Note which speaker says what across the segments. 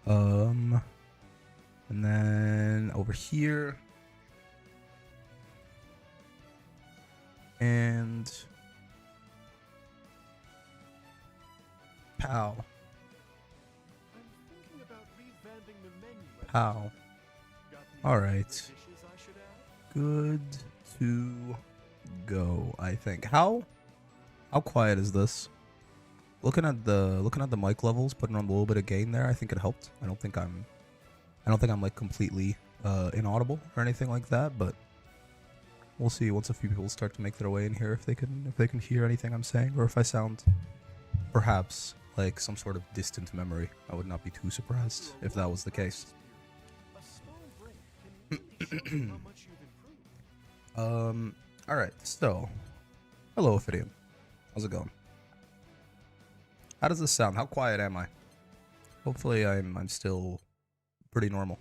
Speaker 1: And then over here. And pow. Pow. Alright. Good to go, I think. How quiet is this? Looking at the mic levels, putting on a little bit of gain there, I think it helped. I don't think I'm like completely inaudible or anything like that, but we'll see once a few people start to make their way in here if they can hear anything I'm saying, or if I sound perhaps like some sort of distant memory. I would not be too surprised if that was the case. Alright, so hello Ophidian. How's it going? How does this sound? How quiet am I? Hopefully I'm still pretty normal.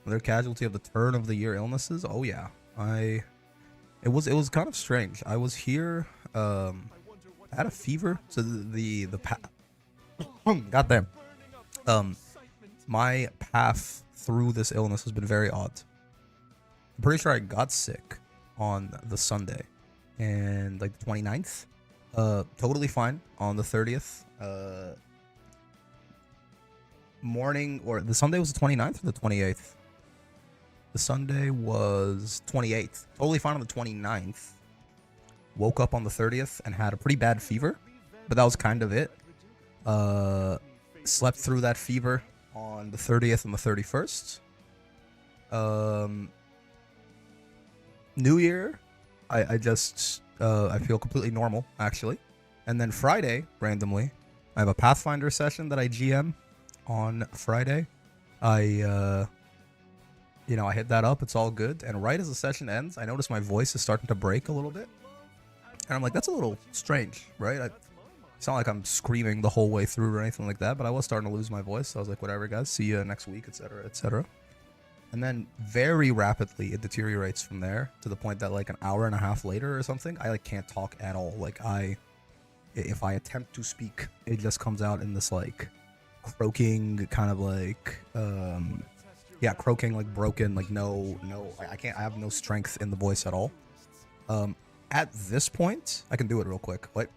Speaker 1: Another casualty of the turn of the year illnesses? Oh yeah. It was kind of strange. I was here, I had a fever, so goddamn. My path through this illness has been very odd. I'm pretty sure I got sick on the Sunday, and like the 29th, totally fine on the 30th, morning, or the Sunday was the 29th or the 28th? The Sunday was 28th. Totally fine on the 29th. Woke up on the 30th and had a pretty bad fever, but that was kind of it. Slept through that fever on the 30th and the 31st. New Year, I feel completely normal, actually. And then Friday, randomly, I have a Pathfinder session that I GM on Friday. I hit that up. It's all good. And right as the session ends, I notice my voice is starting to break a little bit. And I'm like, that's a little strange, right? It's not like I'm screaming the whole way through or anything like that, but I was starting to lose my voice. So I was like, whatever, guys. See you next week, etc., etc. And then very rapidly, it deteriorates from there to the point that like an hour and a half later or something, I like can't talk at all. Like if I attempt to speak, it just comes out in this like croaking kind of like, yeah, croaking, like broken, like no, I can't, I have no strength in the voice at all. At this point, I can do it real quick. What?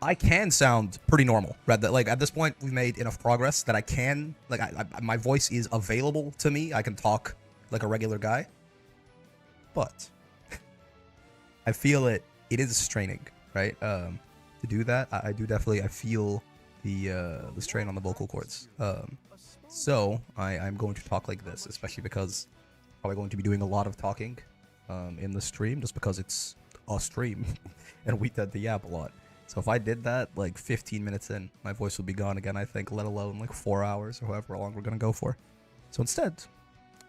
Speaker 1: I can sound pretty normal, right? That like at this point, we've made enough progress that I can, like, my voice is available to me. I can talk like a regular guy, but I feel it is straining, right? To do that, I do definitely, I feel the strain on the vocal cords. So I'm going to talk like this, especially because I'm probably going to be doing a lot of talking in the stream, just because it's a stream and we tend to yap a lot. So if I did that like 15 minutes in, my voice would be gone again, I think, let alone like 4 hours or however long we're going to go for. So instead,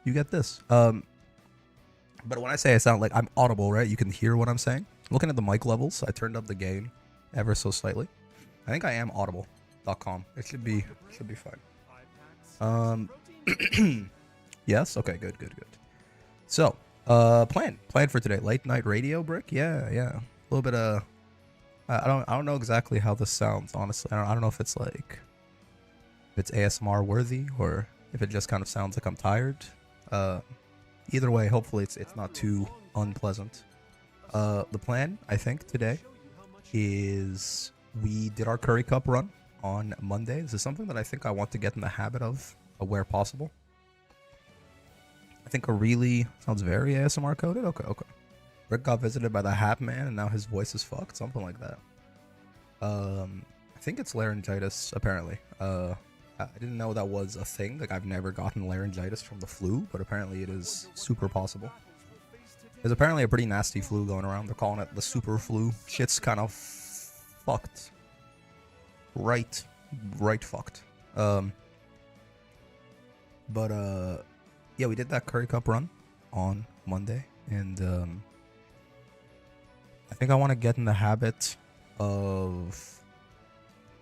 Speaker 1: you get this. But when I say I sound like I'm audible, right? You can hear what I'm saying. Looking at the mic levels, I turned up the gain ever so slightly. I think I am audible.com. It should be fine. Yes? Okay, good. So, plan for today. Late night radio, Brick? Yeah. A little bit of... I don't know exactly how this sounds, honestly. I don't know if it's like... if it's ASMR worthy, or if it just kind of sounds like I'm tired. Either way, hopefully it's not too unpleasant. The plan, I think, today is we did our Curry Cup run on Monday. This is something that I think I want to get in the habit of where possible. I think Aurelie sounds very ASMR coded. Okay. Rick got visited by the Hat Man and now his voice is fucked. Something like that. I think it's laryngitis, apparently. I didn't know that was a thing. Like, I've never gotten laryngitis from the flu, but apparently it is super possible. There's apparently a pretty nasty flu going around. They're calling it the super flu. Shit's kind of fucked. Right fucked. Yeah, we did that Curry Cup run on Monday, and I think I want to get in the habit of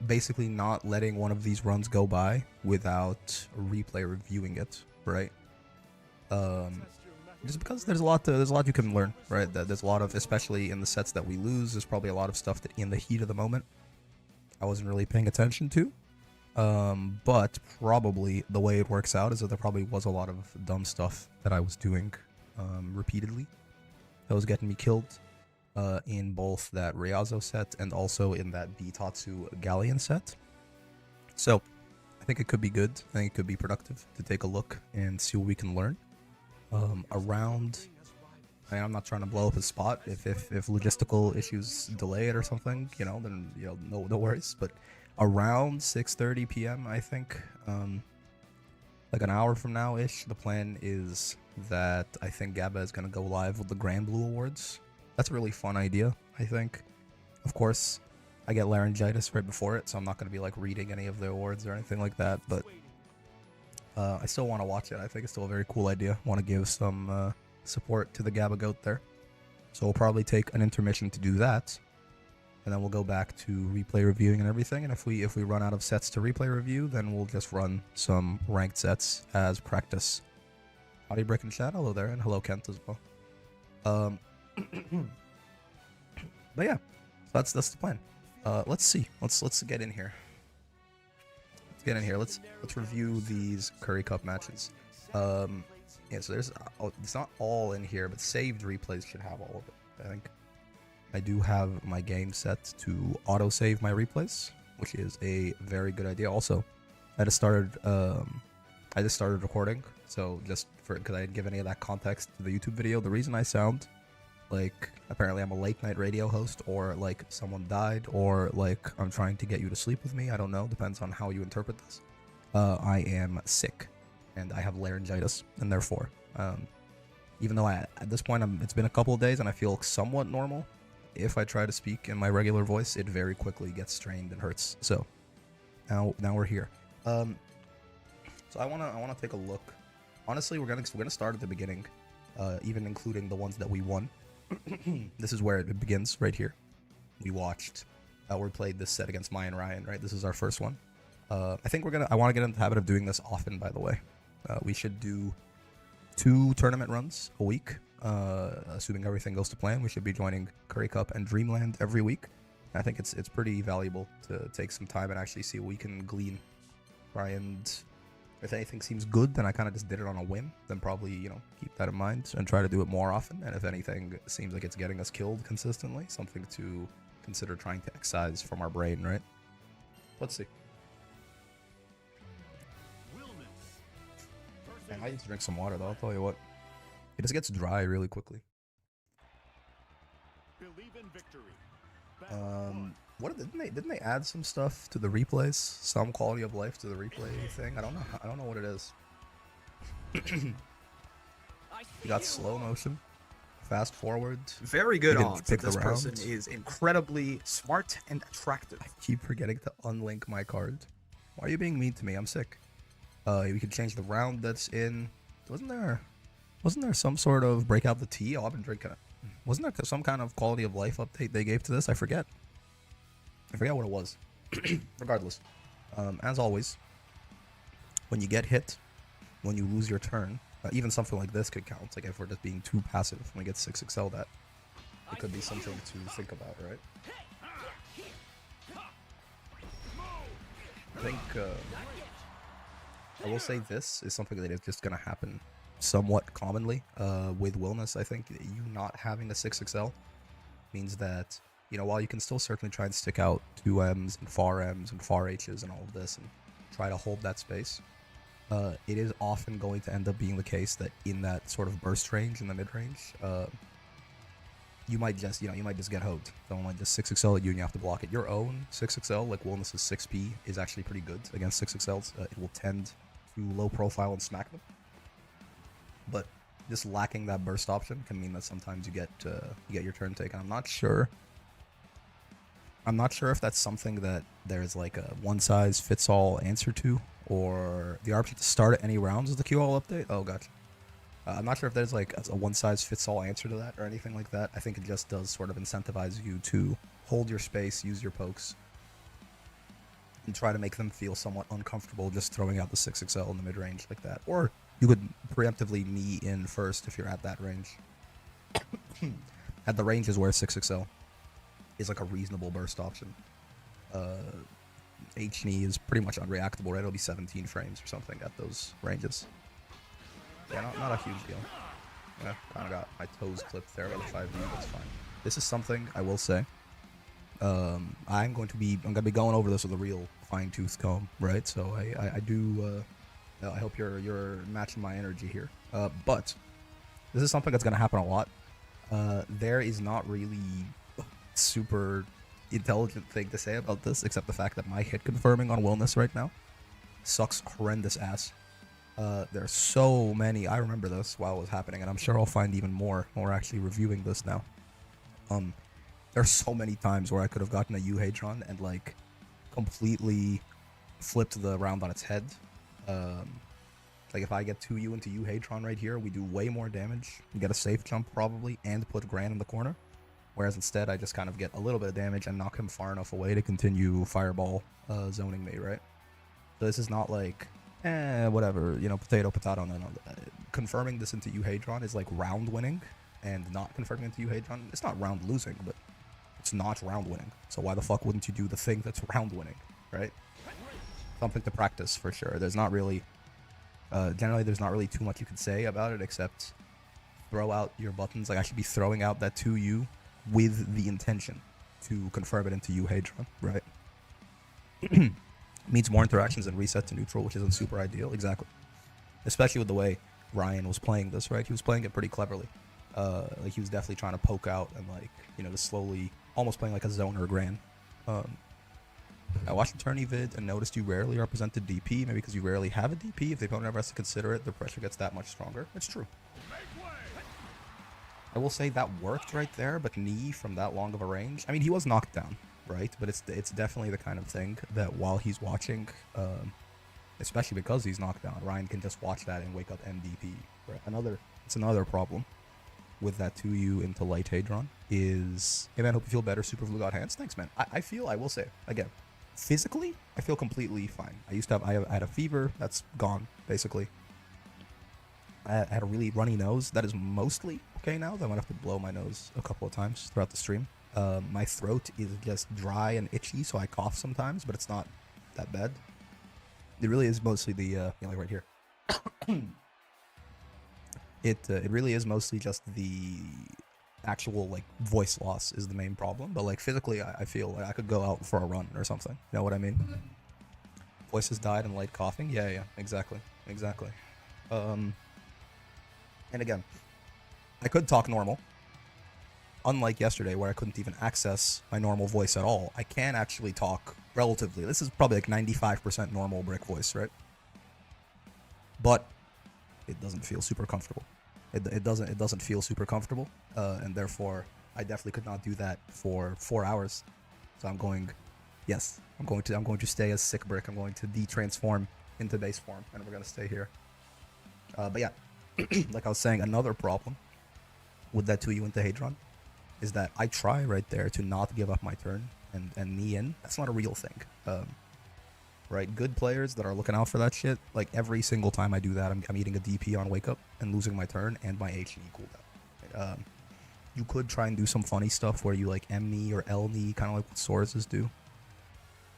Speaker 1: basically not letting one of these runs go by without a replay reviewing it, right? Just because there's a lot you can learn, right? There's a lot of, especially in the sets that we lose, there's probably a lot of stuff that in the heat of the moment I wasn't really paying attention to. But probably the way it works out is that there probably was a lot of dumb stuff that I was doing repeatedly that was getting me killed in both that Ryazo set and also in that Bitatsu Galleon set. So I think it could be good. I think it could be productive to take a look and see what we can learn. Around, I'm not trying to blow up his spot. If logistical issues delay it or something, then no worries. But around 6:30 p.m., I think, like an hour from now ish, the plan is that I think Gaba is gonna go live with the Grand Blue Awards. That's a really fun idea, I think. Of course, I get laryngitis right before it, so I'm not going to be like reading any of the awards or anything like that, but I still want to watch it. I think it's still a very cool idea. Want to give some support to the Gaba Goat there. So we'll probably take an intermission to do that, and then we'll go back to replay reviewing and everything, and if we run out of sets to replay review, then we'll just run some ranked sets as practice. Howdy Brick and Chat, hello there, and hello Kent as well. But yeah, that's the plan. Let's see. Let's get in here. Let's review these Curry Cup matches. Yeah, so there's it's not all in here, but saved replays should have all of it. I think I do have my game set to auto save my replays, which is a very good idea. Also, I just started recording, so just because I didn't give any of that context to the YouTube video, the reason I sound like apparently I'm a late night radio host, or like someone died, or like I'm trying to get you to sleep with me, I don't know, depends on how you interpret this. I am sick and I have laryngitis, and therefore even though at this point it's been a couple of days and I feel somewhat normal, if I try to speak in my regular voice, it very quickly gets strained and hurts. So now we're here. So I wanna take a look. Honestly, we're gonna start at the beginning, even including the ones that we won. This is where it begins, right here. We watched, we played this set against Mai and Ryan, right? This is our first one. I think I want to get into the habit of doing this often, by the way. We should do 2 tournament runs a week, assuming everything goes to plan. We should be joining Curry Cup and Dreamland every week. I think it's pretty valuable to take some time and actually see what we can glean. Try and, if anything seems good, then I kind of just did it on a whim. Then probably, keep that in mind and try to do it more often. And if anything seems like it's getting us killed consistently, something to consider trying to excise from our brain, right? Let's see. Man, I need to drink some water, though. I'll tell you what. It just gets dry really quickly. What didn't they add some stuff to the replays? Some quality of life to the replay thing? I don't know what it is. You got slow motion, fast forward.
Speaker 2: Very good on. This person is incredibly smart and attractive.
Speaker 1: I keep forgetting to unlink my card. Why are you being mean to me? I'm sick. We could change the round that's in. Wasn't there some sort of break out the tea? Oh, I've been drinking it. Wasn't there some kind of quality of life update they gave to this? I forget what it was. Regardless, as always, when you get hit, when you lose your turn, even something like this could count. Like if we're just being too passive, when we get 6XL, that it could be something to think about, right? I think I will say this is something that is just gonna happen somewhat commonly with Wilness. I think you not having a 6XL means that, while you can still certainly try and stick out 2Ms and far Ms and far Hs and all of this and try to hold that space, it is often going to end up being the case that in that sort of burst range, in the mid-range, you might just get hoed. Someone might just 6XL at you and you have to block it. Your own 6XL, like Wilness's 6P, is actually pretty good against 6XLs. It will tend to low profile and smack them. But just lacking that burst option can mean that sometimes you get your turn taken. I'm not sure if that's something that there's like a one-size-fits-all answer to, or the option to start at any rounds is the QL update. Oh, gotcha. I'm not sure if there's like a one-size-fits-all answer to that or anything like that. I think it just does sort of incentivize you to hold your space, use your pokes, and try to make them feel somewhat uncomfortable just throwing out the 6XL in the mid-range like that. Or you could preemptively knee in first if you're at that range. At the ranges where 6XL is like a reasonable burst option. H-knee is pretty much unreactable, right? It'll be 17 frames or something at those ranges. Yeah, not a huge deal. Yeah, kind of got my toes clipped there by the 5D, that's fine. This is something I will say. I'm gonna be going over this with a real fine-tooth comb, right? So I do. I hope you're matching my energy here. But this is something that's gonna happen a lot. There is not really super intelligent thing to say about this, except the fact that my hit confirming on Wellness right now sucks horrendous ass. There are so many. I remember this while it was happening, and I'm sure I'll find even more when we're actually reviewing this now. There are so many times where I could have gotten a Euhadron and like completely flipped the round on its head. Like if I get 2U into Euhadron right here, we do way more damage. We get a safe jump probably, and put Gran in the corner. Whereas instead, I just kind of get a little bit of damage and knock him far enough away to continue Fireball zoning me, right? So this is not like, whatever, you know, potato. No. Confirming this into Euhadron is like round winning, and not confirming into Euhadron, it's not round losing, but it's not round winning. So why the fuck wouldn't you do the thing that's round winning, right? Something to practice for sure. There's not really, generally there's not really too much you can say about it except throw out your buttons. Like I should be throwing out that 2U with the intention to confirm it into Euhadron, right? Means more interactions and reset to neutral, which isn't super ideal, exactly. Especially with the way Ryan was playing this, right? He was playing it pretty cleverly. Like he was definitely trying to poke out and like, you know, just slowly, almost playing like a zoner Gran. I watched the tourney vid and noticed you rarely are presented DP, maybe because you rarely have a DP. If the opponent ever has to consider it, the pressure gets that much stronger. It's true. I will say that worked right there, but knee from that long of a range. I mean, he was knocked down, right? But it's definitely the kind of thing that while he's watching, especially because he's knocked down, Ryan can just watch that and wake up MDP. Right? It's another problem with that 2U into Light Hadron is, hey man, hope you feel better. Super Flu got hands. Thanks, man. I will say, again, physically, I feel completely fine. I had a fever that's gone, basically. I had a really runny nose that is mostly okay now. I might have to blow my nose a couple of times throughout the stream. My throat is just dry and itchy, so I cough sometimes, but it's not that bad. It really is mostly the, like right here. It really is mostly just the actual, like, voice loss is the main problem. But, like, physically, I feel like I could go out for a run or something. You know what I mean? Voice has died and light coughing. Yeah, exactly. And again, I could talk normal. Unlike yesterday, where I couldn't even access my normal voice at all, I can actually talk relatively. This is probably like 95% normal Brick voice, right? But it doesn't feel super comfortable. It doesn't feel super comfortable, and therefore I definitely could not do that for 4 hours. So I'm going to stay as Sick Brick. I'm going to de-transform into base form, and we're gonna stay here. But yeah, like I was saying, another problem with that 2U into Hadron is that I try right there to not give up my turn and knee in. That's not a real thing. Right? Good players that are looking out for that shit, like every single time I do that, I'm eating a DP on wake up and losing my turn and my H knee cooldown. You could try and do some funny stuff where you like M knee or L knee, kind of like what Sources do.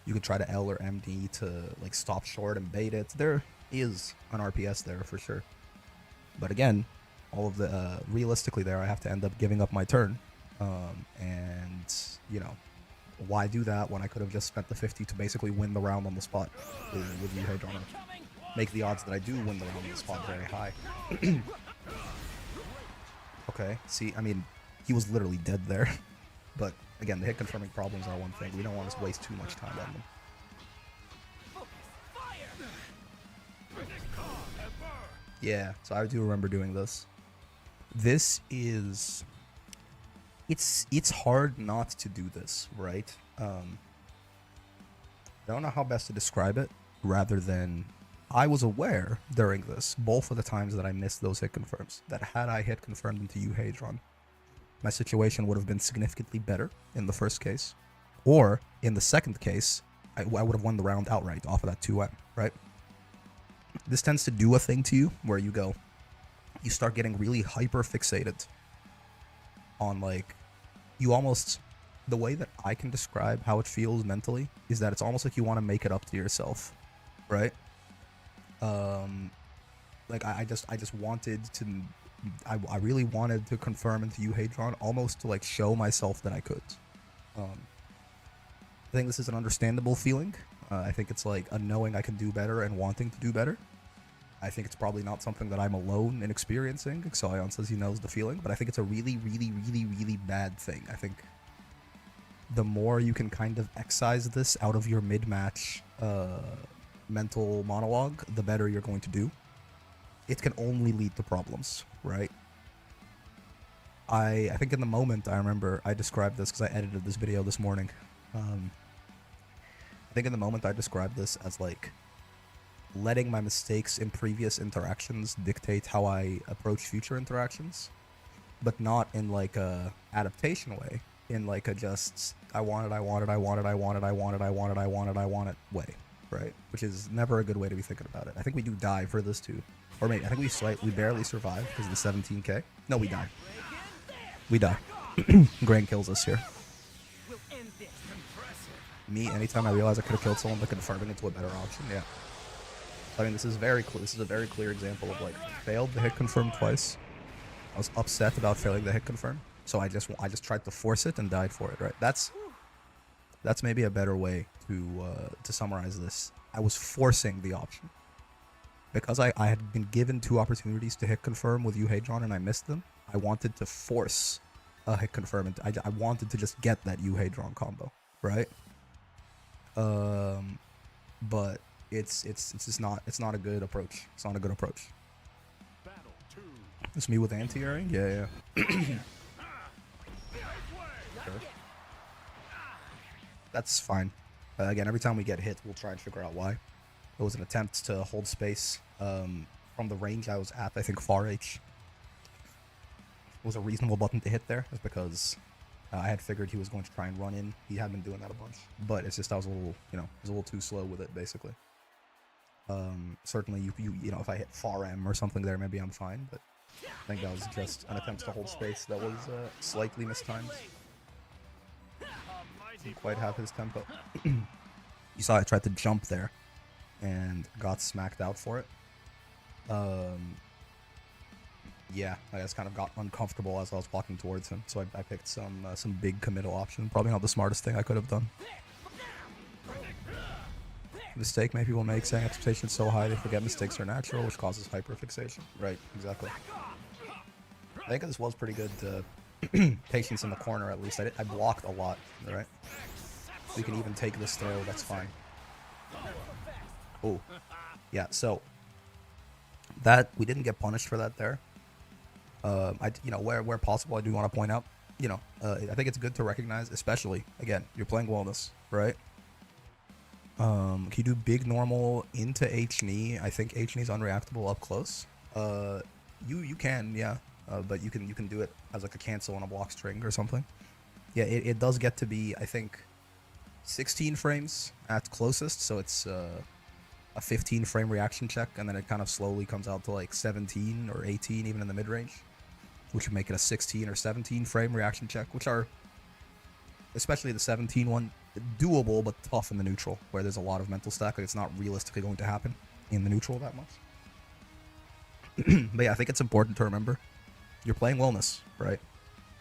Speaker 1: You could try to L or M knee to like stop short and bait it. There is an RPS there for sure. But again, all of the realistically there, I have to end up giving up my turn. And you know, why do that when I could have just spent the 50 to basically win the round on the spot with Euhadron? Make the odds that I do win the round on the spot very high. Okay, see, I mean, he was literally dead there. But again, the hit confirming problems are one thing. We don't want to waste too much time on them. Yeah, so I do remember doing this. This is... It's hard not to do this, right? I don't know how best to describe it, rather than I was aware during this, both of the times that I missed those hit confirms, that had I hit confirmed into Euhadron, my situation would have been significantly better in the first case. Or, in the second case, I would have won the round outright off of that 2M, right? This tends to do a thing to you, where you start getting really hyper fixated on, like, you almost the way that I can describe how it feels mentally is that it's almost like you want to make it up to yourself, right? Like I just wanted to, I really wanted to confirm into Euhadron almost to like show myself that I could. I think this is an understandable feeling. I think it's like a knowing I can do better and wanting to do better. I think it's probably not something that I'm alone in experiencing. Xion says he knows the feeling, but I think it's a really, really, really, really bad thing. I think the more you can kind of excise this out of your mid-match mental monologue, the better you're going to do. It can only lead to problems, right? I think in the moment, I remember I described this because I edited this video this morning. I think in the moment I described this as like letting my mistakes in previous interactions dictate how I approach future interactions, but not in like a adaptation way, in like a just I want it way, right? Which is never a good way to be thinking about it. I think we do die for this too. Or maybe, I think we barely survive because of the 17k. No, we die. We die. Grain kills us here. Me, anytime I realize I could have killed someone by confirming into a better option, yeah. I mean, this is very clear. This is a very clear example of like failed the hit confirm twice. I was upset about failing the hit confirm, so I just tried to force it and died for it. Right? That's maybe a better way to summarize this. I was forcing the option because I had been given 2 opportunities to hit confirm with Euhadron and I missed them. I wanted to force a hit confirm, and I wanted to just get that Euhadron combo, right? But it's just not, it's not a good approach. It's not a good approach. It's me with anti-airing? Yeah. Sure. That's fine. Again, every time we get hit, we'll try and figure out why. It was an attempt to hold space from the range I was at. I think far H was a reasonable button to hit there, just because I had figured he was going to try and run in. He had been doing that a bunch, but it's just I was a little, I was a little too slow with it, basically. Certainly, you know, if I hit far M or something there, maybe I'm fine, but I think that was just an attempt to hold space that was slightly mistimed. Didn't quite have his tempo. You saw I tried to jump there and got smacked out for it. Yeah, I just kind of got uncomfortable as I was walking towards him, so I picked some big committal option. Probably not the smartest thing I could have done. Mistake many people make, saying expectations so high they forget mistakes are natural, which causes hyperfixation. Right, exactly. I think this was pretty good patience in the corner, at least. I blocked a lot, right? We can even take this throw, that's fine. Oh, yeah, so that, we didn't get punished for that there. Where possible, I do want to point out, I think it's good to recognize, especially, again, you're playing wellness, right? Can you do big normal into H-knee? I think H-knee is unreactable up close. You can, yeah, but you can do it as like a cancel on a block string or something. Yeah, it does get to be, I think, 16 frames at closest, so it's a 15 frame reaction check, and then it kind of slowly comes out to like 17 or 18 even in the mid-range, which would make it a 16 or 17 frame reaction check, which are, especially the 17 one, doable but tough in the neutral, where there's a lot of mental stack. Like, it's not realistically going to happen in the neutral that much. But yeah, I think it's important to remember you're playing wellness, right?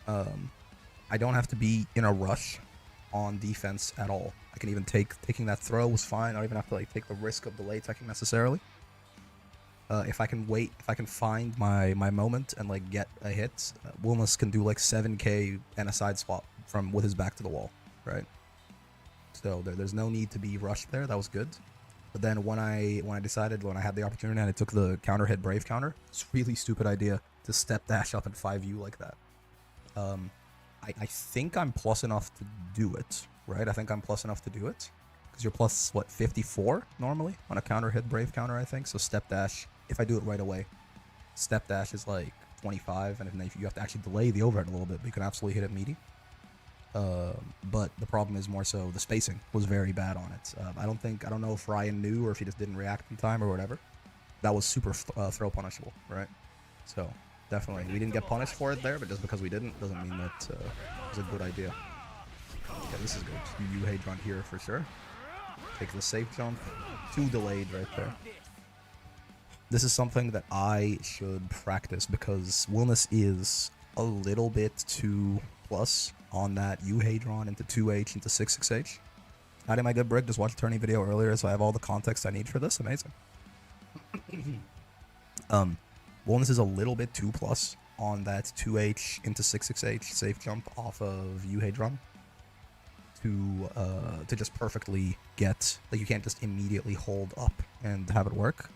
Speaker 1: I don't have to be in a rush on defense at all. I can even taking that throw was fine. I don't even have to like take the risk of delay teching necessarily. If I can wait, if I can find my moment and like get a hit, Wilmus can do like 7k and a side swap with his back to the wall, right? So there's no need to be rushed there. That was good. But then when I had the opportunity and I took the counter hit Brave counter, it's a really stupid idea to step dash up and 5U like that. I think I'm plus enough to do it, right? I think I'm plus enough to do it. Because you're plus, what, 54 normally on a counter hit Brave counter, I think. So step dash, if I do it right away, step dash is like 25. And if you have to actually delay the overhead a little bit, but you can absolutely hit it meaty. But the problem is more so the spacing was very bad on it. I don't know if Ryan knew or if he just didn't react in time or whatever. That was super throw punishable, right? So definitely, we didn't get punished for it there, but just because we didn't doesn't mean that it was a good idea. Yeah, this is good. You Hadron here for sure. Take the safe jump. 2 delayed right there. This is something that I should practice because Wilness is a little bit too plus on that U Hadron into 2H into 6H. Howdy, my good brick. Just watched a turning video earlier, so I have all the context I need for this. Amazing. Wilness is a little bit too plus on that 2H into 6H safe jump off of U Hadron to just perfectly get, like, you can't just immediately hold up and have it work.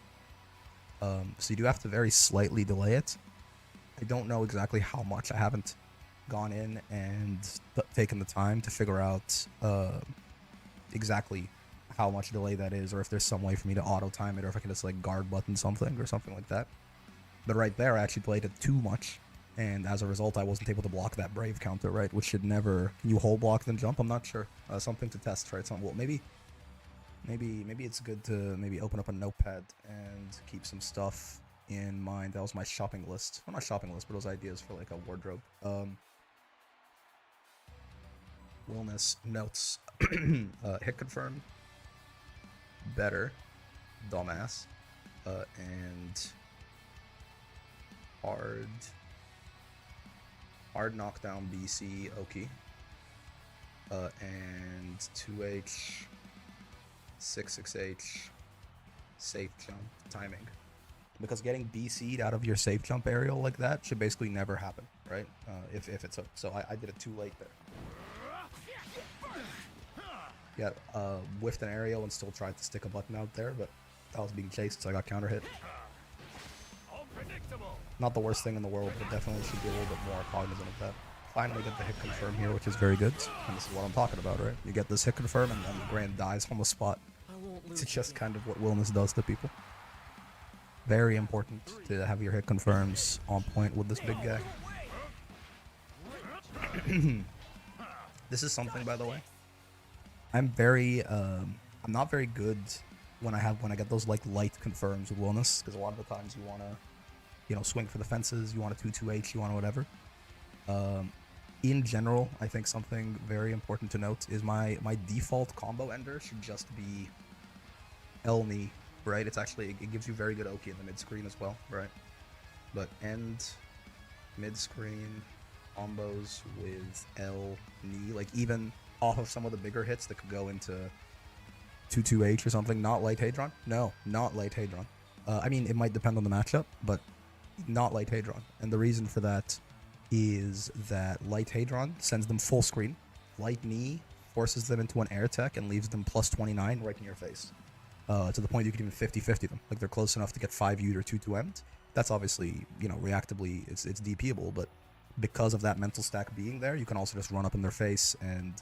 Speaker 1: So you do have to very slightly delay it. I don't know exactly how much. I haven't gone in and taken the time to figure out exactly how much delay that is, or if there's some way for me to auto time it, or if I can just like guard button something or something like that. But right there, I actually delayed it too much, and as a result, I wasn't able to block that Brave counter, right? Which should never. Can you hold block then jump? I'm not sure. Something to test, right? Well, maybe it's good to maybe open up a notepad and keep some stuff in mind. That was my shopping list. Well, not shopping list, but those ideas for like a wardrobe. Wilness notes. Hit confirm. Better. Dumbass. And hard knockdown BC Oki. And 2H 6H safe jump timing, because getting BC'd out of your safe jump aerial like that should basically never happen, right? If it's a, so I did it too late there. Yeah, whiffed an aerial and still tried to stick a button out there, but I was being chased, so I got counter hit. Not the worst thing in the world, but definitely should be a little bit more cognizant of that. Finally get the hit confirm here, which is very good, and this is what I'm talking about, right? You get this hit confirm, and then the Grand dies on the spot. It's just kind of what Wilness does to people. Very important to have your hit confirms on point with this big guy. This is something, by the way. I'm not very good when I get those like light confirms with Wilness, because a lot of the times you want to, you know, swing for the fences, you want a 2-2H, you want whatever. In general, I think something very important to note is my default combo ender should just be L knee, right? It's actually, it gives you very good Oki in the mid screen as well, right? But end, mid screen, combos with L knee, like even off of some of the bigger hits that could go into 2-2H or something. Not light Hadron. No, not light Hadron. I mean, it might depend on the matchup, but not light Hadron. And the reason for that is that light Hadron sends them full screen. Light knee forces them into an air tech and leaves them plus 29 right in your face. To the point you can even 50-50 them. Like, they're close enough to get 5U'd or 2-2M'd. That's obviously, you know, reactably, it's DPable, but because of that mental stack being there, you can also just run up in their face and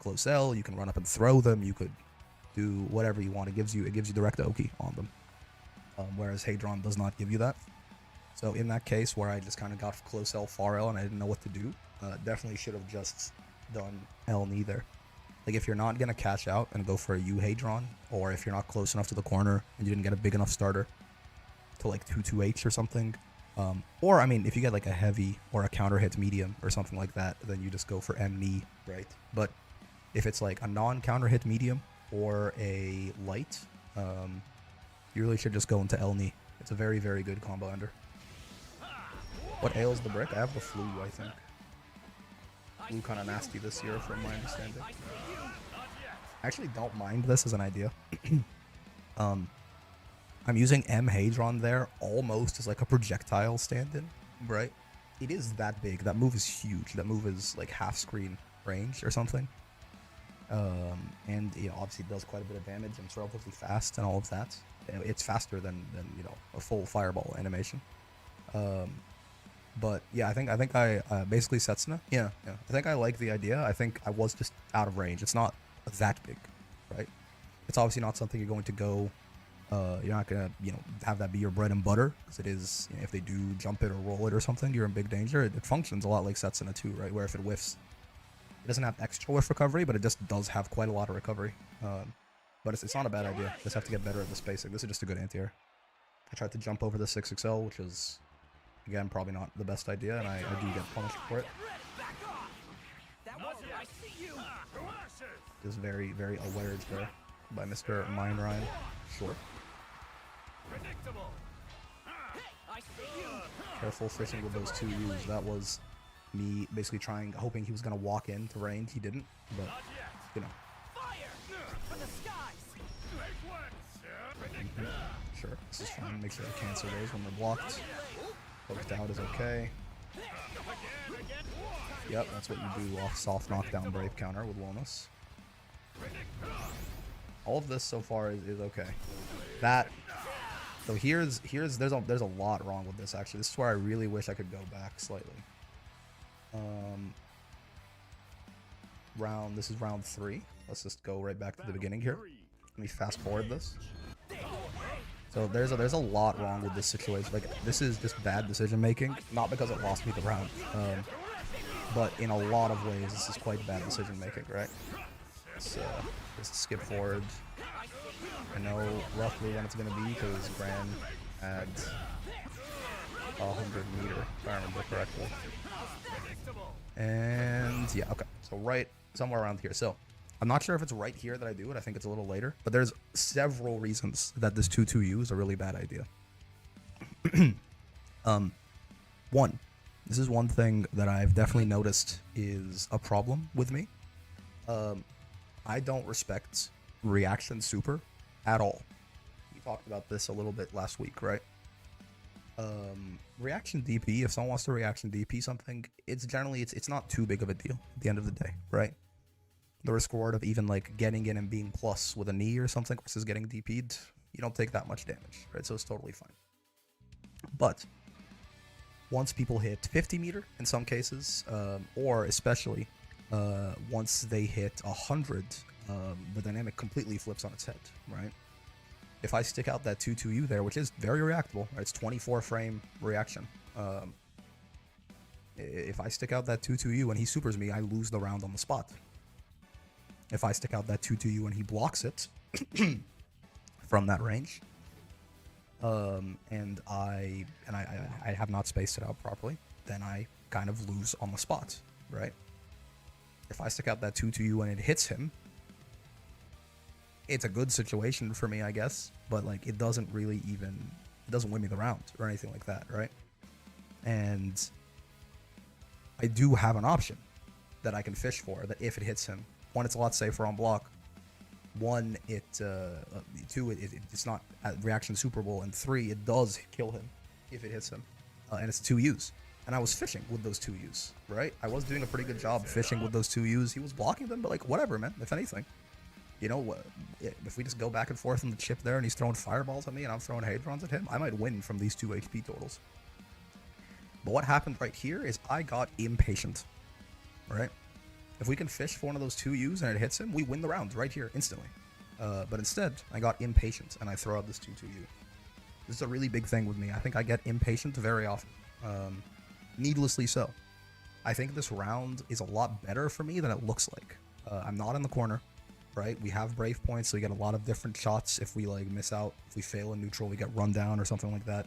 Speaker 1: close L. You can run up and throw them. You could do whatever you want. It gives you direct Oki on them. Whereas Hadron does not give you that. So in that case where I just kind of got close L, far L, and I didn't know what to do, definitely should have just done L knee there. Like, if you're not going to cash out and go for a U Hadron, or if you're not close enough to the corner and you didn't get a big enough starter to like 2-2H or something, or I mean, if you get like a heavy or a counter hit medium or something like that, then you just go for M knee, right? But if it's like a non-counter hit medium or a light, you really should just go into L knee. It's a very, very good combo ender. What ails the brick? I have the flu, I think. Flu kind of nasty this year, from my understanding. I actually don't mind this as an idea. I'm using M Hadron there almost as like a projectile stand-in, right? It is that big. That move is huge. That move is like half screen range or something. And you know, obviously it does quite a bit of damage and it's relatively fast and all of that. It's faster than you know, a full fireball animation. But yeah, I think I basically Setsuna. Yeah. I think I like the idea. I think I was just out of range. It's not that big, right? It's obviously not something you're going to go. You're not gonna, you know, have that be your bread and butter, because it is, you know, if they do jump it or roll it or something, you're in big danger. It functions a lot like Setsuna too, right? Where if it whiffs, it doesn't have extra whiff recovery, but it just does have quite a lot of recovery. But it's not a bad idea. Just have to get better at the spacing. This is just a good anti-air. I tried to jump over the 6XL, which is, again, probably not the best idea, and I do get punished for it. just very, very aware there by Mr. Mind Ryan. Sure. Careful fishing with those 2 U's. That was me basically hoping he was going to walk into range. He didn't, but, you know. Sure, this is fine. Make sure I cancel those when they're blocked. Poked out is okay. Yep, that's what you do off soft knockdown brave counter with Wellness. All of this so far is okay. So there's a lot wrong with this actually. This is where I really wish I could go back slightly. This is round 3. Let's just go right back to the beginning here. Let me fast forward this. So there's a lot wrong with this situation. Like, this is just bad decision making, not because it lost me the round, but in a lot of ways this is quite bad decision making, right? Let's just skip forward. I know roughly when it's gonna be because Gran had 100 meter, if I remember correctly. And yeah, okay. So right somewhere around here. So I'm not sure if it's right here that I do it. I think it's a little later. But there's several reasons that this 2-2-U is a really bad idea. One, this is one thing that I've definitely noticed is a problem with me. I don't respect reaction super at all. We talked about this a little bit last week, right? Reaction DP, if someone wants to reaction DP something, it's generally, it's not too big of a deal at the end of the day, right? The risk reward of even like getting in and being plus with a knee or something versus getting DP'd, you don't take that much damage, right? So it's totally fine. But once people hit 50 meter in some cases, or especially once they hit 100, the dynamic completely flips on its head, right? If I stick out that 2-2-U there, which is very reactable, right? It's 24 frame reaction. If I stick out that 2-2-U and he supers me, I lose the round on the spot. If I stick out that 2-2-U and he blocks it from that range, and I have not spaced it out properly, then I kind of lose on the spot, right? If I stick out that 2-2-U and it hits him, it's a good situation for me, I guess, but like it doesn't win me the round or anything like that, right? And I do have an option that I can fish for that if it hits him. One, it's a lot safer on block. One, two, it's not at reaction Super Bowl, and 3, it does kill him if it hits him, and it's 2 U's. And I was fishing with those 2 U's, right? I was doing a pretty good job fishing with those 2 U's. He was blocking them, but like whatever, man. If anything, you know, if we just go back and forth on the chip there, and he's throwing fireballs at me, and I'm throwing Hadrons at him, I might win from these 2 HP totals. But what happened right here is I got impatient, right? If we can fish for one of those 2 U's and it hits him, we win the round right here instantly. But instead, I got impatient and I throw out this 2-2-U. This is a really big thing with me. I think I get impatient very often. Needlessly so. I think this round is a lot better for me than it looks like. I'm not in the corner, right? We have brave points, so we get a lot of different shots. If we like miss out, if we fail in neutral, we get run down or something like that.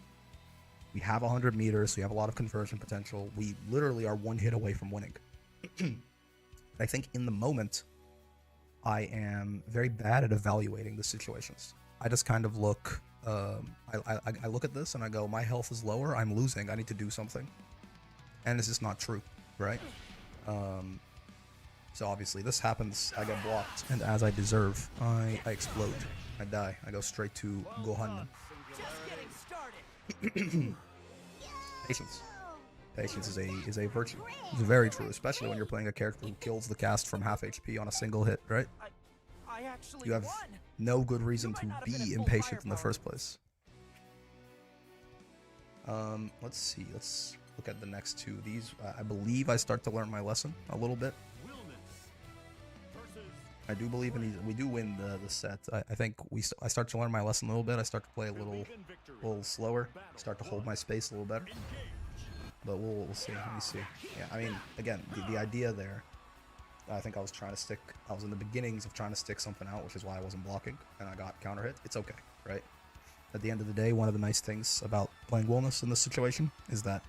Speaker 1: We have 100 meters, so we have a lot of conversion potential. We literally are 1 hit away from winning. I think in the moment, I am very bad at evaluating the situations. I just kind of look, I look at this and I go, my health is lower, I'm losing, I need to do something. And it's just not true, right? So obviously this happens, I get blocked, and as I deserve, I explode, I die, I go straight to Gohan. Patience. Patience is a virtue. It's very true, especially when you're playing a character who kills the cast from half HP on a single hit, right? You have no good reason to be impatient in the first place. Let's see. Let's look at the next 2. These, I believe I start to learn my lesson a little bit. I do believe in these. We do win the set. I think I start to learn my lesson a little bit. I start to play a little slower. Start to hold my space a little better. But we'll see. Let me see. Yeah, I mean, again, the idea there, I think I was in the beginnings of trying to stick something out, which is why I wasn't blocking, and I got counter hit. It's okay, right? At the end of the day, one of the nice things about playing Wellness in this situation is that,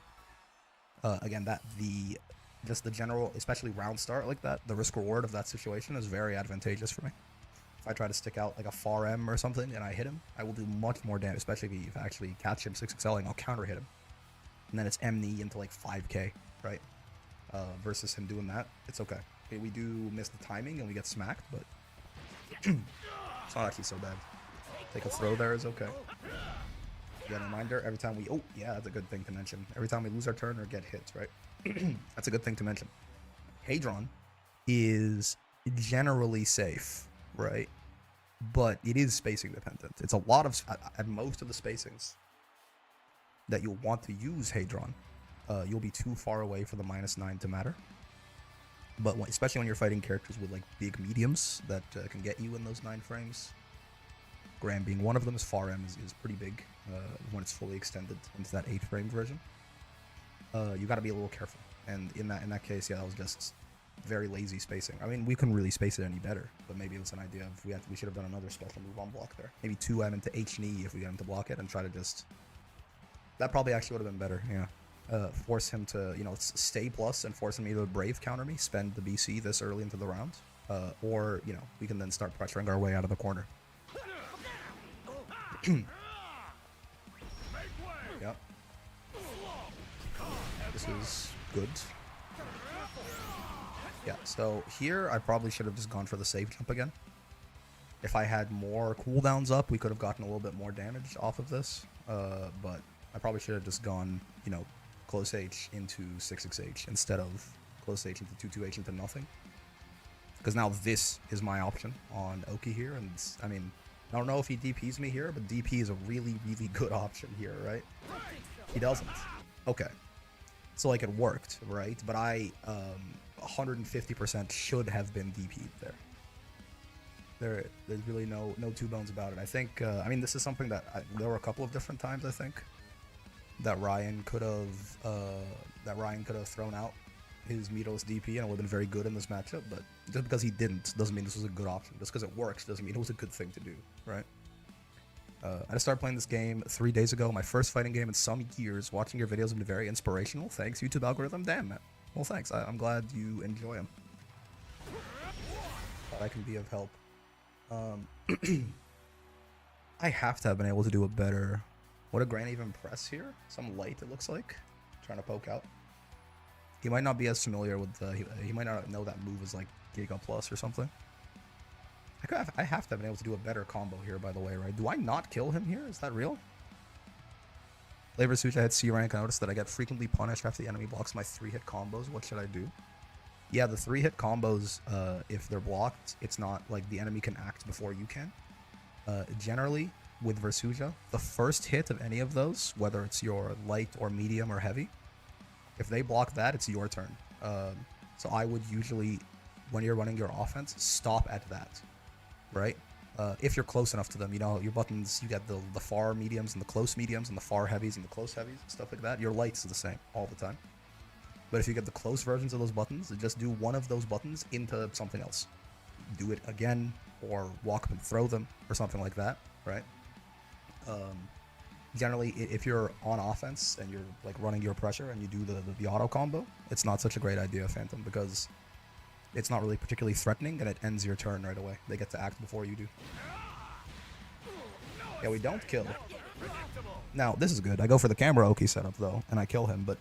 Speaker 1: again, that the just the general, especially round start like that, the risk reward of that situation is very advantageous for me. If I try to stick out like a far M or something and I hit him, I will do much more damage, especially if I actually catch him 6XLing, I'll counter hit him. And then it's M knee into like 5k, right? Versus him doing that, it's okay. Okay, we do miss the timing and we get smacked, but it's not actually so bad. Take a throw there is okay. Again, a reminder, every time we... Oh, yeah, that's a good thing to mention. Every time we lose our turn or get hits, right? That's a good thing to mention. Hadron is generally safe, right? But it is spacing dependent. It's a lot of... At most of the spacings that you'll want to use Hadron, you'll be too far away for the -9 to matter. But especially when you're fighting characters with like big mediums that can get you in those 9 frames. Graham being one of them, as far M is pretty big when it's fully extended into that 8-frame version. You got to be a little careful, and in that case, yeah, that was just very lazy spacing. I mean, we couldn't really space it any better, but maybe it was an idea of we should have done another special move on block there. Maybe 2M into H knee if we get him to block it, and try to just... That probably actually would have been better, yeah. Force him to, you know, stay plus and force him either to Brave counter me, spend the BC this early into the round, or, you know, we can then start pressuring our way out of the corner. Yep. This is good. Yeah, so here I probably should have just gone for the save jump again. If I had more cooldowns up, we could have gotten a little bit more damage off of this, but I probably should have just gone, you know, close H into 6XH instead of close H into 22H into nothing. Because now this is my option on Oki here, and I mean, I don't know if he DPs me here, but DP is a really, really good option here, right? He doesn't. Okay. So, like, it worked, right? But I 150% should have been DP'd there. There's really no two bones about it. I think, I mean, this is something that there were a couple of different times, I think, that Ryan could have thrown out his Meatless DP and it would have been very good in this matchup, but just because he didn't doesn't mean this was a good option. Just because it works doesn't mean it was a good thing to do, right? I just started playing this game 3 days ago, my first fighting game in some years. Watching your videos have been very inspirational. Thanks, YouTube algorithm. Damn, man. Well, thanks. I'm glad you enjoy them. Glad I can be of help. I have to have been able to do a better... What did Grant even press here? Some light, it looks like. Trying to poke out. He might not be as familiar with he might not know that move is like Giga Plus or something. I have to have been able to do a better combo here, by the way, right? Do I not kill him here? Is that real? Labor Suit, I had C rank. I noticed that I get frequently punished after the enemy blocks my 3-hit combos. What should I do? Yeah, the 3-hit combos, if they're blocked, it's not like the enemy can act before you can. Generally, with Versuja, the first hit of any of those, whether it's your light or medium or heavy, if they block that, it's your turn. So I would usually, when you're running your offense, stop at that, right? If you're close enough to them, you know, your buttons, you get the far mediums and the close mediums and the far heavies and the close heavies, stuff like that. Your lights are the same all the time. But if you get the close versions of those buttons, just do one of those buttons into something else. Do it again, or walk up and throw them, or something like that, right? Generally, if you're on offense and you're like running your pressure and you do the auto combo, it's not such a great idea, Phantom, because it's not really particularly threatening and it ends your turn right away. They get to act before you do. Yeah, we don't kill. Now, this is good. I go for the camera Oki setup, though, and I kill him, but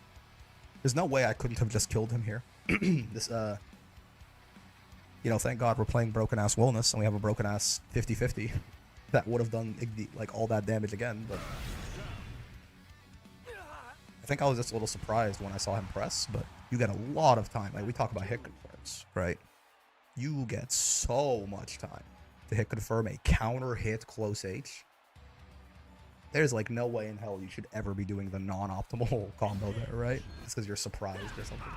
Speaker 1: there's no way I couldn't have just killed him here. This, you know, thank God we're playing Broken Ass Wellness and we have a Broken Ass 50-50. That would have done, like, all that damage again, but... I think I was just a little surprised when I saw him press, but you get a lot of time. Like, we talk about hit confirms, right? You get so much time to hit confirm a counter hit close H. There's, like, no way in hell you should ever be doing the non-optimal combo there, right? It's because you're surprised or something.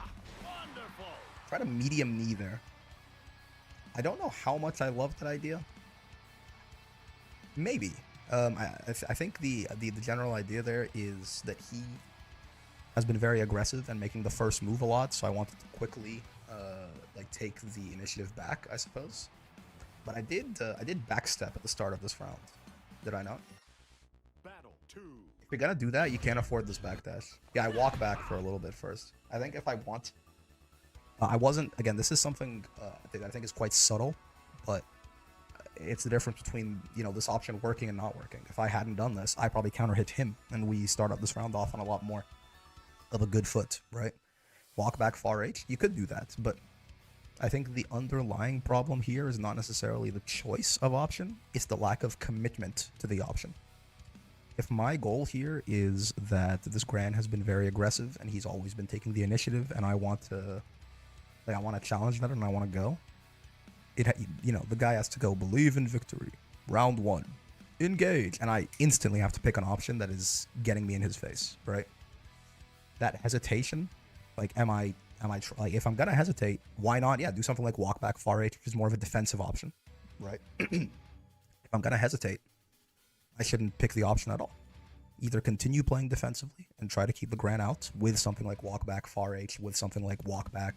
Speaker 1: Try to medium knee there. I don't know how much I love that idea. Maybe. I think the general idea there is that he has been very aggressive and making the first move a lot, so I wanted to quickly like take the initiative back, I suppose. But I did backstep at the start of this round. Did I not? If you're gonna do that, you can't afford this backdash. Yeah, I walk back for a little bit first. I think if I want I wasn't, again, this is something that I think is quite subtle, but it's the difference between, this option working and not working. If I hadn't done this, I probably counter hit him, and we start up this round off on a lot more of a good foot, right? Walk back far H, you could do that, but I think the underlying problem here is not necessarily the choice of option, it's the lack of commitment to the option. If my goal here is that this Gran has been very aggressive and he's always been taking the initiative, and I want to challenge that and I want to go, the guy has to go, believe in victory, round 1, engage, and I instantly have to pick an option that is getting me in his face, right? That hesitation, like, if I'm gonna hesitate, why not? Yeah, do something like walk back far H, which is more of a defensive option, right? If I'm gonna hesitate, I shouldn't pick the option at all. Either continue playing defensively and try to keep the Gran out with something like walk back far H, with something like walk back,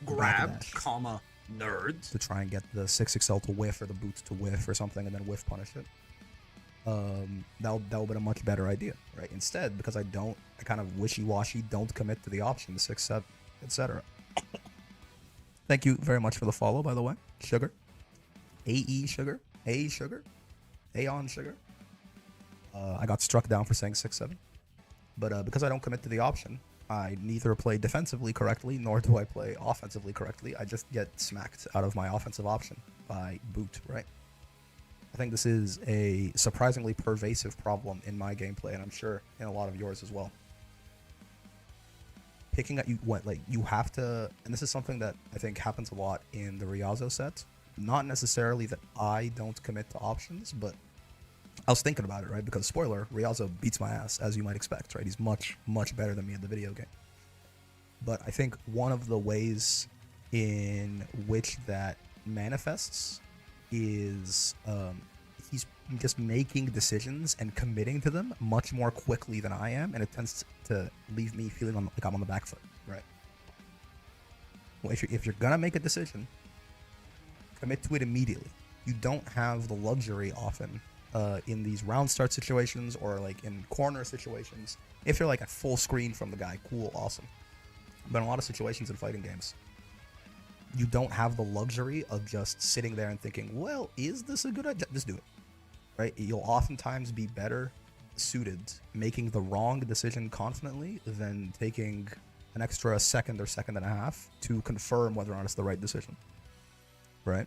Speaker 2: grabbed, comma, nerd,
Speaker 1: to try and get the 6XL to whiff or the boots to whiff or something, and then whiff punish it. That would be a much better idea, right? Instead, because I kind of wishy-washy, don't commit to the option, the 6-7, etc. Thank you very much for the follow, by the way. Sugar. AE Sugar. A Sugar. Aeon Sugar. I got struck down for saying 6-7. But because I don't commit to the option, I neither play defensively correctly, nor do I play offensively correctly. I just get smacked out of my offensive option by boot, right? I think this is a surprisingly pervasive problem in my gameplay, and I'm sure in a lot of yours as well. Picking at you have to, and this is something that I think happens a lot in the Riazo set. Not necessarily that I don't commit to options, but I was thinking about it, right? Because spoiler, Riazo beats my ass, as you might expect, right? He's much, much better than me in the video game. But I think one of the ways in which that manifests is he's just making decisions and committing to them much more quickly than I am, and it tends to leave me feeling like I'm on the back foot, right? Well, if you're gonna make a decision, commit to it immediately. You don't have the luxury often in these round start situations or like in corner situations. If you're like at full screen from the guy, cool, awesome. But in a lot of situations in fighting games, you don't have the luxury of just sitting there and thinking, well, is this a good idea? Just do it, right? You'll oftentimes be better suited making the wrong decision confidently than taking an extra second or second and a half to confirm whether or not it's the right decision, right?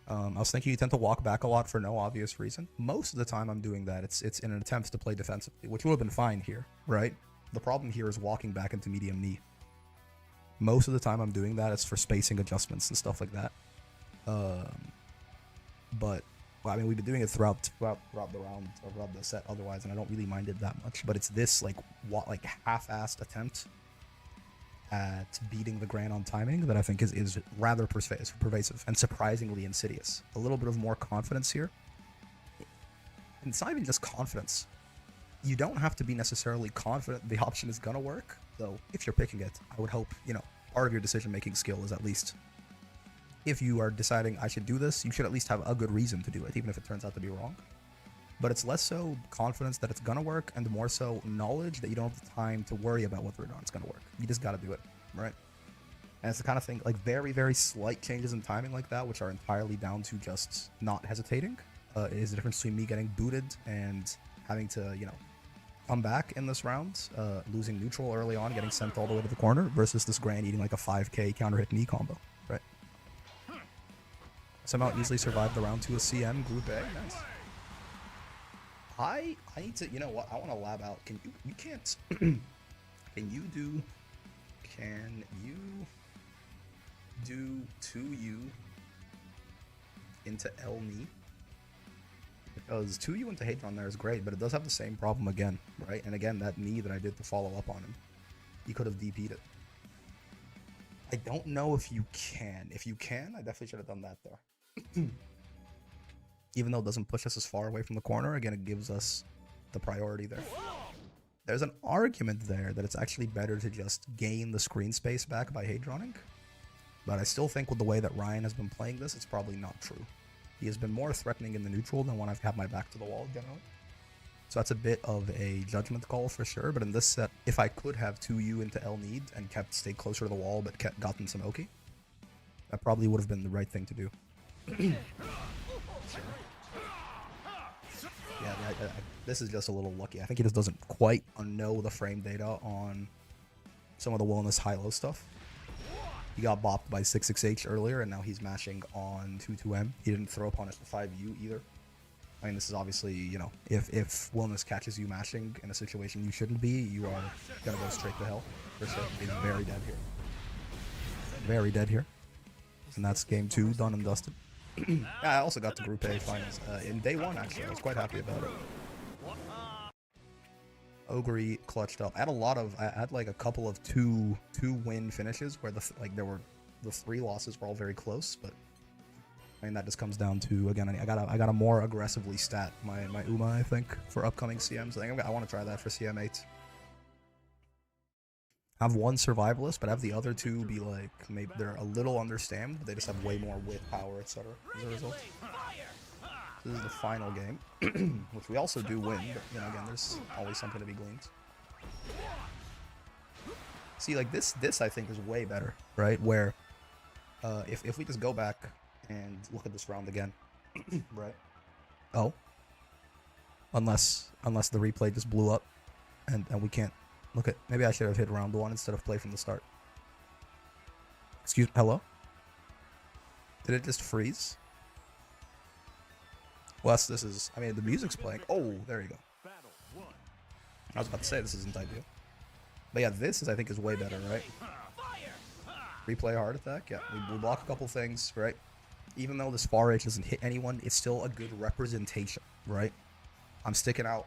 Speaker 1: I was thinking you tend to walk back a lot for no obvious reason. Most of the time I'm doing that, it's in an attempt to play defensively, which would have been fine here, right? The problem here is walking back into medium knee. Most of the time I'm doing that, it's for spacing adjustments and stuff like that. But, well, I mean, we've been doing it throughout the round, or throughout the set otherwise, and I don't really mind it that much. But it's this, like half-assed attempt at beating the Gran on timing that I think is rather pervasive and surprisingly insidious. A little bit of more confidence here. And it's not even just confidence. You don't have to be necessarily confident the option is gonna work, though if you're picking it, I would hope, part of your decision-making skill is at least, if you are deciding I should do this, you should at least have a good reason to do it, even if it turns out to be wrong. But it's less so confidence that it's gonna work, and more so knowledge that you don't have the time to worry about whether or not it's gonna work. You just gotta do it, right? And it's the kind of thing, like very, very slight changes in timing like that, which are entirely down to just not hesitating, is the difference between me getting booted and having to, come back in this round, losing neutral early on, getting sent all the way to the corner, versus this Gran eating like a 5k counter hit knee combo, right? Somehow easily survived the round 2 of CM Group A. Nice. I need to, what? I want to lab out. You can't, can you do 2U into L knee? Because 2U into Hadron there is great, but it does have the same problem again, right? And again, that knee that I did to follow up on him, he could have DP'd it. I don't know if you can. If you can, I definitely should have done that there. Even though it doesn't push us as far away from the corner, again, it gives us the priority there. There's an argument there that it's actually better to just gain the screen space back by Hadroning. But I still think with the way that Ryan has been playing this, it's probably not true. He has been more threatening in the neutral than when I've had my back to the wall, generally. So that's a bit of a judgment call for sure. But in this set, if I could have 2U into L need and stayed closer to the wall but gotten some Oki, that probably would have been the right thing to do. Yeah, this is just a little lucky. I think he just doesn't quite know the frame data on some of the Wilness high-low stuff. He got bopped by 6-6H earlier, and now he's mashing on 2-2M. He didn't throw punish to 5U either. I mean, this is obviously, you know, if Wilness catches you mashing in a situation you shouldn't be, you are gonna go straight to hell, for sure. He's very dead here. Very dead here. And that's game 2, done and dusted. I also got the Group A finals in day 1, actually. I was quite happy about it. Ogre clutched up. I had like a couple of two win finishes where the 3 losses were all very close, but I mean that just comes down to, again, I gotta more aggressively stat my Uma, I think, for upcoming CMs. I think I want to try that for CM8. Have one survivalist, but have the other 2 be like, maybe they're a little understaffed, but they just have way more wit, power, etc. as a result. This is the final game, which we also do win, but, you know, again, there's always something to be gleaned. See, like, this I think is way better, right? Where, if we just go back and look at this round again, right? Oh. Unless the replay just blew up, and we can't look at... Maybe I should have hit round 1 instead of play from the start. Excuse... Hello? Did it just freeze? Well, this is... I mean, the music's playing. Oh, there you go. I was about to say, this isn't ideal. But yeah, this is, I think, is way better, right? Replay heart attack, yeah. We block a couple things, right? Even though this far H doesn't hit anyone, it's still a good representation, right? I'm sticking out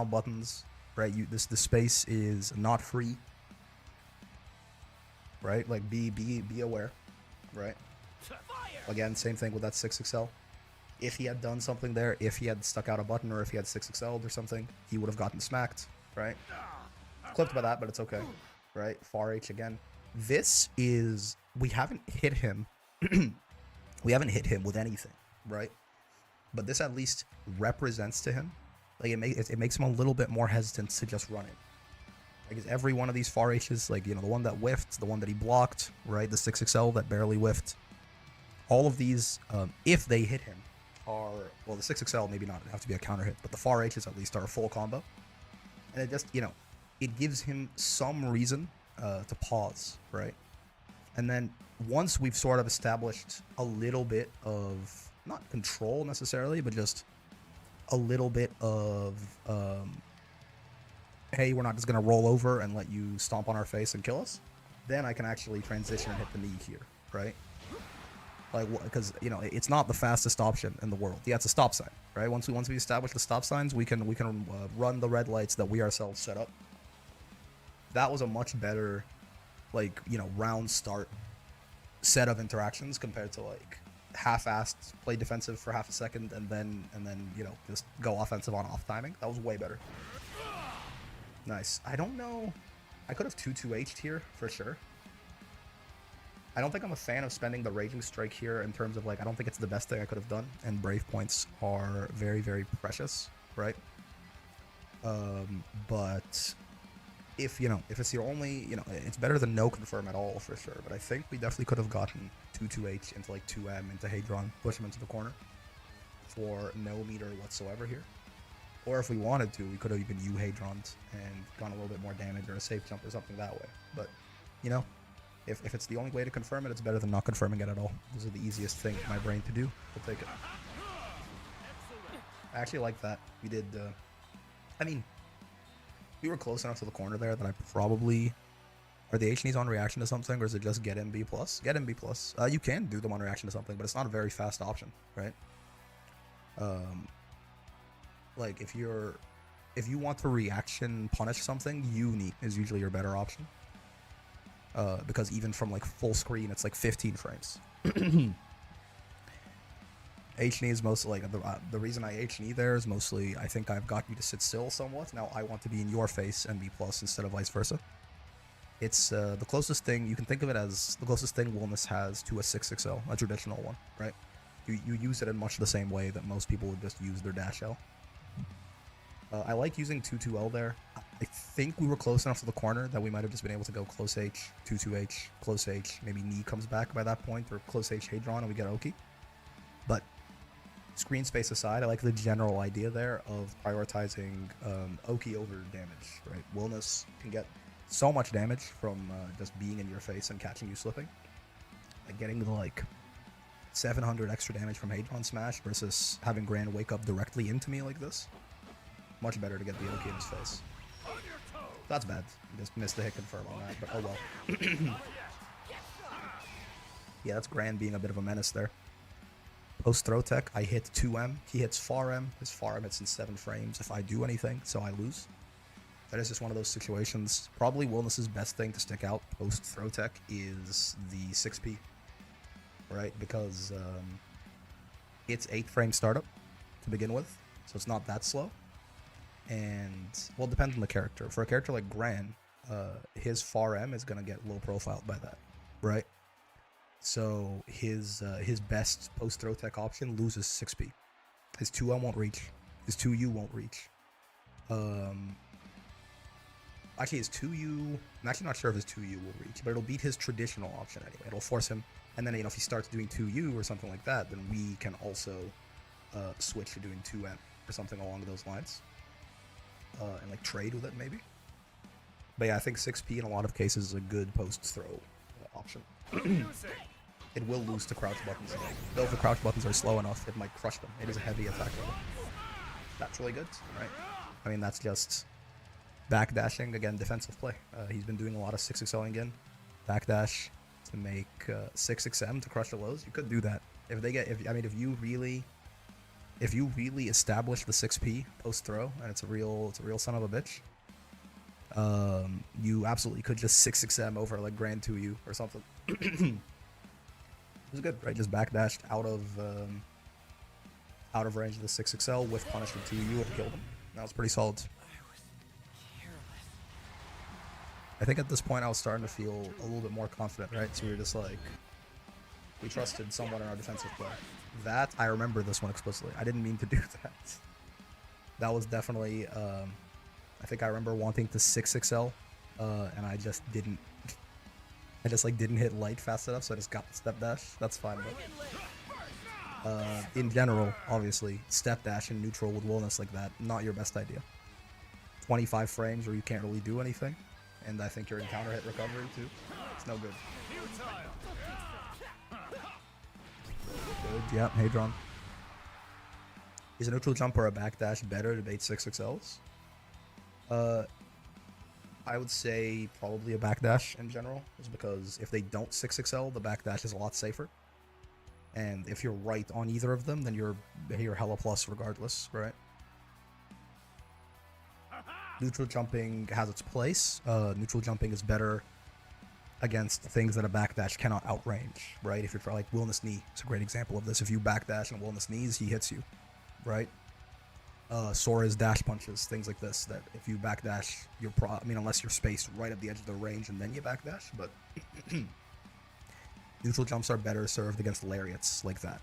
Speaker 1: buttons, right? The space is not free, right? Like be aware, right? Again, same thing with that 6XL. If he had done something there, if he had stuck out a button, or if he had 6XL'd or something, he would have gotten smacked, right? Clipped by that, but it's okay, right? Far H again. This is... We haven't hit him... We haven't hit him with anything, right? But this at least represents to him. Like, it makes him a little bit more hesitant to just run it. Like, every one of these far H's, like, you know, the one that whiffed, the one that he blocked, right? The 6XL that barely whiffed. All of these, if they hit him, are... Well, the 6XL maybe not have to be a counter hit, but the far H's at least are a full combo. And it just, you know, it gives him some reason to pause, right? And then once we've sort of established a little bit of, not control necessarily, but just a little bit of, hey, we're not just going to roll over and let you stomp on our face and kill us, then I can actually transition and hit the knee here, right? Like, because, you know, it's not the fastest option in the world. Yeah, it's a stop sign, right? Once we establish the stop signs, we can run the red lights that we ourselves set up. That was a much better, like, you know, round start set of interactions compared to, like, half-assed play defensive for half a second and then you know, just go offensive on off timing. That was way better. Nice. I don't know. I could have 2-2H'd here for sure. I don't think I'm a fan of spending the Raging Strike here in terms of, like, I don't think it's the best thing I could have done, and Brave points are very, very precious, right? But if, you know, if it's your only, you know, it's better than no confirm at all for sure, but I think we definitely could have gotten 2-2H into, like, 2M into Hadron, push him into the corner for no meter whatsoever here. Or if we wanted to, we could have even U-Hadroned and gone a little bit more damage or a safe jump or something that way. But, you know, if it's the only way to confirm it, it's better than not confirming it at all. Those are the easiest thing for my brain to do. We'll take it. I actually like that. We did, I mean, we were close enough to the corner there that I probably... Are the H&Es on reaction to something, or is it just get MB+? Get MB+. You can do them on reaction to something, but it's not a very fast option, right? Like, if you want to reaction punish something, Uni is usually your better option. Because even from, like, full screen, it's like 15 frames. H&E is mostly, like, the reason I H&E there is mostly, I think I've got you to sit still somewhat. Now I want to be in your face and B+ instead of vice versa. It's the closest thing, you can think of it as the closest thing Wilness has to a 6XL, a traditional one, right? You use it in much the same way that most people would just use their dash L. I like using 2-2L there. I think we were close enough to the corner that we might have just been able to go close H, 2-2H, close H, maybe knee comes back by that point, or close H Hadron and we get Oki. But screen space aside, I like the general idea there of prioritizing Oki over damage, right? Willness can get so much damage from just being in your face and catching you slipping. Like getting the like 700 extra damage from Hadron Smash versus having Gran wake up directly into me like this. Much better to get the Oki in his face. That's bad. Just missed the hit confirm on that, but oh well. Yeah, that's Gran being a bit of a menace there. Post throw tech, I hit 2M. He hits 4M. His 4M hits in 7 frames if I do anything, so I lose. That is just one of those situations. Probably Willness's best thing to stick out post throw tech is the 6P, right? Because it's 8 frame startup to begin with, so it's not that slow. And, well, it depends on the character. For a character like Gran, his 4M is going to get low profiled by that, right? So his best post throw tech option loses 6P. His 2M won't reach. His 2U won't reach. Actually, his 2U, I'm actually not sure if his 2U will reach, but it'll beat his traditional option anyway. It'll force him, and then, you know, if he starts doing 2U or something like that, then we can also switch to doing 2M or something along those lines. And like trade with it maybe. But yeah, I think 6P in a lot of cases is a good post throw option. It will lose to crouch buttons. Though if the crouch buttons are slow enough, it might crush them. It is a heavy attack level. That's really good, right? I mean, that's just backdashing, again, defensive play. He's been doing a lot of 6XL again. Backdash to make 6XM to crush the lows. You could do that. If they get, if you really establish the 6P post throw, and it's a real son of a bitch, you absolutely could just 6XM over like Gran 2U or something. It was good, right? Just backdashed out of range of the 6XL with punish with 2U and killed him. That was pretty solid. I think at this point I was starting to feel a little bit more confident, right? So we were just like, we trusted someone in our defensive play. That, I remember this one explicitly. I didn't mean to do that. That was definitely, I think I remember wanting to 6XL, and I just didn't. I just like didn't hit light fast enough, so I just got the step dash. That's fine, but in general, obviously, step dash and neutral with Willness like that, not your best idea. 25 frames where you can't really do anything, and I think you're in counter hit recovery too. It's no good. Good, yeah, Hadron. Is a neutral jump or a backdash better to bait 6XLs? I would say probably a backdash in general, is because if they don't 6XL, the backdash is a lot safer. And if you're right on either of them, then you're hella plus regardless, right? Neutral jumping has its place. Neutral jumping is better against things that a backdash cannot outrange, right? If you're like Willness knee, it's a great example of this. If you backdash and Willness knees, he hits you, right? Sora's dash punches, things like this, that if you backdash, you're unless you're spaced right at the edge of the range and then you backdash, but neutral jumps are better served against lariats like that.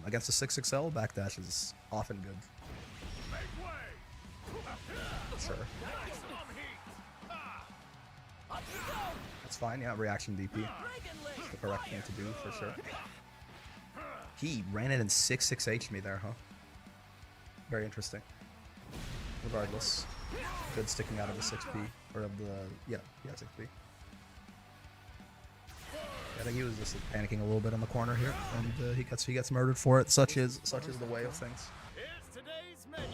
Speaker 1: Against a 6XL, backdash is often good. Sure. That's fine, yeah, reaction DP. It's the correct thing to do, for sure. He ran it in 6-6H me there, huh? Very interesting. Regardless. Good sticking out of the 6P. Or of the... Yeah, 6P. I think he was just panicking a little bit on the corner here, and he gets murdered for it. Such is the way of things.
Speaker 3: Here's today's menu.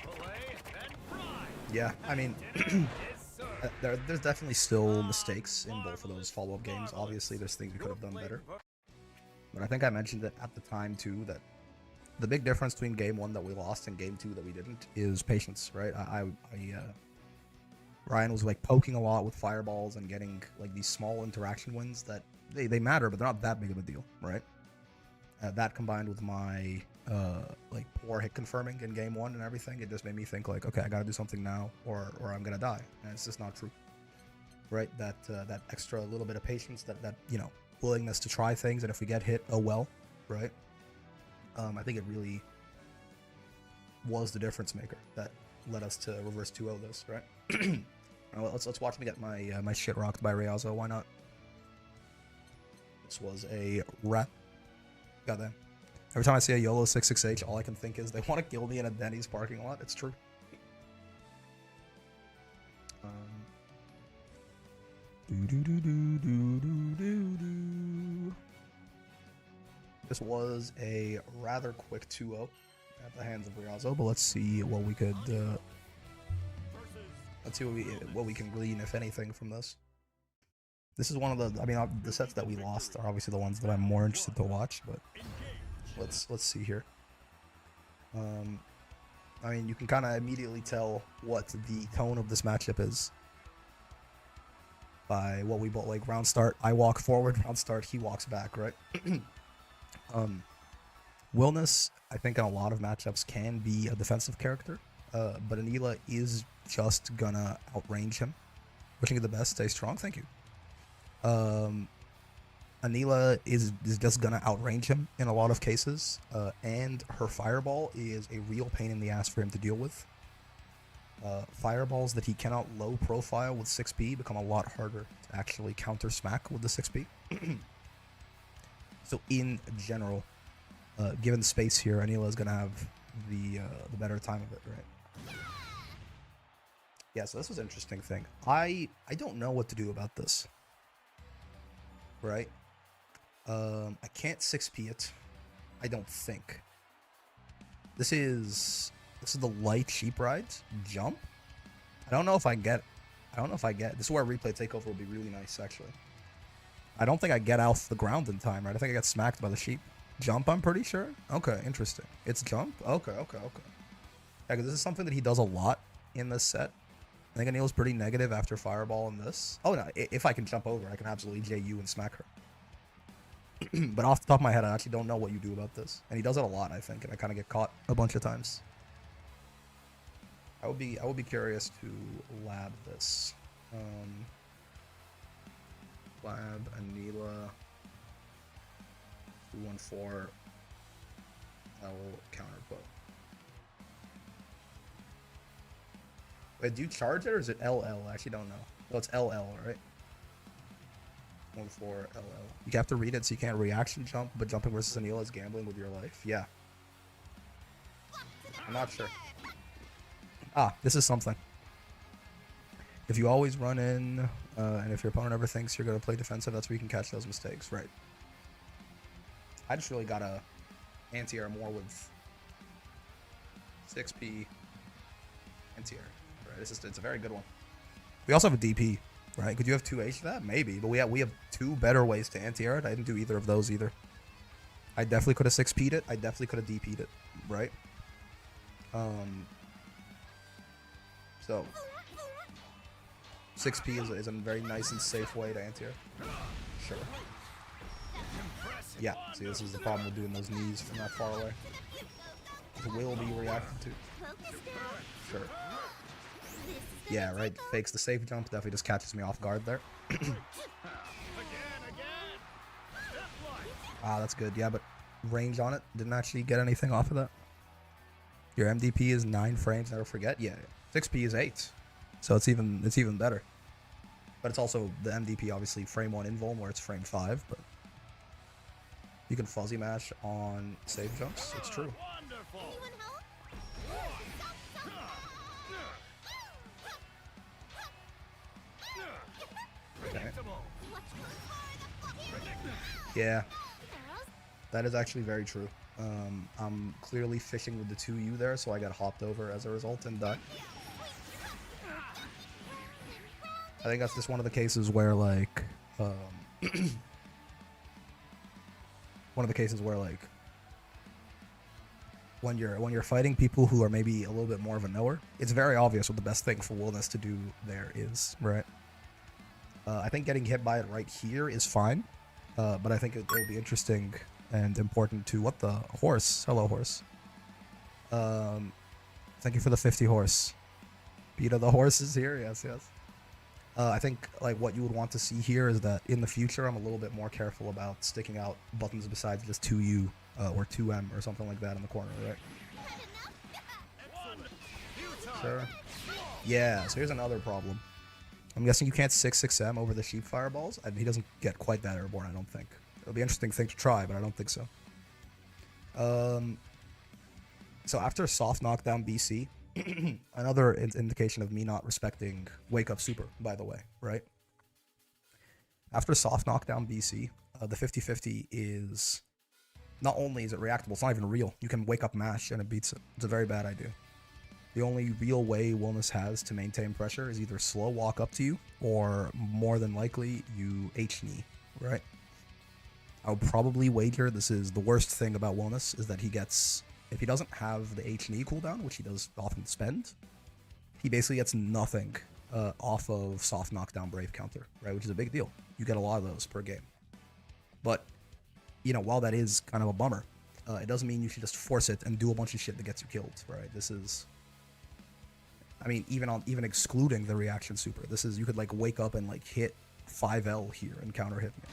Speaker 3: Filet and fry.
Speaker 1: Yeah, I mean... there's definitely still mistakes in both of those follow-up games. Obviously, there's things we could have done better. But I think I mentioned it at the time, too, that the big difference between game 1 that we lost and game 2 that we didn't is patience, right? Ryan was like poking a lot with fireballs and getting like these small interaction wins that they matter, but they're not that big of a deal, right? That combined with my like poor hit confirming in game 1 and everything, it just made me think like, okay, I gotta do something now or I'm gonna die, and it's just not true, right? That extra little bit of patience, that you know, willingness to try things, and if we get hit, oh well, right? I think it was the difference maker that led us to reverse 2-0 this, right? Well, let's watch me get my my shit rocked by Riazo. Why not? This was a rat. Goddamn. Every time I see a YOLO 66H, all I can think is they want to kill me in a Denny's parking lot. It's true. This was a rather quick 2-0 at the hands of Riazo, but let's see what we could. Let's see what we can glean, if anything, from this. This is one of the. I mean, the sets that we lost are obviously the ones that I'm more interested to watch, but let's see here. I mean, you can kind of immediately tell what the tone of this matchup is by what we both like. Round start, I walk forward. Round start, he walks back. Right. Willness, I think in a lot of matchups can be a defensive character, but Anila is just gonna outrange him. Wishing you the best. Stay strong. Thank you. Anila is just gonna outrange him in a lot of cases, and her fireball is a real pain in the ass for him to deal with. Fireballs that he cannot low profile with 6P become a lot harder to actually counter smack with the 6P. So in general, given the space here, Anila is gonna have the better time of it, right? Yeah, so this was an interesting thing. I don't know what to do about this. Right? I can't 6P it. I don't think. This is the light sheep rides jump. I don't know if I get. This is where replay takeover will be really nice, actually. I don't think I get off the ground in time, right? I think I get smacked by the sheep. Jump, I'm pretty sure. Okay, interesting. It's jump? Okay. Yeah, because this is something that he does a lot in this set. I think Anila's pretty negative after fireball in this. Oh no, if I can jump over, I can absolutely JU and smack her. But off the top of my head, I actually don't know what you do about this. And he does it a lot, I think, and I kind of get caught a bunch of times. I would be curious to lab this. Lab Anila 214 L counter bow. Wait, do you charge it or is it LL? I actually don't know. Oh, it's LL, right? 14 LL. You have to read it so you can't reaction jump, but jumping versus Anila is gambling with your life. Yeah. I'm not sure. Ah, this is something. If you always run in, and if your opponent ever thinks you're going to play defensive, that's where you can catch those mistakes, right? I just really got to anti-air more with 6P anti-air, right? It's a very good one. We also have a DP, right? Could you have 2H to that? Maybe, but we have two better ways to anti-air it. I didn't do either of those either. I definitely could have 6P'd it. I definitely could have DP'd it, right? So 6P is a very nice and safe way to anti-air. Sure. Yeah, see, this is the problem with doing those knees from that far away. It will be reacted to. Sure. Yeah, right. Fakes the safe jump. Definitely just catches me off guard there. Ah, that's good. Yeah, but range on it. Didn't actually get anything off of that. Your MDP is 9 frames. Never forget. Yeah, 6P is 8. So it's even better. But it's also the MDP, obviously frame 1 invuln where it's frame 5. But you can fuzzy mash on save jumps. It's true. Okay. Yeah, that is actually very true. I'm clearly fishing with the 2U there, so I got hopped over as a result and died. I think that's just one of the cases where, like, when you're fighting people who are maybe a little bit more of a knower, it's very obvious what the best thing for Willness to do there is, right? I think getting hit by it right here is fine, but I think it'll be interesting and important to what the horse. Hello, horse. Thank you for the 50 horse. Beta the horse is here. Yes. I think like what you would want to see here is that in the future I'm a little bit more careful about sticking out buttons besides just 2U or 2M or something like that in the corner, right? Sure. Yeah, so here's another problem. I'm guessing you can't 6-6M over the sheep fireballs. He doesn't get quite that airborne, I don't think. It'll be an interesting thing to try, but I don't think so. So after soft knockdown BC, another indication of me not respecting Wake Up Super, by the way, right? After soft knockdown BC, the 50-50 is... Not only is it reactable, it's not even real. You can wake up mash and it beats it. It's a very bad idea. The only real way Wilness has to maintain pressure is either slow walk up to you, or more than likely, you H-knee, right? I would probably wager this is the worst thing about Wilness, is that he gets... If he doesn't have the H-knee cooldown, which he does often spend, he basically gets nothing off of soft knockdown Brave counter, right? Which is a big deal. You get a lot of those per game. But... You know, while that is kind of a bummer, it doesn't mean you should just force it and do a bunch of shit that gets you killed, right? This is, I mean, even excluding the reaction super, this is, you could like wake up and like hit 5L here and counter hit me.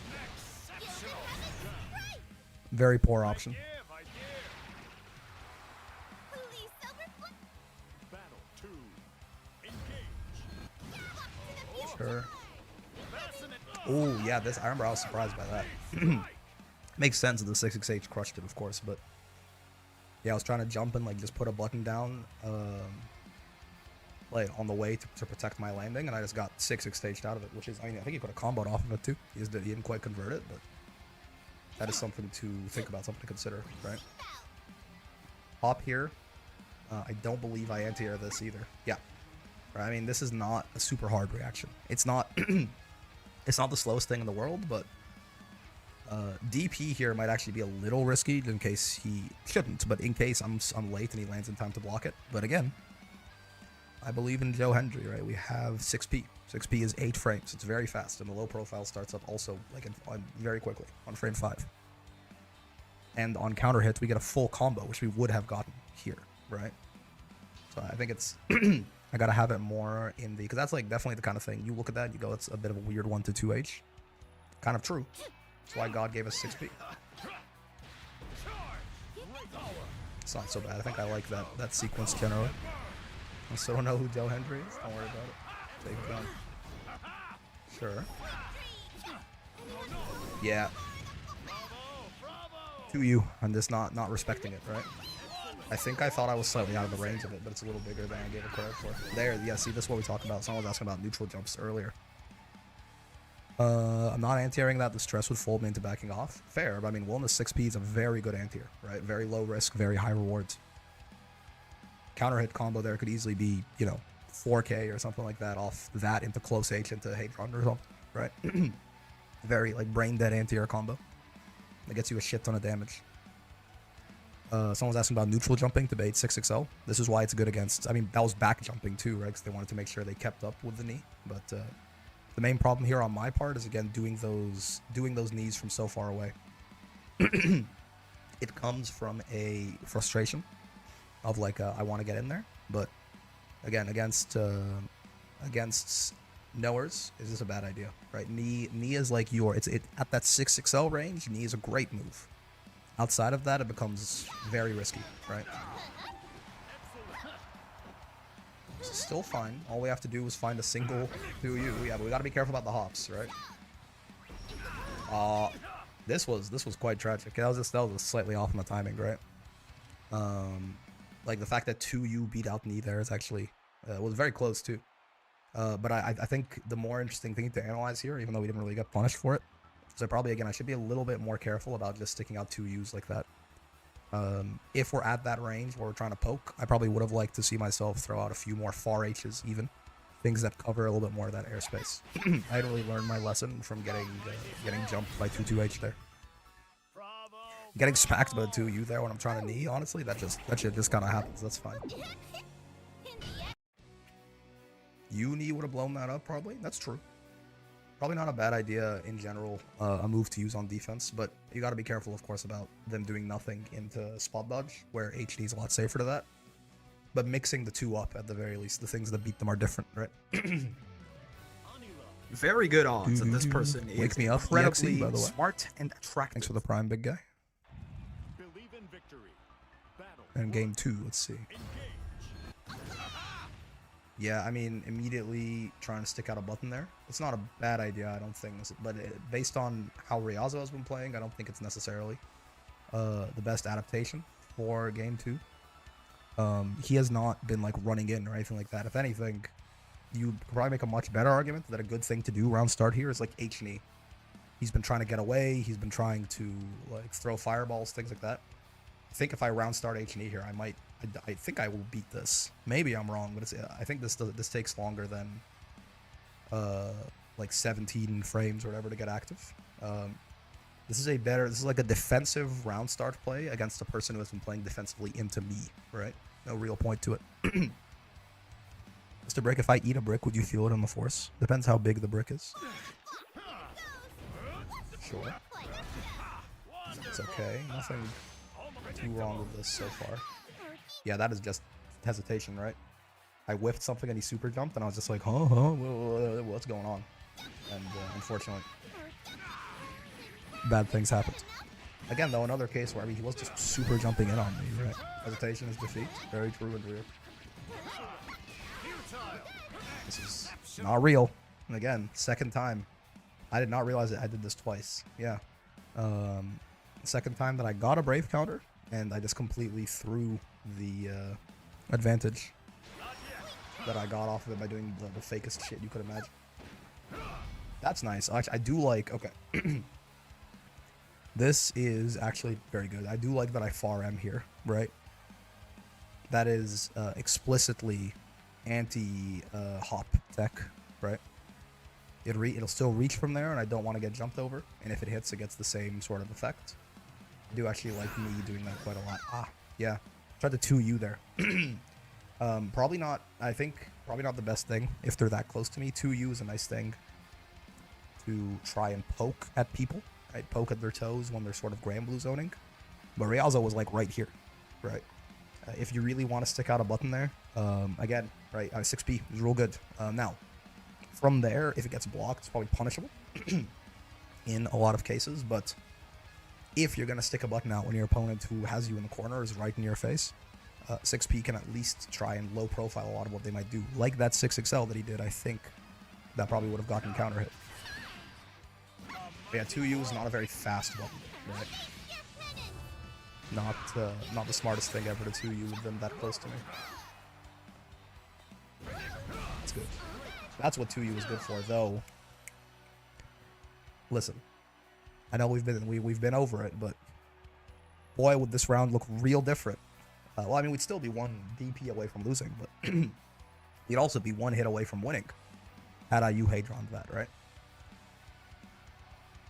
Speaker 1: Very poor option. Sure. Oh yeah, this, I remember I was surprised by that. Makes sense that the 6XH crushed it, of course, but yeah, I was trying to jump and like just put a button down like on the way to protect my landing, and I just got 6XH out of it, which is, I mean, I think he could have comboed off of it too. He didn't quite convert it, but that is something to think about, something to consider, right? Hop here. I don't believe I anti-air this either. Yeah. Right, I mean, this is not a super hard reaction. It's not it's not the slowest thing in the world, but DP here might actually be a little risky in case he shouldn't, but in case I'm late and he lands in time to block it. But again, I believe in Joe Hendry, right? We have 6P. 6P is 8 frames. It's very fast, and the low profile starts up also like very quickly on frame 5. And on counter hits, we get a full combo, which we would have gotten here, right? So I think it's I gotta have it more in the, because that's like definitely the kind of thing you look at that and you go, it's a bit of a weird 1 to 2H. Kind of true. That's why God gave us 6P. It's not so bad. I think I like that sequence generally. I still don't know who Joe Hendry is. Don't worry about it. Take it down. Sure. Yeah. To you. I'm just not respecting it, right? I think I thought I was slightly out of the range of it, but it's a little bigger than I gave it credit for. There, yeah, see, this is what we talked about. Someone was asking about neutral jumps earlier. I'm not anti-airing that. The stress would fold me into backing off. Fair, but I mean, Wilness 6P is a very good anti-air, right? Very low risk, very high rewards. Counter hit combo there could easily be, you know, 4K or something like that off that into close H into Hadron or something, right? Very, like, brain dead anti-air combo. That gets you a shit ton of damage. Someone's asking about neutral jumping to bait 6XL. This is why it's good against, I mean, that was back jumping too, right? Because they wanted to make sure they kept up with the knee, but the main problem here on my part is, again, doing those knees from so far away. It comes from a frustration of like, I want to get in there, but again, against knowers, is this a bad idea, right? Knee is like at that 6XL range, knee is a great move. Outside of that, it becomes very risky, right? It's still fine. All we have to do is find a single 2U. Yeah, but we gotta be careful about the hops, right? This was quite tragic. That was slightly off in the timing, right? Like the fact that 2U beat out knee there is actually was very close too. But I think the more interesting thing to analyze here, even though we didn't really get punished for it, so probably, again, I should be a little bit more careful about just sticking out 2Us like that. If we're at that range where we're trying to poke, I probably would have liked to see myself throw out a few more far H's even. Things that cover a little bit more of that airspace. I had really learned my lesson from getting jumped by 2-2H there. Getting smacked by the 2U there when I'm trying to knee, honestly, that shit just kind of happens. That's fine. Knee would have blown that up, probably. That's true. Probably not a bad idea in general, a move to use on defense, but you got to be careful, of course, about them doing nothing into spot dodge, where HD is a lot safer to that. But mixing the two up, at the very least, the things that beat them are different, right?
Speaker 2: Very good odds that this person is
Speaker 1: Wake me up,
Speaker 2: incredibly
Speaker 1: EXE, by the way.
Speaker 2: smart and attractive.
Speaker 1: Thanks for the prime, big guy.
Speaker 3: Believe in victory. Battle.
Speaker 1: And game 2, let's see. Yeah, I mean, immediately trying to stick out a button there. It's not a bad idea, I don't think. But based on how Ryazo has been playing, I don't think it's necessarily the best adaptation for game 2. He has not been like running in or anything like that. If anything, you could probably make a much better argument that a good thing to do round start here is like H&E. He's been trying to get away. He's been trying to like throw fireballs, things like that. I think if I round start H&E here, I think I will beat this. Maybe I'm wrong, but I think this takes longer than like 17 frames or whatever to get active. This is like a defensive round start play against a person who has been playing defensively into me, right? No real point to it. Mr. Brick, if I eat a brick, would you feel it in the force? Depends how big the brick is. Sure. It's okay. Nothing too wrong with this so far. Yeah, that is just hesitation, right? I whiffed something and he super jumped, and I was just like, huh, what's going on? And unfortunately, bad things happened. Again, though, another case where, I mean, he was just super jumping in on me, right? Hesitation is defeat. Very true and real. This is not real. And again, second time. I did not realize that I did this twice. Yeah. Second time that I got a Brave counter, and I just completely threw the advantage that I got off of it by doing the fakest shit you could imagine. That's nice. Actually, I do like... Okay. This is actually very good. I do like that I far M here, right? That is explicitly anti-hop tech, right? It'll still reach from there, and I don't want to get jumped over. And if it hits, it gets the same sort of effect. I do actually like me doing that quite a lot. Ah, yeah. Tried to 2U there. Probably not, I think, probably not the best thing if they're that close to me. 2U is a nice thing to try and poke at people, right? Poke at their toes when they're sort of Grand Blue zoning. But Ryazo was like right here, right? If you really want to stick out a button there, again, right, 6P is real good. Now, from there, if it gets blocked, it's probably punishable in a lot of cases, but if you're going to stick a button out when your opponent who has you in the corner is right in your face, 6P can at least try and low profile a lot of what they might do. Like that 6XL that he did, I think that probably would have gotten counter hit. But yeah, 2U is not a very fast button, right? Not the smartest thing ever to 2U with them that close to me. That's good. That's what 2U is good for, though. Listen, I know we've been over it, but boy, would this round look real different. Well, I mean, we'd still be one DP away from losing, but we'd also be one hit away from winning had I Hadron that, right?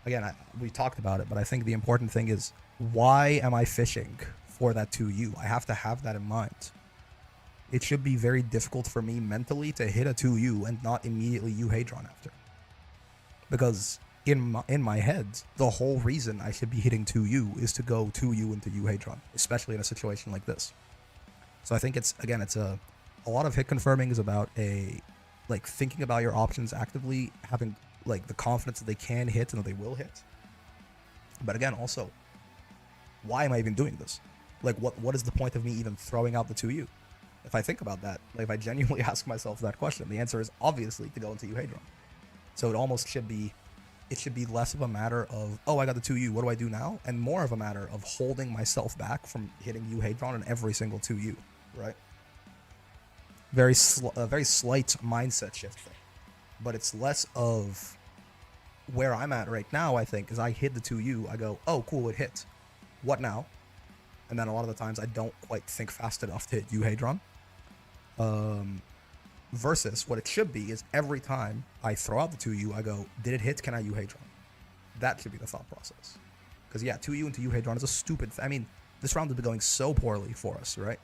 Speaker 1: Again, we talked about it, but I think the important thing is, why am I fishing for that 2U? I have to have that in mind. It should be very difficult for me mentally to hit a 2U and not immediately Hadron after. Because in my head, the whole reason I should be hitting 2U is to go 2U into Hadron, especially in a situation like this. So I think it's a lot of hit confirming is about thinking about your options actively, having like the confidence that they can hit and that they will hit. But again, also, why am I even doing this? Like, what is the point of me even throwing out the 2U? If I think about that, like if I genuinely ask myself that question, the answer is obviously to go into Hadron. So it almost should be less of a matter of, oh, I got the 2U, what do I do now? And more of a matter of holding myself back from hitting Hadron in every single 2U, right? Very slight mindset shift there. But it's less of where I'm at right now, I think, is I hit the 2U, I go, oh, cool, it hit. What now? And then a lot of the times I don't quite think fast enough to hit Hadron. Versus what it should be is every time I throw out the 2U, I go, did it hit? Can I Hadron? That should be the thought process. Because yeah, 2U into Hadron is a stupid I mean, this round has been going so poorly for us, right?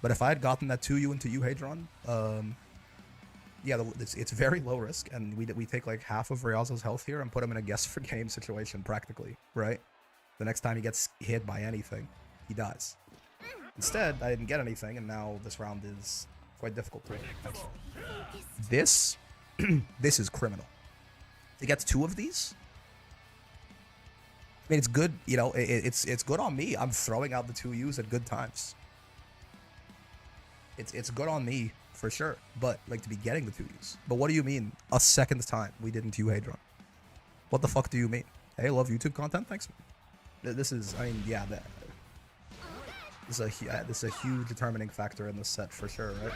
Speaker 1: But if I had gotten that 2U into Hadron, yeah, it's very low risk, and we take like half of Ryazo's health here and put him in a guess for game situation practically, right? The next time he gets hit by anything, he dies. Instead, I didn't get anything, and now this round is quite difficult to win, actually. This is criminal. To get 2 of these, I mean, it's good, you know, it's good on me. I'm throwing out the 2Us at good times. It's good on me for sure. But like to be getting the 2Us. But what do you mean a second time we didn't U Hadron? What the fuck do you mean? Hey, love YouTube content. Thanks. This is, I mean, yeah, this is a huge determining factor in this set for sure, right?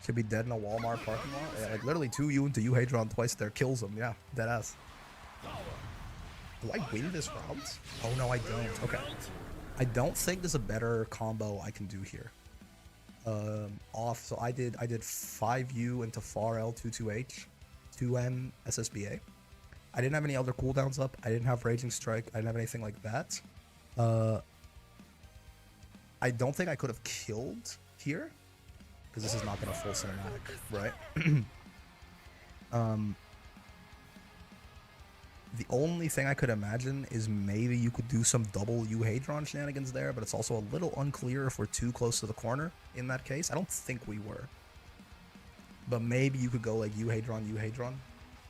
Speaker 1: Should be dead in a Walmart parking lot. Yeah, like literally 2U into U Hadron twice there kills him. Yeah, dead ass. Do I win this round? Oh no, I don't. Okay. I don't think there's a better combo I can do here. So I did 5U into far L 2-2H, 2M SSBA. I didn't have any other cooldowns up. I didn't have Raging Strike. I didn't have anything like that. I don't think I could have killed here because this is not gonna full cinematic, right? The only thing I could imagine is maybe you could do some double U Hadron shenanigans there, but it's also a little unclear if we're too close to the corner in that case. I don't think we were. But maybe you could go like U Hadron,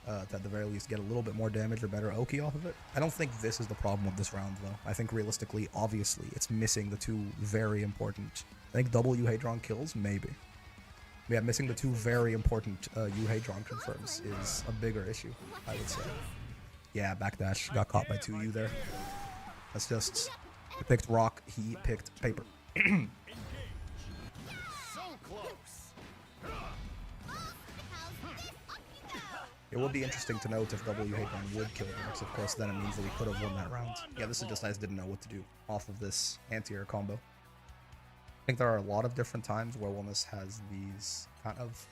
Speaker 1: to at the very least get a little bit more damage or better Oki off of it. I don't think this is the problem with this round though. I think realistically, obviously, it's missing the two very important. I think double U Hadron kills, maybe. Yeah, missing the two very important U Hadron confirms is a bigger issue, I would say. Yeah, backdash. Got caught by 2U there. That's just... He picked rock, he picked paper. It would be interesting to note if double U Hadron would kill Vex. Of course, then it means that we could have won that round. Yeah, this is just I just didn't know what to do off of this anti-air combo. I think there are a lot of different times where Wellness has these kind of...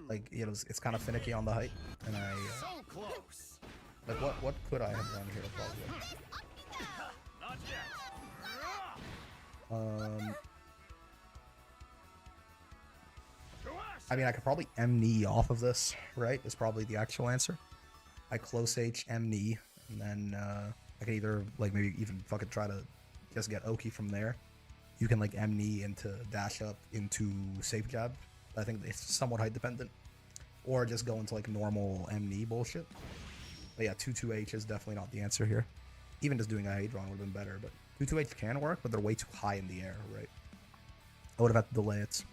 Speaker 1: like, you know, it's kind of finicky on the height, and I... like, what could I have done here, probably? I mean, I could probably M-knee off of this, right? Is probably the actual answer. I close H, M-knee, and then I could either, like, maybe even fucking try to just get Oki from there. You can, like, M-knee into dash up into safe jab. I think it's somewhat height dependent. Or just go into, like, normal M-knee bullshit. But yeah, 2-2H is definitely not the answer here. Even just doing a Hadron would have been better, but 2-2H can work, but they're way too high in the air, right? I would have had to delay it.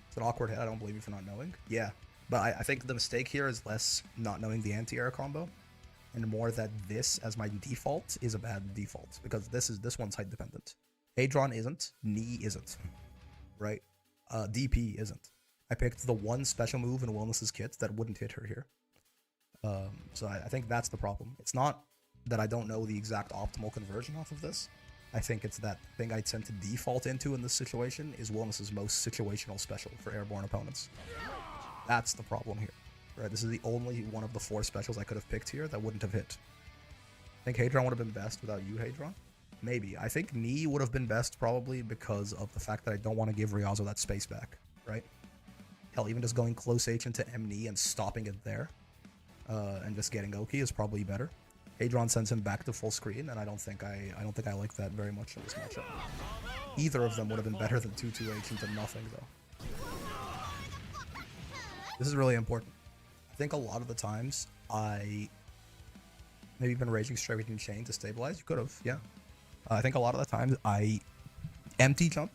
Speaker 1: It's an awkward hit, I don't blame you for not knowing. Yeah, but I think the mistake here is less not knowing the anti-air combo, and more that this, as my default, is a bad default, because this one's height dependent. Hadron isn't, knee isn't, right? DP isn't. I picked the one special move in Wellness's kit that wouldn't hit her here. So I think that's the problem. It's not that I don't know the exact optimal conversion off of this. I think it's that thing I tend to default into in this situation is Wellness's most situational special for airborne opponents. That's the problem here. Right? This is the only one of the 4 specials I could have picked here that wouldn't have hit. I think Hadron would have been best without you, Hadron. Maybe. I think knee would have been best probably because of the fact that I don't want to give Ryazo that space back, right? Hell, even just going close H into M knee and stopping it there, and just getting Oki is probably better. Hadron sends him back to full screen, and I don't think I like that very much in this matchup. Either of them would have been better than 2-2H into nothing though. This is really important. I think a lot of the times I maybe been Raging Strike and Chain to stabilize. You could have, yeah. I think a lot of the times I empty jump,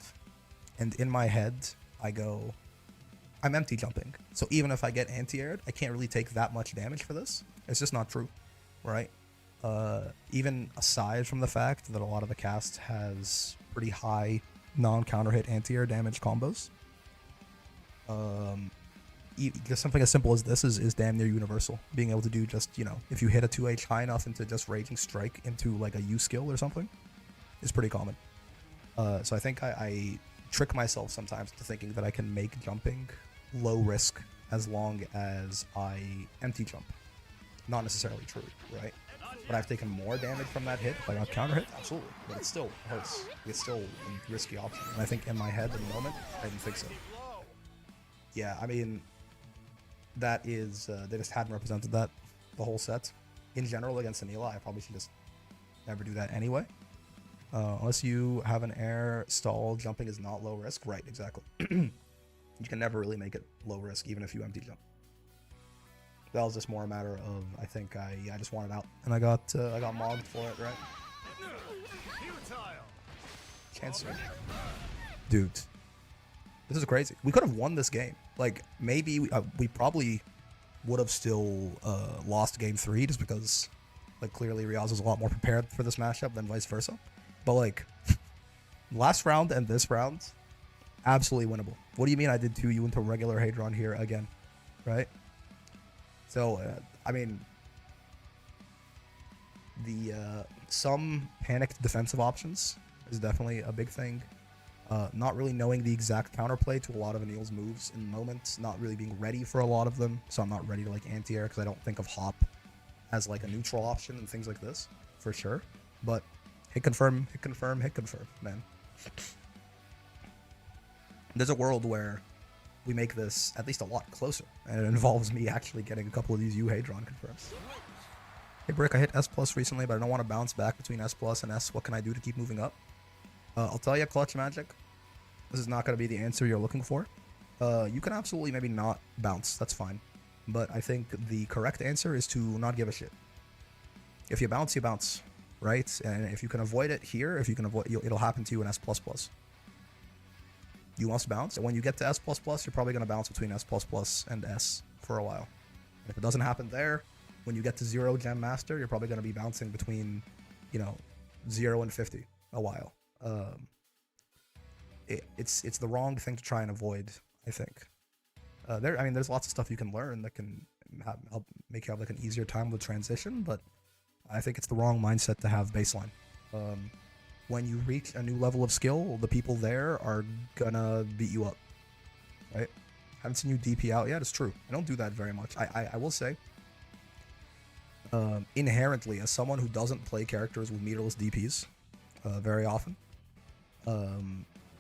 Speaker 1: and in my head I go, I'm empty jumping. So even if I get anti-aired, I can't really take that much damage for this. It's just not true, right? Even aside from the fact that a lot of the cast has pretty high non-counter hit anti-air damage combos, just something as simple as this is damn near universal. Being able to do just, you know, if you hit a 2H high enough into just Raging Strike into like a U skill or something, is pretty common. So I think I trick myself sometimes to thinking that I can make jumping low risk as long as I empty jump. Not necessarily true, right? But I've taken more damage from that hit if I got counter hit, absolutely. But it still hurts. It's still a risky option. And I think in my head in the moment, I didn't think so. Yeah, I mean, that is, they just hadn't represented that the whole set. In general, against Anila, I probably should just never do that anyway. Unless you have an air stall, jumping is not low risk. Right, exactly. You can never really make it low risk, even if you empty jump. That was just more a matter of, I think I just wanted out, and I got mogged for it, right? Cancer. Dude, This is crazy. We could have won this game. Like, maybe we probably would have still lost game 3 just because, like, clearly Riaz was a lot more prepared for this matchup than vice versa. But, like, last round and this round, absolutely winnable. What do you mean I did 2U into regular Hadron here again, right? So, I mean, the some panicked defensive options is definitely a big thing. Not really knowing the exact counterplay to a lot of Anil's moves in moments, not really being ready for a lot of them, so I'm not ready to like anti-air because I don't think of Hop as like a neutral option and things like this, for sure. But hit confirm, man. There's a world where we make this at least a lot closer, and it involves me actually getting a couple of these Hadron confirms. Hey Brick, I hit S plus recently, but I don't want to bounce back between S plus and S. What can I do to keep moving up? I'll tell you, Clutch Magic, this is not going to be the answer you're looking for. You can absolutely maybe not bounce, that's fine. But I think the correct answer is to not give a shit. If you bounce, right? And if you can avoid it here, if you can avoid, it'll happen to you in S++. You must bounce, and when you get to S++, you're probably going to bounce between S++ and S for a while. And if it doesn't happen there, when you get to 0 Gem Master, you're probably going to be bouncing between, 0 and 50 a while. It's the wrong thing to try and avoid, I think. There's lots of stuff you can learn that can help make you have like an easier time with transition, but I think it's the wrong mindset to have baseline. When you reach a new level of skill, the people there are gonna beat you up, right? Haven't seen you DP out yet. It's true. I don't do that very much. I will say, inherently, as someone who doesn't play characters with meterless DPs very often,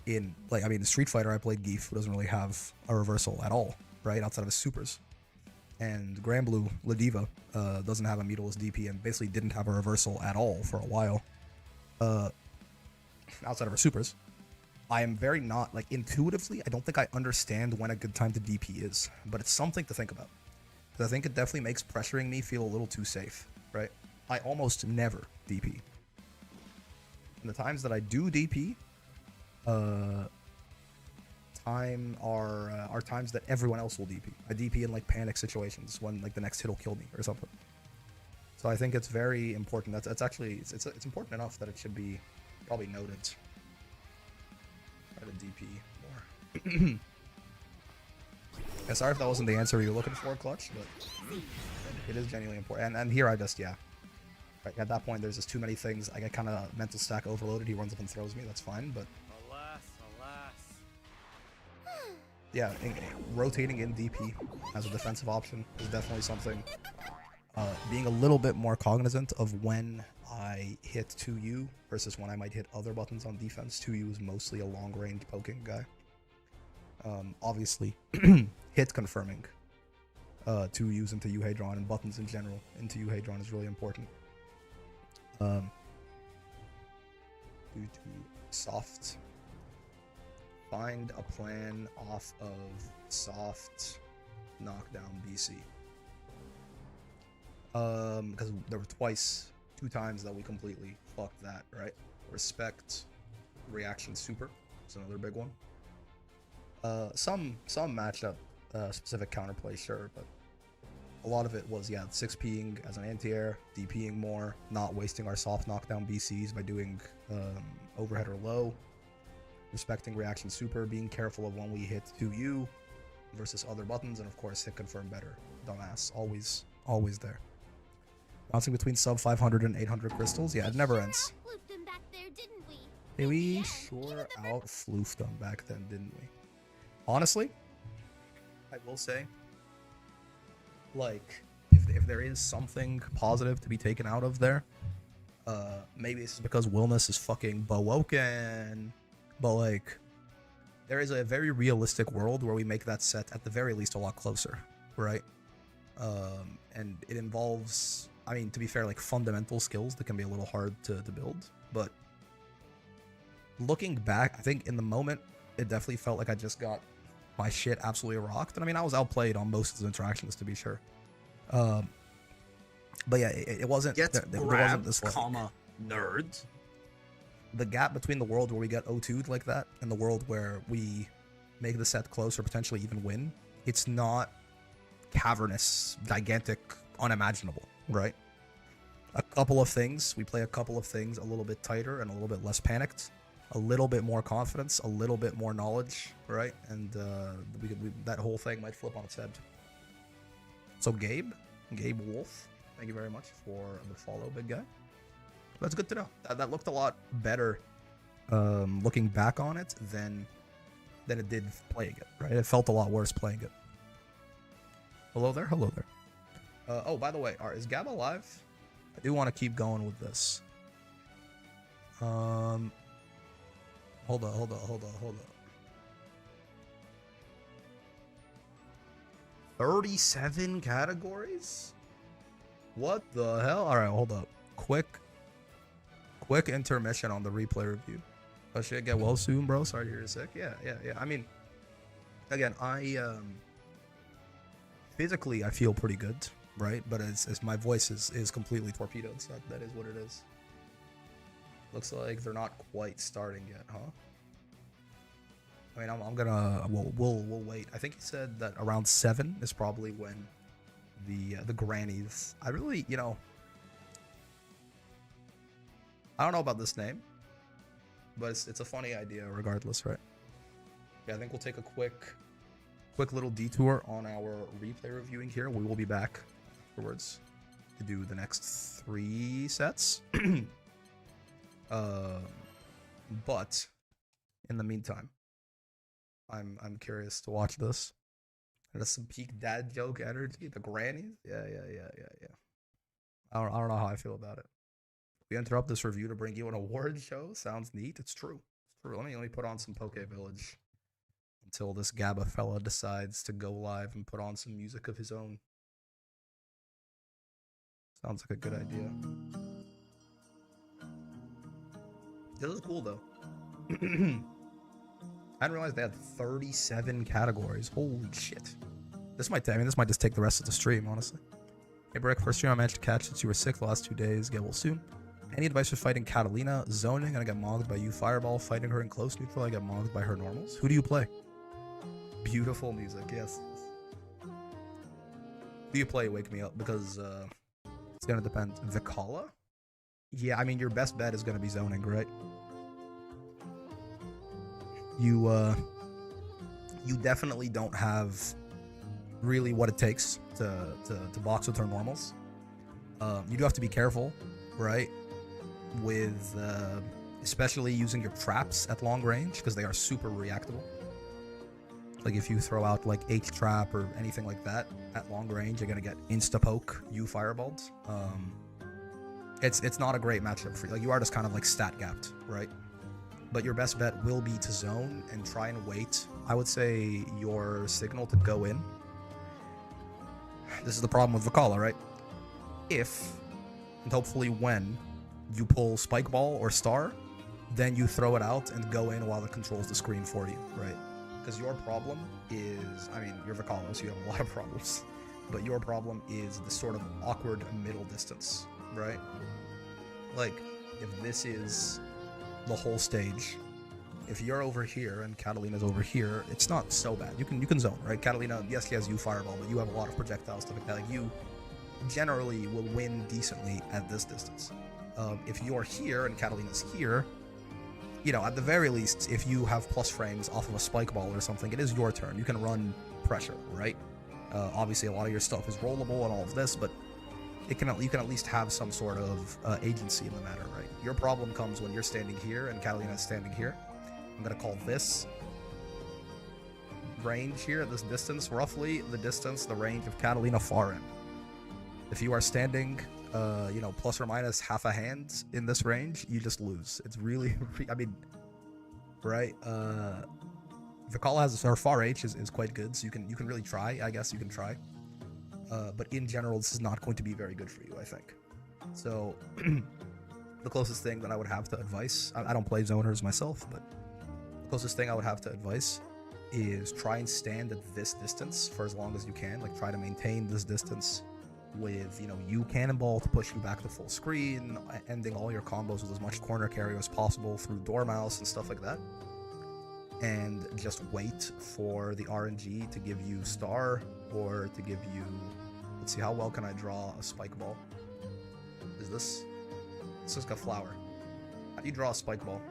Speaker 1: in Street Fighter, I played Geef, who doesn't really have a reversal at all, right, outside of his supers. And Granblue Ladiva doesn't have a meterless DP and basically didn't have a reversal at all for a while, outside of her supers. I am very not, like, intuitively, I don't think I understand when a good time to DP is, but it's something to think about. Because I think it definitely makes pressuring me feel a little too safe, right? I almost never DP. And the times that I do DP, are times that everyone else will DP. I DP in like panic situations when like the next hit will kill me or something. So I think it's very important. That's actually it's important enough that it should be probably noted. Try to DP more. Yeah, sorry if that wasn't the answer you're looking for, Clutch, but it is genuinely important. And here I just right, at that point there's just too many things. I get kind of mental stack overloaded. He runs up and throws me. That's fine, but. Yeah, rotating in DP as a defensive option is definitely something. Being a little bit more cognizant of when I hit 2U versus when I might hit other buttons on defense. 2U is mostly a long-range poking guy. Obviously, hit confirming 2Us into Euhadron and buttons in general into Euhadron is really important. Due to soft. Find a plan off of soft knockdown BC. Because there were 2 times that we completely fucked that, right? Respect, reaction super. It's another big one. Some matchup specific counterplay, sure, but a lot of it was 6Ping as an anti-air, DPing more, not wasting our soft knockdown BCs by doing overhead or low. Respecting reaction super, being careful of when we hit 2U versus other buttons, and of course hit confirm better. Dumbass, always there. Bouncing between sub 500 and 800 crystals, yeah, it never ends. Hey, we sure out floofed them back then, didn't we? Honestly, I will say, like, if there is something positive to be taken out of there, maybe it's because Wilness is fucking Bowoken. But, like, there is a very realistic world where we make that set, at the very least, a lot closer, right? And it involves, I mean, to be fair, like, fundamental skills that can be a little hard to build. But looking back, I think in the moment, it definitely felt like I just got my shit absolutely rocked. And, I mean, I was outplayed on most of the interactions, to be sure. But, yeah, it wasn't...
Speaker 2: Get
Speaker 1: there wasn't
Speaker 2: this, comma, nerd.
Speaker 1: The gap between the world where we get O2'd like that and the world where we make the set close or potentially even win, it's not cavernous, gigantic, unimaginable, right? A couple of things. We play a couple of things a little bit tighter and a little bit less panicked, a little bit more confidence, a little bit more knowledge, right? And that whole thing might flip on its head. So Gabe Wolf, thank you very much for the follow, big guy. That's good to know. That looked a lot better looking back on it than it did playing it, right? It felt a lot worse playing it. Hello there. Oh, by the way, is Gab alive? I do want to keep going with this. Hold up. 37 categories? What the hell? All right, hold up. Quick intermission on the replay review. Oh shit, get well soon, bro. Sorry to hear you're sick. Yeah. I mean, again, physically I feel pretty good, right? But as my voice is completely torpedoed, so that is what it is. Looks like they're not quite starting yet, huh? I mean, I'm gonna we'll wait. I think he said that around 7 is probably when the grannies. I really, I don't know about this name, but it's a funny idea regardless, right? Yeah, I think we'll take a quick little detour on our replay reviewing here. We will be back afterwards to do the next 3 sets. But in the meantime, I'm curious to watch this. That's some peak dad joke energy. The grannies, yeah. I don't know how I feel about it. We interrupt this review to bring you an award show. Sounds neat. It's true. Let me put on some Poke Village until this Gabba fella decides to go live and put on some music of his own. Sounds like a good idea. This is cool though. I didn't realize they had 37 categories. Holy shit. This might just take the rest of the stream, honestly. Hey Brick, first stream I managed to catch since you were sick the last 2 days. Get well soon. Any advice for fighting Catalina? Zoning, I get mogged by you. Fireball, fighting her in close neutral, I get mogged by her normals. Who do you play? Beautiful music, yes. Who do you play? Wake me up, because it's gonna depend. Vikala? Yeah, I mean, your best bet is gonna be zoning, right? You definitely don't have really what it takes to box with her normals. You do have to be careful, right? With especially using your traps at long range, because they are super reactable. Like if you throw out like H trap or anything like that at long range, you're gonna get insta poke you fireballed. It's not a great matchup for you. Like you are just kind of like stat gapped, right? But your best bet will be to zone and try and wait. I would say your signal to go in. This is the problem with Vikala, right? If, and hopefully when, you pull Spike Ball or Star, then you throw it out and go in while it controls the screen for you, right? Because your problem is, I mean, you're Vikala, so you have a lot of problems. But your problem is the sort of awkward middle distance, right? Like, if this is the whole stage, if you're over here and Catalina's over here, it's not so bad. You can zone, right? Catalina, yes, she has you fireball, but you have a lot of projectiles, stuff like that. Like you generally will win decently at this distance. If you're here and Catalina's here, at the very least, if you have plus frames off of a spike ball or something, it is your turn. You can run pressure, right? Obviously, a lot of your stuff is rollable and all of this, but you can at least have some sort of agency in the matter, right? Your problem comes when you're standing here and Catalina is standing here. I'm gonna call this range here, this distance, roughly the range of Catalina far in. If you are standing, plus or minus half a hand in this range, you just lose. It's really, I mean, right? Vikala has her far H is quite good, so you can really try. I guess you can try. But in general, this is not going to be very good for you, I think. So, the closest thing that I would have to advice, I don't play zoners myself, but the closest thing I would have to advice is try and stand at this distance for as long as you can. Like, try to maintain this distance with, you cannonball to push you back to full screen, ending all your combos with as much corner carry as possible through Dormouse and stuff like that. and just wait for the RNG to give you star or to give you. Let's see, how well can I draw a spike ball? Is this? This is like a flower. How do you draw a spike ball?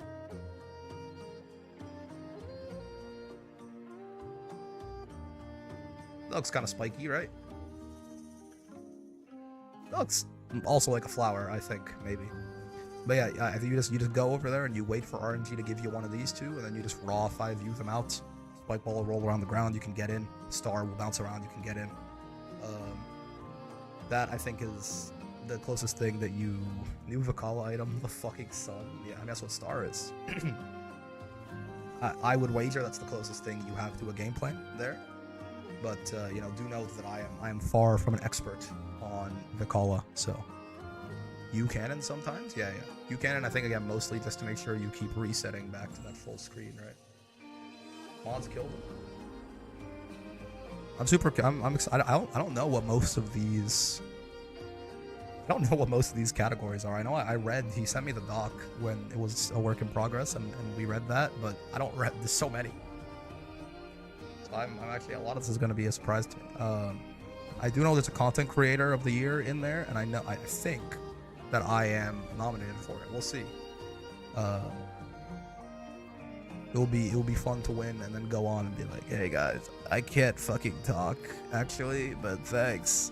Speaker 1: That looks kind of spiky, right? That looks also like a flower, I think, maybe. But yeah, you just go over there and you wait for RNG to give you one of these two, and then you just raw 5 youth them out. Spike ball will roll around the ground, you can get in. Star will bounce around, you can get in. That I think is the closest thing that you new Vakala item, the fucking sun. Yeah, I mean, that's what star is. I would wager that's the closest thing you have to a game plan there. But you know, do note that I am far from an expert on Vakala, so you cannon sometimes, yeah. You cannon, I think, again, mostly just to make sure you keep resetting back to that full screen, right? Mods killed him. I'm excited. I don't know what most of these. I don't know what most of these categories are. I know I read, he sent me the doc when it was a work in progress, and we read that, but I don't read. There's so many. So I'm actually, a lot of this is going to be a surprise to me. I do know there's a content creator of the year in there, and I think that I am nominated for it. We'll see. It'll be fun to win and then go on and be like, hey guys, I can't fucking talk actually, but thanks.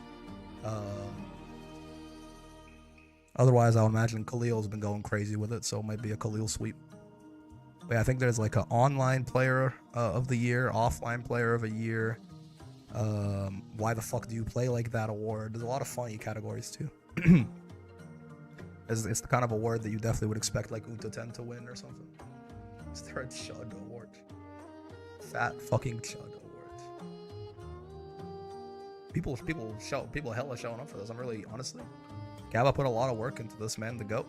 Speaker 1: Otherwise, I'll imagine Khalil's been going crazy with it, so it might be a Khalil sweep. But yeah, I think there's like an online player of the year, offline player of the year. Why the fuck do you play like that award? There's a lot of funny categories too. It's the kind of award that you definitely would expect like Uta 10 to win or something. Is there a Chud award? Fat fucking Chud award. People hella showing up for this. I'm really, honestly, Gabba put a lot of work into this, man. The GOAT.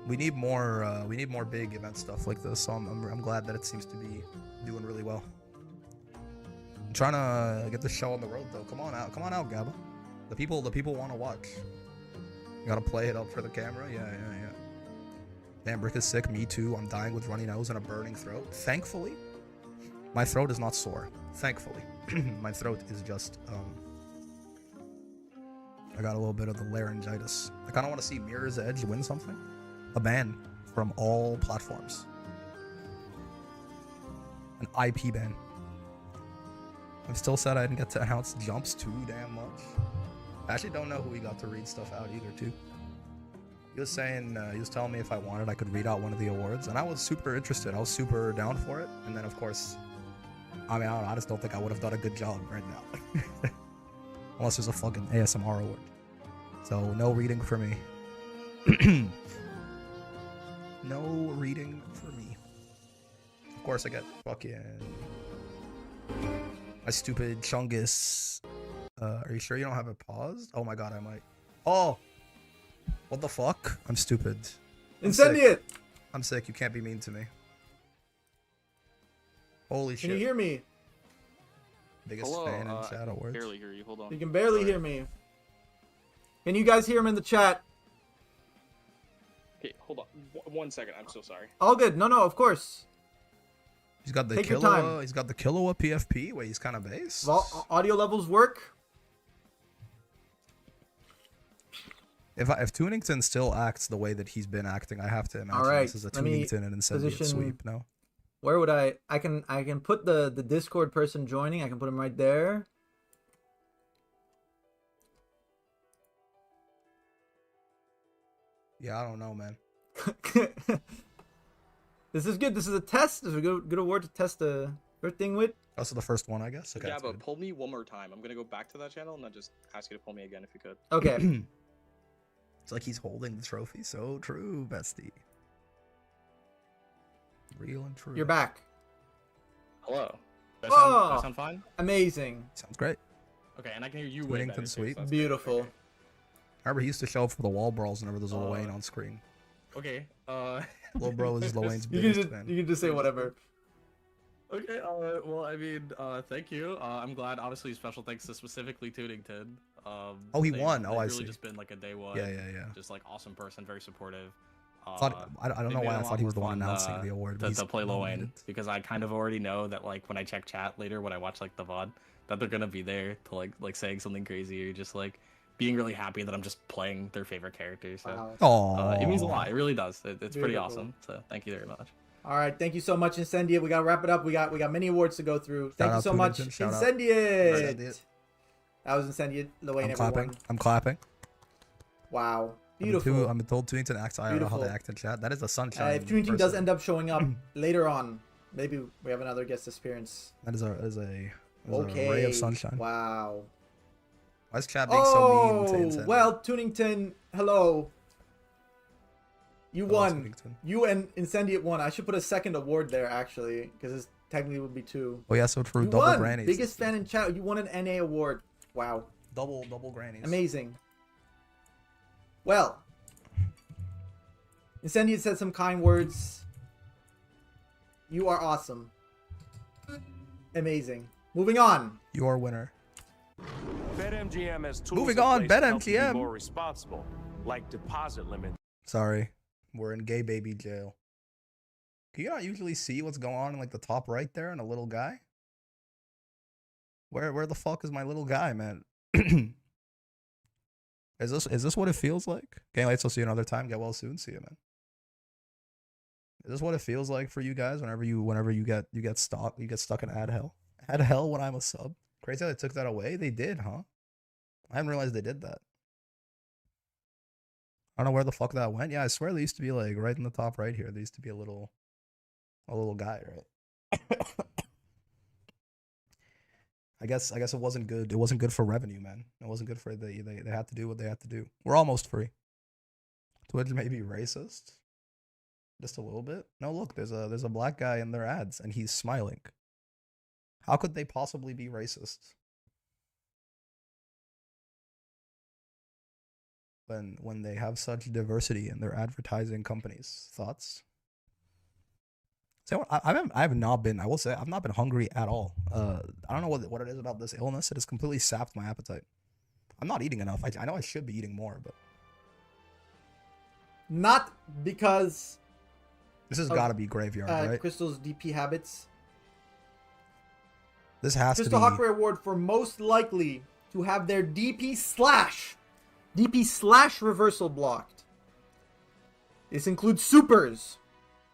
Speaker 1: We need more big event stuff like this. So I'm glad that it seems to be doing really well. I'm trying to get this show on the road though. Come on out, Gabba. The people want to watch. You gotta play it up for the camera. Yeah. Damn, Brick is sick. Me too. I'm dying with runny nose and a burning throat. Thankfully, my throat is not sore. Thankfully, my throat is just I got a little bit of the laryngitis. I kind of want to see Mirror's Edge win something. A ban from all platforms. An IP ban. I'm still sad I didn't get to announce jumps too damn much. I actually don't know who we got to read stuff out either too. He was saying, he was telling me if I wanted, I could read out one of the awards, and I was super interested. I was super down for it. And then, of course, I mean, I don't know, I just don't think I would have done a good job right now. Unless there's a fucking ASMR award. So, no reading for me. No reading for me. Of course, I get fucking my stupid Chungus. Are you sure you don't have it paused? Oh my god, I might. Oh! What the fuck? I'm stupid.
Speaker 4: Incendiate!
Speaker 1: I'm sick. You can't be mean to me. Holy shit.
Speaker 4: Can you hear me?
Speaker 1: Biggest
Speaker 5: Hello,
Speaker 1: fan in chat
Speaker 5: I can
Speaker 1: awards.
Speaker 5: barely hear you. Hold on.
Speaker 4: You can barely hear me. Can you guys hear him in the chat?
Speaker 5: Okay, hold on. 1 second. I'm so sorry.
Speaker 4: All good. No, of course.
Speaker 1: He's got the
Speaker 4: Take your time.
Speaker 1: Killua. He's got the Killua PFP. Wait, he's kind of base.
Speaker 4: Audio levels work.
Speaker 1: If Tunington still acts the way that he's been acting, I have to imagine
Speaker 4: All right,
Speaker 1: this is a
Speaker 4: let me
Speaker 1: Tunington and Incendiate
Speaker 4: position-
Speaker 1: sweep. No.
Speaker 4: Where would I can put the Discord person joining. I can put him right there.
Speaker 1: Yeah, I don't know, man.
Speaker 4: This is good. This is a test. This is a good award to test the first thing with.
Speaker 1: Also the first one, I guess. Okay.
Speaker 5: Yeah,
Speaker 1: that's
Speaker 5: but
Speaker 1: good.
Speaker 5: pull me one more time. I'm gonna go back to that channel and then just ask you to pull me again if you could.
Speaker 4: Okay.
Speaker 1: It's like he's holding the trophy. So true, bestie. Real and true.
Speaker 4: You're back.
Speaker 5: Hello. Does
Speaker 4: Oh!
Speaker 5: that sound fine?
Speaker 4: Amazing.
Speaker 1: Sounds great.
Speaker 5: Okay, and I can hear you way
Speaker 1: Winnington
Speaker 5: better. too,
Speaker 1: sweet.
Speaker 5: so that's
Speaker 4: Beautiful.
Speaker 5: good.
Speaker 1: I remember he used to show up for the wall brawls whenever there's a Lil on screen.
Speaker 5: Okay.
Speaker 1: Lil Bro is Lil
Speaker 4: You
Speaker 1: biggest fan.
Speaker 4: can just say whatever.
Speaker 5: Okay, well, I mean, thank you. I'm glad, obviously, special thanks to specifically Tunington.
Speaker 1: Oh, he
Speaker 5: They've-
Speaker 1: won. Oh,
Speaker 5: they've
Speaker 1: I
Speaker 5: really
Speaker 1: see.
Speaker 5: just been like a day one.
Speaker 1: Yeah.
Speaker 5: Just like awesome person, very supportive.
Speaker 1: I don't
Speaker 5: It'd
Speaker 1: know
Speaker 5: be
Speaker 1: why
Speaker 5: a
Speaker 1: I
Speaker 5: lot
Speaker 1: thought he was the
Speaker 5: more
Speaker 1: one
Speaker 5: fun,
Speaker 1: announcing the award.
Speaker 5: to,
Speaker 1: He's
Speaker 5: to play Lil Wayne,
Speaker 1: nominated.
Speaker 5: because I kind of already know that like when I check chat later when I watch like the VOD that they're gonna be there to like saying something crazy or just like being really happy that I'm just playing their favorite character. So
Speaker 4: Wow.
Speaker 5: it means a lot. It really does. It's pretty
Speaker 4: Beautiful.
Speaker 5: awesome. So thank you very much.
Speaker 4: All right, thank you so much, Incendiate. We gotta wrap it up. We got many awards to go through. Thank you
Speaker 1: out
Speaker 4: so much,
Speaker 1: Tunington, shout out.
Speaker 4: Incendiate.
Speaker 1: Incendiate.
Speaker 4: That was Incendiate, Lil Wayne,
Speaker 1: I'm
Speaker 4: everyone.
Speaker 1: clapping. I'm clapping.
Speaker 4: Wow, beautiful.
Speaker 1: I'm told Tunington acts. I don't know how
Speaker 4: Beautiful.
Speaker 1: they act in chat. That is a sunshine.
Speaker 4: If Tunington does
Speaker 1: person.
Speaker 4: end up showing up later on, maybe we have another guest appearance.
Speaker 1: That is a
Speaker 4: Okay.
Speaker 1: ray of sunshine.
Speaker 4: Wow.
Speaker 1: Why is chat being so mean to
Speaker 4: Oh,
Speaker 1: Incendiate?
Speaker 4: well, Tunington, hello. You
Speaker 1: Hello,
Speaker 4: won.
Speaker 1: Tunington.
Speaker 4: You and Incendiate won. I should put a second award there, actually, because this technically would be 2.
Speaker 1: Oh yeah, so for
Speaker 4: You
Speaker 1: double
Speaker 4: won.
Speaker 1: grannies.
Speaker 4: Biggest fan in chat. You won an NA award. Wow.
Speaker 1: double grannies.
Speaker 4: Amazing. Well, Incendiate said some kind words. You are awesome. Amazing. Moving on.
Speaker 1: Your winner.
Speaker 3: BetMGM has tools
Speaker 1: Moving
Speaker 3: in
Speaker 1: on,
Speaker 3: place to help you be
Speaker 1: BetMGM.
Speaker 3: more responsible, like deposit limits.
Speaker 1: Sorry, we're in gay baby jail. Can you not usually see what's going on in like the top right there and a little guy? Where the fuck is my little guy, man? Is this what it feels like? Gang lights, I'll see you another time. Get well soon. See you, man. Is this what it feels like for you guys whenever you get stuck in ad hell? Ad hell when I'm a sub. Crazy how they took that away. They did, huh? I haven't realized they did that. I don't know where the fuck that went. Yeah, I swear they used to be like right in the top right here. There used to be a little guy, right? I guess it wasn't good. It wasn't good for revenue, man. It wasn't good for they had to do what they had to do. We're almost free. Twitch may be racist, just a little bit. No, look, there's a black guy in their ads and he's smiling. How could they possibly be racist? When they have such diversity in their advertising companies. Thoughts? So I have not been. I will say I've not been hungry at all. I don't know what it is about this illness. It has completely sapped my appetite. I'm not eating enough. I know I should be eating more, but
Speaker 4: Not because
Speaker 1: this has got to be graveyard, right?
Speaker 4: Crystal's DP habits.
Speaker 1: This has
Speaker 4: Crystal
Speaker 1: to be.
Speaker 4: Hawkeye Award for most likely to have their DP slash reversal blocked. This includes supers.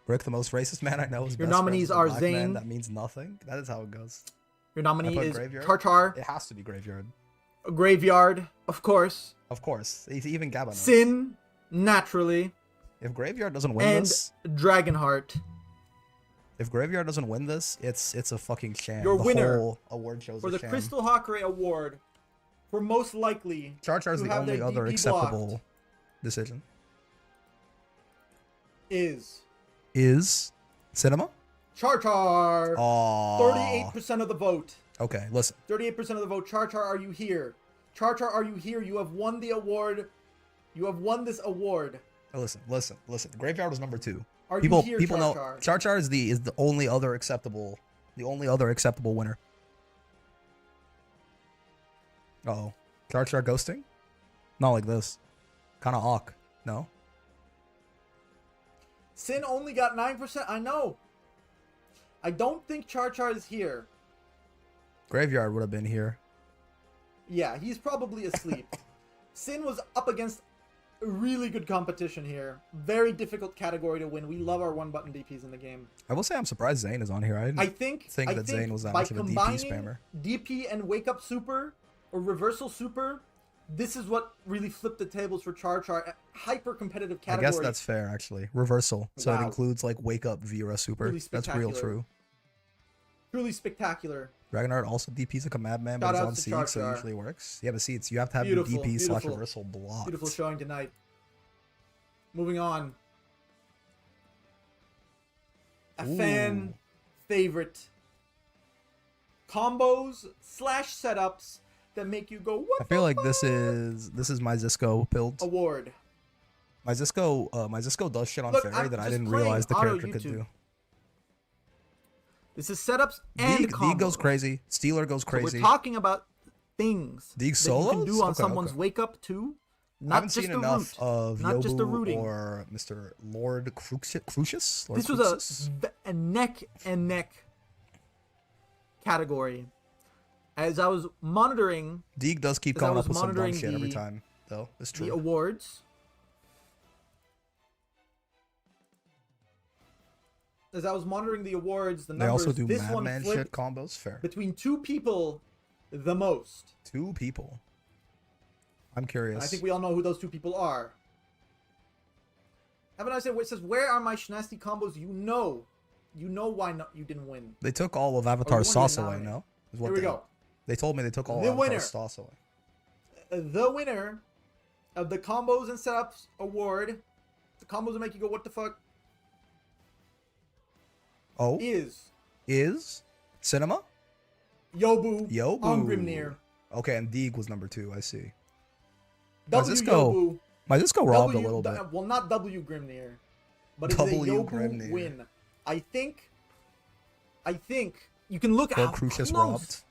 Speaker 1: Rick, the most racist man I know, is
Speaker 4: Your
Speaker 1: best
Speaker 4: nominees
Speaker 1: friends with a
Speaker 4: are
Speaker 1: black man.
Speaker 4: Zane.
Speaker 1: That means nothing. That is how it goes.
Speaker 4: Your
Speaker 1: I
Speaker 4: nominee
Speaker 1: put
Speaker 4: is
Speaker 1: Graveyard?
Speaker 4: Char,
Speaker 1: It has to be graveyard.
Speaker 4: Graveyard, of course.
Speaker 1: Of course. Even Gabba knows.
Speaker 4: Sin, naturally,
Speaker 1: If graveyard doesn't win
Speaker 4: and
Speaker 1: this,
Speaker 4: Dragonheart.
Speaker 1: if graveyard doesn't win this, it's a fucking sham.
Speaker 4: Your
Speaker 1: the
Speaker 4: winner
Speaker 1: whole award show's
Speaker 4: For
Speaker 1: a
Speaker 4: the
Speaker 1: sham.
Speaker 4: Crystal Hawkeye Award for most likely
Speaker 1: Char Char's
Speaker 4: to
Speaker 1: the
Speaker 4: have their
Speaker 1: only other
Speaker 4: DP
Speaker 1: acceptable
Speaker 4: blocked
Speaker 1: decision.
Speaker 4: is
Speaker 1: Cinema?
Speaker 4: Char.
Speaker 1: Aww.
Speaker 4: 38% of the vote.
Speaker 1: Okay, listen.
Speaker 4: 38% of the vote. Char, are you here? Char, are you here? You have won the award. You have won this award.
Speaker 1: Listen. Graveyard was number 2.
Speaker 4: Are
Speaker 1: People
Speaker 4: you here,
Speaker 1: know
Speaker 4: Char?
Speaker 1: Char is the only other acceptable winner. Uh-oh. Char ghosting? Not like this. Kind of awk. No?
Speaker 4: Sin only got 9%. I know. I don't think Char is here.
Speaker 1: Graveyard would have been here.
Speaker 4: Yeah, he's probably asleep. Sin was up against really good competition here. Very difficult category to win. We love our one-button DPs in the game.
Speaker 1: I will say I'm surprised Zane is on here. I didn't
Speaker 4: I think
Speaker 1: that Zane was that
Speaker 4: by
Speaker 1: much of a DP
Speaker 4: combining
Speaker 1: spammer.
Speaker 4: DP and Wake Up Super or Reversal Super, this is what really flipped the tables for Char. Hyper competitive
Speaker 1: I
Speaker 4: category.
Speaker 1: guess that's fair, actually. Reversal. So it
Speaker 4: Wow.
Speaker 1: includes like Wake Up Vera Super.
Speaker 4: Really
Speaker 1: That's real
Speaker 4: spectacular.
Speaker 1: true.
Speaker 4: Truly spectacular.
Speaker 1: Dragonheart also DPs like a madman, but
Speaker 4: Shout
Speaker 1: it's
Speaker 4: outs
Speaker 1: on
Speaker 4: to
Speaker 1: seed,
Speaker 4: Char
Speaker 1: so it
Speaker 4: Char.
Speaker 1: usually works. Yeah, but seeds, you have to have
Speaker 4: Beautiful,
Speaker 1: the DP /
Speaker 4: beautiful.
Speaker 1: reversal blocked.
Speaker 4: Beautiful showing tonight. Moving on. A fan favorite. Combos / setups that make you go, what
Speaker 1: I feel
Speaker 4: the
Speaker 1: like this is my Zisco build.
Speaker 4: award.
Speaker 1: My Zisco does shit on
Speaker 4: Look,
Speaker 1: Fairy
Speaker 4: I'm
Speaker 1: that I
Speaker 4: just
Speaker 1: didn't
Speaker 4: playing
Speaker 1: realize the
Speaker 4: auto
Speaker 1: character could
Speaker 4: YouTube.
Speaker 1: do.
Speaker 4: This is setups and
Speaker 1: Deeg
Speaker 4: combos.
Speaker 1: goes crazy. Steeler goes
Speaker 4: So
Speaker 1: crazy.
Speaker 4: we're talking about things
Speaker 1: Deeg
Speaker 4: that you can
Speaker 1: solos?
Speaker 4: do on
Speaker 1: Okay,
Speaker 4: someone's
Speaker 1: okay.
Speaker 4: wake up too
Speaker 1: I haven't
Speaker 4: just
Speaker 1: seen
Speaker 4: a
Speaker 1: enough
Speaker 4: root,
Speaker 1: of
Speaker 4: not just a
Speaker 1: Yobu
Speaker 4: rooting.
Speaker 1: or Mr. Lord Crucius. Lord
Speaker 4: This was
Speaker 1: Cruxus?
Speaker 4: a neck and neck category. As I was monitoring
Speaker 1: Deeg does keep
Speaker 4: as I
Speaker 1: coming
Speaker 4: was
Speaker 1: up with some dumb
Speaker 4: monitoring
Speaker 1: shit every
Speaker 4: the-
Speaker 1: time, though. It's
Speaker 4: the
Speaker 1: true.
Speaker 4: awards, the
Speaker 1: They
Speaker 4: numbers,
Speaker 1: also do
Speaker 4: this one
Speaker 1: madman
Speaker 4: flipped
Speaker 1: shit combos. Fair.
Speaker 4: between two people the most.
Speaker 1: 2 people. I'm curious.
Speaker 4: I think we all know who those two people are. Have a nice day. It says, "Where are my Shnasty combos?" You know why you didn't win.
Speaker 1: They took all of Avatar
Speaker 4: you
Speaker 1: sauce
Speaker 4: won,
Speaker 1: away,
Speaker 4: you're
Speaker 1: no? Is what
Speaker 4: Here we
Speaker 1: they-
Speaker 4: go.
Speaker 1: They told me they took all
Speaker 4: The
Speaker 1: of Avatar
Speaker 4: winner.
Speaker 1: sauce away.
Speaker 4: The winner of the combos and setups award, the combos that make you go, "What the fuck?"
Speaker 1: Oh,
Speaker 4: is
Speaker 1: Cinema?
Speaker 4: Yobu,
Speaker 1: Yobu.
Speaker 4: on Grimnir.
Speaker 1: Okay, and Deeg was number 2, I see.
Speaker 4: W
Speaker 1: this go
Speaker 4: Yobu.
Speaker 1: Might this go robbed a
Speaker 4: W-
Speaker 1: little bit?
Speaker 4: Well, not W Grimnir, but it's a
Speaker 1: W
Speaker 4: Yobu
Speaker 1: Grimnir.
Speaker 4: win. I think you can look at
Speaker 1: Lord
Speaker 4: how
Speaker 1: Crucius
Speaker 4: close,
Speaker 1: robbed.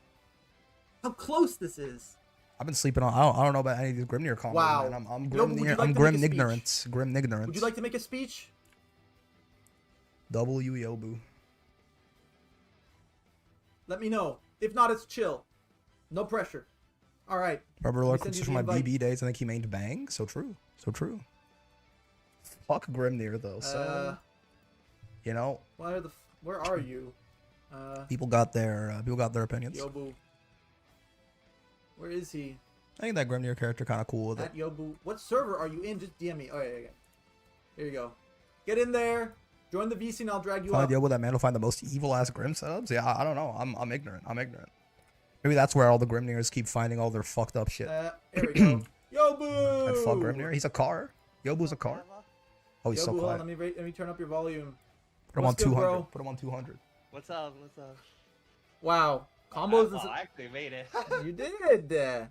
Speaker 4: how close this is.
Speaker 1: I've been sleeping on. I don't know about any of these Grimnir combos.
Speaker 4: Wow.
Speaker 1: Man. I'm
Speaker 4: Yobu, would you
Speaker 1: Grimnir.
Speaker 4: like
Speaker 1: I'm
Speaker 4: to make a
Speaker 1: Grim
Speaker 4: speech?
Speaker 1: ignorance. Grim ignorance.
Speaker 4: Would you like to make a speech?
Speaker 1: W Yobu.
Speaker 4: Let me know. If not, it's chill. No pressure. All right.
Speaker 1: Remember
Speaker 4: Let me
Speaker 1: Lord
Speaker 4: send you
Speaker 1: Crucius from
Speaker 4: the
Speaker 1: my
Speaker 4: invite.
Speaker 1: BB days? I think he mained Bang. So true. So true. Fuck Grimnir though. So you know,
Speaker 4: Where are you?
Speaker 1: people got their opinions.
Speaker 4: Yobu. Where is he?
Speaker 1: I think that Grimnir character kind of cool with it.
Speaker 4: At Yobu. What server are you in? Just DM me. Oh, yeah. Here you go. Get in there. Join the VC and I'll drag you
Speaker 1: Find
Speaker 4: up.
Speaker 1: the that man will find the most evil ass Grim setups. Yeah, I don't know. I'm ignorant. Maybe that's where all the Grimnirs keep finding all their fucked up shit.
Speaker 4: Here we go. Yobu!
Speaker 1: And fuck Grimnir. He's a car. Yobu's a car. Oh, he's
Speaker 4: Yobu,
Speaker 1: so
Speaker 4: hold on,
Speaker 1: quiet.
Speaker 4: let me turn up your volume.
Speaker 1: Put him on
Speaker 4: What's good,
Speaker 1: 200.
Speaker 4: bro?
Speaker 1: Put him on 200.
Speaker 6: What's up? What's up?
Speaker 4: Wow. Combos and
Speaker 6: I actually made it.
Speaker 4: You did.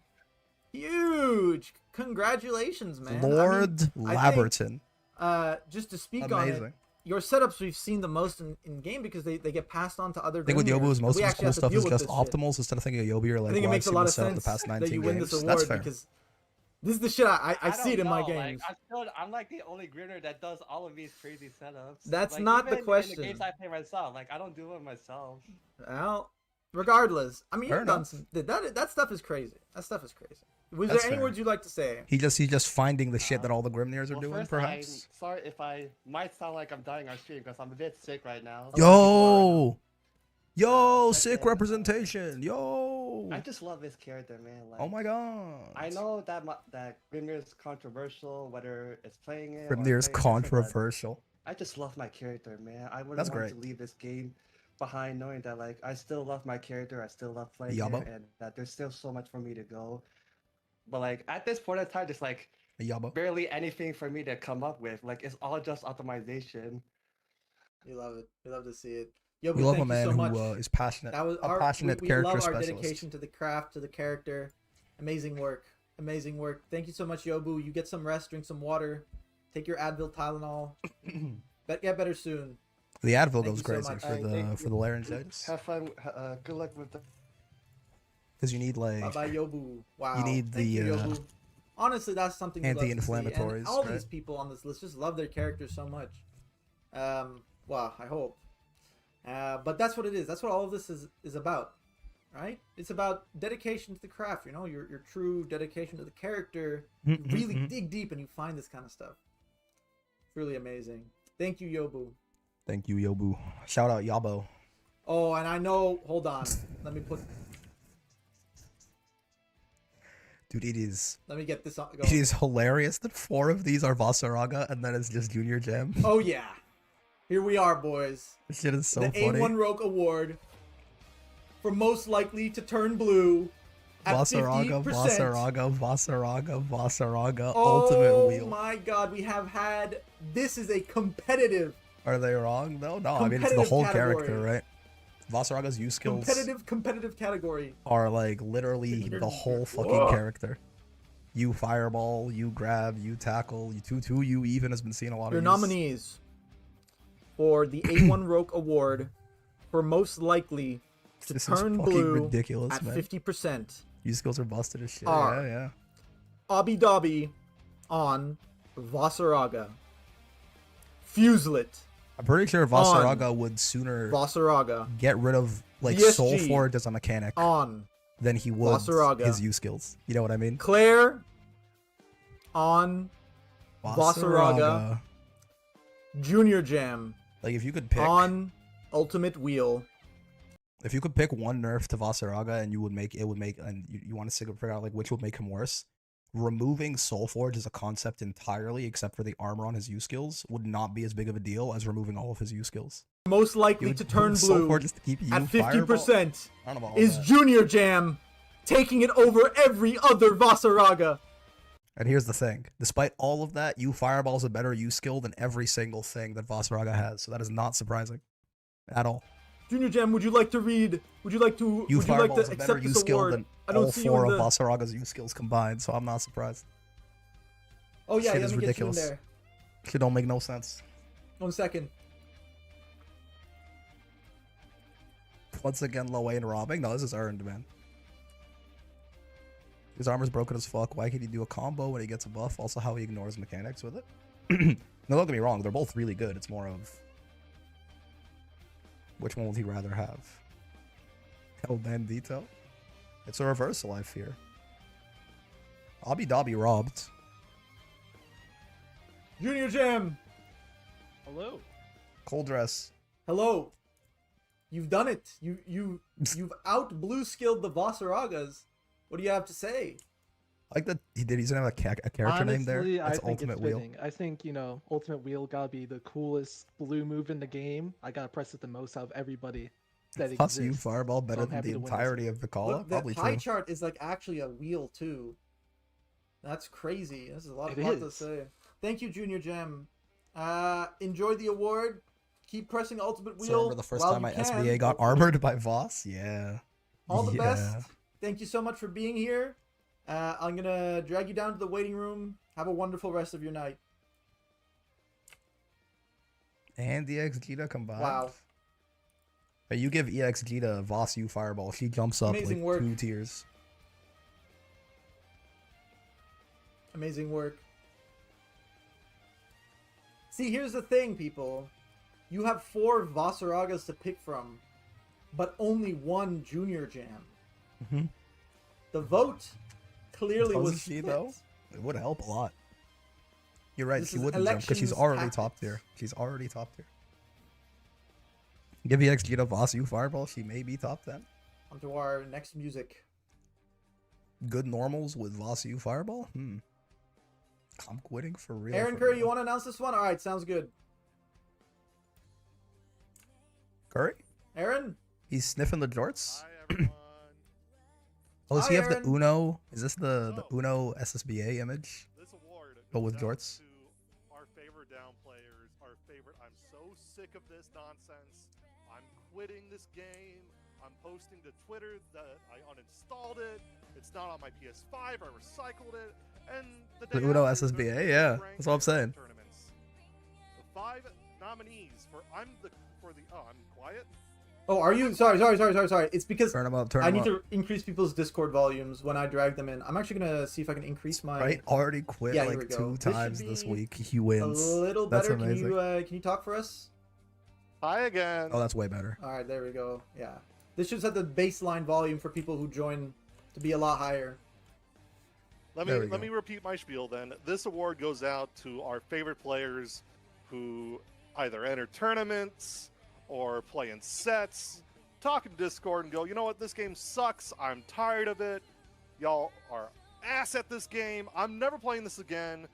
Speaker 4: Huge. Congratulations, man.
Speaker 1: Lord
Speaker 4: I think,
Speaker 1: Laberton.
Speaker 4: just to speak on it,
Speaker 1: Amazing.
Speaker 4: your setups we've seen the most in game because they get passed on to other
Speaker 1: I think with
Speaker 4: Grimnirs,
Speaker 1: Yobu's
Speaker 4: and
Speaker 1: most
Speaker 4: we
Speaker 1: of his
Speaker 4: actually
Speaker 1: cool
Speaker 4: have to
Speaker 1: stuff
Speaker 4: deal
Speaker 1: is
Speaker 4: with
Speaker 1: just
Speaker 4: this shit.
Speaker 1: optimals instead of thinking of Yobi or like
Speaker 4: I think it
Speaker 1: well,
Speaker 4: makes a
Speaker 1: I've
Speaker 4: lot
Speaker 1: seen
Speaker 4: of
Speaker 1: the setup
Speaker 4: sense
Speaker 1: the past 19
Speaker 4: that you win
Speaker 1: games.
Speaker 4: this
Speaker 1: That's
Speaker 4: award
Speaker 1: fair.
Speaker 4: because this is the shit I
Speaker 6: I
Speaker 4: see it in my
Speaker 6: don't know,
Speaker 4: games.
Speaker 6: I'm like the only Grimner that does all of these crazy setups.
Speaker 4: That's
Speaker 6: Like,
Speaker 4: not the
Speaker 6: even
Speaker 4: question.
Speaker 6: In the games I play myself, like I don't do it myself.
Speaker 4: Well, regardless, I mean,
Speaker 1: Fair
Speaker 4: you've done
Speaker 1: enough.
Speaker 4: some. That stuff is crazy. That stuff is crazy. Was
Speaker 1: That's
Speaker 4: there any
Speaker 1: fair.
Speaker 4: words you'd like to say?
Speaker 1: He's just finding the shit that all the Grimnirs are
Speaker 6: Well,
Speaker 1: doing,
Speaker 6: first,
Speaker 1: perhaps.
Speaker 6: I'm sorry if I might sound like I'm dying on stream because I'm a bit sick right now.
Speaker 1: Yo,
Speaker 6: Uh,
Speaker 1: sick
Speaker 6: second,
Speaker 1: representation. Yo.
Speaker 6: I just love this character, man. Like,
Speaker 1: Oh my god.
Speaker 6: I know that that Grimnir is controversial, whether it's playing it. or
Speaker 1: Grimnir is
Speaker 6: playing different, but
Speaker 1: controversial.
Speaker 6: I just love my character, man. I wouldn't
Speaker 1: That's
Speaker 6: want
Speaker 1: great.
Speaker 6: to leave this game behind knowing that like I still love my character, I still love playing
Speaker 1: Yabo.
Speaker 6: it, and that there's still so much for me to go. But like at this point in time, there's like
Speaker 1: Yabo.
Speaker 6: barely anything for me to come up with. Like it's all just optimization.
Speaker 4: You love it. We love to see it. Yo,
Speaker 1: We love a
Speaker 4: thank you
Speaker 1: man
Speaker 4: so much.
Speaker 1: who is passionate.
Speaker 4: That was
Speaker 1: A passionate
Speaker 4: we
Speaker 1: character
Speaker 4: love our
Speaker 1: specialist.
Speaker 4: dedication to the craft, to the character. Amazing work. Amazing work. Thank you so much, Yobu. You get some rest, drink some water, take your Advil, Tylenol. Get better soon.
Speaker 1: The Advil
Speaker 4: Thank
Speaker 1: goes
Speaker 4: you so
Speaker 1: crazy
Speaker 4: much.
Speaker 1: for
Speaker 6: Alright,
Speaker 1: the
Speaker 6: thank
Speaker 1: for the laryngitis
Speaker 6: Have fun. Good luck with the.
Speaker 1: because you need
Speaker 4: Bye
Speaker 1: like
Speaker 4: bye, Yobu. Wow.
Speaker 1: you need
Speaker 4: Thank you,
Speaker 1: the,
Speaker 4: Yobu. Honestly, that's something we love to see, and
Speaker 1: anti-inflammatories,
Speaker 4: all
Speaker 1: right?
Speaker 4: these people on this list just love their characters so much. Well, I hope. But that's what it is. That's what all of this is about, right? It's about dedication to the craft. You know, your true dedication to the character. You really dig deep and you find this kind of stuff. Truly amazing. Thank you, Yobu.
Speaker 1: Thank you, Yobu. Shout out Yabo.
Speaker 4: Oh, and I know. Hold on. Let me
Speaker 1: Dude,
Speaker 4: let me get this on.
Speaker 1: it is hilarious that 4 of these are Vasaraga and then it's just Junior Gem.
Speaker 4: Oh yeah. Here we are, boys.
Speaker 1: This shit is so
Speaker 4: The
Speaker 1: funny.
Speaker 4: A1 Rogue Award for most likely to turn blue at
Speaker 1: Vasaraga,
Speaker 4: 50%.
Speaker 1: Vasaraga,
Speaker 4: Oh
Speaker 1: Ultimate Wheel.
Speaker 4: my god, we have had... This is a competitive
Speaker 1: Are they wrong though? No, I mean it's the
Speaker 4: competitive
Speaker 1: whole
Speaker 4: category.
Speaker 1: character, right? Vasaraga's use skills
Speaker 4: competitive category.
Speaker 1: are like literally the whole fucking
Speaker 4: Whoa.
Speaker 1: character. You fireball, you grab, you tackle, you 2-2, you even has been seeing a lot
Speaker 4: Your
Speaker 1: of use.
Speaker 4: nominees for the A1 Rogue Award for most likely to
Speaker 1: This is
Speaker 4: turn
Speaker 1: fucking
Speaker 4: blue
Speaker 1: ridiculous,
Speaker 4: at
Speaker 1: man.
Speaker 4: 50%.
Speaker 1: Use skills are busted as shit.
Speaker 4: Are-
Speaker 1: Yeah, yeah.
Speaker 4: Obby Dobby, on Vasaraga. Fuselit.
Speaker 1: I'm pretty sure Vasaraga would sooner
Speaker 4: Vasaraga.
Speaker 1: get rid of like
Speaker 4: VSG
Speaker 1: Soul Forge as a mechanic
Speaker 4: On
Speaker 1: than he would
Speaker 4: Vasaraga.
Speaker 1: his U skills. You know what I mean?
Speaker 4: Claire on Vasaraga. Junior Jam
Speaker 1: Like if you could pick
Speaker 4: on Ultimate Wheel.
Speaker 1: if you could pick one nerf to Vasaraga and you would make and you want to figure out like which would make him worse, removing Soul Forge as a concept entirely except for the armor on his U skills would not be as big of a deal as removing all of his U skills.
Speaker 4: Most likely
Speaker 1: You
Speaker 4: to
Speaker 1: would
Speaker 4: turn
Speaker 1: remove Soul
Speaker 4: blue
Speaker 1: Forge just to keep you
Speaker 4: at
Speaker 1: Fireball?
Speaker 4: 50%
Speaker 1: I don't know about all
Speaker 4: is
Speaker 1: that.
Speaker 4: Junior Jam taking it over every other Vasaraga.
Speaker 1: And here's the thing. Despite all of that, you Fireball is a better U skill than every single thing that Vasaraga has. So that is not surprising. At all.
Speaker 4: Junior Jam, would you like to read? Would you like to?
Speaker 1: You
Speaker 4: would you like
Speaker 1: Fireball
Speaker 4: to
Speaker 1: is a better
Speaker 4: accept
Speaker 1: U
Speaker 4: this
Speaker 1: skill
Speaker 4: award?
Speaker 1: than
Speaker 4: I don't
Speaker 1: all
Speaker 4: see you
Speaker 1: four
Speaker 4: in
Speaker 1: of
Speaker 4: the...
Speaker 1: Vasaraga's U skills combined, so I'm not surprised.
Speaker 4: Oh yeah,
Speaker 1: Shit
Speaker 4: let
Speaker 1: is
Speaker 4: me get you in
Speaker 1: ridiculous.
Speaker 4: there.
Speaker 1: Shit don't make no sense.
Speaker 4: 1 second.
Speaker 1: Once again, Lowain robbing? No, this is earned, man. His armor's broken as fuck. Why can he do a combo when he gets a buff? Also, how he ignores mechanics with it. No, don't get me wrong. They're both really good. It's more of... which one would he rather have? El Bandito? It's a reversal, I fear. Obby Dobby robbed.
Speaker 4: Junior Jam,
Speaker 3: Hello.
Speaker 1: Cold dress.
Speaker 4: hello. You've done it. You've out blue skilled the Vasaragas. What do you have to say?
Speaker 1: I like that he did. He's gonna have a character name there.
Speaker 6: Honestly,
Speaker 1: That's
Speaker 6: I think
Speaker 1: Ultimate
Speaker 6: it's
Speaker 1: Wheel.
Speaker 6: fitting. I think, you know, Ultimate Wheel gotta be the coolest blue move in the game. I gotta press it the most out of everybody that
Speaker 1: Plus, you
Speaker 6: exists.
Speaker 1: Fireball better
Speaker 6: I'm
Speaker 1: than
Speaker 6: happy
Speaker 1: the
Speaker 6: to win this
Speaker 1: entirety
Speaker 6: game.
Speaker 1: of the call.
Speaker 4: Look, the
Speaker 1: Probably
Speaker 4: pie
Speaker 1: true.
Speaker 4: chart is like actually a wheel too. That's crazy. This is a lot
Speaker 6: It
Speaker 4: to
Speaker 6: is.
Speaker 4: say. Thank you, Junior Jam. Enjoy the award. Keep pressing Ultimate Wheel.
Speaker 1: So remember the first
Speaker 4: while
Speaker 1: time
Speaker 4: you
Speaker 1: my
Speaker 4: can.
Speaker 1: SBA got armored by Voss? Yeah.
Speaker 4: All the
Speaker 1: Yeah.
Speaker 4: best. Thank you so much for being here. I'm gonna drag you down to the waiting room. Have a wonderful rest of your night.
Speaker 1: And the EX Gita combined.
Speaker 4: Wow.
Speaker 1: Hey, you give EX Gita Voss U Fireball, she jumps up
Speaker 4: Amazing
Speaker 1: like
Speaker 4: work.
Speaker 1: 2 tiers.
Speaker 4: Amazing work. See, here's the thing, people. You have 4 Vasaragas to pick from, but only 1 Junior Jam.
Speaker 1: Mm-hmm.
Speaker 4: The vote clearly
Speaker 1: Doesn't
Speaker 4: was
Speaker 1: she,
Speaker 4: split.
Speaker 1: though? It would help a lot. You're right,
Speaker 4: This
Speaker 1: she
Speaker 4: is
Speaker 1: wouldn't jump because she's
Speaker 4: elections
Speaker 1: already top
Speaker 4: tactics.
Speaker 1: tier. She's already top tier. Give EX Gita Voss U Fireball, she may be top 10.
Speaker 4: On to our next music.
Speaker 1: Good normals with Voss U Fireball? I'm quitting for real.
Speaker 4: Aaron
Speaker 1: for
Speaker 4: Curry,
Speaker 1: real.
Speaker 4: you want to announce this one? All right, sounds good.
Speaker 1: Curry?
Speaker 4: Aaron?
Speaker 1: He's sniffing the jorts?
Speaker 3: Hi, everyone.
Speaker 1: Oh, does
Speaker 4: Hi,
Speaker 1: he have
Speaker 4: Aaron.
Speaker 1: the Uno? Is this the Uno SSBA image?
Speaker 3: This award
Speaker 1: But with
Speaker 3: goes out
Speaker 1: jorts?
Speaker 3: to our favorite down players, our favorite. I'm so sick of this nonsense. I'm quitting this game. I'm posting to Twitter that I uninstalled it. It's not on my PS5. I recycled it. And the
Speaker 1: The
Speaker 3: day
Speaker 1: Uno
Speaker 3: after,
Speaker 1: SSBA,
Speaker 3: there's the
Speaker 1: yeah,
Speaker 3: ranked
Speaker 1: that's what I'm saying.
Speaker 3: Tournaments. The 5 nominees for I'm quiet.
Speaker 4: Oh, are you? Sorry. It's because
Speaker 1: Turn him up, turn
Speaker 4: I
Speaker 1: him
Speaker 4: need
Speaker 1: up.
Speaker 4: to increase people's Discord volumes when I drag them in. I'm actually going to see if I can increase my...
Speaker 1: Right? Already quit
Speaker 4: Yeah, here we
Speaker 1: like
Speaker 4: go.
Speaker 1: 2
Speaker 4: This should
Speaker 1: times this
Speaker 4: be
Speaker 1: week. He
Speaker 4: A
Speaker 1: wins.
Speaker 4: little
Speaker 1: That's
Speaker 4: better.
Speaker 1: amazing.
Speaker 4: Can you talk for us?
Speaker 3: Hi again.
Speaker 1: Oh, that's way better.
Speaker 4: All right, there we go. Yeah. This should set the baseline volume for people who join to be a lot higher.
Speaker 3: Let
Speaker 1: There we
Speaker 3: me let
Speaker 1: go.
Speaker 3: me repeat my spiel then. This award goes out to our favorite players who either enter tournaments or play in sets, talk in Discord and go, you know what, this game sucks. I'm tired of it. Y'all are ass at this game. I'm never playing this again.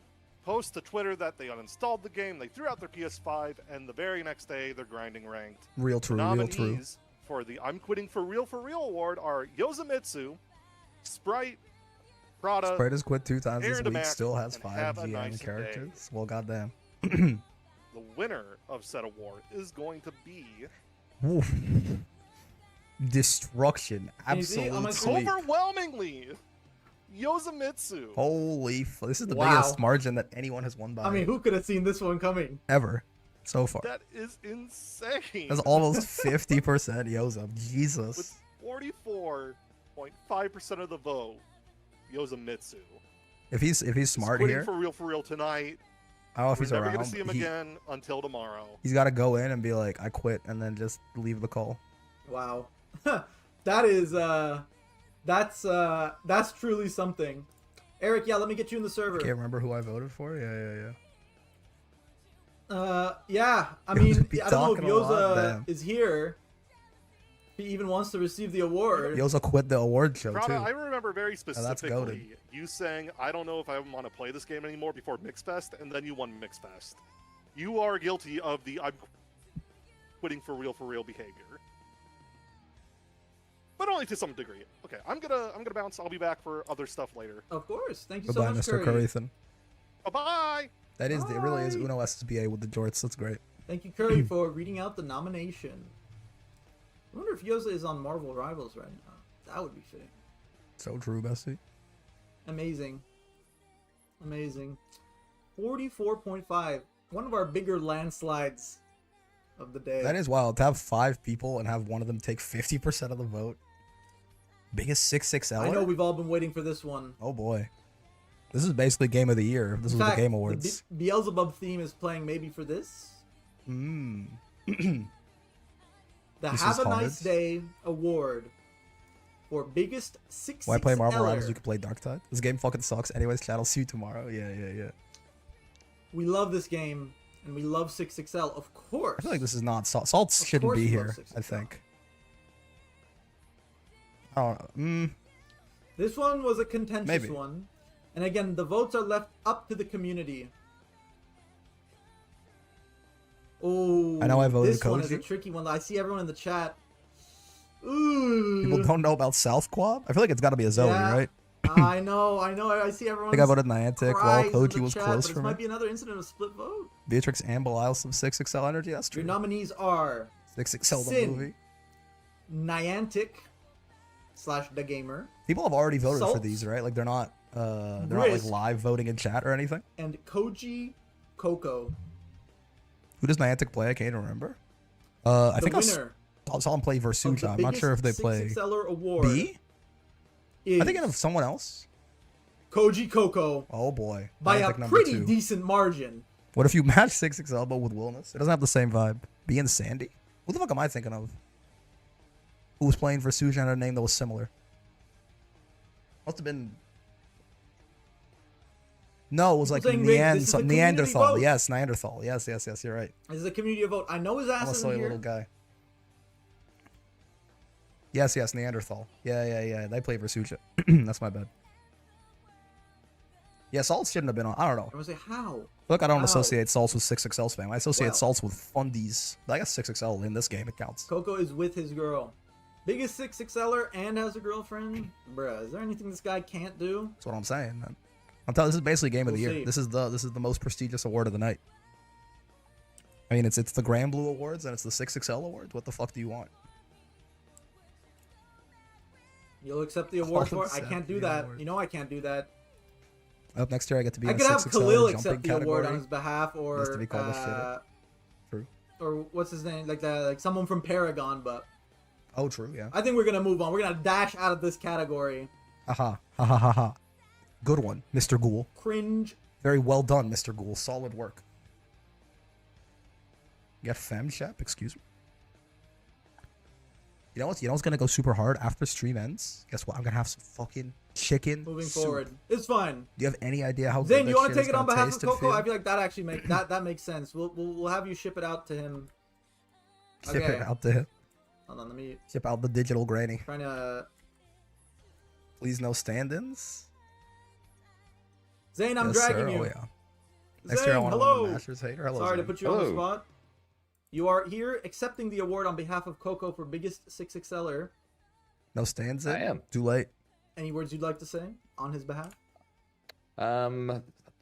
Speaker 3: Post to Twitter that they uninstalled the game, they threw out their PS5, and the very next day they're grinding ranked.
Speaker 1: Real true, real
Speaker 3: Nominees
Speaker 1: true.
Speaker 3: for the I'm Quitting for Real award are Yosamitsu, Sprite, Prada,
Speaker 1: Sprite has quit 2 times this
Speaker 3: Aaron
Speaker 1: week,
Speaker 3: Damac,
Speaker 1: still has
Speaker 3: and
Speaker 1: 5
Speaker 3: have a
Speaker 1: GM
Speaker 3: nice day.
Speaker 1: characters. Well, goddamn.
Speaker 3: The winner of said award is going to be
Speaker 1: Oof. Destruction.
Speaker 4: Can you see
Speaker 1: Absolute
Speaker 4: on my
Speaker 1: sweep.
Speaker 3: overwhelmingly Yosamitsu.
Speaker 1: Holy this is the
Speaker 4: Wow.
Speaker 1: biggest margin that anyone has won by
Speaker 4: I mean, who could have seen this one coming?
Speaker 1: ever so far.
Speaker 3: That is insane.
Speaker 1: That's almost 50% Yoza.
Speaker 3: With
Speaker 1: Jesus.
Speaker 3: 44.5% of the vote, Yosamitsu.
Speaker 1: If he's smart
Speaker 3: quitting
Speaker 1: here,
Speaker 3: for real tonight.
Speaker 1: I don't know if
Speaker 3: We're
Speaker 1: he's
Speaker 3: never
Speaker 1: around.
Speaker 3: gonna see him again until tomorrow.
Speaker 1: He's got to go in and be like, I quit, and then just leave the call.
Speaker 4: Wow. That is that's truly something. Eric, yeah, let me get you in the server.
Speaker 1: I can't remember who I voted for. Yeah.
Speaker 4: Yeah. I
Speaker 1: You'll
Speaker 4: mean,
Speaker 1: be
Speaker 4: I don't
Speaker 1: talking
Speaker 4: know
Speaker 1: a
Speaker 4: if
Speaker 1: lot,
Speaker 4: Yoza
Speaker 1: damn.
Speaker 4: is here. If he even wants to receive the award.
Speaker 1: Yoza quit the award show
Speaker 3: Prada, I
Speaker 1: too.
Speaker 3: remember very
Speaker 1: that's
Speaker 3: specifically
Speaker 1: goated.
Speaker 3: you saying, I don't know if I want to play this game anymore before Mixfest, and then you won Mixfest. You are guilty of the I'm quitting for real behavior. But only to some degree. Okay, I'm gonna bounce. I'll be back for other stuff later.
Speaker 4: Of course. Thank you so
Speaker 1: Goodbye,
Speaker 4: much,
Speaker 1: Mr.
Speaker 4: Curry.
Speaker 1: Currythan.
Speaker 3: Bye-bye!
Speaker 1: It really is
Speaker 4: Bye.
Speaker 1: Uno SSBA with the jorts. That's great.
Speaker 4: Thank you, Curry, for reading out the nomination. I wonder if Yoza is on Marvel Rivals right now. That would be fitting.
Speaker 1: So true, Bessie.
Speaker 4: Amazing. Amazing. 44.5. One of our bigger landslides of the day.
Speaker 1: That is wild. To have 5 people and have one of them take 50% of the vote. Biggest 6XL.
Speaker 4: I know we've all been waiting for this one.
Speaker 1: Oh boy. This is basically game of the year. This
Speaker 4: In
Speaker 1: was
Speaker 4: fact,
Speaker 1: the Game Awards.
Speaker 4: The Beelzebub theme is playing maybe for this.
Speaker 1: Mmm.
Speaker 4: The
Speaker 1: This
Speaker 4: Have
Speaker 1: is
Speaker 4: a Nice
Speaker 1: Haunted.
Speaker 4: Day award for biggest 6
Speaker 1: Why play Marvel Rivals? You can play Dark Tide. This game fucking sucks. Anyways, chat. I'll see you tomorrow. Yeah.
Speaker 4: We love this game, and we love 6XL, of course.
Speaker 1: I feel like this is not Salt. Salt
Speaker 4: Of
Speaker 1: shouldn't
Speaker 4: course
Speaker 1: be
Speaker 4: we love
Speaker 1: here.
Speaker 4: 6XL.
Speaker 1: I think. I don't know.
Speaker 4: This one was a contentious
Speaker 1: Maybe.
Speaker 4: one. And again, the votes are left up to the community. Oh,
Speaker 1: I know I voted
Speaker 4: this one is a
Speaker 1: Koji.
Speaker 4: tricky one. I see everyone in the chat. Ooh.
Speaker 1: People don't know about South Quab. I feel like it's got to be a Zoe,
Speaker 4: Yeah.
Speaker 1: right?
Speaker 4: I know. I see everyone.
Speaker 1: I think I voted Niantic while
Speaker 4: cries in the
Speaker 1: Koji was
Speaker 4: chat,
Speaker 1: close
Speaker 4: but
Speaker 1: for
Speaker 4: this might
Speaker 1: me.
Speaker 4: be another incident of split vote.
Speaker 1: Beatrix and Belial some 6XL energy. That's true.
Speaker 4: Your nominees are
Speaker 1: 6XL the
Speaker 4: Sin.
Speaker 1: movie.
Speaker 4: Niantic / The Gamer
Speaker 1: People have already voted for
Speaker 4: Salt.
Speaker 1: these, right? Like they're not like
Speaker 4: Risk.
Speaker 1: live voting in chat or anything.
Speaker 4: and Koji Coco.
Speaker 1: Who does Niantic play? I can't remember. I
Speaker 4: The
Speaker 1: think
Speaker 4: winner
Speaker 1: I saw him play
Speaker 4: of the
Speaker 1: Versucha. I'm not sure if they
Speaker 4: biggest
Speaker 1: play
Speaker 4: 6XLer award
Speaker 1: B.
Speaker 4: is
Speaker 1: I think of someone else.
Speaker 4: Koji Coco
Speaker 1: Oh boy,
Speaker 4: by
Speaker 1: Niantic
Speaker 4: a
Speaker 1: number
Speaker 4: pretty
Speaker 1: 2.
Speaker 4: decent margin.
Speaker 1: What if you match 6XL but with Willness? It doesn't have the same vibe. B and Sandy. Who the fuck am I thinking of? Who was playing Versucha and a name that was similar? Must have been. No, it was like
Speaker 4: saying, Rick, this is a community
Speaker 1: Neanderthal.
Speaker 4: vote.
Speaker 1: Yes, Neanderthal. Yes. You're right.
Speaker 4: This is a community vote. I know his
Speaker 1: I'm a
Speaker 4: ass
Speaker 1: silly
Speaker 4: isn't here.
Speaker 1: little guy. Yes, Neanderthal. Yeah. They play Versucha. That's my bad. Yeah, Salts shouldn't have been on. I don't know.
Speaker 4: I was like, how?
Speaker 1: Look, I don't
Speaker 4: Wow.
Speaker 1: associate Salts with 6XL spam. I associate
Speaker 4: Wow.
Speaker 1: Salts with fundies. I guess 6XL in this game, it counts.
Speaker 4: Coco is with his girl. Biggest 6XLer and has a girlfriend? Bruh, is there anything this guy can't do?
Speaker 1: That's what I'm saying, man. I'm telling this is basically game of the
Speaker 4: We'll
Speaker 1: year.
Speaker 4: see.
Speaker 1: This is the most prestigious award of the night. I mean, it's the Grand Blue Awards and it's the 6XL Awards. What the fuck do you want?
Speaker 4: You'll accept the award
Speaker 1: I'll
Speaker 4: for it? I
Speaker 1: accept
Speaker 4: can't do
Speaker 1: the
Speaker 4: that.
Speaker 1: award.
Speaker 4: You know I can't do that.
Speaker 1: Up next year, I get to be
Speaker 4: I
Speaker 1: in
Speaker 4: could have
Speaker 1: 6XL
Speaker 4: Khalil
Speaker 1: jumping
Speaker 4: accept the
Speaker 1: category.
Speaker 4: award on his behalf, or
Speaker 1: Just to be called a shitter. True.
Speaker 4: or what's his name, like someone from Paragon. But
Speaker 1: Oh, true. Yeah.
Speaker 4: I think we're gonna move on. We're gonna dash out of this category.
Speaker 1: Aha. Ha ha ha ha. Good one, Mr. Ghoul.
Speaker 4: Cringe.
Speaker 1: Very well done, Mr. Ghoul. Solid work. You got FemShep? Excuse me. You know what's gonna go super hard after stream ends? Guess what? I'm gonna have some fucking chicken
Speaker 4: Moving
Speaker 1: soup.
Speaker 4: forward, it's fine.
Speaker 1: Do you have any idea how
Speaker 4: Zane,
Speaker 1: good
Speaker 4: you
Speaker 1: that
Speaker 4: want to
Speaker 1: shit
Speaker 4: take
Speaker 1: is
Speaker 4: it on
Speaker 1: gonna
Speaker 4: behalf
Speaker 1: taste
Speaker 4: of
Speaker 1: and
Speaker 4: Coco?
Speaker 1: feel?
Speaker 4: I feel like that actually that makes sense. We'll have you ship it out to him.
Speaker 1: Ship
Speaker 4: Okay.
Speaker 1: it out to him.
Speaker 4: Hold on, let me
Speaker 1: Ship out the digital granny.
Speaker 4: trying to.
Speaker 1: Please no stand-ins.
Speaker 4: Zane, I'm
Speaker 1: Yes,
Speaker 4: dragging
Speaker 1: sir.
Speaker 4: you.
Speaker 1: Oh yeah. Next year I
Speaker 4: Zane,
Speaker 1: want to
Speaker 4: hello.
Speaker 1: win the Masters hater. Hello,
Speaker 4: Sorry to
Speaker 1: Zane.
Speaker 4: put you on the
Speaker 7: Hello.
Speaker 4: spot. You are here accepting the award on behalf of Coco for biggest 6XLer.
Speaker 1: No stands in.
Speaker 7: I am.
Speaker 1: Too late.
Speaker 4: Any words you'd like to say on his behalf?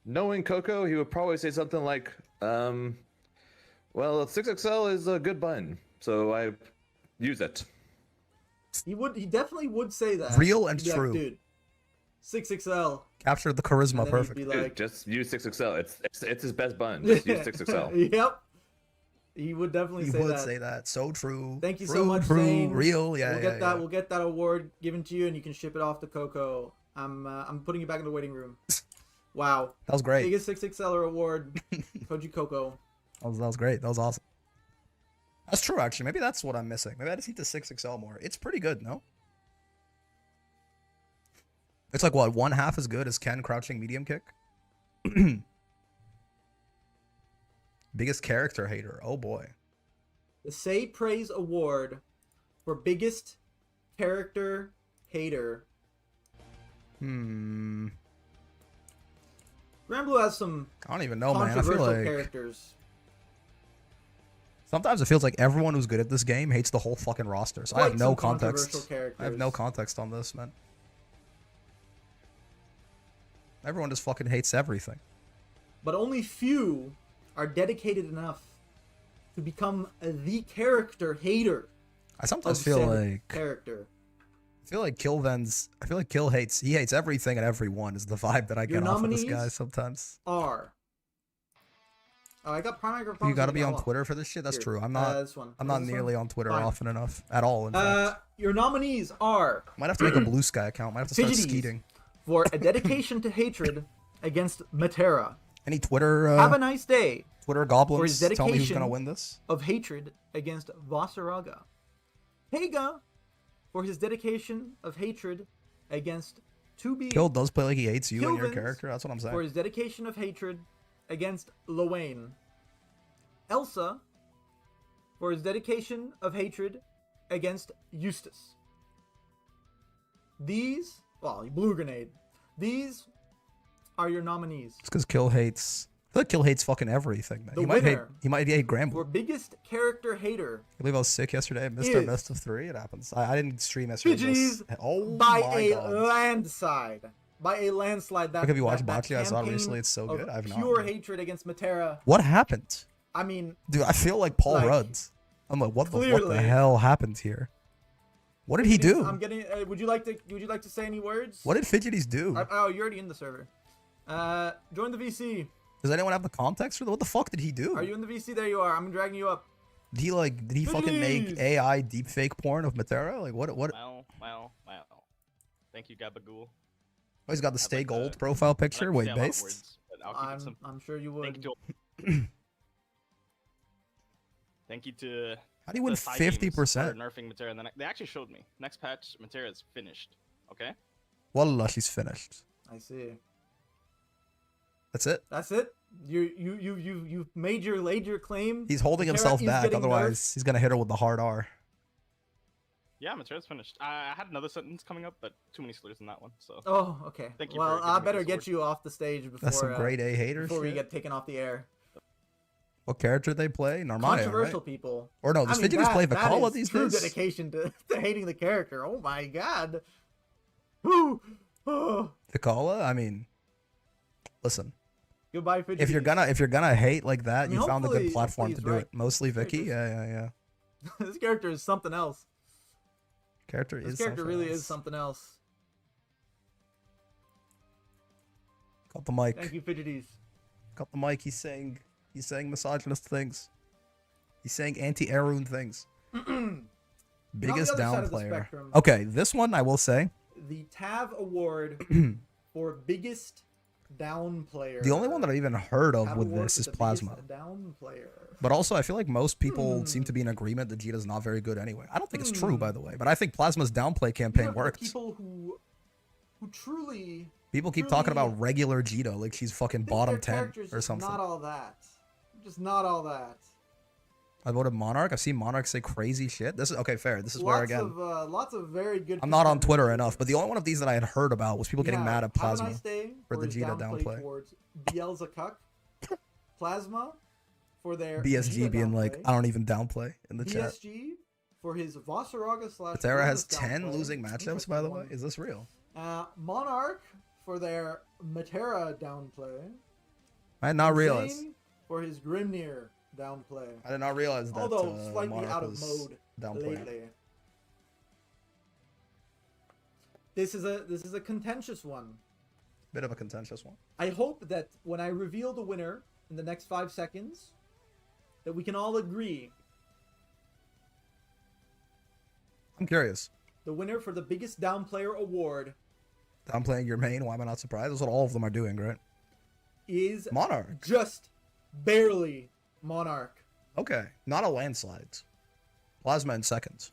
Speaker 7: Knowing Coco, he would probably say something like, well, 6XL is a good button, so I use it.
Speaker 4: He definitely would say that.
Speaker 1: Real and
Speaker 4: He'd be like,
Speaker 1: true.
Speaker 4: dude, 6XL.
Speaker 1: Captured the charisma
Speaker 4: And then he'd
Speaker 1: perfectly.
Speaker 4: be
Speaker 7: Dude,
Speaker 4: like,
Speaker 7: just use 6XL. It's his best button. Just use 6XL.
Speaker 4: Yep. He would definitely
Speaker 1: He
Speaker 4: say
Speaker 1: would
Speaker 4: that.
Speaker 1: say that. So true.
Speaker 4: Thank you so
Speaker 1: True,
Speaker 4: much,
Speaker 1: true,
Speaker 4: Zane.
Speaker 1: real. Yeah,
Speaker 4: we'll
Speaker 1: yeah,
Speaker 4: get that.
Speaker 1: yeah.
Speaker 4: We'll get that award given to you, and you can ship it off to Coco. I'm putting you back in the waiting room. Wow.
Speaker 1: That was great.
Speaker 4: Biggest 6XL award, Koji Coco.
Speaker 1: That was great. That was awesome. That's true, actually. Maybe that's what I'm missing. Maybe I just need the 6XL more. It's pretty good, no? It's like, what, one half as good as Ken crouching medium kick? Biggest character hater. Oh, boy.
Speaker 4: The Say Praise Award for biggest character hater.
Speaker 1: Hmm.
Speaker 4: Granblue has some
Speaker 1: I don't even know, man. I feel
Speaker 4: controversial
Speaker 1: like
Speaker 4: characters.
Speaker 1: sometimes it feels like everyone who's good at this game hates the whole fucking roster. So I have
Speaker 4: Quite
Speaker 1: no
Speaker 4: some controversial
Speaker 1: context.
Speaker 4: characters.
Speaker 1: I have no context on this, man. Everyone just fucking hates everything.
Speaker 4: But only few are dedicated enough to become the character hater.
Speaker 1: I sometimes
Speaker 4: of
Speaker 1: feel
Speaker 4: said
Speaker 1: like
Speaker 4: character.
Speaker 1: I feel like Kill hates everything and everyone is the vibe that I
Speaker 4: Your
Speaker 1: get off of this guy
Speaker 4: nominees
Speaker 1: sometimes.
Speaker 4: Are. Oh, I got Prime Microphone.
Speaker 1: You gotta be on Twitter for this shit? That's true. I'm not
Speaker 4: This one.
Speaker 1: I'm not
Speaker 4: This
Speaker 1: nearly
Speaker 4: one?
Speaker 1: on Twitter
Speaker 4: Fine.
Speaker 1: often enough at all, in fact.
Speaker 4: Your nominees are
Speaker 1: Might have to make a Blue Sky account. Might have to start
Speaker 4: Fidgeties
Speaker 1: skeeting.
Speaker 4: for a dedication to hatred against Matera.
Speaker 1: Any Twitter
Speaker 4: Have a nice day
Speaker 1: Twitter
Speaker 4: for
Speaker 1: goblins
Speaker 4: his
Speaker 1: tell me who's
Speaker 4: dedication
Speaker 1: gonna win this?
Speaker 4: of hatred against Vasaraga. Heiga for his dedication of hatred against 2B.
Speaker 1: Kill does play like he hates you and your
Speaker 4: Kilvins
Speaker 1: character. That's what I'm
Speaker 4: for
Speaker 1: saying.
Speaker 4: his dedication of hatred against Lowain. Elsa for his dedication of hatred against Eustace. These, well, Blue Grenade. These are your nominees.
Speaker 1: It's because Kill hates. I feel like Kill hates fucking everything, man.
Speaker 4: The
Speaker 1: He might hate.
Speaker 4: winner
Speaker 1: He might hate
Speaker 4: For
Speaker 1: Granblue.
Speaker 4: biggest character hater
Speaker 1: I believe I was sick yesterday. I missed our
Speaker 4: is
Speaker 1: best of 3. It happens. I didn't stream yesterday.
Speaker 4: Fidgeties
Speaker 1: Oh
Speaker 4: by
Speaker 1: my
Speaker 4: a
Speaker 1: god.
Speaker 4: landslide. By a landslide. That,
Speaker 1: Look, have you watched
Speaker 4: that
Speaker 1: Bocce? I saw
Speaker 4: campaign
Speaker 1: recently. It's so
Speaker 4: of
Speaker 1: good. I've not.
Speaker 4: pure hatred against Matera.
Speaker 1: What happened?
Speaker 4: I mean,
Speaker 1: Dude, I feel like Paul
Speaker 4: Like,
Speaker 1: Rudd. I'm like, what the
Speaker 4: clearly.
Speaker 1: hell happened here? What did he do?
Speaker 4: I'm getting. Would you like to say any words?
Speaker 1: What did Fidgeties do?
Speaker 4: Oh, you're already in the server. Join the VC.
Speaker 1: Does anyone have the context for that? What the fuck did he do?
Speaker 4: Are you in the VC? There you are. I'm dragging you up.
Speaker 1: Did he fucking make
Speaker 4: Fidgeties!
Speaker 1: AI deepfake porn of Matera? Like what?
Speaker 8: Well. Thank you, Gabagool.
Speaker 1: Oh, he's got the
Speaker 8: I'd
Speaker 1: Stay
Speaker 8: like to-
Speaker 1: Gold profile picture.
Speaker 8: I'd like
Speaker 1: Wait,
Speaker 8: to say a lot of
Speaker 1: based?
Speaker 8: words, but I'll keep it simple.
Speaker 4: I'm sure you would.
Speaker 8: Thank you to
Speaker 1: How do you win
Speaker 8: the Psy teams
Speaker 1: 50%?
Speaker 8: for nerfing Matera, and then they actually showed me. Next patch, Matera is finished. Okay.
Speaker 1: Wallah, she's finished.
Speaker 4: I see.
Speaker 1: That's it.
Speaker 4: That's it. You've laid your claim.
Speaker 1: He's holding
Speaker 4: Matera
Speaker 1: himself
Speaker 4: is
Speaker 1: back.
Speaker 4: getting
Speaker 1: Otherwise,
Speaker 4: nerfed.
Speaker 1: he's gonna hit her with the hard R.
Speaker 8: Yeah, Matera's finished. I had another sentence coming up, but too many slurs in that one. So
Speaker 4: Oh, okay.
Speaker 8: Thank you
Speaker 4: Well,
Speaker 8: for
Speaker 4: I
Speaker 8: giving me
Speaker 4: better
Speaker 8: this
Speaker 4: get
Speaker 8: award.
Speaker 4: you off the stage before
Speaker 1: That's some grade A hater
Speaker 4: before we
Speaker 1: shit.
Speaker 4: get taken off the air.
Speaker 1: What character they play? Narmaya,
Speaker 4: Controversial
Speaker 1: right?
Speaker 4: people.
Speaker 1: Or no, does Fidgeties play Vicala these
Speaker 4: true
Speaker 1: days?
Speaker 4: dedication to hating the character. Oh my god. Whew. Oh.
Speaker 1: Vicala? I mean, listen.
Speaker 4: Goodbye, Fidgeties.
Speaker 1: If you're gonna hate like that,
Speaker 4: I mean,
Speaker 1: you found a good
Speaker 4: hopefully
Speaker 1: platform
Speaker 4: he's
Speaker 1: to do
Speaker 4: right.
Speaker 1: it. Mostly Vicky.
Speaker 4: Characters-
Speaker 1: Yeah.
Speaker 4: this character is something else.
Speaker 1: Character
Speaker 4: This
Speaker 1: is.
Speaker 4: character
Speaker 1: something
Speaker 4: really
Speaker 1: else.
Speaker 4: is something else.
Speaker 1: Got the mic.
Speaker 4: Thank you, Fidgeties.
Speaker 1: Got the mic. He's saying misogynist things. He's saying anti-Arun things. Biggest
Speaker 4: other side
Speaker 1: down
Speaker 4: of the
Speaker 1: player.
Speaker 4: spectrum.
Speaker 1: Okay, this one I will say.
Speaker 4: The TAV Award for biggest down player.
Speaker 1: The only one that I've even heard of
Speaker 4: TAV
Speaker 1: with
Speaker 4: Award
Speaker 1: this
Speaker 4: for
Speaker 1: is
Speaker 4: the
Speaker 1: Plasma.
Speaker 4: biggest down player.
Speaker 1: But also, I feel like most people seem to be in agreement that Jita's not very good anyway. I don't think it's true, by the way. But I think Plasma's downplay campaign
Speaker 4: Yeah, for
Speaker 1: worked.
Speaker 4: People who truly
Speaker 1: People keep
Speaker 4: truly
Speaker 1: talking about regular Jita like she's fucking
Speaker 4: think
Speaker 1: bottom
Speaker 4: their
Speaker 1: 10
Speaker 4: character's
Speaker 1: or
Speaker 4: just
Speaker 1: something.
Speaker 4: Not all that. Just not all that.
Speaker 1: I voted Monarch. I've seen Monarch say crazy shit. This is okay, fair. This is where again
Speaker 4: Lots of very good.
Speaker 1: I'm not on
Speaker 4: contenders
Speaker 1: Twitter
Speaker 4: here.
Speaker 1: enough, but the only one of these that I had heard about was people getting
Speaker 4: Yeah,
Speaker 1: mad at
Speaker 4: Have a
Speaker 1: Plasma.
Speaker 4: Nice Day
Speaker 1: for the
Speaker 4: his
Speaker 1: Jita downplay.
Speaker 4: Towards Beelzebub, Plasma for their
Speaker 1: BSG
Speaker 4: Jita
Speaker 1: being like,
Speaker 4: downplay.
Speaker 1: I don't even downplay in the chat.
Speaker 4: BSG for his Vasaraga /
Speaker 1: Patera has
Speaker 4: Beelzebub
Speaker 1: 10
Speaker 4: downplay.
Speaker 1: losing matchups,
Speaker 4: Interesting
Speaker 1: by the way.
Speaker 4: one.
Speaker 1: Is this real?
Speaker 4: Monarch for their Matera downplay.
Speaker 1: I had not realized.
Speaker 4: Zane for his Grimnir downplay.
Speaker 1: I did not realize that
Speaker 4: Although slightly
Speaker 1: Monarch
Speaker 4: out of
Speaker 1: was
Speaker 4: mode
Speaker 1: downplaying.
Speaker 4: lately. This is a contentious one.
Speaker 1: Bit of a contentious one.
Speaker 4: I hope that when I reveal the winner in the next 5 seconds, that we can all agree
Speaker 1: I'm curious.
Speaker 4: the winner for the biggest down player award
Speaker 1: Downplaying your main, why am I not surprised? That's what all of them are doing, right?
Speaker 4: is
Speaker 1: Monarch.
Speaker 4: just barely Monarch.
Speaker 1: Okay, not a landslide. Plasma in seconds.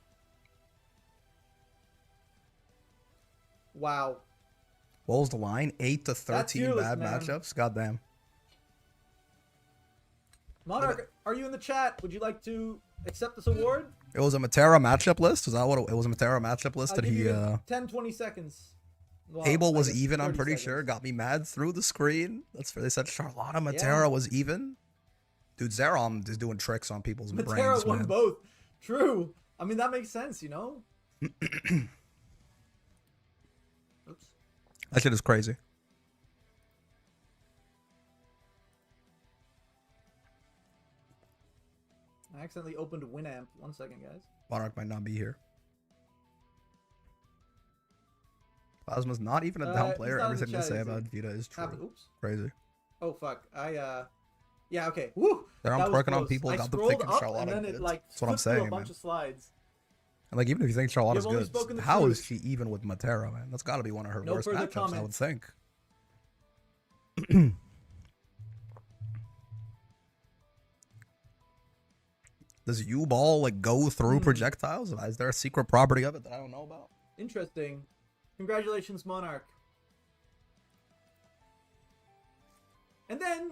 Speaker 4: Wow.
Speaker 1: What was the line? 8 to
Speaker 4: That's
Speaker 1: 13
Speaker 4: fearless,
Speaker 1: bad
Speaker 4: man.
Speaker 1: matchups. Goddamn.
Speaker 4: Monarch, are you in the chat? Would you like to accept this award?
Speaker 1: It was a Matera matchup list. Is that what it was? A Matera matchup list
Speaker 4: I'll
Speaker 1: that
Speaker 4: give
Speaker 1: he.
Speaker 4: you 10, 20 seconds. Well,
Speaker 1: Abel
Speaker 4: I
Speaker 1: was
Speaker 4: guess
Speaker 1: even. I'm
Speaker 4: 30
Speaker 1: pretty
Speaker 4: seconds.
Speaker 1: sure. Got me mad through the screen. That's where they said Charlotta Matera was even. Dude, Zerom is doing tricks on people's brains,
Speaker 4: Matera won
Speaker 1: man.
Speaker 4: both. True. I mean, that makes sense, you know? Oops.
Speaker 1: That shit is crazy.
Speaker 4: I accidentally opened Winamp. 1 second, guys.
Speaker 1: Monarch might not be here. Plasma's not even a down
Speaker 4: He's
Speaker 1: player.
Speaker 4: not in the
Speaker 1: Everything they
Speaker 4: chat,
Speaker 1: say
Speaker 4: is he?
Speaker 1: about Vita is true.
Speaker 4: Oops.
Speaker 1: Crazy.
Speaker 4: Oh, fuck. Yeah, okay. Woo!
Speaker 1: They're
Speaker 4: That
Speaker 1: on
Speaker 4: was
Speaker 1: working on
Speaker 4: close.
Speaker 1: people.
Speaker 4: I
Speaker 1: Got them
Speaker 4: scrolled
Speaker 1: thinking
Speaker 4: up,
Speaker 1: Charlotta
Speaker 4: and then
Speaker 1: good.
Speaker 4: it, like,
Speaker 1: That's what I'm
Speaker 4: flipped through
Speaker 1: saying,
Speaker 4: a bunch
Speaker 1: man.
Speaker 4: of slides.
Speaker 1: And like, even if you think Charlotta's
Speaker 4: only
Speaker 1: good,
Speaker 4: spoken the
Speaker 1: how is
Speaker 4: truth.
Speaker 1: she even with Matera, man? That's got to be one of her
Speaker 4: No
Speaker 1: worst
Speaker 4: further
Speaker 1: matchups, I would
Speaker 4: comments.
Speaker 1: think. Does U-Ball like go through projectiles? Is there a secret property of it that I don't know about?
Speaker 4: Interesting. Congratulations, Monarch. And then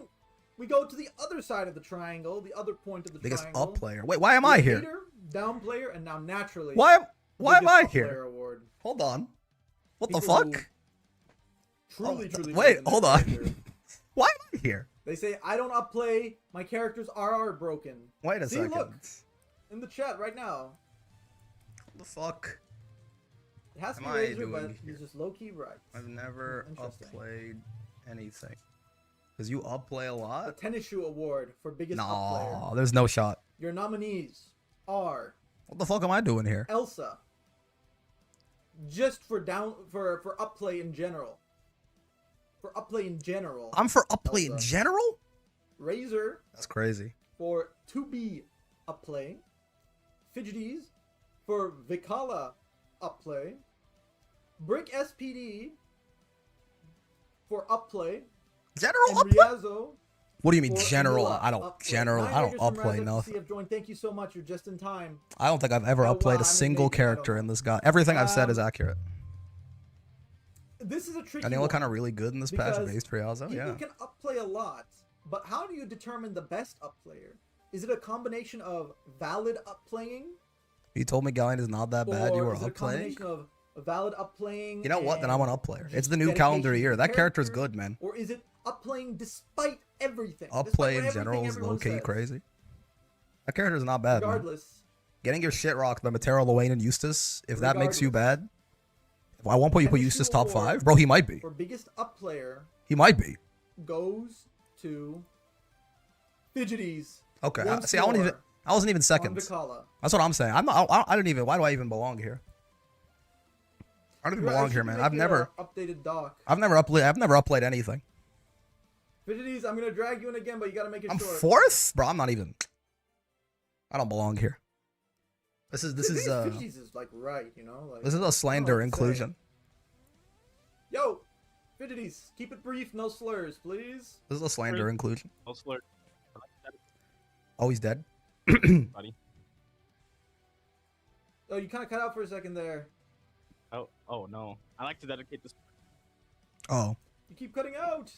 Speaker 4: we go to the other side of the triangle, the other point of the
Speaker 1: Biggest
Speaker 4: triangle.
Speaker 1: up player. Wait, why am I here?
Speaker 4: Leader, down player, and now naturally.
Speaker 1: Why am
Speaker 4: biggest
Speaker 1: I
Speaker 4: up player
Speaker 1: here?
Speaker 4: Award.
Speaker 1: Hold on. What the
Speaker 4: People who
Speaker 1: fuck?
Speaker 4: Truly,
Speaker 1: Oh,
Speaker 4: truly.
Speaker 1: wait,
Speaker 4: believe in
Speaker 1: hold
Speaker 4: their
Speaker 1: on.
Speaker 4: character.
Speaker 1: Why am I here?
Speaker 4: They say I don't upplay. My characters are broken.
Speaker 1: Wait a
Speaker 4: See,
Speaker 1: second.
Speaker 4: look in the chat right now.
Speaker 1: What the fuck?
Speaker 4: It has to be
Speaker 1: Am I
Speaker 4: Razor,
Speaker 1: doing
Speaker 4: but
Speaker 1: here?
Speaker 4: he's just low key right.
Speaker 1: I've never
Speaker 4: Interesting.
Speaker 1: upplayed anything. Cause you upplay a
Speaker 4: The
Speaker 1: lot?
Speaker 4: Tennis Shoe Award for biggest up player.
Speaker 1: No, there's no shot.
Speaker 4: Your nominees are
Speaker 1: What the fuck am I doing here?
Speaker 4: Elsa. Just for upplay in general. For upplay in general.
Speaker 1: I'm for upplay in
Speaker 4: Elsa.
Speaker 1: general?
Speaker 4: Razor
Speaker 1: That's crazy.
Speaker 4: for 2B upplay. Fidgeties for Vikala upplay. Brick SPD for upplay.
Speaker 1: General
Speaker 4: And
Speaker 1: upplay?
Speaker 4: Riazo
Speaker 1: What do you mean
Speaker 4: for
Speaker 1: general?
Speaker 4: Mila
Speaker 1: I don't
Speaker 4: upplay.
Speaker 1: general.
Speaker 4: Nine
Speaker 1: I don't
Speaker 4: Raiders from
Speaker 1: upplay
Speaker 4: Raz
Speaker 1: nothing.
Speaker 4: FC have joined. Thank you so much. You're just in time.
Speaker 1: I don't think I've ever
Speaker 4: Oh,
Speaker 1: upplayed
Speaker 4: wow, I
Speaker 1: a
Speaker 4: mean,
Speaker 1: single
Speaker 4: maybe, I don't
Speaker 1: character
Speaker 4: know.
Speaker 1: in this guy. Everything I've said is accurate.
Speaker 4: This is a tricky
Speaker 1: And they look
Speaker 4: one.
Speaker 1: kind of really good in this patch
Speaker 4: Because
Speaker 1: based Riazo.
Speaker 4: People
Speaker 1: Yeah.
Speaker 4: can upplay a lot, but how do you determine the best upplayer? Is it a combination of valid upplaying?
Speaker 1: You told me Gallion is not that bad. You
Speaker 4: Or
Speaker 1: were
Speaker 4: is it a
Speaker 1: upplaying.
Speaker 4: combination of valid upplaying?
Speaker 1: You know what? Then I
Speaker 4: and
Speaker 1: want uplayer. It's
Speaker 4: just
Speaker 1: the new
Speaker 4: dedication
Speaker 1: calendar
Speaker 4: to
Speaker 1: year.
Speaker 4: the
Speaker 1: That character's
Speaker 4: character?
Speaker 1: good, man.
Speaker 4: Or is it upplaying despite everything? Despite
Speaker 1: Upplay in
Speaker 4: everything
Speaker 1: general is
Speaker 4: everyone
Speaker 1: low key
Speaker 4: says?
Speaker 1: crazy. That character's not bad, man.
Speaker 4: Regardless,
Speaker 1: Getting your shit rocked by Matera, Luane, and Eustace, if that makes you
Speaker 4: Regardless.
Speaker 1: bad, at one point you put
Speaker 4: Tennis
Speaker 1: Eustace
Speaker 4: Shoe
Speaker 1: top
Speaker 4: Award
Speaker 1: 5? Bro, he might be.
Speaker 4: for biggest upplayer
Speaker 1: He might be.
Speaker 4: goes to Fidgeties.
Speaker 1: Okay.
Speaker 4: Once
Speaker 1: See, I wasn't even
Speaker 4: on
Speaker 1: second.
Speaker 4: Vikala.
Speaker 1: That's what I'm saying. I don't even. Why do I even belong here? I don't even belong here, man. I've never
Speaker 4: updated doc.
Speaker 1: upplayed anything.
Speaker 4: Fidgeties, I'm gonna drag you in again, but you gotta make it
Speaker 1: I'm
Speaker 4: short.
Speaker 1: fourth, bro. I'm not even. I don't belong here. This is
Speaker 4: Fidgeties is like right, you know. Like,
Speaker 1: this is a slander
Speaker 4: what to say.
Speaker 1: inclusion.
Speaker 4: Yo, Fidgeties, keep it brief, no slurs, please.
Speaker 1: This is a slander inclusion.
Speaker 8: No slur.
Speaker 1: Oh, he's dead.
Speaker 8: Buddy.
Speaker 4: Oh, you kind of cut out for a second there.
Speaker 8: Oh no. I like to dedicate this.
Speaker 1: Oh,
Speaker 4: You keep cutting out.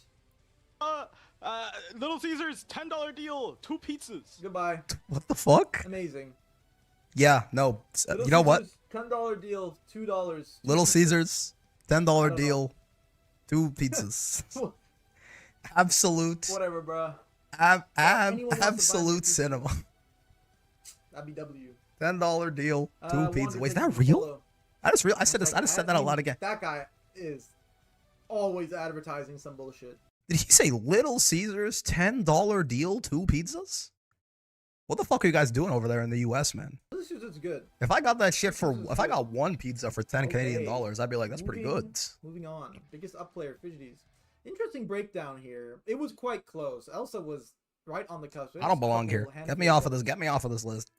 Speaker 8: Little Caesars $10 deal, 2 pizzas.
Speaker 4: Goodbye.
Speaker 1: what the fuck?
Speaker 4: Amazing.
Speaker 1: Yeah, no.
Speaker 4: Little
Speaker 1: You know what?
Speaker 4: Caesars, $10 deal, $2.
Speaker 1: Little Caesars, $10
Speaker 4: don't
Speaker 1: deal, 2 pizzas. Absolute,
Speaker 4: Whatever, bro. Anyone wants to buy
Speaker 1: absolute
Speaker 4: pizza?
Speaker 1: cinema.
Speaker 4: That'd be W.
Speaker 1: $10 deal, 2
Speaker 4: Wander
Speaker 1: pizzas. Wait, is
Speaker 4: Vision
Speaker 1: that real?
Speaker 4: Polo.
Speaker 1: I said this. I just said that out loud again.
Speaker 4: That guy is always advertising some bullshit.
Speaker 1: Did he say Little Caesars $10 deal, 2 pizzas? What the fuck are you guys doing over there in the U.S., man?
Speaker 4: This is good.
Speaker 1: If I got that shit for,
Speaker 4: This is
Speaker 1: if I
Speaker 4: good.
Speaker 1: got 1 pizza for 10 Canadian
Speaker 4: Okay.
Speaker 1: dollars, I'd be like, that's pretty good.
Speaker 4: Moving on. Biggest up player, Fidgeties. Interesting breakdown here. It was quite close. Elsa was right on the cusp.
Speaker 1: I don't belong here. Get me off of this. Get me off of this list.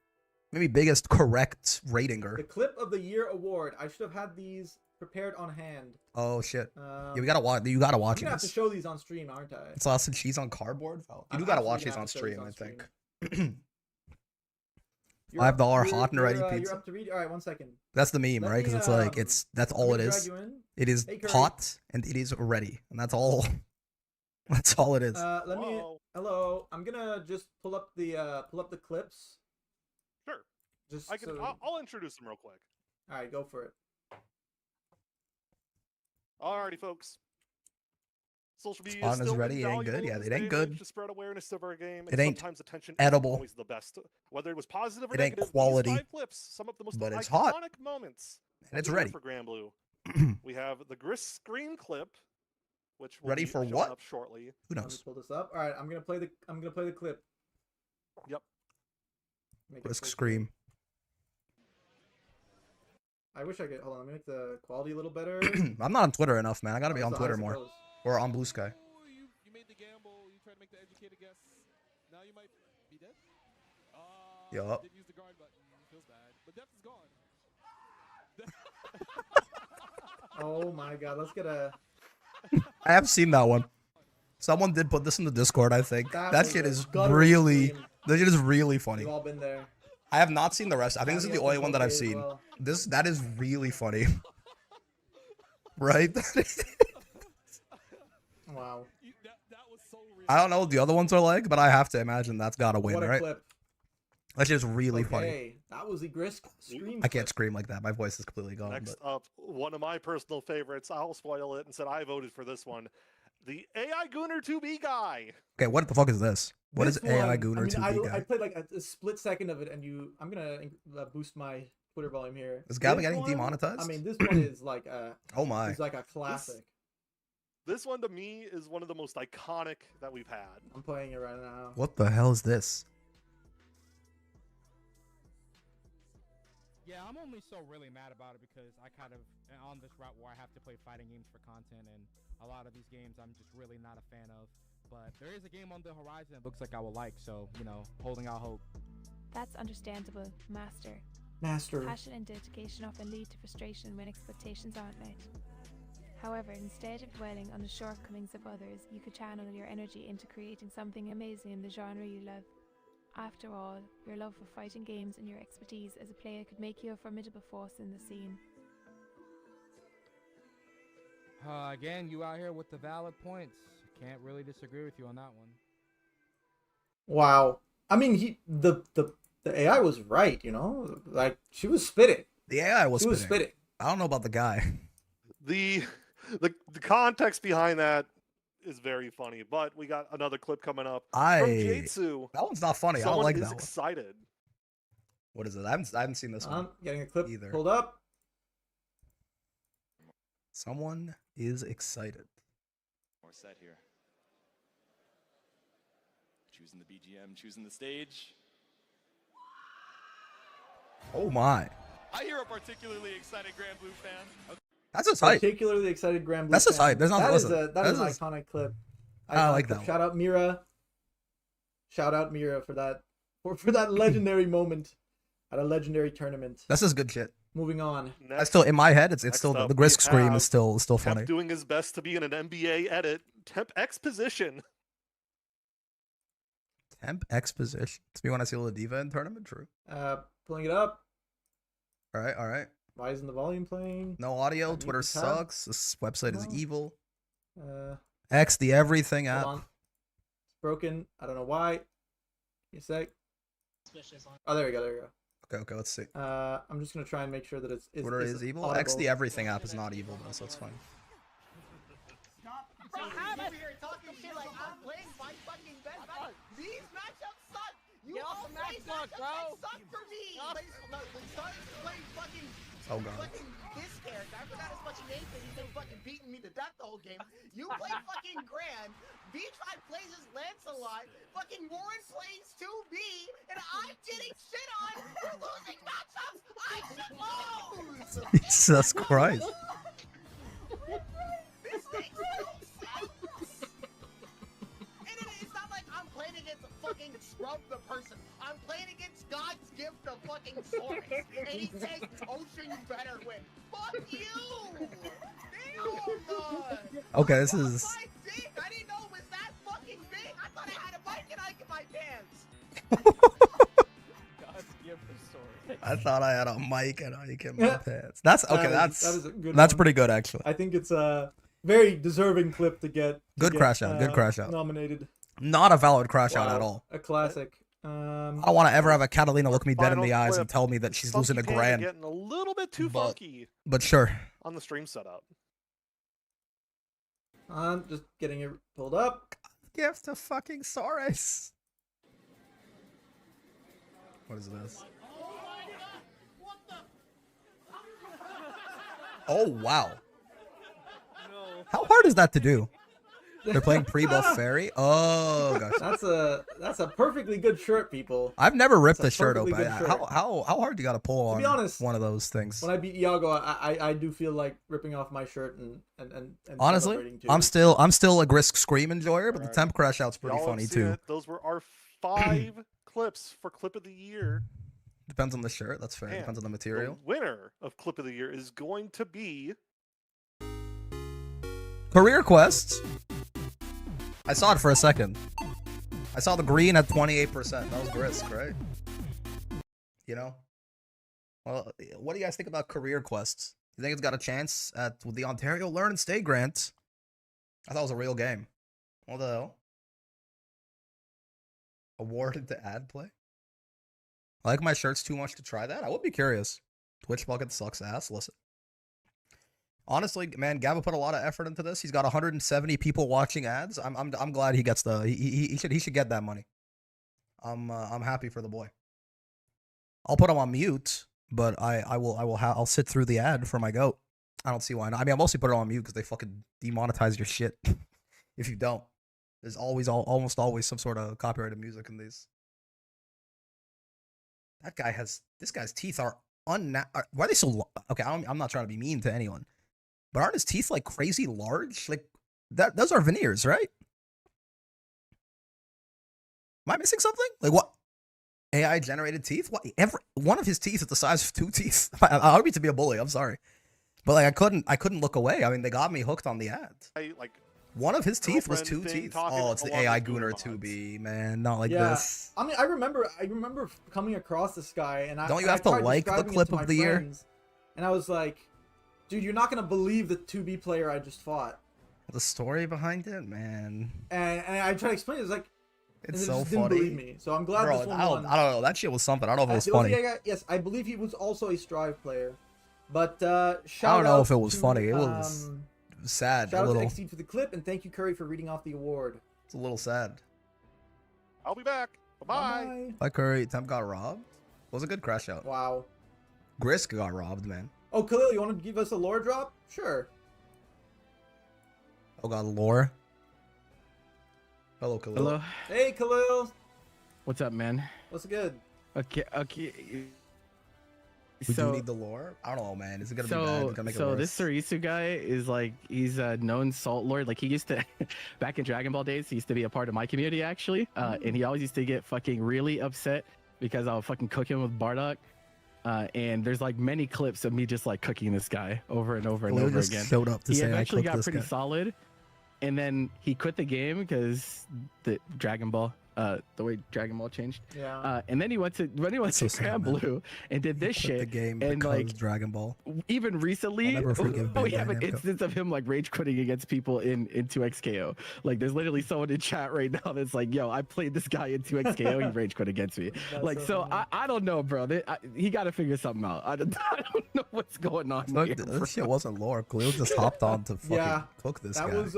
Speaker 1: Maybe biggest correct ratinger.
Speaker 4: The Clip of the Year award. I should have had these prepared on hand.
Speaker 1: Oh shit.
Speaker 4: Um,
Speaker 1: Yeah, we gotta watch. You gotta
Speaker 4: I'm
Speaker 1: watch
Speaker 4: gonna have to
Speaker 1: this.
Speaker 4: show these on stream, aren't I?
Speaker 1: Sausage cheese on cardboard. Oh, you
Speaker 4: I'm
Speaker 1: do gotta
Speaker 4: absolutely
Speaker 1: watch
Speaker 4: gonna
Speaker 1: these
Speaker 4: have
Speaker 1: on
Speaker 4: to show these
Speaker 1: stream.
Speaker 4: on
Speaker 1: I think.
Speaker 4: You're up-
Speaker 1: $5
Speaker 4: you're-
Speaker 1: hot and ready
Speaker 4: you're,
Speaker 1: pizza.
Speaker 4: You're up to read. All right, 1 second.
Speaker 1: That's the meme,
Speaker 4: Let
Speaker 1: right? Because
Speaker 4: me,
Speaker 1: it's like
Speaker 4: um,
Speaker 1: that's
Speaker 4: I'm
Speaker 1: all it
Speaker 4: gonna
Speaker 1: is.
Speaker 4: drag you in.
Speaker 1: It is
Speaker 4: Hey, Curry.
Speaker 1: hot and it is ready, and that's all. That's all it is.
Speaker 4: Let me.
Speaker 3: Whoa.
Speaker 4: Hello. I'm gonna just pull up the clips.
Speaker 3: Sure.
Speaker 4: Just
Speaker 3: I can.
Speaker 4: so...
Speaker 3: I'll introduce them real quick.
Speaker 4: All right, go for it.
Speaker 3: Alrighty, folks. Social media
Speaker 1: Spawn
Speaker 3: is
Speaker 1: is
Speaker 3: still
Speaker 1: ready, it ain't
Speaker 3: invaluable
Speaker 1: good.
Speaker 3: in
Speaker 1: Yeah,
Speaker 3: this
Speaker 1: it ain't
Speaker 3: day and
Speaker 1: good.
Speaker 3: age to spread awareness of our game.
Speaker 1: It
Speaker 3: And
Speaker 1: ain't
Speaker 3: sometimes attention
Speaker 1: edible.
Speaker 3: isn't always the best. Whether it was positive or
Speaker 1: It ain't
Speaker 3: negative,
Speaker 1: quality,
Speaker 3: these 5 clips, some of the most
Speaker 1: but it's
Speaker 3: iconic
Speaker 1: hot.
Speaker 3: moments.
Speaker 1: And it's
Speaker 3: we have
Speaker 1: ready.
Speaker 3: for Grand Blue. We have the Grist screen clip, which will
Speaker 1: Ready
Speaker 3: be
Speaker 1: for
Speaker 3: showing
Speaker 1: what?
Speaker 3: up shortly.
Speaker 1: Who
Speaker 4: Let me
Speaker 1: knows?
Speaker 4: pull this up. All right, I'm gonna play the clip.
Speaker 3: Yep.
Speaker 4: Make it
Speaker 1: Risk
Speaker 4: full
Speaker 1: scream.
Speaker 4: I wish I could. Hold on, let me make the quality a little better.
Speaker 1: I'm not on Twitter enough, man. I gotta be
Speaker 4: That's
Speaker 1: on
Speaker 4: the
Speaker 1: Twitter
Speaker 4: highest it
Speaker 1: more,
Speaker 4: goes.
Speaker 1: or on Blue Sky.
Speaker 9: You made the gamble. You tried to make the educated guess. Now you might be dead.
Speaker 1: Yup.
Speaker 9: Didn't use the guard button. Feels bad, but death is gone.
Speaker 4: Oh my god, let's get a.
Speaker 1: I have seen that one. Someone did put this in the Discord. I think
Speaker 4: That
Speaker 1: that
Speaker 4: was
Speaker 1: shit
Speaker 4: a
Speaker 1: is
Speaker 4: guttural
Speaker 1: really.
Speaker 4: scream.
Speaker 1: That shit is really funny.
Speaker 4: We've all been there.
Speaker 1: I have not seen the rest. I think this is
Speaker 4: Danny
Speaker 1: the
Speaker 4: has
Speaker 1: only
Speaker 4: been
Speaker 1: one that I've
Speaker 4: okay as
Speaker 1: seen.
Speaker 4: well.
Speaker 1: That is really funny. Right?
Speaker 4: Wow.
Speaker 9: That was so real.
Speaker 1: I don't know what the other ones are like, but I have to imagine that's gotta win,
Speaker 4: What a
Speaker 1: right?
Speaker 4: clip.
Speaker 1: That shit's really funny.
Speaker 4: Okay, that was the Grist scream.
Speaker 1: I can't scream like that. My voice is completely gone.
Speaker 3: Next
Speaker 1: But
Speaker 3: up, one of my personal favorites. I'll spoil it and said I voted for this one. The AI Gooner 2B guy.
Speaker 1: okay, what the fuck is this? What is
Speaker 4: This
Speaker 1: AI
Speaker 4: one,
Speaker 1: Gooner
Speaker 4: I mean,
Speaker 1: 2B
Speaker 4: I
Speaker 1: guy?
Speaker 4: played like a split second of it, and I'm gonna boost my Twitter volume here.
Speaker 1: Is Gabby
Speaker 4: This
Speaker 1: getting
Speaker 4: one,
Speaker 1: demonetized?
Speaker 4: I mean, this one is like a.
Speaker 1: Oh my!
Speaker 4: It's like a classic.
Speaker 3: This one to me is one of the most iconic that we've had.
Speaker 4: I'm playing it right now.
Speaker 1: What the hell is this?
Speaker 10: Yeah, I'm only so really mad about it because I kind of am on this route where I have to play fighting games for content, and a lot of these games I'm just really not a fan of. But there is a game on the horizon that looks like I will like, so, you know, holding out hope.
Speaker 11: That's understandable, Master.
Speaker 4: Master.
Speaker 11: Passion and dedication often lead to frustration when expectations aren't met. However, instead of dwelling on the shortcomings of others, you could channel your energy into creating something amazing in the genre you love. After all, your love for fighting games and your expertise as a player could make you a formidable force in the scene.
Speaker 10: Again, you out here with the valid points. Can't really disagree with you on that one.
Speaker 4: Wow. I mean, the AI was right, you know? Like, she was spitting.
Speaker 1: The AI was
Speaker 4: She was
Speaker 1: spitting.
Speaker 4: spitting.
Speaker 1: I don't know about the guy.
Speaker 3: The context behind that is very funny, but we got another clip coming up from Jitsu.
Speaker 1: That one's not funny. I don't
Speaker 3: Someone
Speaker 1: like
Speaker 3: is
Speaker 1: that one.
Speaker 3: excited.
Speaker 1: What is it? I haven't seen this one
Speaker 4: I'm getting a clip
Speaker 1: either.
Speaker 4: pulled up.
Speaker 1: Someone is excited.
Speaker 12: More set here. Choosing the BGM, choosing the stage.
Speaker 1: Oh my!
Speaker 12: I hear a particularly excited Grand Blue fan.
Speaker 1: That's just hype.
Speaker 4: Particularly excited Grand Blue
Speaker 1: That's just
Speaker 4: fan.
Speaker 1: hype. There's nothing-
Speaker 4: That is
Speaker 1: listen,
Speaker 4: that is an
Speaker 1: this is-
Speaker 4: iconic clip.
Speaker 1: I
Speaker 4: Iconic
Speaker 1: like
Speaker 4: clip.
Speaker 1: that
Speaker 4: Shout out Mira. Shout out Mira for that for that legendary moment at a legendary tournament.
Speaker 1: That's just good shit.
Speaker 4: Moving on.
Speaker 1: I still in my head. It's
Speaker 3: Next
Speaker 1: still
Speaker 3: up,
Speaker 1: the
Speaker 3: we
Speaker 1: Grisk scream
Speaker 3: have
Speaker 1: is still
Speaker 3: Temp
Speaker 1: funny.
Speaker 3: doing his best to be in an NBA edit. Temp exposition.
Speaker 1: Temp exposition. It's me when I see a little diva in tournament. True.
Speaker 4: Pulling it up.
Speaker 1: All right. All right.
Speaker 4: Why isn't the volume playing?
Speaker 1: No audio.
Speaker 4: I need
Speaker 1: Twitter
Speaker 4: the tab.
Speaker 1: sucks. This website is
Speaker 4: No.
Speaker 1: evil.
Speaker 4: X
Speaker 1: X the everything
Speaker 4: Hold
Speaker 1: app.
Speaker 4: on. It's broken. I don't know why. Give me a sec. Oh, there we go. There we go.
Speaker 1: Okay. Let's see.
Speaker 4: I'm just gonna try and make sure that it's
Speaker 1: Twitter is evil. X the everything app is not evil though, so it's fine.
Speaker 13: Bro, I'm over here talking shit like I'm playing my fucking best match. These matchups suck. You all play matchups that suck for me. Look, Sun is playing fucking.
Speaker 1: Oh god.
Speaker 13: Fucking this character. I forgot his fucking name because he's been fucking beating me to death the whole game. You play fucking Grand. V-Tribe plays as Lancelot. Fucking Warren plays 2B. And I'm getting shit on for losing matchups. I should lose.
Speaker 1: Jesus Christ.
Speaker 13: This makes no sense. And it's not like I'm playing against fucking Scrub the person. I'm playing against God's gift of fucking source, and he says Ocean better win. Fuck you! Damn!
Speaker 1: Okay, this is.
Speaker 13: My dick, I didn't know it was that fucking big. I thought I had a Mike and Ike in my pants.
Speaker 8: God's gift of sword.
Speaker 1: I thought I had a mic and I can my pants. That's okay.
Speaker 4: That is a good
Speaker 1: That's
Speaker 4: one.
Speaker 1: pretty good actually.
Speaker 4: I think it's a very deserving clip to get.
Speaker 1: Good crash out. Good crash out.
Speaker 4: Nominated.
Speaker 1: Not a valid crash out at all.
Speaker 4: A classic.
Speaker 1: I don't want to ever have a Catalina look me dead in the eyes and tell me that she's losing a
Speaker 3: Funky
Speaker 1: grand.
Speaker 3: Getting a little bit too funky
Speaker 1: But sure.
Speaker 3: on the stream setup.
Speaker 4: I'm just getting it pulled up.
Speaker 1: Gift to fucking Soros. What is this? Oh wow. How hard is that to do? They're playing pre-buff fairy. Oh gosh.
Speaker 4: That's a perfectly good shirt, people.
Speaker 1: I've never ripped
Speaker 4: That's
Speaker 1: a shirt
Speaker 4: perfectly
Speaker 1: open.
Speaker 4: good shirt.
Speaker 1: How hard do you got to pull on
Speaker 4: be honest,
Speaker 1: one of those things?
Speaker 4: When I beat Iago, I do feel like ripping off my shirt and
Speaker 1: Honestly,
Speaker 4: celebrating too.
Speaker 1: I'm still a Grisk Scream enjoyer, but the temp crash out's pretty
Speaker 3: Y'all
Speaker 1: funny
Speaker 3: have
Speaker 1: too.
Speaker 3: seen it. Those were our 5 clips for clip of the year.
Speaker 1: Depends on the shirt. That's fair.
Speaker 3: And
Speaker 1: Depends on the material.
Speaker 3: The winner of clip of the year is going to be
Speaker 1: Career Quest. I saw it for a second. I saw the green at 28%. That was Grisk, right? You know? Well, what do you guys think about Career Quest? You think it's got a chance at the Ontario Learn and Stay grant? I thought it was a real game. What the hell? Awarded to ad play? I like my shirts too much to try that. I would be curious. Twitch bucket sucks ass. Listen. Honestly, man, Gava put a lot of effort into this. He's got 170 people watching ads. I'm glad he gets the he should get that money. I'm happy for the boy. I'll put him on mute, but I'll sit through the ad for my goat. I don't see why not. I mean, I mostly put it on mute because they fucking demonetize your shit if you don't. There's almost always some sort of copyrighted music in these. This guy's teeth are why are they so long? Okay, I'm not trying to be mean to anyone. But aren't his teeth like crazy large? Like those are veneers, right? Am I missing something? Like what? AI generated teeth? What? One of his teeth is the size of 2 teeth. I don't mean to be a bully. I'm sorry, but like I couldn't look away. I mean, they got me hooked on the ads. One of his teeth was 2 teeth. Oh, it's the AI Gooner 2B, man. Not like this.
Speaker 4: I mean, I remember coming across this guy, and
Speaker 1: don't you have to like the clip of the year?
Speaker 4: And I was like, dude, you're not gonna believe the 2B player I just fought.
Speaker 1: The story behind it, man.
Speaker 4: And I tried to explain it. It's like,
Speaker 1: it's
Speaker 4: so
Speaker 1: so
Speaker 4: funny.
Speaker 1: funny.
Speaker 4: Didn't believe me. So I'm glad
Speaker 1: Bro,
Speaker 4: this one
Speaker 1: I
Speaker 4: won.
Speaker 1: don't know. That shit was something. I don't know if it was funny.
Speaker 4: Yes, I believe he was also a Strive player. But shout
Speaker 1: I don't know
Speaker 4: out
Speaker 1: if it was
Speaker 4: to,
Speaker 1: funny. It was sad.
Speaker 4: Shout
Speaker 1: a little.
Speaker 4: out to XD for the clip, and thank you, Curry, for reading off the award.
Speaker 1: It's a little sad.
Speaker 3: I'll be back. Bye-bye.
Speaker 1: Like Curry, Temp got robbed. It was a good crash out.
Speaker 4: Wow.
Speaker 1: Grisk got robbed, man.
Speaker 4: Oh, Khalil, you want to give us a lore drop? Sure.
Speaker 1: Oh god, lore. Hello, Khalil.
Speaker 14: Hello.
Speaker 4: Hey, Khalil.
Speaker 14: What's up, man?
Speaker 4: What's good?
Speaker 14: Okay.
Speaker 1: Do you need the lore? I don't know, man. Is it gonna be bad? Is it gonna make it worse?
Speaker 14: This Surisu guy is like, he's a known salt lord. Like he used to, back in Dragon Ball days, he used to be a part of my community actually. And he always used to get fucking really upset because I'll fucking cook him with Bardock. And there's like many clips of me just like cooking this guy over and over and
Speaker 1: Khalil
Speaker 14: over
Speaker 1: just
Speaker 14: again.
Speaker 1: showed up to
Speaker 14: He
Speaker 1: say,
Speaker 14: eventually
Speaker 1: I cooked
Speaker 14: got
Speaker 1: this
Speaker 14: pretty
Speaker 1: guy.
Speaker 14: solid, and then he quit the game because the Dragon Ball. The way Dragon Ball changed.
Speaker 4: Yeah.
Speaker 14: And then he went to
Speaker 1: so sad,
Speaker 14: Grand
Speaker 1: man.
Speaker 14: Blue and did this shit.
Speaker 1: The game
Speaker 14: and
Speaker 1: because
Speaker 14: like
Speaker 1: Dragon Ball.
Speaker 14: even recently,
Speaker 1: I'll never forgive
Speaker 14: we
Speaker 1: Bandai
Speaker 14: have an
Speaker 1: Namco.
Speaker 14: instance of him like rage quitting against people in 2XKO. Like there's literally someone in chat right now that's like, "Yo, I played this guy in 2XKO. He rage quit against me."
Speaker 4: That's
Speaker 14: Like so, I don't know, bro. He got to figure something out. I don't know what's going on
Speaker 1: Look,
Speaker 14: here.
Speaker 1: this shit wasn't lore. Khalil just hopped on to fucking
Speaker 4: Yeah,
Speaker 1: cook this
Speaker 4: that
Speaker 1: guy.
Speaker 4: was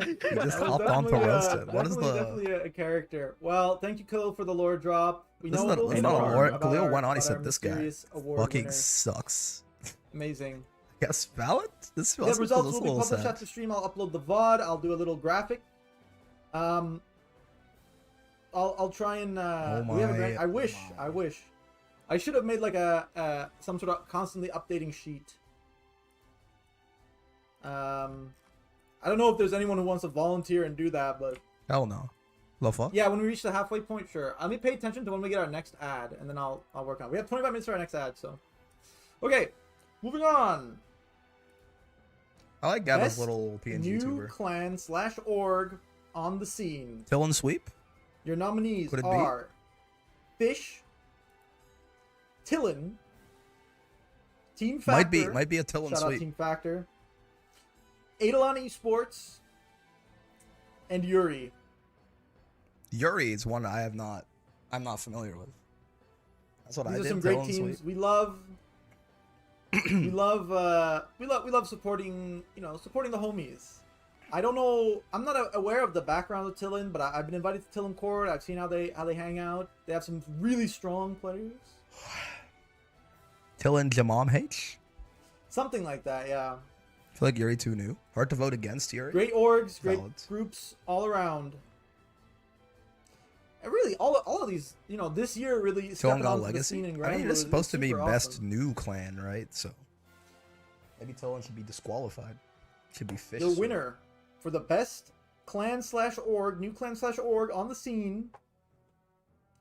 Speaker 1: He just hopped on to roast it. What is
Speaker 4: definitely a character? Well, thank you, Khalil, for the lore drop. We
Speaker 1: This
Speaker 4: know
Speaker 1: is not,
Speaker 4: little
Speaker 1: it's not a
Speaker 4: more
Speaker 1: lore.
Speaker 4: about
Speaker 1: Khalil
Speaker 4: our-
Speaker 1: went on. He
Speaker 4: about
Speaker 1: said,
Speaker 4: our
Speaker 1: "This guy
Speaker 4: mysterious award
Speaker 1: fucking
Speaker 4: winner.
Speaker 1: sucks."
Speaker 4: Amazing.
Speaker 1: Yes, valid. This
Speaker 4: The
Speaker 1: feels
Speaker 4: results
Speaker 1: a
Speaker 4: will be
Speaker 1: little
Speaker 4: published
Speaker 1: sad.
Speaker 4: after stream. I'll upload the VOD. I'll do a little graphic. I'll try and we have a
Speaker 1: my
Speaker 4: I wish I should have made like a some sort of constantly updating sheet. I don't know if there's anyone who wants to volunteer and do that, but
Speaker 1: Hell no. Lofa?
Speaker 4: Yeah, when we reach the halfway point, sure. Let me pay attention to when we get our next ad, and then I'll work on it. We have 25 minutes for our next ad, so. Okay, moving on.
Speaker 1: I like Gabba's
Speaker 4: Best
Speaker 1: little PNG
Speaker 4: new
Speaker 1: tuber.
Speaker 4: clan/org on the scene.
Speaker 1: Tillin Sweep?
Speaker 4: Your nominees
Speaker 1: Could it be?
Speaker 4: are Fish, Tillin, Team Factor.
Speaker 1: Might be a Tillin
Speaker 4: Shout out
Speaker 1: Sweep.
Speaker 4: Team Factor. Eidolon Esports, and Yuri.
Speaker 1: Yuri is one I'm not familiar with. That's what
Speaker 4: These
Speaker 1: I
Speaker 4: are
Speaker 1: did.
Speaker 4: some great
Speaker 1: Tillin
Speaker 4: teams.
Speaker 1: Sweep.
Speaker 4: We love we love supporting, supporting the homies. I don't know, I'm not aware of the background of Tillin, but I've been invited to Tillin Court. I've seen how they hang out. They have some really strong players.
Speaker 1: Tillin Jamam H?
Speaker 4: Something like that, yeah.
Speaker 1: I feel like Yuri too new. Hard to vote against Yuri.
Speaker 4: Great orgs, great
Speaker 1: Valid.
Speaker 4: groups all around. And really, all of these, this year really stepping
Speaker 1: Tillin
Speaker 4: onto
Speaker 1: got
Speaker 4: the scene
Speaker 1: Legacy.
Speaker 4: in
Speaker 1: I mean,
Speaker 4: Granblue
Speaker 1: it's
Speaker 4: is
Speaker 1: supposed to be
Speaker 4: super
Speaker 1: best
Speaker 4: awesome.
Speaker 1: new clan, right? So maybe Tillin should be disqualified. Should be Fish.
Speaker 4: The winner for the best clan/org, new clan/org on the scene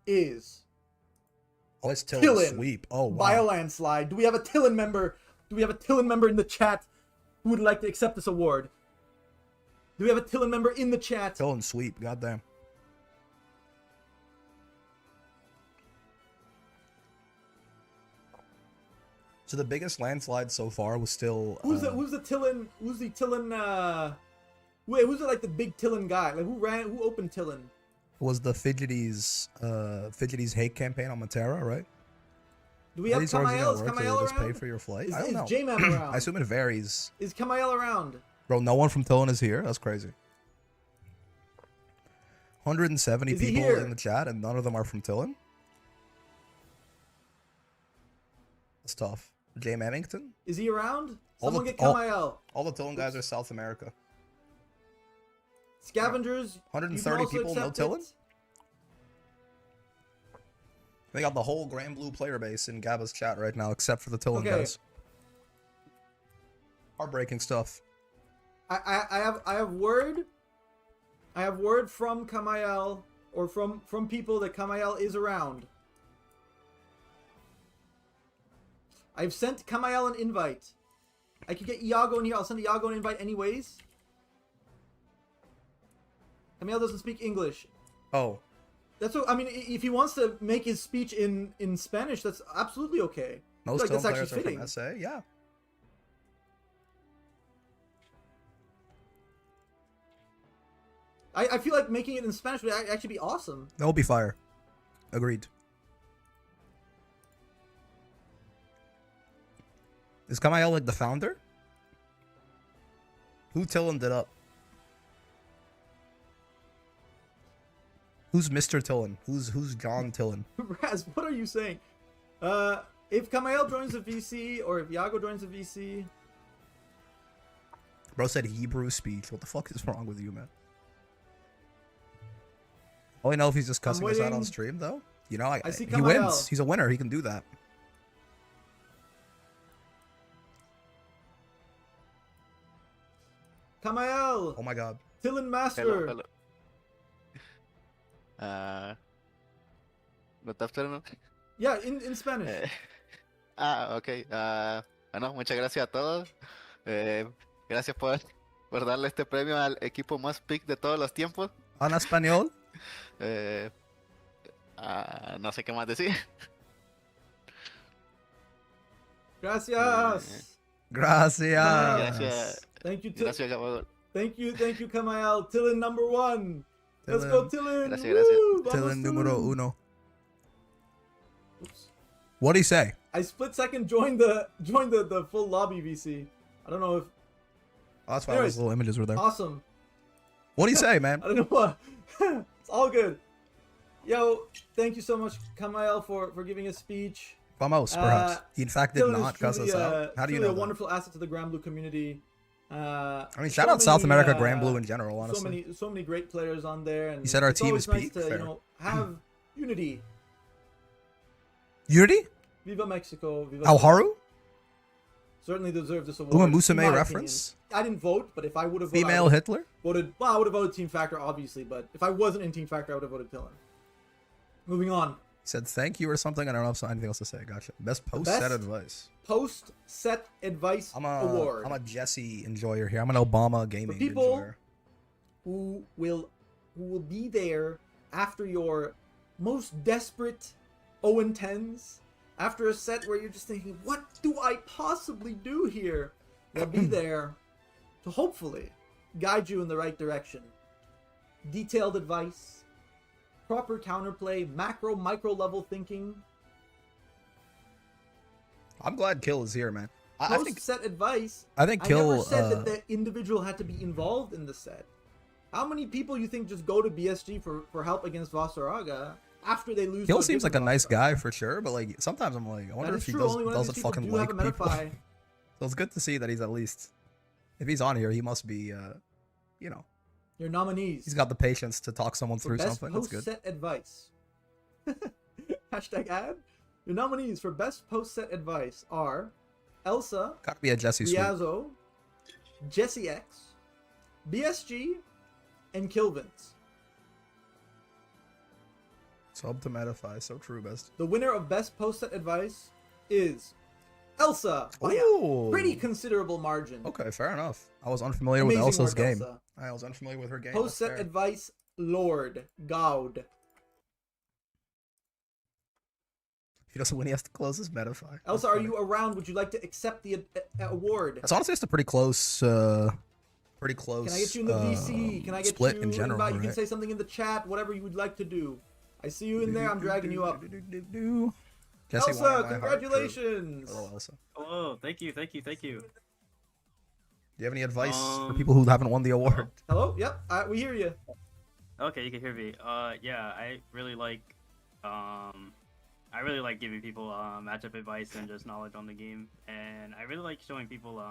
Speaker 4: is
Speaker 1: Oh, it's Tillin
Speaker 4: Tillin
Speaker 1: Sweep. Oh,
Speaker 4: by a
Speaker 1: wow.
Speaker 4: landslide. Do we have a Tillin member? Do we have a Tillin member in the chat who would like to accept this award? Do we have a Tillin member in the chat?
Speaker 1: Tillin Sweep. Goddamn. So the biggest landslide so far was still
Speaker 4: Who's the Tillin? Who's the Tillin? Wait, who's like the big Tillin guy? Like who opened Tillin?
Speaker 1: was the Fidgety's hate campaign on Matera, right?
Speaker 4: Do we have
Speaker 1: These orgs
Speaker 4: Kamael? Is
Speaker 1: gonna work? Do
Speaker 4: Kamael
Speaker 1: they just pay
Speaker 4: around?
Speaker 1: for your flight?
Speaker 4: Is,
Speaker 1: I don't
Speaker 4: is
Speaker 1: know.
Speaker 4: J-Man around?
Speaker 1: I assume it varies.
Speaker 4: Is Kamael around?
Speaker 1: Bro, no one from Tillin is here. That's crazy. 170
Speaker 4: Is he
Speaker 1: people
Speaker 4: here?
Speaker 1: in the chat, and none of them are from Tillin. That's tough. Jay Mannington?
Speaker 4: Is he around?
Speaker 1: All
Speaker 4: Someone
Speaker 1: the-
Speaker 4: get Kamael.
Speaker 1: All the Tillin guys are South America.
Speaker 4: Scavengers. you can
Speaker 1: 130
Speaker 4: also
Speaker 1: people, no
Speaker 4: accept
Speaker 1: Tillin?
Speaker 4: it.
Speaker 1: They got the whole Grand Blue player base in Gabba's chat right now, except for the Tillin
Speaker 4: Okay.
Speaker 1: guys. Heartbreaking stuff.
Speaker 4: I have word. I have word from Kamael or from people that Kamael is around. I've sent Kamael an invite. I could get Iago in here. I'll send Iago an invite anyways. Kamael doesn't speak English.
Speaker 1: Oh.
Speaker 4: That's what I mean. If he wants to make his speech in Spanish, that's absolutely okay.
Speaker 1: Most
Speaker 4: like,
Speaker 1: Tillin
Speaker 4: that's actually
Speaker 1: players are
Speaker 4: fitting.
Speaker 1: from SA, yeah.
Speaker 4: I feel like making it in Spanish would actually be awesome.
Speaker 1: That will be fire. Agreed. Is Kamael like the founder? Who Tillin it up? Who's Mr. Tillin? Who's John Tillin?
Speaker 4: Raz, what are you saying? If Kamael joins the VC or if Iago joins the VC,
Speaker 1: Bro said Hebrew speech. What the fuck is wrong with you, man? Oh, I know if he's just cussing us out on
Speaker 4: waiting.
Speaker 1: stream, though. You know,
Speaker 4: I see
Speaker 1: he
Speaker 4: Kamael.
Speaker 1: wins. He's a winner. He can do that.
Speaker 4: Kamael,
Speaker 1: Oh my god.
Speaker 4: Tillin Master.
Speaker 15: Hello. Good afternoon.
Speaker 4: Yeah, in Spanish.
Speaker 15: Ok. Bueno, muchas gracias a todos. Gracias por darle este premio al equipo más pick de todos los tiempos.
Speaker 1: ¿En español?
Speaker 15: No sé qué más decir.
Speaker 4: Gracias.
Speaker 1: Gracias.
Speaker 15: Gracias.
Speaker 4: Thank you,
Speaker 15: Gracias, Gabagol.
Speaker 4: Thank you, Kamael. Tillin number 1. Let's go, Tillin.
Speaker 15: Gracias, gracias.
Speaker 4: Woo! Vamos,
Speaker 1: Tillin numero
Speaker 4: Tillin.
Speaker 1: uno. What'd he say?
Speaker 4: I split second joined the full lobby VC. I don't know if.
Speaker 1: Oh, that's why
Speaker 4: Anyways,
Speaker 1: those little images were there.
Speaker 4: Awesome.
Speaker 1: What'd he say, man?
Speaker 4: I don't know what. It's all good. Yo, thank you so much, Kamael, for giving a speech.
Speaker 1: Vamos, perhaps. He in fact did
Speaker 4: Tillin is
Speaker 1: not cuss us
Speaker 4: truly,
Speaker 1: out. How do you
Speaker 4: truly
Speaker 1: know
Speaker 4: a
Speaker 1: that?
Speaker 4: wonderful asset to the Grand Blue community.
Speaker 1: I mean, shout out South America, Grand Blue in general, honestly.
Speaker 4: So many great players on there, and
Speaker 1: He said our
Speaker 4: it's
Speaker 1: team
Speaker 4: always
Speaker 1: is
Speaker 4: nice
Speaker 1: peak?
Speaker 4: to
Speaker 1: Fair.
Speaker 4: have unity.
Speaker 1: Unity?
Speaker 4: Viva Mexico! Viva
Speaker 1: Alharu?
Speaker 4: certainly deserve this award.
Speaker 1: Uma
Speaker 4: in
Speaker 1: Musume
Speaker 4: my opinion.
Speaker 1: reference?
Speaker 4: I didn't vote, but if I would have voted,
Speaker 1: Female Hitler?
Speaker 4: voted. Well, I would have voted Team Factor, obviously, but if I wasn't in Team Factor, I would have voted Dylan. Moving on.
Speaker 1: Said thank you or something. I don't know if anything else to say. Gotcha. Best post set advice.
Speaker 4: Post set advice award.
Speaker 1: I'm a Jesse enjoyer here. I'm an Obama gaming
Speaker 4: For people
Speaker 1: enjoyer.
Speaker 4: who will be there after your most desperate 0-10s, after a set where you're just thinking, what do I possibly do here? They'll be there to hopefully guide you in the right direction. Detailed advice, proper counterplay, macro, micro level thinking.
Speaker 1: I'm glad Kill is here, man. I think
Speaker 4: Post-set advice.
Speaker 1: I think
Speaker 4: I
Speaker 1: Kill,
Speaker 4: never said that the individual had to be involved in the set. How many people you think just go to BSG for help against Vasaraga after they lose?
Speaker 1: Kill seems like a nice guy for sure, but like sometimes I'm like, I wonder if he doesn't fucking like people. So it's good to see that he's at least, if he's on here, he must be, you know,
Speaker 4: your nominees.
Speaker 1: He's got the patience to talk someone through
Speaker 4: best
Speaker 1: something. That's good.
Speaker 4: Post-set advice. Hashtag ad. Your nominees for best post-set advice are Elsa.
Speaker 1: Gotta be a Jesse sweep.
Speaker 4: Riazo, Jesse X, BSG, and Kilvins.
Speaker 1: Sub to Metify, so true, best.
Speaker 4: The winner of best post-set advice is Elsa by
Speaker 1: Ooh.
Speaker 4: a pretty considerable margin.
Speaker 1: Okay, fair enough. I was unfamiliar
Speaker 4: Amazing
Speaker 1: with Elsa's
Speaker 4: work,
Speaker 1: game.
Speaker 4: Elsa.
Speaker 1: I was unfamiliar with her game.
Speaker 4: Post-set advice, Lord Gaud.
Speaker 1: If he doesn't win, he has to close his Metify.
Speaker 4: Elsa, are you around? Would you like to accept the award?
Speaker 1: That's honestly just a pretty close. Can I
Speaker 4: get you in the VC? Can I get
Speaker 1: split
Speaker 4: you
Speaker 1: in general?
Speaker 4: invite? You
Speaker 1: Right?
Speaker 4: can say something in the chat, whatever you would like to do. I see you in there. I'm dragging you up.
Speaker 1: Jesse,
Speaker 4: Elsa, congratulations!
Speaker 1: Hello, Elsa.
Speaker 16: Hello, thank you.
Speaker 1: Do you have any advice for people who haven't won the award?
Speaker 4: Hello? Yep, we hear you.
Speaker 16: Okay, you can hear me. Yeah, I really like giving people matchup advice and just knowledge on the game, and I really like showing people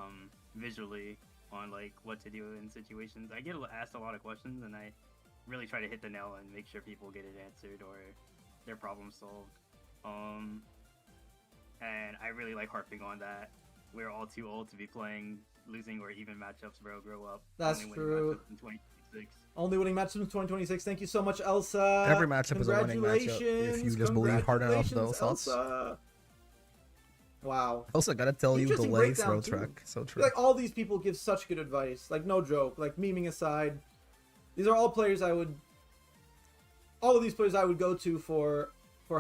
Speaker 16: visually on like what to do in situations. I get asked a lot of questions, and I really try to hit the nail and make sure people get it answered or their problem solved. And I really like harping on that. We're all too old to be playing losing or even matchups, bro. Grow up.
Speaker 4: That's
Speaker 16: Only winning
Speaker 4: true.
Speaker 16: matchups in 2026.
Speaker 4: Only winning matchup in 2026. Thank you so much, Elsa.
Speaker 1: Every matchup is a winning matchup if you just believe hard enough, though.
Speaker 4: Congratulations, Elsa. Wow.
Speaker 1: Elsa, gotta tell you,
Speaker 4: Interesting
Speaker 1: delay
Speaker 4: breakdown,
Speaker 1: throw
Speaker 4: too.
Speaker 1: track. So true.
Speaker 4: Like all these people give such good advice. Like no joke. Like memeing aside, these are all players I would. All of these players I would go to for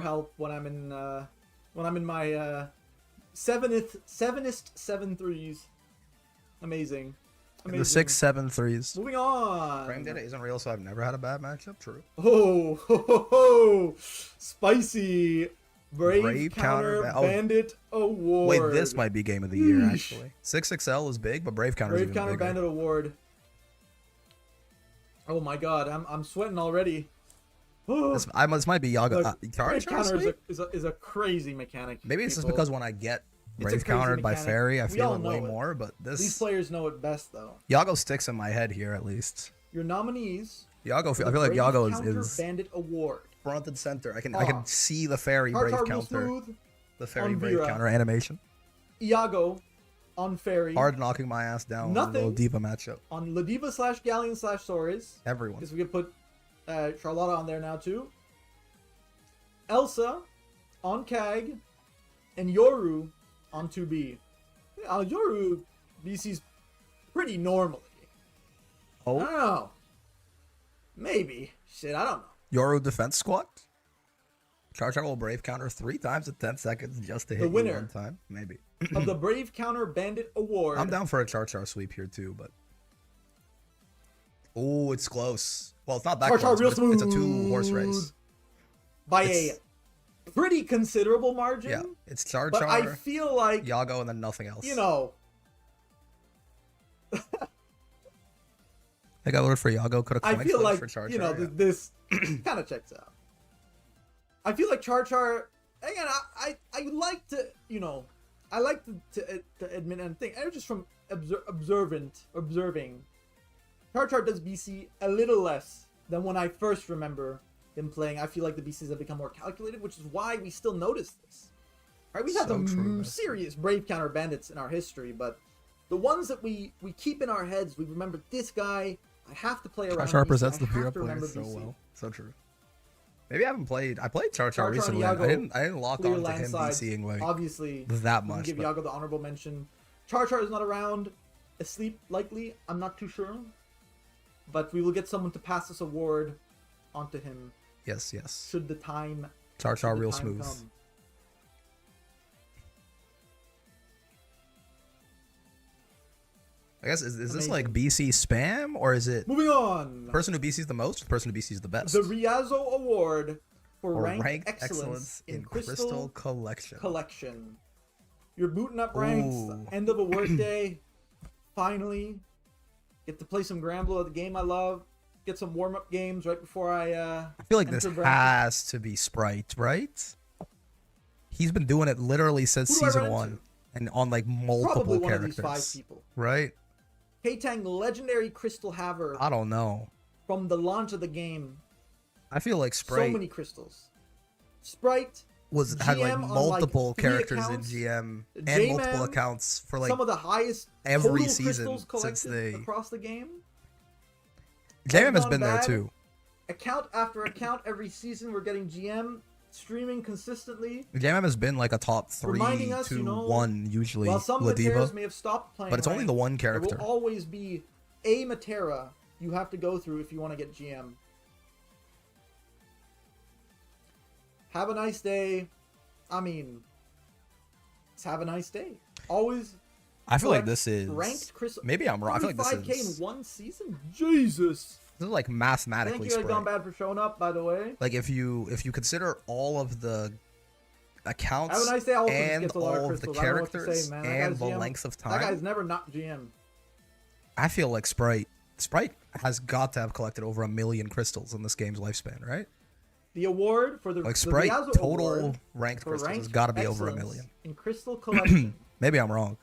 Speaker 4: help when I'm in my sevenest 7-3s. Amazing.
Speaker 1: The 6, 7 threes.
Speaker 4: Moving on.
Speaker 1: Frame data isn't real, so I've never had a bad matchup. True.
Speaker 4: Oh, spicy. Brave Counter
Speaker 1: Counter
Speaker 4: Bandit Award.
Speaker 1: Wait, this might be game of the year actually. 6XL is big, but Brave Counter is
Speaker 4: Brave
Speaker 1: even
Speaker 4: Counter
Speaker 1: bigger.
Speaker 4: Bandit Award. Oh my god, I'm sweating already.
Speaker 1: This might be Yaga.
Speaker 4: Brave Counter is a crazy mechanic.
Speaker 1: Maybe it's just
Speaker 4: people.
Speaker 1: because when I get
Speaker 4: It's a
Speaker 1: Brave
Speaker 4: crazy
Speaker 1: countered by
Speaker 4: mechanic.
Speaker 1: Fairy, I
Speaker 4: We
Speaker 1: feel
Speaker 4: all
Speaker 1: it way
Speaker 4: know it.
Speaker 1: more. But
Speaker 4: These
Speaker 1: this
Speaker 4: players know it best, though.
Speaker 1: Yago sticks in my head here at least.
Speaker 4: Your nominees.
Speaker 1: Yago,
Speaker 4: for
Speaker 1: I
Speaker 4: the
Speaker 1: feel like
Speaker 4: Brave
Speaker 1: Yago
Speaker 4: Counter
Speaker 1: is
Speaker 4: Bandit Award.
Speaker 1: front and center. I can
Speaker 4: Ah.
Speaker 1: see the Fairy
Speaker 4: Tartar
Speaker 1: Brave
Speaker 4: real
Speaker 1: counter,
Speaker 4: smooth
Speaker 1: the Fairy
Speaker 4: on
Speaker 1: Brave
Speaker 4: Vera.
Speaker 1: counter animation.
Speaker 4: Iago on Fairy.
Speaker 1: Hard knocking my ass down on the
Speaker 4: Nothing
Speaker 1: little Diva matchup.
Speaker 4: on Ladiva / Galleon / Soares.
Speaker 1: Everyone.
Speaker 4: Because we could put Charlotta on there now too. Elsa on Kag. And Yoru on 2B. Yoru BC's pretty normally.
Speaker 1: Oh?
Speaker 4: I don't know. Maybe. Shit, I don't know.
Speaker 1: Yoru defense squad. Char will Brave counter 3 times in 10 seconds just to hit
Speaker 4: The winner
Speaker 1: you one time. Maybe.
Speaker 4: of the Brave Counter Bandit Award.
Speaker 1: I'm down for a Char sweep here too, but. Oh, it's close. Well, it's not that
Speaker 4: Char
Speaker 1: close.
Speaker 4: real
Speaker 1: But it's a
Speaker 4: smooth.
Speaker 1: 2-horse race.
Speaker 4: By
Speaker 1: It's-
Speaker 4: a pretty considerable margin.
Speaker 1: Yeah, it's Char
Speaker 4: But I feel like,
Speaker 1: Yago, and then nothing else.
Speaker 4: you know,
Speaker 1: I think I voted for Yago. Could have
Speaker 4: I
Speaker 1: coin
Speaker 4: feel
Speaker 1: flipped
Speaker 4: like,
Speaker 1: for Char
Speaker 4: you know,
Speaker 1: yeah.
Speaker 4: this kind of checks out. I feel like Char, again, I like to, you know, I like to admit and think, and just from observing, Char does BC a little less than when I first remember him playing. I feel like the BCs have become more calculated, which is why we still notice this. Right? We've had
Speaker 1: So
Speaker 4: some
Speaker 1: true,
Speaker 4: serious Brave counter bandits in our history, but the ones that we keep in our heads, we remember this guy. I have to play around.
Speaker 1: Char
Speaker 4: BC.
Speaker 1: represents
Speaker 4: I
Speaker 1: the
Speaker 4: have
Speaker 1: Pira
Speaker 4: to remember
Speaker 1: players so
Speaker 4: BC.
Speaker 1: well. So true. Maybe I haven't played. I played Char
Speaker 4: Char
Speaker 1: recently.
Speaker 4: and
Speaker 1: I
Speaker 4: Iago,
Speaker 1: didn't lock
Speaker 4: clear
Speaker 1: on to him
Speaker 4: landslides.
Speaker 1: DCing like
Speaker 4: Obviously,
Speaker 1: that
Speaker 4: we can
Speaker 1: much.
Speaker 4: give
Speaker 1: but-
Speaker 4: Iago the honorable mention. Char is not around. Asleep, likely. I'm not too sure. But we will get someone to pass this award onto him.
Speaker 1: Yes, yes.
Speaker 4: Should the time.
Speaker 1: Char
Speaker 4: should the
Speaker 1: real
Speaker 4: time
Speaker 1: smooth.
Speaker 4: come.
Speaker 1: I guess is this like BC spam or is it
Speaker 4: Moving on.
Speaker 1: person who BC's the most, or the person who BC's the best?
Speaker 4: The Riazo Award for
Speaker 1: Or
Speaker 4: ranked excellence in Crystal
Speaker 1: Collection.
Speaker 4: You're booting up ranks.
Speaker 1: Ooh.
Speaker 4: End of a workday. Finally, get to play some Granblue, the game I love. Get some warm up games right before I.
Speaker 1: I feel like this has to be Sprite, right? He's been doing it literally since
Speaker 4: Who do I
Speaker 1: season
Speaker 4: run
Speaker 1: 1,
Speaker 4: into?
Speaker 1: and on like
Speaker 4: Probably
Speaker 1: multiple
Speaker 4: one
Speaker 1: characters.
Speaker 4: of these 5 people.
Speaker 1: Right?
Speaker 4: K-Tang Legendary Crystal Haver.
Speaker 1: I don't know.
Speaker 4: From the launch of the game.
Speaker 1: I feel like
Speaker 4: So
Speaker 1: Sprite
Speaker 4: many crystals. Sprite
Speaker 1: had like
Speaker 4: GM on,
Speaker 1: multiple
Speaker 4: 3
Speaker 1: characters
Speaker 4: accounts.
Speaker 1: in GM and
Speaker 4: J-Man,
Speaker 1: multiple accounts for like
Speaker 4: some of the highest
Speaker 1: every
Speaker 4: total
Speaker 1: season
Speaker 4: crystals collected
Speaker 1: since they.
Speaker 4: across the game.
Speaker 1: JM has
Speaker 4: Gone
Speaker 1: been there
Speaker 4: bad.
Speaker 1: too.
Speaker 4: Account after account, every season we're getting GM streaming consistently.
Speaker 1: JM has been like a top 3
Speaker 4: Reminding us,
Speaker 1: to
Speaker 4: you know,
Speaker 1: 1 usually.
Speaker 4: While some
Speaker 1: Ladiva.
Speaker 4: Materas may have stopped playing,
Speaker 1: But it's only the one character.
Speaker 4: There will always be a Matera you have to go through if you want to get GM. Have a nice day. I mean, just have a nice day. Always.
Speaker 1: I feel like
Speaker 4: collect
Speaker 1: this is
Speaker 4: ranked crystal.
Speaker 1: maybe I'm wrong. I feel like this
Speaker 4: 45K
Speaker 1: is
Speaker 4: in 1 season. Jesus.
Speaker 1: this is like
Speaker 4: Thank
Speaker 1: mathematically
Speaker 4: you,
Speaker 1: spread.
Speaker 4: Gone Bad, for showing up. By the way.
Speaker 1: Like if you consider all of the accounts
Speaker 4: Have a nice day. Also just
Speaker 1: and
Speaker 4: gets a lot
Speaker 1: all
Speaker 4: of
Speaker 1: of the
Speaker 4: crystals. I don't know what to
Speaker 1: characters
Speaker 4: say, man. That
Speaker 1: and
Speaker 4: guy's
Speaker 1: the
Speaker 4: GM.
Speaker 1: length of
Speaker 4: That guy's
Speaker 1: time,
Speaker 4: never not GM.
Speaker 1: I feel like Sprite has got to have collected over 1 million crystals in this game's lifespan, right?
Speaker 4: The award for the
Speaker 1: Like
Speaker 4: the
Speaker 1: Sprite
Speaker 4: Riazo
Speaker 1: total
Speaker 4: Award
Speaker 1: ranked
Speaker 4: for
Speaker 1: crystals has
Speaker 4: ranked
Speaker 1: got to be over 1
Speaker 4: excellence
Speaker 1: million.
Speaker 4: in Crystal Collection
Speaker 1: Maybe I'm wrong.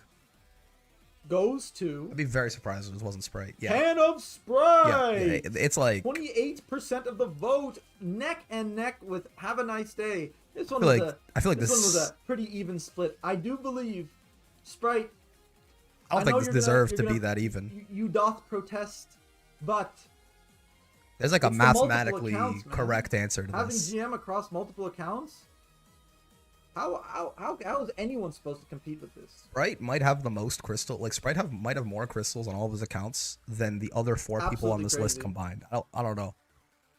Speaker 4: goes to
Speaker 1: I'd be very surprised if this wasn't Sprite. Yeah.
Speaker 4: Can of Sprite.
Speaker 1: Yeah, it's like
Speaker 4: 28% of the vote, neck and neck with Have a Nice Day. This one
Speaker 1: I
Speaker 4: was
Speaker 1: feel like
Speaker 4: this one was
Speaker 1: this-
Speaker 4: a pretty even split. I do believe Sprite.
Speaker 1: I don't
Speaker 4: know
Speaker 1: think this
Speaker 4: you're
Speaker 1: deserved
Speaker 4: you're
Speaker 1: to be
Speaker 4: gonna-
Speaker 1: that even.
Speaker 4: You doth protest, but
Speaker 1: There's like a
Speaker 4: it's the multiple
Speaker 1: mathematically
Speaker 4: accounts, man.
Speaker 1: correct answer to
Speaker 4: having
Speaker 1: this.
Speaker 4: GM across multiple accounts. How is anyone supposed to compete with this?
Speaker 1: Sprite might have the most crystal. Like Sprite might have more crystals on all of his accounts than the other 4 people on
Speaker 4: Absolutely
Speaker 1: this list
Speaker 4: crazy.
Speaker 1: combined. I don't know.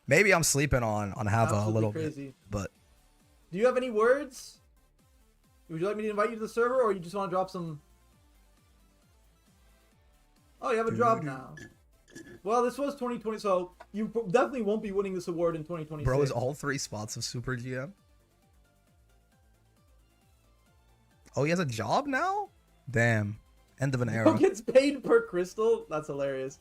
Speaker 1: Maybe I'm sleeping on Hava a
Speaker 4: Absolutely
Speaker 1: little
Speaker 4: crazy.
Speaker 1: bit, but
Speaker 4: Do you have any words? Would you like me to invite you to the server, or you just want to drop some? Oh, you have a job now. Well, this was 2020, so you definitely won't be winning this award in 2026.
Speaker 1: bro, is all 3 spots of Super GM? Oh, he has a job now? Damn. End of an
Speaker 4: Who
Speaker 1: era.
Speaker 4: gets paid per crystal? That's hilarious.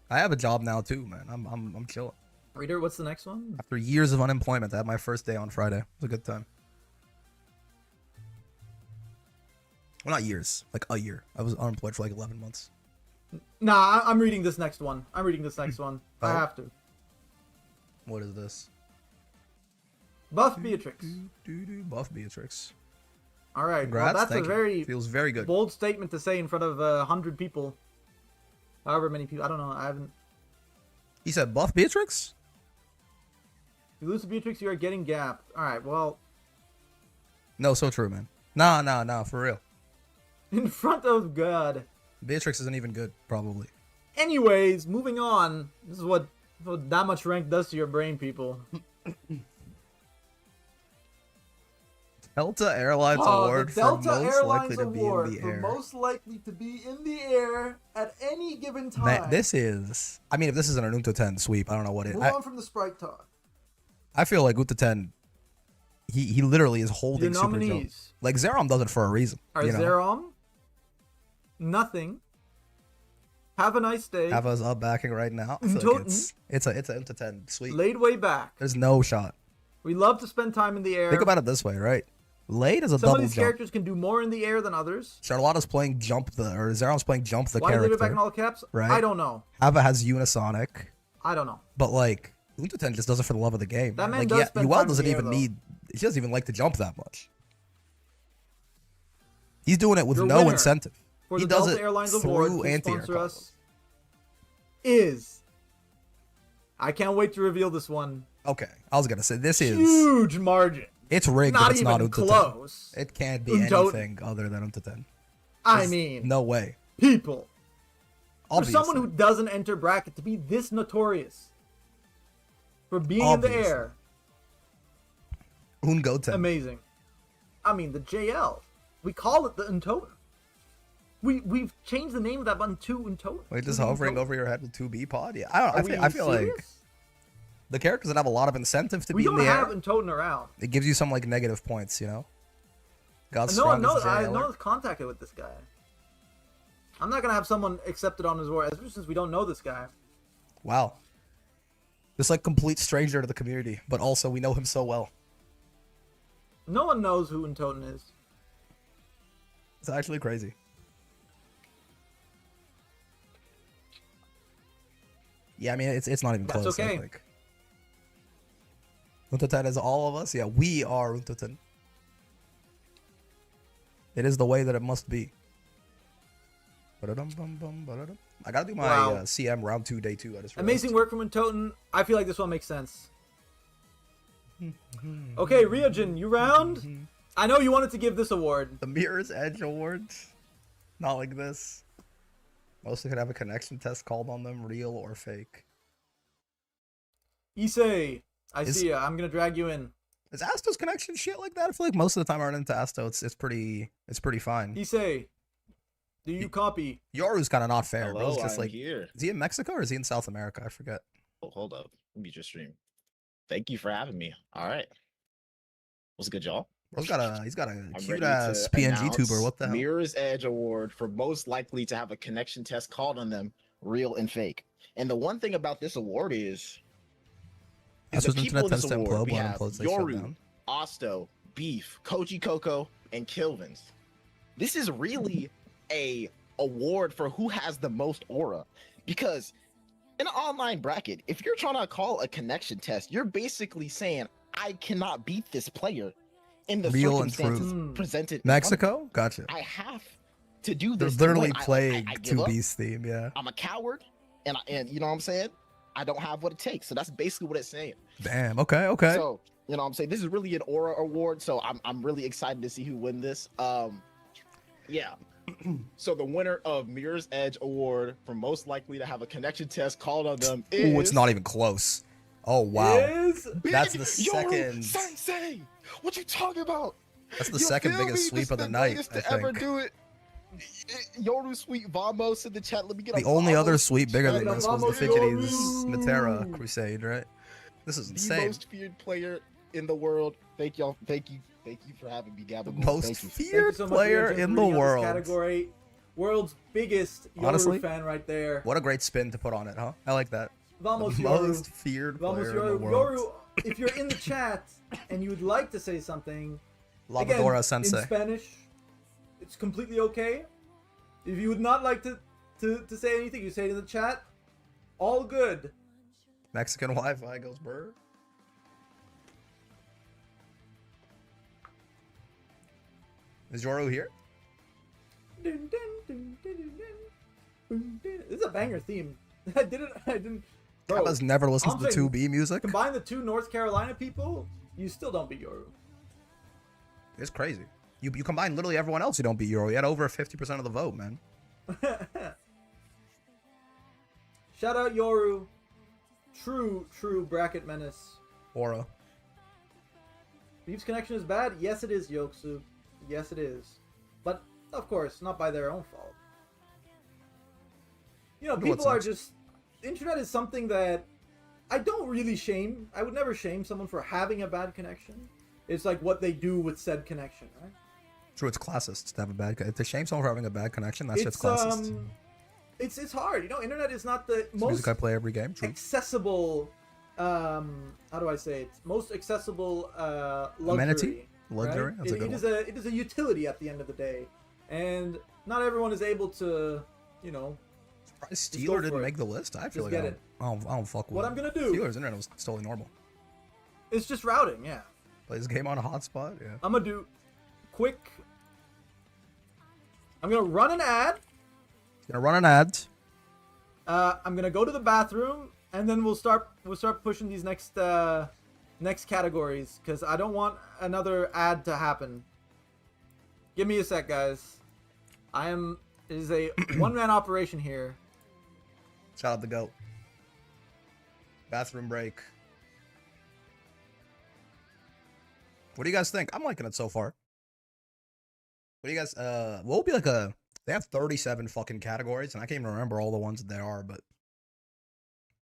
Speaker 1: I have a job now too, man. I'm chilling.
Speaker 4: Reader, what's the next one?
Speaker 1: After years of unemployment, I had my first day on Friday. It was a good time. Well, not years, like a year. I was unemployed for like 11 months.
Speaker 4: Nah, I'm reading this next one. I
Speaker 1: Oh.
Speaker 4: have to.
Speaker 1: What is this?
Speaker 4: Buff Beatrix.
Speaker 1: Buff Beatrix.
Speaker 4: All right.
Speaker 1: Congrats,
Speaker 4: Well, that's
Speaker 1: thank
Speaker 4: a
Speaker 1: you.
Speaker 4: very
Speaker 1: Feels very good.
Speaker 4: bold statement to say in front of 100 people. However many people. I don't know. I haven't.
Speaker 1: He said Buff Beatrix?
Speaker 4: If you lose to Beatrix, you are getting gapped. All right. Well,
Speaker 1: No, so true, man. Nah, for real.
Speaker 4: in front of God.
Speaker 1: Beatrix isn't even good, probably.
Speaker 4: Anyways, moving on. This is what that much rank does to your brain, people.
Speaker 1: Delta Airlines
Speaker 4: Oh,
Speaker 1: Award
Speaker 4: the Delta
Speaker 1: for most
Speaker 4: Airlines
Speaker 1: likely to be
Speaker 4: Award
Speaker 1: in the
Speaker 4: for
Speaker 1: air.
Speaker 4: most likely to be in the air at any given time.
Speaker 1: Man, this is... I mean, if this isn't an Unto 10 sweep, I don't know what it is.
Speaker 4: Move on from the Sprite talk.
Speaker 1: I feel like Unto 10, he literally is holding
Speaker 4: Your
Speaker 1: Super Jump.
Speaker 4: nominees.
Speaker 1: Like, Zerom does it for a reason.
Speaker 4: Are
Speaker 1: you know?
Speaker 4: Zerom? Nothing. Have a nice day.
Speaker 1: Hava's up backing right now. I feel like
Speaker 4: Toten.
Speaker 1: it's a Unto 10 sweep.
Speaker 4: Laid way back.
Speaker 1: There's no shot.
Speaker 4: We love to spend time in the air.
Speaker 1: Think about it this way, right? Late is a
Speaker 4: Some of
Speaker 1: double
Speaker 4: these
Speaker 1: jump.
Speaker 4: characters can do more in the air than others.
Speaker 1: Charlotta's playing jump or Zerom's playing jump the
Speaker 4: Why do they
Speaker 1: character.
Speaker 4: leave it back in all caps?
Speaker 1: Right?
Speaker 4: I don't know.
Speaker 1: Hava has Unisonic,
Speaker 4: I don't know.
Speaker 1: but like Unto 10 just does it for the love of the game.
Speaker 4: That man
Speaker 1: like,
Speaker 4: does spend
Speaker 1: UL
Speaker 4: time in
Speaker 1: doesn't
Speaker 4: the air,
Speaker 1: even
Speaker 4: though.
Speaker 1: need. He doesn't even like to jump that much. He's doing it with
Speaker 4: Your
Speaker 1: no
Speaker 4: winner
Speaker 1: incentive.
Speaker 4: for
Speaker 1: He
Speaker 4: the
Speaker 1: does
Speaker 4: Delta
Speaker 1: it
Speaker 4: Airlines Award
Speaker 1: through
Speaker 4: to
Speaker 1: anti-air
Speaker 4: sponsor us is. I can't wait to reveal this one.
Speaker 1: Okay, I was gonna say this is
Speaker 4: Huge margin.
Speaker 1: It's rigged,
Speaker 4: Not
Speaker 1: but it's not
Speaker 4: even
Speaker 1: Untoten.
Speaker 4: close.
Speaker 1: It can't be
Speaker 4: Untoten.
Speaker 1: anything other than Untoten.
Speaker 4: I
Speaker 1: There's
Speaker 4: mean,
Speaker 1: no way.
Speaker 4: people.
Speaker 1: Obviously.
Speaker 4: For someone who doesn't enter bracket to be this notorious for being
Speaker 1: Obviously.
Speaker 4: in the air,
Speaker 1: Ungoten.
Speaker 4: amazing. I mean, the JL. We call it the Untoten. We've changed the name of that button to Untoten.
Speaker 1: Wait, just
Speaker 4: To the
Speaker 1: hovering
Speaker 4: Untoten.
Speaker 1: over your head with 2B pod? Yeah, I don't.
Speaker 4: Are we
Speaker 1: I feel like
Speaker 4: serious?
Speaker 1: the characters that have a lot of incentive to
Speaker 4: We
Speaker 1: be in
Speaker 4: don't
Speaker 1: the
Speaker 4: have
Speaker 1: air,
Speaker 4: Untoten around.
Speaker 1: it gives you some like negative points, you know. God's
Speaker 4: I
Speaker 1: strongest
Speaker 4: know
Speaker 1: jailer.
Speaker 4: it's contacted with this guy. I'm not gonna have someone accepted on his word, especially since we don't know this guy.
Speaker 1: Wow. Just like complete stranger to the community, but also we know him so well.
Speaker 4: No one knows who Untoten is.
Speaker 1: It's actually crazy. Yeah, I mean it's not even
Speaker 4: That's
Speaker 1: close. I
Speaker 4: okay.
Speaker 1: think. Untoten is all of us. Yeah, we are Untoten. It is the way that it must be. Ba-da-dum-bum-bum, I gotta do my
Speaker 4: Wow.
Speaker 1: CM round 2 day 2. I just
Speaker 4: Amazing work from Untoten. I feel like this one makes sense. Okay, Ryujin, you round? I know you wanted to give this award.
Speaker 1: The Mirror's Edge Award. Not like this. Mostly could have a connection test called on them, real or fake.
Speaker 4: Issei, I
Speaker 1: Is-
Speaker 4: see ya. I'm gonna drag you in.
Speaker 1: Is Asto's connection shit like that? I feel like most of the time I run into Asto, it's pretty fine.
Speaker 4: Issei, do you copy?
Speaker 1: Yoru's kind of not fair, bro.
Speaker 17: Hello,
Speaker 1: It's just
Speaker 17: I'm
Speaker 1: like,
Speaker 17: here.
Speaker 1: is he in Mexico or is he in South America? I forget.
Speaker 17: Oh, hold up. Let me mute your stream. Thank you for having me. All right. What's good, y'all?
Speaker 1: Bro's got a he's got a
Speaker 17: I'm
Speaker 1: cute
Speaker 17: ready
Speaker 1: ass
Speaker 17: to
Speaker 1: PNG
Speaker 17: announce
Speaker 1: tuber. What the hell?
Speaker 17: Mirror's Edge Award for most likely to have a connection test called on them, real and fake. And the one thing about this award is
Speaker 1: This
Speaker 17: the
Speaker 1: was
Speaker 17: people
Speaker 1: Internet
Speaker 17: in this
Speaker 1: Test and
Speaker 17: award,
Speaker 1: Club
Speaker 17: we
Speaker 1: when
Speaker 17: have
Speaker 1: Unplugged they shut
Speaker 17: Yoru,
Speaker 1: down.
Speaker 17: Osto, Beef, Koji Coco, and Kilvins. This is really a award for who has the most aura, because in an online bracket, if you're trying to call a connection test, you're basically saying I cannot beat this player in the
Speaker 1: Real and
Speaker 17: circumstances
Speaker 1: true.
Speaker 17: presented. in front of me.
Speaker 1: Mexico? Gotcha.
Speaker 17: I have to do
Speaker 1: They're
Speaker 17: this. to
Speaker 1: literally
Speaker 17: win. I
Speaker 1: playing
Speaker 17: give up.
Speaker 1: 2B's theme, yeah.
Speaker 17: I'm a coward, and you know what I'm saying. I don't have what it takes. So that's basically what it's saying.
Speaker 1: Damn. Okay. Okay.
Speaker 17: So you know what I'm saying. This is really an aura award. So I'm really excited to see who win this. Yeah. So the winner of Mirror's Edge Award for most likely to have a connection test called on them is.
Speaker 1: Ooh, it's not even close. Oh wow. That's the
Speaker 17: Yoru
Speaker 1: second.
Speaker 17: Sensei. What you talking about?
Speaker 1: That's the
Speaker 17: You
Speaker 1: second
Speaker 17: feel
Speaker 1: biggest
Speaker 17: me?
Speaker 1: sweep
Speaker 17: This
Speaker 1: of the
Speaker 17: is
Speaker 1: night.
Speaker 17: biggest
Speaker 1: I
Speaker 17: to ever
Speaker 1: think.
Speaker 17: do it. Yoru Sweet Vamos in the chat. Let me get
Speaker 1: The
Speaker 17: a
Speaker 1: only other
Speaker 17: Vamos
Speaker 1: sweep bigger than
Speaker 17: chat.
Speaker 1: this was the
Speaker 17: Vamos
Speaker 1: Fidgety's
Speaker 17: Yoru.
Speaker 1: Matera Crusade, right? This is
Speaker 17: The
Speaker 1: insane.
Speaker 17: most feared player in the world. Thank y'all. Thank you for having me, Gabba.
Speaker 1: Most
Speaker 17: Thank you.
Speaker 1: feared player in the world.
Speaker 4: Category, world's biggest Yoru
Speaker 1: Honestly,
Speaker 4: fan right there.
Speaker 1: What a great spin to put on it, huh? I like that.
Speaker 4: Vamos,
Speaker 1: The
Speaker 4: Yoru.
Speaker 1: most feared
Speaker 4: Vamos,
Speaker 1: player in the
Speaker 4: Yoru.
Speaker 1: world.
Speaker 4: Yoru, if you're in the chat and you would like to say something,
Speaker 1: Lavadora
Speaker 4: again,
Speaker 1: Sensei.
Speaker 4: in Spanish, it's completely okay. If you would not like to say anything, you say it in the chat. All good.
Speaker 1: Mexican Wi-Fi goes bird. Is Yoru here?
Speaker 4: Dun, dun, dun, dun, dun, dun. This is a banger theme. I didn't. Bro,
Speaker 1: Gabba's never listened to
Speaker 4: I'm saying,
Speaker 1: 2B music.
Speaker 4: Combine the two North Carolina people, you still don't beat Yoru.
Speaker 1: It's crazy. You combine literally everyone else, you don't beat Yoru. You had over 50% of the vote, man.
Speaker 4: Shout out Yoru. True bracket menace.
Speaker 1: Aura.
Speaker 4: Beef's connection is bad? Yes, it is, Yoksu. Yes, it is. But, of course, not by their own fault. You know, people are just... The internet is something that I don't really shame. I would never shame someone for having a bad connection. It's like what they do with said connection, right?
Speaker 1: True, it's classist to have a bad... If they shame someone for having a bad connection, that shit's classist.
Speaker 4: It's hard. You know, internet is not the
Speaker 1: It's
Speaker 4: most
Speaker 1: music I play every game. True.
Speaker 4: accessible... how do I say it? Most accessible luxury.
Speaker 1: Amenity? Luxury?
Speaker 4: Right?
Speaker 1: That's a good
Speaker 4: It is a utility at the end of the day. And not everyone is able to, you know...
Speaker 1: Steeler didn't make the list. I feel
Speaker 4: Just
Speaker 1: like
Speaker 4: get
Speaker 1: I don't fuck with
Speaker 4: What
Speaker 1: it.
Speaker 4: I'm gonna do-
Speaker 1: Steelers internet was totally normal.
Speaker 4: It's just routing, yeah.
Speaker 1: Play this game on a hotspot, yeah.
Speaker 4: I'm gonna do quick I'm gonna run an ad.
Speaker 1: Gonna run an ad.
Speaker 4: I'm gonna go to the bathroom, and then we'll start pushing these next categories, because I don't want another ad to happen. Give me a sec, guys. It is a one-man operation here.
Speaker 1: Shout out the GOAT. Bathroom break. What do you guys think? I'm liking it so far. What do you guys, what would be like they have 37 fucking categories, and I can't even remember all the ones that there are, but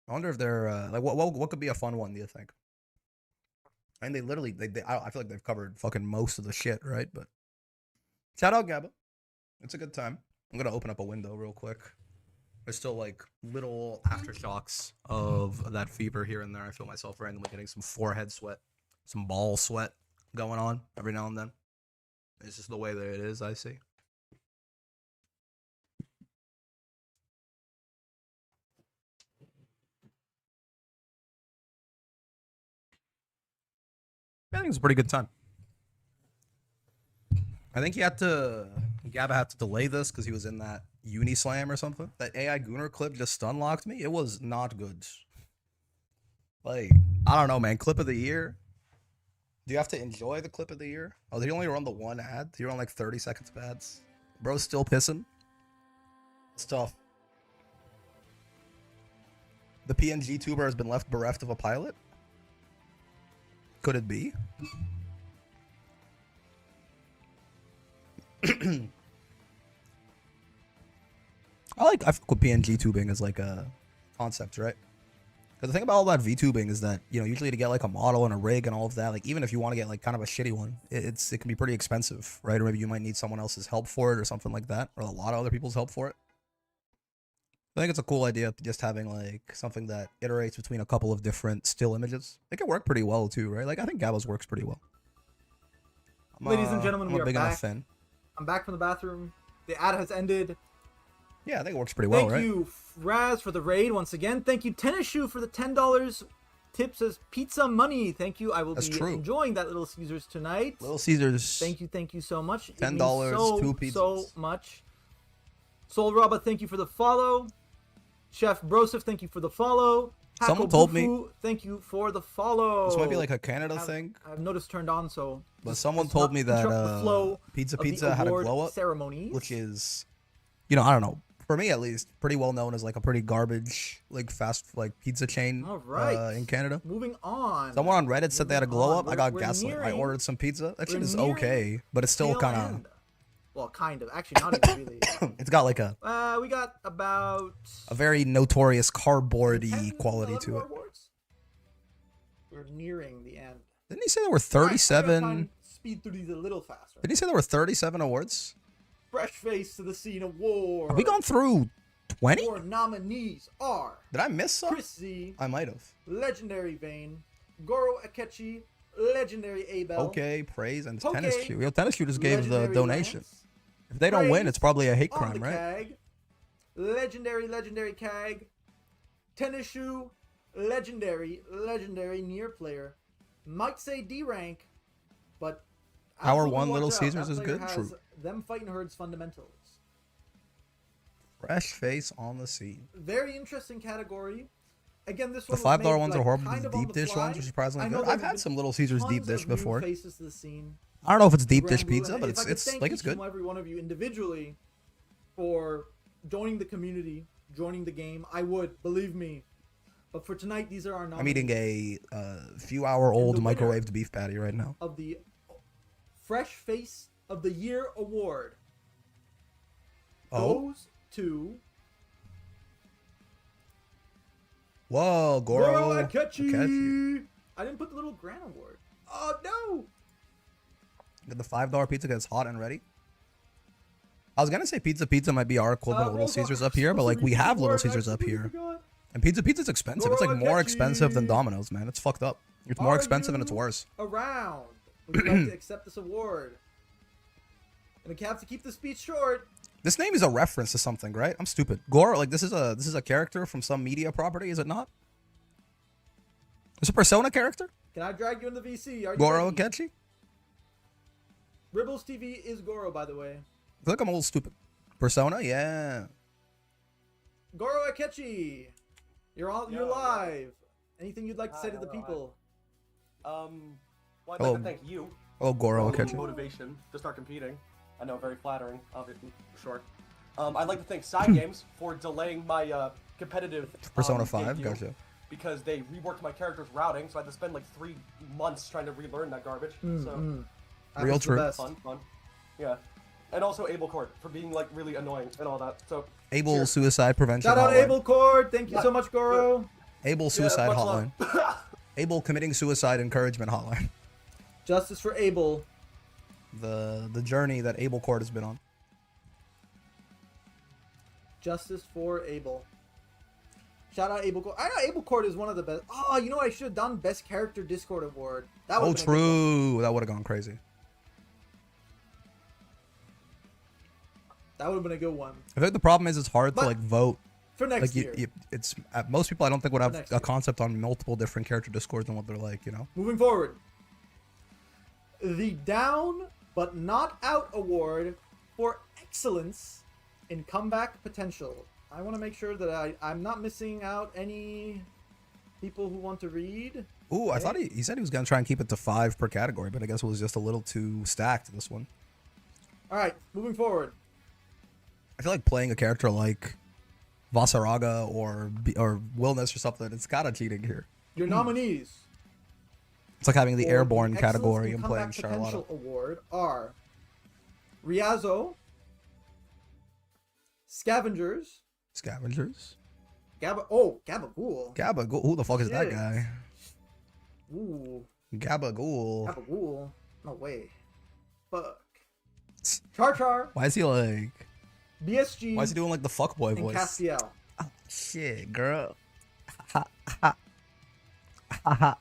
Speaker 1: I wonder if they're, like, what could be a fun one, do you think? And they literally, I feel like they've covered fucking most of the shit, right? But shout out Gabba. It's a good time. I'm gonna open up a window real quick. There's still like little aftershocks of that fever here and there. I feel myself randomly getting some forehead sweat, some ball sweat going on every now and then. It's just the way that it is, I see. I think it's a pretty good time. I think Gabba had to delay this because he was in that Unislam or something. That AI Gooner clip just stunlocked me. It was not good. Like, I don't know, man. Clip of the year. Do you have to enjoy the clip of the year? Oh, did he only run the one ad? Did he run like 30 seconds of ads? Bro's still pissing. It's tough. The PNG tuber has been left bereft of a pilot? Could it be? I fuck with PNG tubing as like a concept, right? Because the thing about all that VTubing is that, you know, usually to get like a model and a rig and all of that, like even if you want to get like kind of a shitty one, it can be pretty expensive, right? Or maybe you might need someone else's help for it or something like that, or a lot of other people's help for it. I think it's a cool idea, just having like something that iterates between a couple of different still images. It can work pretty well too, right? Like I think Gabba's works pretty well.
Speaker 4: Ladies and gentlemen, we are
Speaker 1: big
Speaker 4: back.
Speaker 1: enough fan.
Speaker 4: I'm back from the bathroom. The ad has ended.
Speaker 1: Yeah, I think it works pretty well, right?
Speaker 4: Thank you, Raz, for the raid once again. Thank you, Tennis Shoe, for the $10 tips as pizza money. Thank you. I will be enjoying that Little Caesars tonight.
Speaker 1: Little Caesars.
Speaker 4: Thank you so much. It means
Speaker 1: $10, 2 pizzas.
Speaker 4: So much. Soul Robba, thank you for the follow. Chef Broseph, thank you for the follow.
Speaker 1: Someone told me.
Speaker 4: Thank you for the follow.
Speaker 1: This might be like a Canada thing.
Speaker 4: I've noticed turned on, so.
Speaker 1: But someone told me that Pizza had a glow up, which is, you know, I don't know. For me, at least, pretty well known as like a pretty garbage, like fast, like pizza chain.
Speaker 4: All right.
Speaker 1: In Canada.
Speaker 4: Moving on.
Speaker 1: Someone on Reddit said they had a glow up. I got gaslit. I ordered some pizza. That shit is okay, but it's still kind of.
Speaker 4: Well, kind of. Actually, not even really.
Speaker 1: It's got like a.
Speaker 4: We got about.
Speaker 1: A very notorious cardboardy quality to it.
Speaker 4: We're nearing the end.
Speaker 1: Didn't he say there were 37?
Speaker 4: Right, speed through these a little faster.
Speaker 1: Didn't he say there were 37 awards?
Speaker 4: Fresh Face to the Scene Award.
Speaker 1: Have we gone through 20?
Speaker 4: Your nominees are.
Speaker 1: Did I miss some?
Speaker 4: Chris Z.
Speaker 1: I might have.
Speaker 4: Legendary Vane. Goro Akechi. Legendary Abel.
Speaker 1: Okay, praise and Tennis Shoe. Yo, Tennis Shoe just gave the donation. If they don't
Speaker 4: Praise
Speaker 1: win, it's probably a hate
Speaker 4: on
Speaker 1: crime,
Speaker 4: the
Speaker 1: right?
Speaker 4: Kag. Legendary Kag. Tennis Shoe. Legendary Near Player. Might say D rank, but
Speaker 1: Hour
Speaker 4: absolutely
Speaker 1: 1
Speaker 4: watch
Speaker 1: Little
Speaker 4: out.
Speaker 1: Caesars
Speaker 4: That
Speaker 1: is
Speaker 4: player
Speaker 1: good.
Speaker 4: has
Speaker 1: True.
Speaker 4: Them Fighting Herds fundamentals.
Speaker 1: Fresh Face on the scene.
Speaker 4: Very interesting category. Again, this
Speaker 1: The
Speaker 4: one
Speaker 1: $5 ones are horrible. The deep dish ones are surprisingly good. I've had some Little Caesars deep dish before.
Speaker 4: Faces to the scene.
Speaker 1: I don't know if it's deep dish
Speaker 4: Grand Blue,
Speaker 1: pizza,
Speaker 4: and
Speaker 1: but
Speaker 4: if I could
Speaker 1: it's
Speaker 4: thank
Speaker 1: like it's
Speaker 4: each and
Speaker 1: good.
Speaker 4: every one of you individually for joining the community, joining the game. I would, believe me. But for tonight, these are our nominees.
Speaker 1: I'm eating a few-hour-old microwaved beef patty right now.
Speaker 4: Of the Fresh Face of the Year award goes to
Speaker 1: Whoa, Goro
Speaker 4: Akechi. I didn't put the little Grand Award. Oh no!
Speaker 1: Get the $5 pizza gets hot and ready. I was gonna say Pizza might be our equivalent of Little Caesars up here, but like we have Little Caesars up here, and Pizza's expensive. It's like more expensive than Domino's, man. It's fucked up. It's more expensive and it's worse.
Speaker 4: Around. Would you like to accept this award? And we have to keep the speech short.
Speaker 1: This name is a reference to something, right? I'm stupid. Goro, like this is a character from some media property, is it not? It's a Persona character?
Speaker 4: Can I drag you in the VC? Are you
Speaker 1: Goro
Speaker 4: ready?
Speaker 1: Akechi?
Speaker 4: Ribbles TV is Goro, by the way.
Speaker 1: I feel like I'm a little stupid. Persona, yeah.
Speaker 4: Goro Akechi, you're live. Anything you'd like to say to the people?
Speaker 18: Well, I'd
Speaker 1: Hello.
Speaker 18: like to thank you.
Speaker 1: Hello, Goro
Speaker 18: for
Speaker 1: Akechi.
Speaker 18: motivation to start competing. I know, very flattering. Obviously, sure. I'd like to thank Side Games for delaying my competitive
Speaker 1: Persona 5,
Speaker 18: debut
Speaker 1: gotcha.
Speaker 18: because they reworked my character's routing, so I had to spend like 3 months trying to relearn that garbage. So
Speaker 1: Real true.
Speaker 18: Fun. Yeah. And also Abel Court for being like really annoying and all that. So
Speaker 1: Able
Speaker 18: cheers.
Speaker 1: Suicide Prevention
Speaker 4: Shout out
Speaker 1: Hotline.
Speaker 4: Able Cord. Thank you so much, Goro.
Speaker 1: Able Suicide
Speaker 18: much
Speaker 1: Hotline.
Speaker 18: love.
Speaker 1: Able Committing Suicide Encouragement Hotline.
Speaker 4: Justice for Abel.
Speaker 1: The journey that Able Court has been on.
Speaker 4: Justice for Abel. Shout out Abel Court. I know Abel Court is one of the best. Oh, you know what I should have done? Best Character Discord Award. That
Speaker 1: Oh,
Speaker 4: would've been a good one.
Speaker 1: true. That would have gone crazy.
Speaker 4: That would have been a good one.
Speaker 1: I think the problem is it's hard
Speaker 4: But
Speaker 1: to like vote.
Speaker 4: for next
Speaker 1: like,
Speaker 4: year.
Speaker 1: It's most people I don't think would have
Speaker 4: next
Speaker 1: a concept on multiple different character discords and what they're like, you know.
Speaker 4: Moving forward. The Down But Not Out Award for Excellence in Comeback Potential. I want to make sure that I'm not missing out any people who want to read.
Speaker 1: Ooh, I thought he said he was gonna try and keep it to 5 per category, but I guess it was just a little too stacked this one.
Speaker 4: All right, moving forward.
Speaker 1: I feel like playing a character like Vasaraga or Wilness or something, it's kind of cheating here.
Speaker 4: Your nominees
Speaker 1: It's like having the
Speaker 4: for
Speaker 1: airborne
Speaker 4: Excellence
Speaker 1: category
Speaker 4: in
Speaker 1: and playing
Speaker 4: Comeback Potential
Speaker 1: Charlotta.
Speaker 4: Award are Riazo, Scavengers, Gabagool.
Speaker 1: Gabagool. Who the fuck is that
Speaker 4: Shit.
Speaker 1: guy?
Speaker 4: Ooh.
Speaker 1: Gabagool.
Speaker 4: Gabagool. No way. Fuck. Char.
Speaker 1: Why is he like?
Speaker 4: BSG.
Speaker 1: Why is he doing like the fuckboy
Speaker 4: and
Speaker 1: voice?
Speaker 4: Castiel.
Speaker 1: Shit, girl. Ha ha. Ha ha.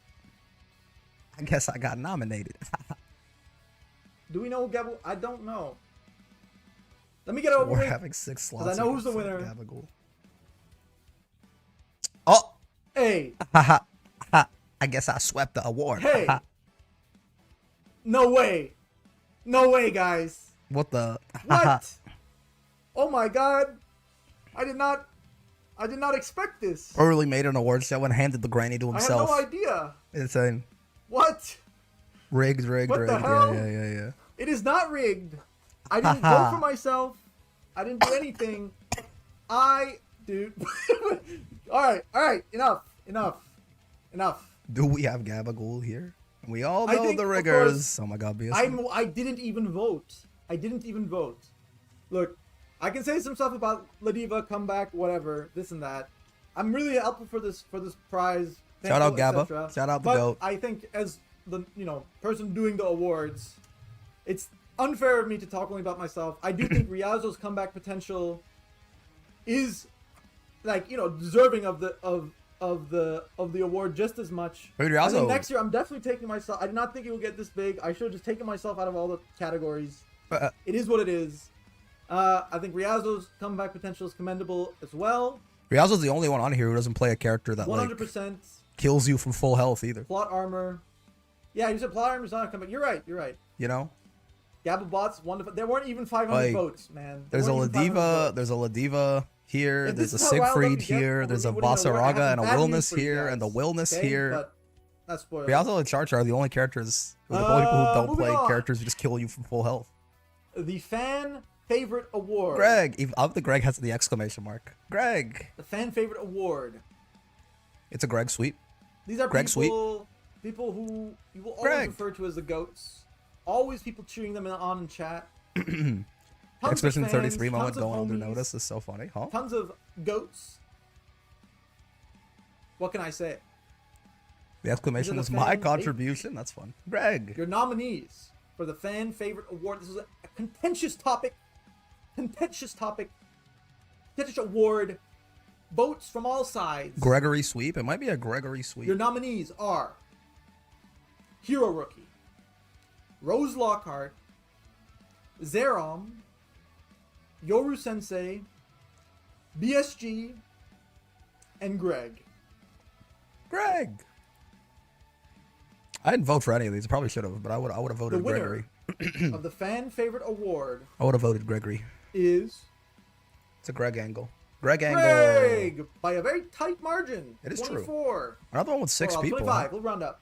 Speaker 1: I guess I got nominated.
Speaker 4: Do we know Gabagool? I don't know. Let me get over
Speaker 1: We're
Speaker 4: with.
Speaker 1: having 6 slots.
Speaker 4: Because I know
Speaker 1: here
Speaker 4: who's the
Speaker 1: for
Speaker 4: winner.
Speaker 1: Gabagool. Oh.
Speaker 4: Hey.
Speaker 1: Ha ha. Ha. I guess I swept the award.
Speaker 4: Hey.
Speaker 1: Ha, ha.
Speaker 4: No way. No way, guys.
Speaker 1: What the? Ha, ha.
Speaker 4: What? Oh my god. I did not expect this.
Speaker 1: Bro really made an award show and handed the granny to himself.
Speaker 4: I had no idea.
Speaker 1: Insane.
Speaker 4: What?
Speaker 1: Rigged.
Speaker 4: What the hell?
Speaker 1: Yeah.
Speaker 4: It is not rigged. I didn't vote for myself. I didn't do anything. Dude. All right. Enough.
Speaker 1: Do we have Gabagool here? We all
Speaker 4: I
Speaker 1: know
Speaker 4: think,
Speaker 1: the
Speaker 4: of
Speaker 1: riggers.
Speaker 4: course,
Speaker 1: Oh my god, BS.
Speaker 4: I didn't even vote. Look, I can say some stuff about Ladiva, comeback, whatever, this and that. I'm really helpful for this prize.
Speaker 1: Shout out
Speaker 4: thankful,
Speaker 1: Gabba.
Speaker 4: etc.
Speaker 1: Shout out the
Speaker 4: But
Speaker 1: GOAT.
Speaker 4: I think as the person doing the awards, it's unfair of me to talk only about myself. I do think Riazo's comeback potential is deserving of the award just as much.
Speaker 1: Wait,
Speaker 4: I think
Speaker 1: Riazo-
Speaker 4: next year I'm definitely taking myself. I did not think it would get this big. I should have just taken myself out of all the categories. It is what it is. I think Riazo's comeback potential is commendable as well.
Speaker 1: Riazo's the only one on here who doesn't play a character that
Speaker 4: 100%.
Speaker 1: like kills you from full health either.
Speaker 4: Plot armor. Yeah, you said plot armor's not a comeback. You're right.
Speaker 1: You know?
Speaker 4: Gababots, wonderful. There weren't even 500
Speaker 1: Like,
Speaker 4: votes, man.
Speaker 1: There's a Ladiva here,
Speaker 4: If
Speaker 1: there's a
Speaker 4: this is how riled up
Speaker 1: Siegfried
Speaker 4: you get,
Speaker 1: here,
Speaker 4: well,
Speaker 1: there's a
Speaker 4: then what do you know what? I
Speaker 1: Vasaraga
Speaker 4: have
Speaker 1: and a
Speaker 4: bad news
Speaker 1: Wilness
Speaker 4: for you
Speaker 1: here, and the
Speaker 4: guys,
Speaker 1: Wilness
Speaker 4: okay?
Speaker 1: here.
Speaker 4: But that's spoilers.
Speaker 1: Riazo and Char are the only characters, or the only people who don't
Speaker 4: moving
Speaker 1: play
Speaker 4: on.
Speaker 1: characters who just kill you from full health.
Speaker 4: The fan favorite award.
Speaker 1: Greg, I think Greg has the exclamation mark. Greg.
Speaker 4: The fan favorite award.
Speaker 1: It's a Greg sweep.
Speaker 4: These are
Speaker 1: Greg sweep.
Speaker 4: people who you will always
Speaker 1: Greg.
Speaker 4: refer to as the goats. Always people cheering them on in chat. Tons of
Speaker 1: Expression
Speaker 4: fans,
Speaker 1: 33 moment
Speaker 4: tons of
Speaker 1: going under
Speaker 4: homies,
Speaker 1: notice is so funny, huh?
Speaker 4: Tons of goats. What can I say?
Speaker 1: The exclamation
Speaker 4: These
Speaker 1: was
Speaker 4: are the
Speaker 1: my
Speaker 4: fan
Speaker 1: contribution. That's fun. Greg.
Speaker 4: Your nominees for the fan favorite award. This is a contentious topic. Contentious award. Votes from all sides.
Speaker 1: Gregory sweep. It might be a Gregory sweep.
Speaker 4: Your nominees are Hero Rookie, Rose Lockhart, Zerom, Yoru Sensei, BSG, and Greg.
Speaker 1: Greg. I didn't vote for any of these. I probably should have, but I would have
Speaker 4: The
Speaker 1: voted
Speaker 4: winner
Speaker 1: Gregory.
Speaker 4: of the fan favorite award
Speaker 1: I would have voted Gregory.
Speaker 4: is
Speaker 1: It's a Greg angle. Greg angle.
Speaker 4: Greg by a very tight margin.
Speaker 1: It is
Speaker 4: 24.
Speaker 1: true. Another one with 6
Speaker 4: well,
Speaker 1: people.
Speaker 4: 25. We'll round up.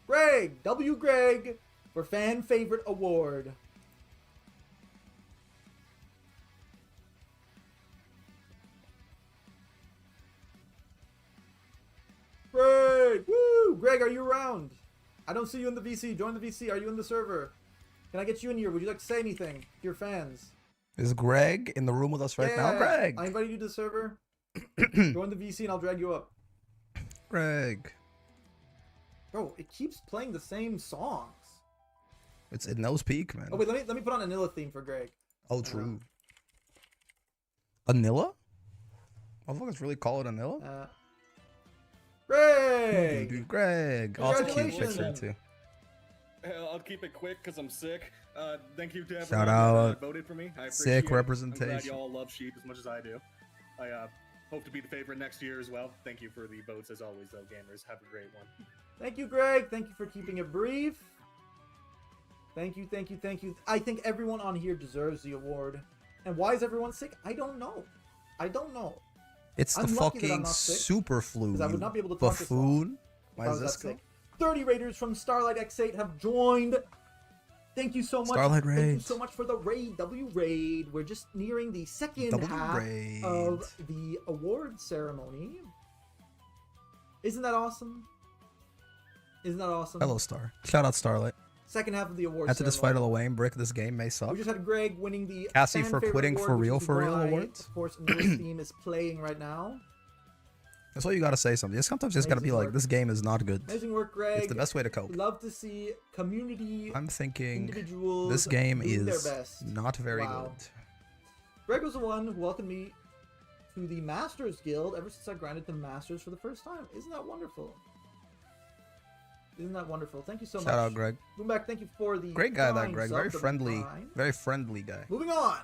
Speaker 4: Greg, W. Greg for fan favorite award. Greg, woo! Greg, are you around? I don't see you in the VC. Join the VC. Are you in the server? Can I get you in here? Would you like to say anything to your fans?
Speaker 1: Is Greg in the room with us right now? Greg.
Speaker 4: I invited you to the server. Join the VC and I'll drag you up.
Speaker 1: Greg.
Speaker 4: Bro, it keeps playing the same songs.
Speaker 1: It's it knows peak, man.
Speaker 4: Oh wait, let me put on a Anilla theme for Greg.
Speaker 1: Oh, true. Anilla? Motherfuckers really call it Anilla?
Speaker 4: Greg!
Speaker 1: Dude, Greg. Oh, it's a cute picture
Speaker 4: Congratulations.
Speaker 1: too.
Speaker 19: I'll keep it quick because I'm sick. Thank you to everyone
Speaker 1: Shout
Speaker 19: that
Speaker 1: out.
Speaker 19: voted for me. I appreciate
Speaker 1: Sick
Speaker 19: it. I'm
Speaker 1: representation.
Speaker 19: glad you all love Sheep as much as I do. I hope to be the favorite next year as well. Thank you for the votes as always, though, gamers. Have a great one.
Speaker 4: Thank you, Greg. Thank you for keeping it brief. Thank you, thank you, thank you. I think everyone on here deserves the award. And why is everyone sick? I don't know. I don't know.
Speaker 1: It's the
Speaker 4: I'm lucky that I'm
Speaker 1: fucking
Speaker 4: not sick,
Speaker 1: super flu.
Speaker 4: 'cause I would
Speaker 1: you
Speaker 4: not be able to talk this long
Speaker 1: buffoon.
Speaker 4: if
Speaker 1: Why
Speaker 4: I
Speaker 1: is
Speaker 4: was
Speaker 1: this
Speaker 4: that
Speaker 1: go?
Speaker 4: sick. 30 Raiders from Starlight X8 have joined. Thank you so much.
Speaker 1: Starlight
Speaker 4: Thank you
Speaker 1: Raid.
Speaker 4: so much for the raid, W Raid. We're just nearing the second
Speaker 1: W
Speaker 4: half
Speaker 1: Raid.
Speaker 4: of the award ceremony. Isn't that awesome? Isn't that awesome?
Speaker 1: Hello, Star. Shout out Starlight.
Speaker 4: Second half of the award
Speaker 1: After this
Speaker 4: ceremony.
Speaker 1: fight of Wayne, Brick, this game may suck.
Speaker 4: We just had Greg winning the
Speaker 1: Cassie
Speaker 4: fan
Speaker 1: for
Speaker 4: favorite
Speaker 1: quitting
Speaker 4: award,
Speaker 1: for
Speaker 4: which
Speaker 1: real,
Speaker 4: is
Speaker 1: for real
Speaker 4: why,
Speaker 1: awards.
Speaker 4: Of course, Anilla's theme is playing right now.
Speaker 1: That's why you gotta say something. Sometimes you just gotta be
Speaker 4: Amazing
Speaker 1: like,
Speaker 4: work.
Speaker 1: this game is not good.
Speaker 4: Amazing work, Greg.
Speaker 1: It's the best way to cope.
Speaker 4: Love to see community
Speaker 1: I'm thinking
Speaker 4: individuals
Speaker 1: this game
Speaker 4: doing their
Speaker 1: is
Speaker 4: best.
Speaker 1: not very
Speaker 4: Wow.
Speaker 1: good.
Speaker 4: Greg was the one who welcomed me to the Masters Guild ever since I grinded the Masters for the first time. Isn't that wonderful? Isn't that wonderful? Thank you so much.
Speaker 1: Shout out, Greg.
Speaker 4: Boomback, thank you for the
Speaker 1: Great guy, that
Speaker 4: Prime
Speaker 1: Greg.
Speaker 4: sub,
Speaker 1: Very
Speaker 4: the
Speaker 1: friendly.
Speaker 4: Prime.
Speaker 1: Very friendly guy.
Speaker 4: Moving on.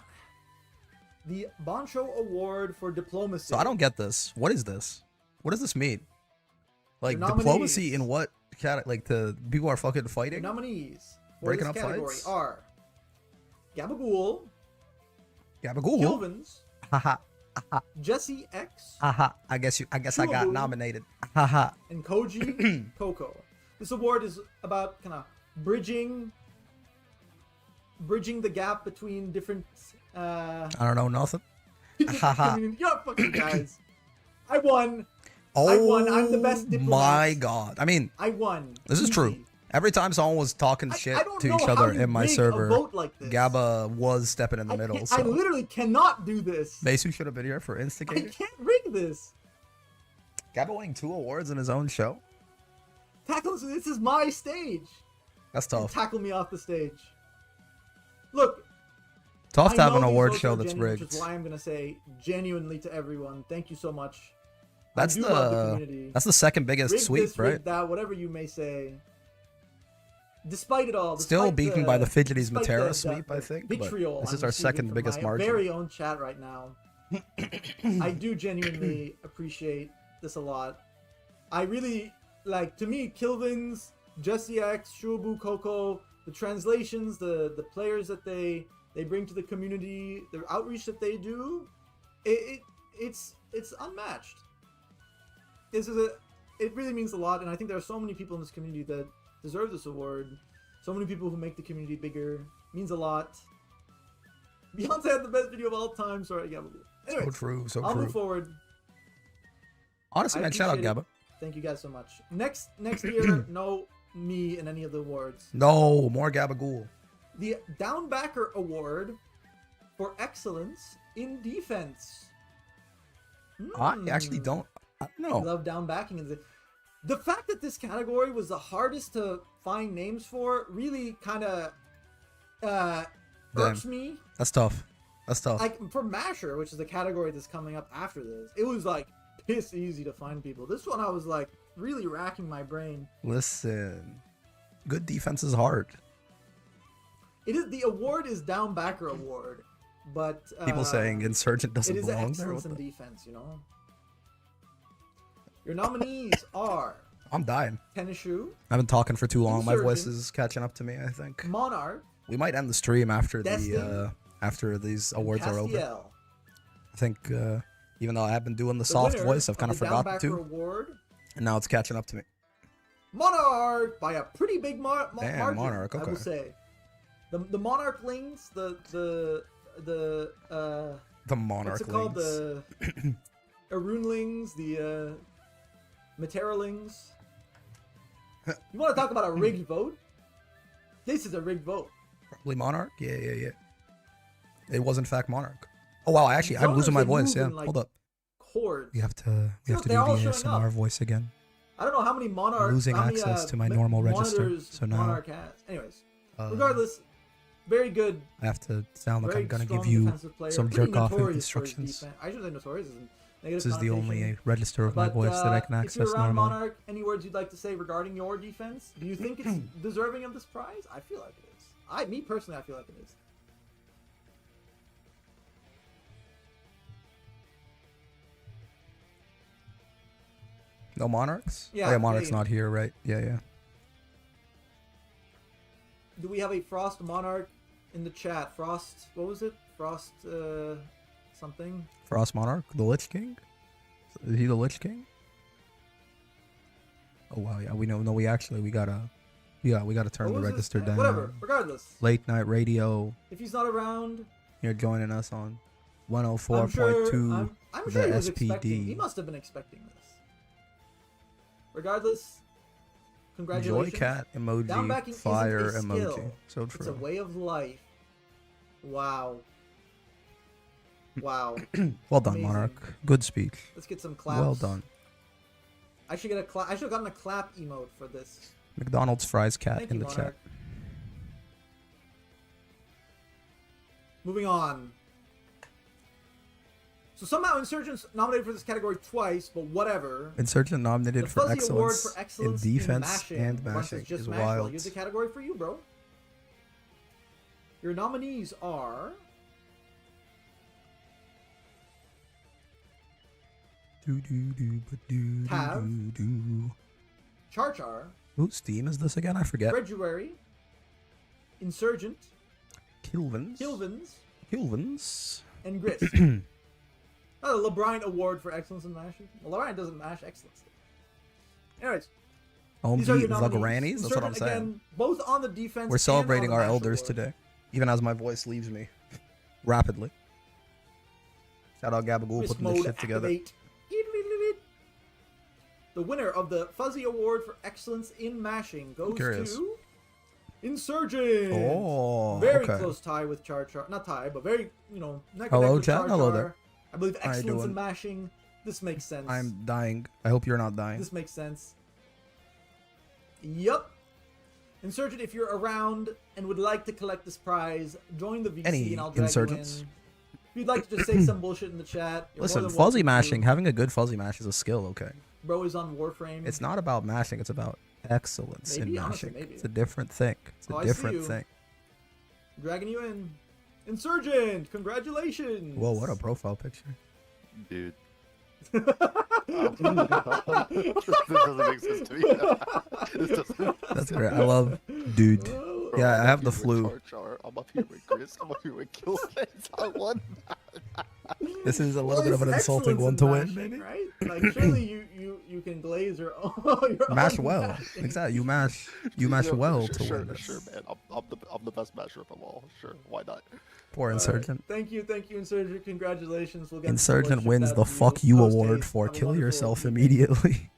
Speaker 4: The Boncho Award for Diplomacy.
Speaker 1: So I don't get this. What is this? What does this mean? Like
Speaker 4: Your
Speaker 1: diplomacy
Speaker 4: nominees.
Speaker 1: in what? Like the people are fucking
Speaker 4: The
Speaker 1: fighting,
Speaker 4: nominees for
Speaker 1: breaking
Speaker 4: this
Speaker 1: up
Speaker 4: category
Speaker 1: fights.
Speaker 4: are Gabagool,
Speaker 1: Gabagool.
Speaker 4: Kilvins,
Speaker 1: Haha.
Speaker 4: Jesse X,
Speaker 1: Haha. I guess I got
Speaker 4: Chewaboo.
Speaker 1: nominated. Haha.
Speaker 4: and Koji Coco. This award is about kind of bridging the gap between different
Speaker 1: I don't know nothing.
Speaker 4: different
Speaker 1: Haha.
Speaker 4: communities. You're fucking guys. I won.
Speaker 1: Oh
Speaker 4: I won. I'm the best diplomat.
Speaker 1: my god. I mean,
Speaker 4: I won.
Speaker 1: this is
Speaker 4: Easy.
Speaker 1: true. Every time someone was talking shit
Speaker 4: don't
Speaker 1: to
Speaker 4: know
Speaker 1: each
Speaker 4: how
Speaker 1: other
Speaker 4: you
Speaker 1: in my
Speaker 4: rig a
Speaker 1: server,
Speaker 4: vote like this.
Speaker 1: Gaba was stepping in the middle.
Speaker 4: I
Speaker 1: So
Speaker 4: literally cannot do this.
Speaker 1: Mason should have been here for
Speaker 4: I
Speaker 1: Instigator.
Speaker 4: can't rig this.
Speaker 1: Gaba winning 2 awards in his own show.
Speaker 4: Tackle. This is my stage.
Speaker 1: That's tough.
Speaker 4: Tackle me off the stage. Look.
Speaker 1: Tough to
Speaker 4: I
Speaker 1: have
Speaker 4: know
Speaker 1: an
Speaker 4: these
Speaker 1: award
Speaker 4: votes
Speaker 1: show
Speaker 4: are
Speaker 1: that's
Speaker 4: genuine,
Speaker 1: rigged.
Speaker 4: Which is why I'm gonna say genuinely to everyone, thank you so much.
Speaker 1: That's
Speaker 4: I do love the community.
Speaker 1: that's the second biggest
Speaker 4: Rig
Speaker 1: sweep,
Speaker 4: this,
Speaker 1: right?
Speaker 4: rig that, whatever you may say. Despite it all,
Speaker 1: Still
Speaker 4: despite
Speaker 1: beaten by the Fidgeties
Speaker 4: despite
Speaker 1: Matera
Speaker 4: the
Speaker 1: sweep, I think. But
Speaker 4: vitriol
Speaker 1: this is
Speaker 4: I'm
Speaker 1: our
Speaker 4: receiving
Speaker 1: second
Speaker 4: from
Speaker 1: biggest
Speaker 4: my
Speaker 1: margin.
Speaker 4: very own chat right now. I do genuinely appreciate this a lot. I really like, to me, Kilvins, Jesse X, Shuabu, Coco, the translations, the players that they bring to the community, the outreach that they do, it's unmatched. It really means a lot, and I think there are so many people in this community that deserve this award. So many people who make the community bigger. Means a lot. Beyonce had the best video of all time. Sorry, Gabba. Anyway,
Speaker 1: So true, so
Speaker 4: I'll
Speaker 1: true.
Speaker 4: move forward.
Speaker 1: Honestly,
Speaker 4: I
Speaker 1: man, shout out
Speaker 4: appreciate it.
Speaker 1: Gaba.
Speaker 4: Thank you guys so much. Next year, no me in any of the awards.
Speaker 1: No, more Gabagool.
Speaker 4: The Downbacker Award for excellence in defense.
Speaker 1: I actually don't. I don't
Speaker 4: I
Speaker 1: know.
Speaker 4: love downbacking. The fact that this category was the hardest to find names for really kind of irks me.
Speaker 1: That's tough. That's tough.
Speaker 4: Like for Masher, which is the category that's coming up after this, it was like piss easy to find people. This one I was like really racking my brain.
Speaker 1: Listen, good defense is hard.
Speaker 4: It is, the award is Downbacker Award, but
Speaker 1: People saying Insurgent doesn't
Speaker 4: it is
Speaker 1: belong there.
Speaker 4: excellence
Speaker 1: What
Speaker 4: in
Speaker 1: the-
Speaker 4: defense, you know. Your nominees are
Speaker 1: I'm dying.
Speaker 4: Tenishu,
Speaker 1: I've been talking for too long. My voice
Speaker 4: Insurgent.
Speaker 1: is catching up to me, I think.
Speaker 4: Monarch,
Speaker 1: We might end the stream after
Speaker 4: Destiny,
Speaker 1: after these awards are over.
Speaker 4: Castiel.
Speaker 1: I think even though I've been doing the
Speaker 4: The
Speaker 1: soft
Speaker 4: winner
Speaker 1: voice, I've
Speaker 4: of
Speaker 1: kind of
Speaker 4: the
Speaker 1: forgotten
Speaker 4: Downbacker
Speaker 1: to,
Speaker 4: Award,
Speaker 1: and now it's catching up to me.
Speaker 4: Monarch by a pretty big
Speaker 1: Damn,
Speaker 4: margin.
Speaker 1: Monarch,
Speaker 4: I will
Speaker 1: okay.
Speaker 4: say. The Monarchlings, the what's it called?
Speaker 1: Monarchlings.
Speaker 4: The Arunelings, the Materalings. You want to talk about a rigged vote? This is a rigged vote.
Speaker 1: Probably Monarch? Yeah. It was in fact Monarch. Oh wow, actually, I'm losing my voice. Yeah, hold up.
Speaker 4: Chords.
Speaker 1: We have to do the
Speaker 4: they're all showing
Speaker 1: ASMR
Speaker 4: up.
Speaker 1: voice again.
Speaker 4: I don't know how many Monarch.
Speaker 1: I'm losing
Speaker 4: how many,
Speaker 1: access to my normal register,
Speaker 4: monitors
Speaker 1: so now
Speaker 4: Monarch has. Anyways, regardless, very good.
Speaker 1: I have to sound like
Speaker 4: very
Speaker 1: I'm gonna
Speaker 4: strong
Speaker 1: give you
Speaker 4: defensive player,
Speaker 1: some
Speaker 4: pretty
Speaker 1: jerk off
Speaker 4: notorious for his
Speaker 1: instructions.
Speaker 4: defense. I should say notorious is a negative
Speaker 1: This is the only
Speaker 4: connotation.
Speaker 1: register of my
Speaker 4: But,
Speaker 1: voice that I can
Speaker 4: if you're
Speaker 1: access
Speaker 4: around
Speaker 1: normally.
Speaker 4: Monarch, any words you'd like to say regarding your defense? Do you think it's deserving of this prize? I feel like it is. Me personally, I feel like it is.
Speaker 1: No Monarchs?
Speaker 4: Yeah,
Speaker 1: Oh, yeah, Monarch's
Speaker 4: yeah.
Speaker 1: not here, right? Yeah.
Speaker 4: Do we have a Frost Monarch in the chat? Frost, what was it? Frost, something?
Speaker 1: Frost Monarch, the Lich King. Is he the Lich King? Oh wow, yeah, we know. No, we gotta turn
Speaker 4: What
Speaker 1: the
Speaker 4: was it?
Speaker 1: register down.
Speaker 4: Whatever, regardless.
Speaker 1: Late night radio.
Speaker 4: If he's not around,
Speaker 1: You're joining us on
Speaker 4: I'm
Speaker 1: 104.2
Speaker 4: sure, I'm
Speaker 1: the
Speaker 4: sure he was expecting. He
Speaker 1: SPD.
Speaker 4: must have been expecting this. Regardless,
Speaker 1: Joy
Speaker 4: congratulations.
Speaker 1: cat emoji,
Speaker 4: Downbacking
Speaker 1: fire
Speaker 4: isn't a
Speaker 1: emoji.
Speaker 4: skill.
Speaker 1: So
Speaker 4: It's a
Speaker 1: true.
Speaker 4: way of life. Wow. Wow.
Speaker 1: Well done,
Speaker 4: Amazing.
Speaker 1: Monarch. Good speech.
Speaker 4: Let's get some claps.
Speaker 1: Well done.
Speaker 4: I should get a clap. I should have gotten a clap emote for this.
Speaker 1: McDonald's fries cat
Speaker 4: Thank
Speaker 1: in
Speaker 4: you,
Speaker 1: the
Speaker 4: Monarch.
Speaker 1: chat.
Speaker 4: Moving on. So somehow Insurgents nominated for this category twice, but whatever.
Speaker 1: Insurgent nominated
Speaker 4: The
Speaker 1: for
Speaker 4: Fuzzy Award
Speaker 1: excellence,
Speaker 4: for excellence
Speaker 1: in defense
Speaker 4: mashing
Speaker 1: and
Speaker 4: versus
Speaker 1: mashing
Speaker 4: just
Speaker 1: is
Speaker 4: mashing.
Speaker 1: wild.
Speaker 4: Here's the category for you, bro. Your nominees are Tav, Char Char,
Speaker 1: Whose Steam is this again? I forget.
Speaker 4: February, Insurgent,
Speaker 1: Kilvins.
Speaker 4: Kilvins, and Gris. Oh, the LeBron Award for excellence in mashing. Well, LeBron doesn't mash excellence. Anyways,
Speaker 1: Home
Speaker 4: these are
Speaker 1: beat
Speaker 4: your
Speaker 1: the
Speaker 4: nominees.
Speaker 1: grannies. That's what I'm
Speaker 4: Insurgent,
Speaker 1: saying.
Speaker 4: again, both on the defense.
Speaker 1: We're
Speaker 4: and
Speaker 1: celebrating
Speaker 4: on the
Speaker 1: our
Speaker 4: mash
Speaker 1: elders
Speaker 4: award.
Speaker 1: today, even as my voice leaves me rapidly. Shout out Gabagool
Speaker 4: Twist
Speaker 1: putting this
Speaker 4: mode
Speaker 1: shit together.
Speaker 4: activate. The winner of the Fuzzy Award for excellence in mashing goes
Speaker 1: curious.
Speaker 4: to Insurgent.
Speaker 1: Oh,
Speaker 4: very
Speaker 1: okay.
Speaker 4: close tie with Char Char. Not tie, but very, neck and neck
Speaker 1: Hello,
Speaker 4: with
Speaker 1: chat.
Speaker 4: Char
Speaker 1: Hello
Speaker 4: Char.
Speaker 1: there.
Speaker 4: I believe
Speaker 1: How you
Speaker 4: excellence in
Speaker 1: doing?
Speaker 4: mashing. This makes sense.
Speaker 1: I'm dying. I hope you're not dying.
Speaker 4: This makes sense. Yup. Insurgent, if you're around and would like to collect this prize, join the VC
Speaker 1: Any
Speaker 4: and I'll drag
Speaker 1: insurgents?
Speaker 4: you in. If you'd like to just say some bullshit in the chat, you're
Speaker 1: Listen,
Speaker 4: more than
Speaker 1: fuzzy
Speaker 4: welcome to.
Speaker 1: mashing, having a good fuzzy mash is a skill, okay?
Speaker 4: Bro is on Warframe.
Speaker 1: It's not about mashing, it's about excellence
Speaker 4: Maybe,
Speaker 1: in
Speaker 4: honestly,
Speaker 1: mashing.
Speaker 4: maybe.
Speaker 1: It's a different thing. It's
Speaker 4: Oh,
Speaker 1: a
Speaker 4: I see
Speaker 1: different
Speaker 4: you.
Speaker 1: thing.
Speaker 4: Dragging you in. Insurgent, congratulations.
Speaker 1: Whoa, what a profile picture.
Speaker 15: Dude. This doesn't make sense to me. This doesn't
Speaker 1: That's great. I love dude.
Speaker 15: Bro,
Speaker 1: Yeah,
Speaker 15: I'm
Speaker 1: I have
Speaker 15: up
Speaker 1: the
Speaker 15: here
Speaker 1: flu.
Speaker 15: with Char Char. I'm up here with Chris. I'm up here with Killfence. I won.
Speaker 1: This is a little bit of an
Speaker 4: Well, it's
Speaker 1: insulting one
Speaker 4: excellence
Speaker 1: to
Speaker 4: in
Speaker 1: win,
Speaker 4: mashing,
Speaker 1: maybe.
Speaker 4: right? Like surely you can glaze your own. Your
Speaker 1: Mash
Speaker 4: own
Speaker 1: well.
Speaker 4: mashing.
Speaker 1: Exactly. You mash well
Speaker 15: sure,
Speaker 1: to
Speaker 15: sure,
Speaker 1: win this.
Speaker 15: Sure, man. I'm the best masher of them all. Sure, why not?
Speaker 1: Poor Insurgent.
Speaker 4: Thank you, Insurgent. Congratulations. We'll get
Speaker 1: Insurgent
Speaker 4: some
Speaker 1: wins the fuck you award for kill yourself immediately.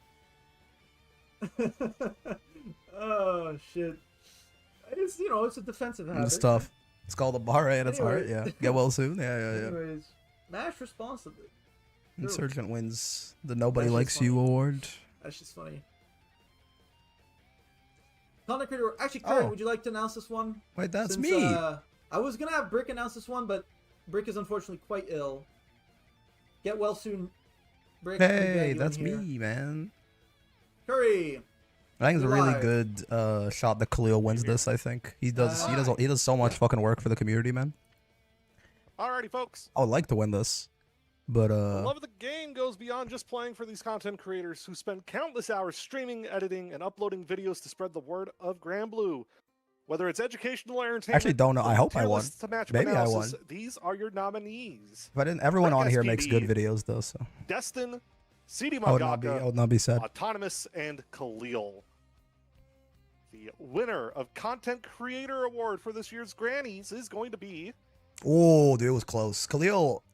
Speaker 4: Oh shit! It's it's a defensive habit.
Speaker 1: Good stuff. It's called a bar and it's alright, yeah.
Speaker 4: Anyway.
Speaker 1: Get well soon. Yeah.
Speaker 4: Anyways, mash responsibly. True.
Speaker 1: Insurgent wins the Nobody
Speaker 4: That's
Speaker 1: Likes
Speaker 4: just
Speaker 1: You
Speaker 4: funny.
Speaker 1: award.
Speaker 4: That's just funny. Content creator. Actually, Kurt,
Speaker 1: Oh.
Speaker 4: would you like to announce this one?
Speaker 1: Wait, that's
Speaker 4: Since,
Speaker 1: me.
Speaker 4: I was gonna have Brick announce this one, but Brick is unfortunately quite ill. Get well soon, Brick. I'm glad
Speaker 1: Hey,
Speaker 4: you're
Speaker 1: that's
Speaker 4: in here.
Speaker 1: me, man.
Speaker 4: Curry.
Speaker 1: I think it's a
Speaker 4: You're
Speaker 1: really
Speaker 4: live.
Speaker 1: good shot that Khalil wins this. I think he does so much fucking work for the community, man.
Speaker 3: Alrighty, folks.
Speaker 1: I would like to win this, but
Speaker 3: The love of the game goes beyond just playing for these content creators who spend countless hours streaming, editing, and uploading videos to spread the word of Granblue. Whether it's educational or entertainment,
Speaker 1: Actually, don't know. I hope I
Speaker 3: tier
Speaker 1: won.
Speaker 3: lists to matchup
Speaker 1: Maybe I
Speaker 3: analysis,
Speaker 1: won.
Speaker 3: These are your nominees.
Speaker 1: But everyone
Speaker 3: Brick
Speaker 1: on here makes good
Speaker 3: SPD,
Speaker 1: videos, though. So
Speaker 3: Destin, CD
Speaker 1: I would not
Speaker 3: Mangaka,
Speaker 1: be sad.
Speaker 3: Autonomous, and Khalil. The winner of Content Creator Award for this year's Grannies is going to be...
Speaker 1: Oh, dude, it was close. Khalil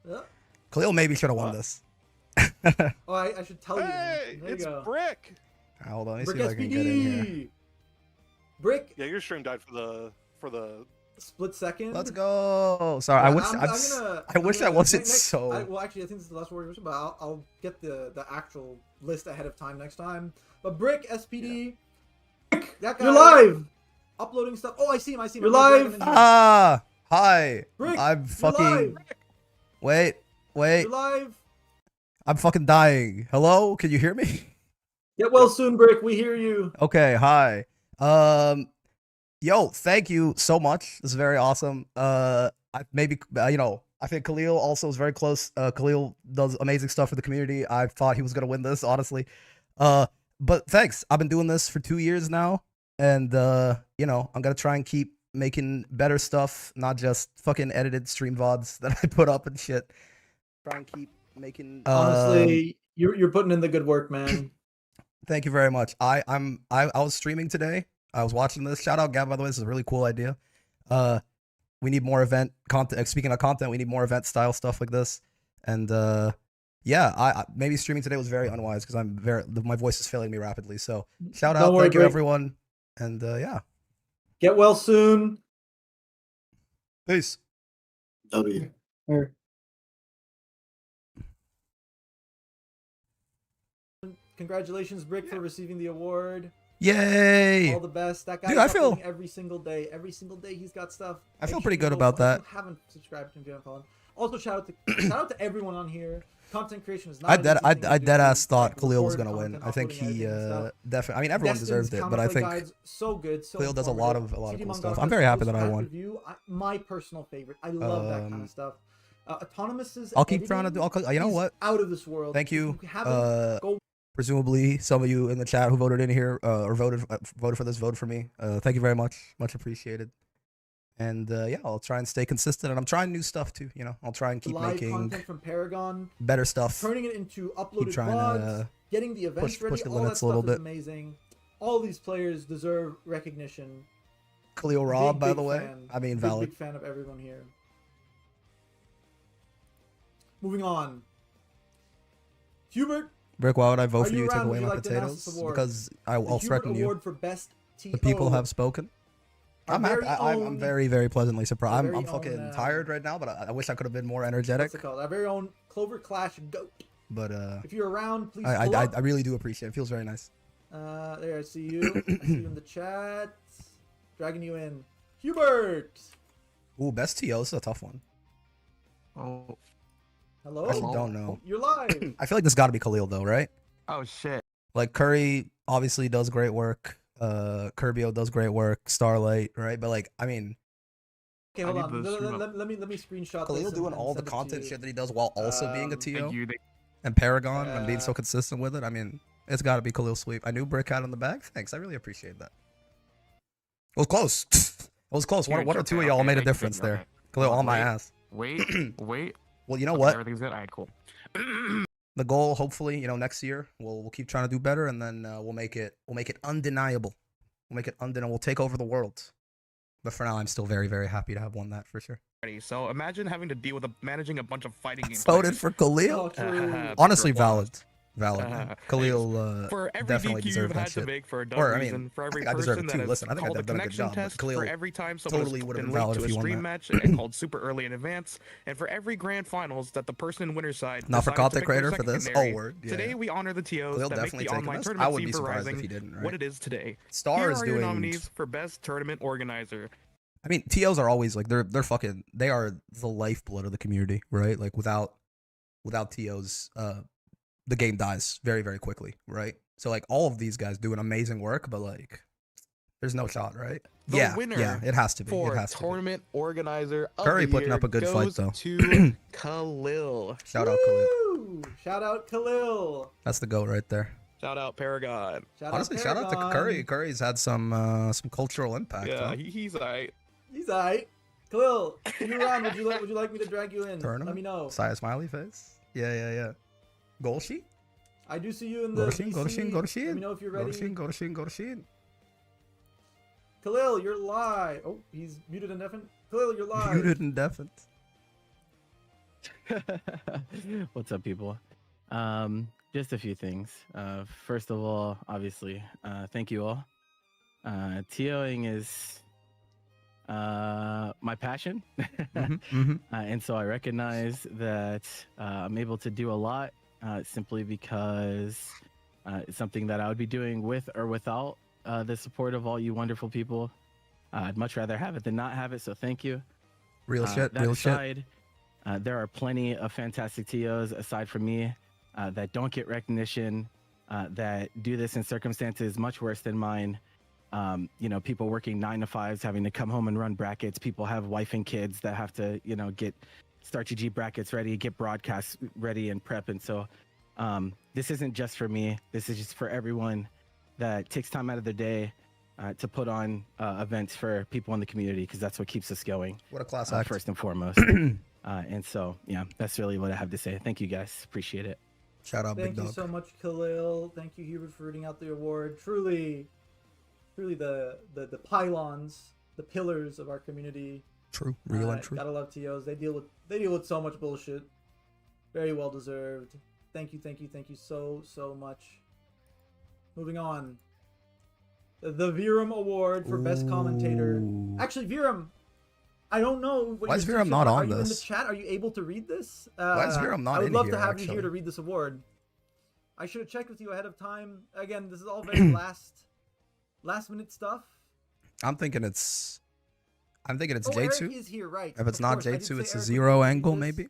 Speaker 1: maybe should have won this.
Speaker 4: Oh, I should tell you.
Speaker 3: Hey,
Speaker 4: There you
Speaker 3: it's
Speaker 4: go.
Speaker 3: Brick.
Speaker 1: Hold on, let me
Speaker 4: Brick
Speaker 1: see if I can get in here.
Speaker 4: SPD. Brick.
Speaker 3: Yeah, your stream died for the
Speaker 4: split second.
Speaker 1: Let's go. Sorry, I wish I wasn't so.
Speaker 4: Well, actually, I think this is the last word, but I'll get the actual list ahead of time next time. But Brick SPD. That guy.
Speaker 2: You're live.
Speaker 4: Uploading stuff. Oh, I see him.
Speaker 2: You're live.
Speaker 1: Ah, hi.
Speaker 4: Brick,
Speaker 1: I'm
Speaker 4: you're
Speaker 1: fucking.
Speaker 4: live.
Speaker 1: Wait.
Speaker 4: You're live.
Speaker 1: I'm fucking dying. Hello, can you hear me?
Speaker 2: Get well soon, Brick. We hear you.
Speaker 1: Okay, hi. Yo, thank you so much. This is very awesome. I think Khalil also is very close. Khalil does amazing stuff for the community. I thought he was gonna win this, honestly. But thanks. I've been doing this for 2 years now, and I'm gonna try and keep making better stuff, not just fucking edited stream VODs that I put up and shit. Try and keep making.
Speaker 2: Honestly, you're putting in the good work, man.
Speaker 1: Thank you very much. I was streaming today. I was watching this. Shout out Gab, by the way. This is a really cool idea. We need more event content. Speaking of content, we need more event style stuff like this. And yeah, I maybe streaming today was very unwise because my voice is failing me rapidly. So shout out, thank you everyone, and yeah.
Speaker 2: Get well soon.
Speaker 1: Peace.
Speaker 2: W.
Speaker 4: Congratulations, Brick, for receiving the award.
Speaker 1: Yay!
Speaker 4: All the best. That guy
Speaker 1: Dude,
Speaker 4: is
Speaker 1: I feel-
Speaker 4: uploading every single day. Every single day he's got stuff.
Speaker 1: I feel
Speaker 4: Make
Speaker 1: pretty
Speaker 4: sure you
Speaker 1: good
Speaker 4: go
Speaker 1: about
Speaker 4: follow him.
Speaker 1: that.
Speaker 4: If you haven't subscribed to him, if you haven't followed him. Also, shout out to everyone on here. Content creation is not.
Speaker 1: I
Speaker 4: an
Speaker 1: dead
Speaker 4: easy
Speaker 1: I
Speaker 4: thing to
Speaker 1: I
Speaker 4: do.
Speaker 1: dead ass thought
Speaker 4: Like,
Speaker 1: Khalil was
Speaker 4: record
Speaker 1: gonna win.
Speaker 4: content,
Speaker 1: I think
Speaker 4: uploading
Speaker 1: he
Speaker 4: editing and stuff.
Speaker 1: definitely. I mean, everyone
Speaker 4: Destin's
Speaker 1: deserved it, but I
Speaker 4: counterplay
Speaker 1: think
Speaker 4: guides, so good. So
Speaker 1: Khalil does a lot
Speaker 4: informative.
Speaker 1: of
Speaker 4: TD
Speaker 1: cool
Speaker 4: Mangaka's
Speaker 1: stuff. I'm very happy that I
Speaker 4: post-match
Speaker 1: won.
Speaker 4: Review, my personal favorite. I love that kind of stuff. Autonomous's
Speaker 1: I'll keep trying to do. You know
Speaker 4: is
Speaker 1: what?
Speaker 4: Out of this world.
Speaker 1: Thank you.
Speaker 4: If you haven't, go.
Speaker 1: Presumably, some of you in the chat who voted in here or voted for this, voted for me. Thank you very much. Much appreciated. And yeah, I'll try and stay consistent. And I'm trying new stuff too. I'll try and keep
Speaker 4: Live
Speaker 1: making
Speaker 4: content from Paragon,
Speaker 1: better stuff.
Speaker 4: turning it into uploaded
Speaker 1: trying to,
Speaker 4: VODs, getting the events ready.
Speaker 1: push the
Speaker 4: All that
Speaker 1: limits a little
Speaker 4: stuff is
Speaker 1: bit.
Speaker 4: amazing. All these players deserve recognition.
Speaker 1: Khalil Rob, by
Speaker 4: Big
Speaker 1: the way.
Speaker 4: fan.
Speaker 1: I mean,
Speaker 4: Big,
Speaker 1: valid.
Speaker 4: Big fan of everyone here. Moving on. Hubert.
Speaker 1: Brick, why would I vote
Speaker 4: Are
Speaker 1: for you to take
Speaker 4: around?
Speaker 1: away
Speaker 4: Would you
Speaker 1: my
Speaker 4: like to announce this
Speaker 1: potatoes?
Speaker 4: award?
Speaker 1: Because
Speaker 4: The
Speaker 1: I'll
Speaker 4: Hubert
Speaker 1: threaten you.
Speaker 4: Award for best
Speaker 1: The people
Speaker 4: TO.
Speaker 1: have spoken.
Speaker 4: Our
Speaker 1: I'm happy.
Speaker 4: very
Speaker 1: I'm
Speaker 4: own-
Speaker 1: very, very pleasantly surprised.
Speaker 4: our
Speaker 1: I'm
Speaker 4: very
Speaker 1: fucking
Speaker 4: own,
Speaker 1: tired right now, but I wish I could have been more energetic.
Speaker 4: What's it called? Our very own Clover Clash Goat.
Speaker 1: But
Speaker 4: If you're around, please
Speaker 1: I
Speaker 4: pull up.
Speaker 1: really do appreciate it. It feels very nice.
Speaker 4: There, I see you. I see you in the chat. Dragging you in. Hubert!
Speaker 1: Ooh, best TO. This is a tough one.
Speaker 14: Oh.
Speaker 4: Hello?
Speaker 1: I actually don't know.
Speaker 4: You're live.
Speaker 1: I feel like this got to be Khalil though, right?
Speaker 14: Oh shit.
Speaker 1: Like Curry obviously does great work. Kirbio does great work. Starlight, right? But like, I mean,
Speaker 4: Okay, hold on. Let me screenshot
Speaker 1: Khalil
Speaker 4: this
Speaker 1: doing
Speaker 4: and
Speaker 1: all the
Speaker 4: send it to
Speaker 1: content
Speaker 4: you.
Speaker 1: shit that he does while also being a TO.
Speaker 14: Thank you.
Speaker 1: And Paragon and being so consistent with it. I mean, it's got to be Khalil Sweep. I knew Brick had on the back. Thanks. I really appreciate that. It was close. It was close. One or two of y'all made a difference there. Khalil on my ass.
Speaker 14: Wait.
Speaker 1: Well, you know what?
Speaker 14: Everything's good. Alright, cool.
Speaker 1: The goal, hopefully, next year we'll keep trying to do better, and then we'll make it undeniable. We'll make it undeniable. We'll take over the world. But for now, I'm still very, very happy to have won that for sure.
Speaker 20: So imagine having to deal with managing a bunch of fighting games.
Speaker 1: Voted for Khalil. Honestly, valid. Man. Khalil
Speaker 20: for every
Speaker 1: definitely
Speaker 20: DQ
Speaker 1: deserved
Speaker 20: you've
Speaker 1: that
Speaker 20: had
Speaker 1: shit.
Speaker 20: to make for a dumb
Speaker 1: Or I
Speaker 20: reason,
Speaker 1: mean,
Speaker 20: for every
Speaker 1: I think I deserve
Speaker 20: person
Speaker 1: it
Speaker 20: that
Speaker 1: too.
Speaker 20: has
Speaker 1: Listen, I think
Speaker 20: called
Speaker 1: I've
Speaker 20: a
Speaker 1: done a good
Speaker 20: connection
Speaker 1: job.
Speaker 20: test,
Speaker 1: But Khalil
Speaker 20: for every time someone
Speaker 1: totally
Speaker 20: has
Speaker 1: would have
Speaker 20: been
Speaker 1: been
Speaker 20: late
Speaker 1: valid
Speaker 20: to
Speaker 1: if
Speaker 20: a
Speaker 1: he won
Speaker 20: stream
Speaker 1: that.
Speaker 20: match and called super early in advance, and for every grand finals that the person in winner's side
Speaker 1: Not for
Speaker 20: decided to
Speaker 1: content
Speaker 20: pick their
Speaker 1: creator for this?
Speaker 20: secondary.
Speaker 1: Oh, word. Yeah.
Speaker 20: Today we honor the TOs
Speaker 1: Khalil
Speaker 20: that make
Speaker 1: definitely
Speaker 20: the
Speaker 1: taking
Speaker 20: online
Speaker 1: this.
Speaker 20: tournament
Speaker 1: I wouldn't
Speaker 20: scene
Speaker 1: be
Speaker 20: for
Speaker 1: surprised if
Speaker 20: Rising
Speaker 1: he didn't, right?
Speaker 20: what it is today.
Speaker 1: Star
Speaker 20: Here
Speaker 1: is
Speaker 20: are your
Speaker 1: doing-
Speaker 20: nominees for best tournament organizer.
Speaker 1: I mean, TOs are always like they are the lifeblood of the community, right? Like without TOs, the game dies very, very quickly, right? So like all of these guys doing amazing work, but like there's no shot, right?
Speaker 20: The winner
Speaker 1: yeah, it has to be.
Speaker 20: for
Speaker 1: It has to be.
Speaker 20: tournament organizer of
Speaker 1: Curry
Speaker 20: the
Speaker 1: putting
Speaker 20: year
Speaker 1: up a good fight,
Speaker 20: goes
Speaker 1: though.
Speaker 20: to Khalil.
Speaker 1: Shout out Khalil.
Speaker 4: Woo! Shout out Khalil.
Speaker 1: That's the goat right there.
Speaker 20: Shout out Paragon.
Speaker 1: Honestly, shout out to Curry. Curry's had some cultural impact.
Speaker 20: Yeah,
Speaker 1: huh?
Speaker 20: he's alright.
Speaker 4: He's alright. Khalil, new round. Would you like me to drag you in?
Speaker 1: Tournament?
Speaker 4: Let me know.
Speaker 1: Saya smiley face. Yeah. Goal sheet?
Speaker 4: I do see you in the
Speaker 1: Go to Sheen, go to
Speaker 4: VC.
Speaker 1: Sheen, go to Sheen.
Speaker 4: Let me know if you're ready.
Speaker 1: Go to Sheen, go to Sheen, go to Sheen.
Speaker 4: Khalil, you're live. Oh, he's muted and deafened. Khalil, you're live.
Speaker 1: Muted and deafened.
Speaker 14: What's up, people? Just a few things. First of all, obviously, thank you all. TOing is my passion. And so I recognize that I'm able to do a lot simply because it's something that I would be doing with or without the support of all you wonderful people. I'd much rather have it than not have it, so thank you.
Speaker 1: Real shit,
Speaker 14: that
Speaker 1: real
Speaker 14: aside, there are plenty of fantastic TOs aside from me that don't get recognition, that do this in circumstances much worse than mine. People working 9 to 5s, having to come home and run brackets. People have wife and kids that have to, get Start GG brackets ready, get broadcasts ready and prep. And so this isn't just for me. This is just for everyone that takes time out of their day to put on events for people in the community, because that's what keeps us going.
Speaker 1: What a class act.
Speaker 14: First and foremost. And so, yeah, that's really what I have to say. Thank you guys. Appreciate it.
Speaker 1: Shout out,
Speaker 4: Thank you so much, Khalil. Thank you, Hubert, for reading out the award. Truly the pylons, the pillars of our community.
Speaker 1: True, real and true.
Speaker 4: Gotta love TOs. They deal with so much bullshit. Very well deserved. Thank you so much. Moving on. The Virum Award for Best Commentator. Actually, Virum, I don't know.
Speaker 1: Why is Virum not on
Speaker 4: Are you in the
Speaker 1: this?
Speaker 4: chat? Are you able to read this?
Speaker 1: Why is Virum not
Speaker 4: I would
Speaker 1: in
Speaker 4: love
Speaker 1: here,
Speaker 4: to have you
Speaker 1: actually?
Speaker 4: here to read this award. I should have checked with you ahead of time. Again, this is all very last minute stuff.
Speaker 1: I'm thinking it's
Speaker 4: Eric
Speaker 1: J2.
Speaker 4: is here, right?
Speaker 1: If it's
Speaker 4: Of
Speaker 1: not
Speaker 4: course, I did
Speaker 1: J2,
Speaker 4: say
Speaker 1: it's a
Speaker 4: Eric would
Speaker 1: zero
Speaker 4: read
Speaker 1: angle,
Speaker 4: this.
Speaker 1: maybe.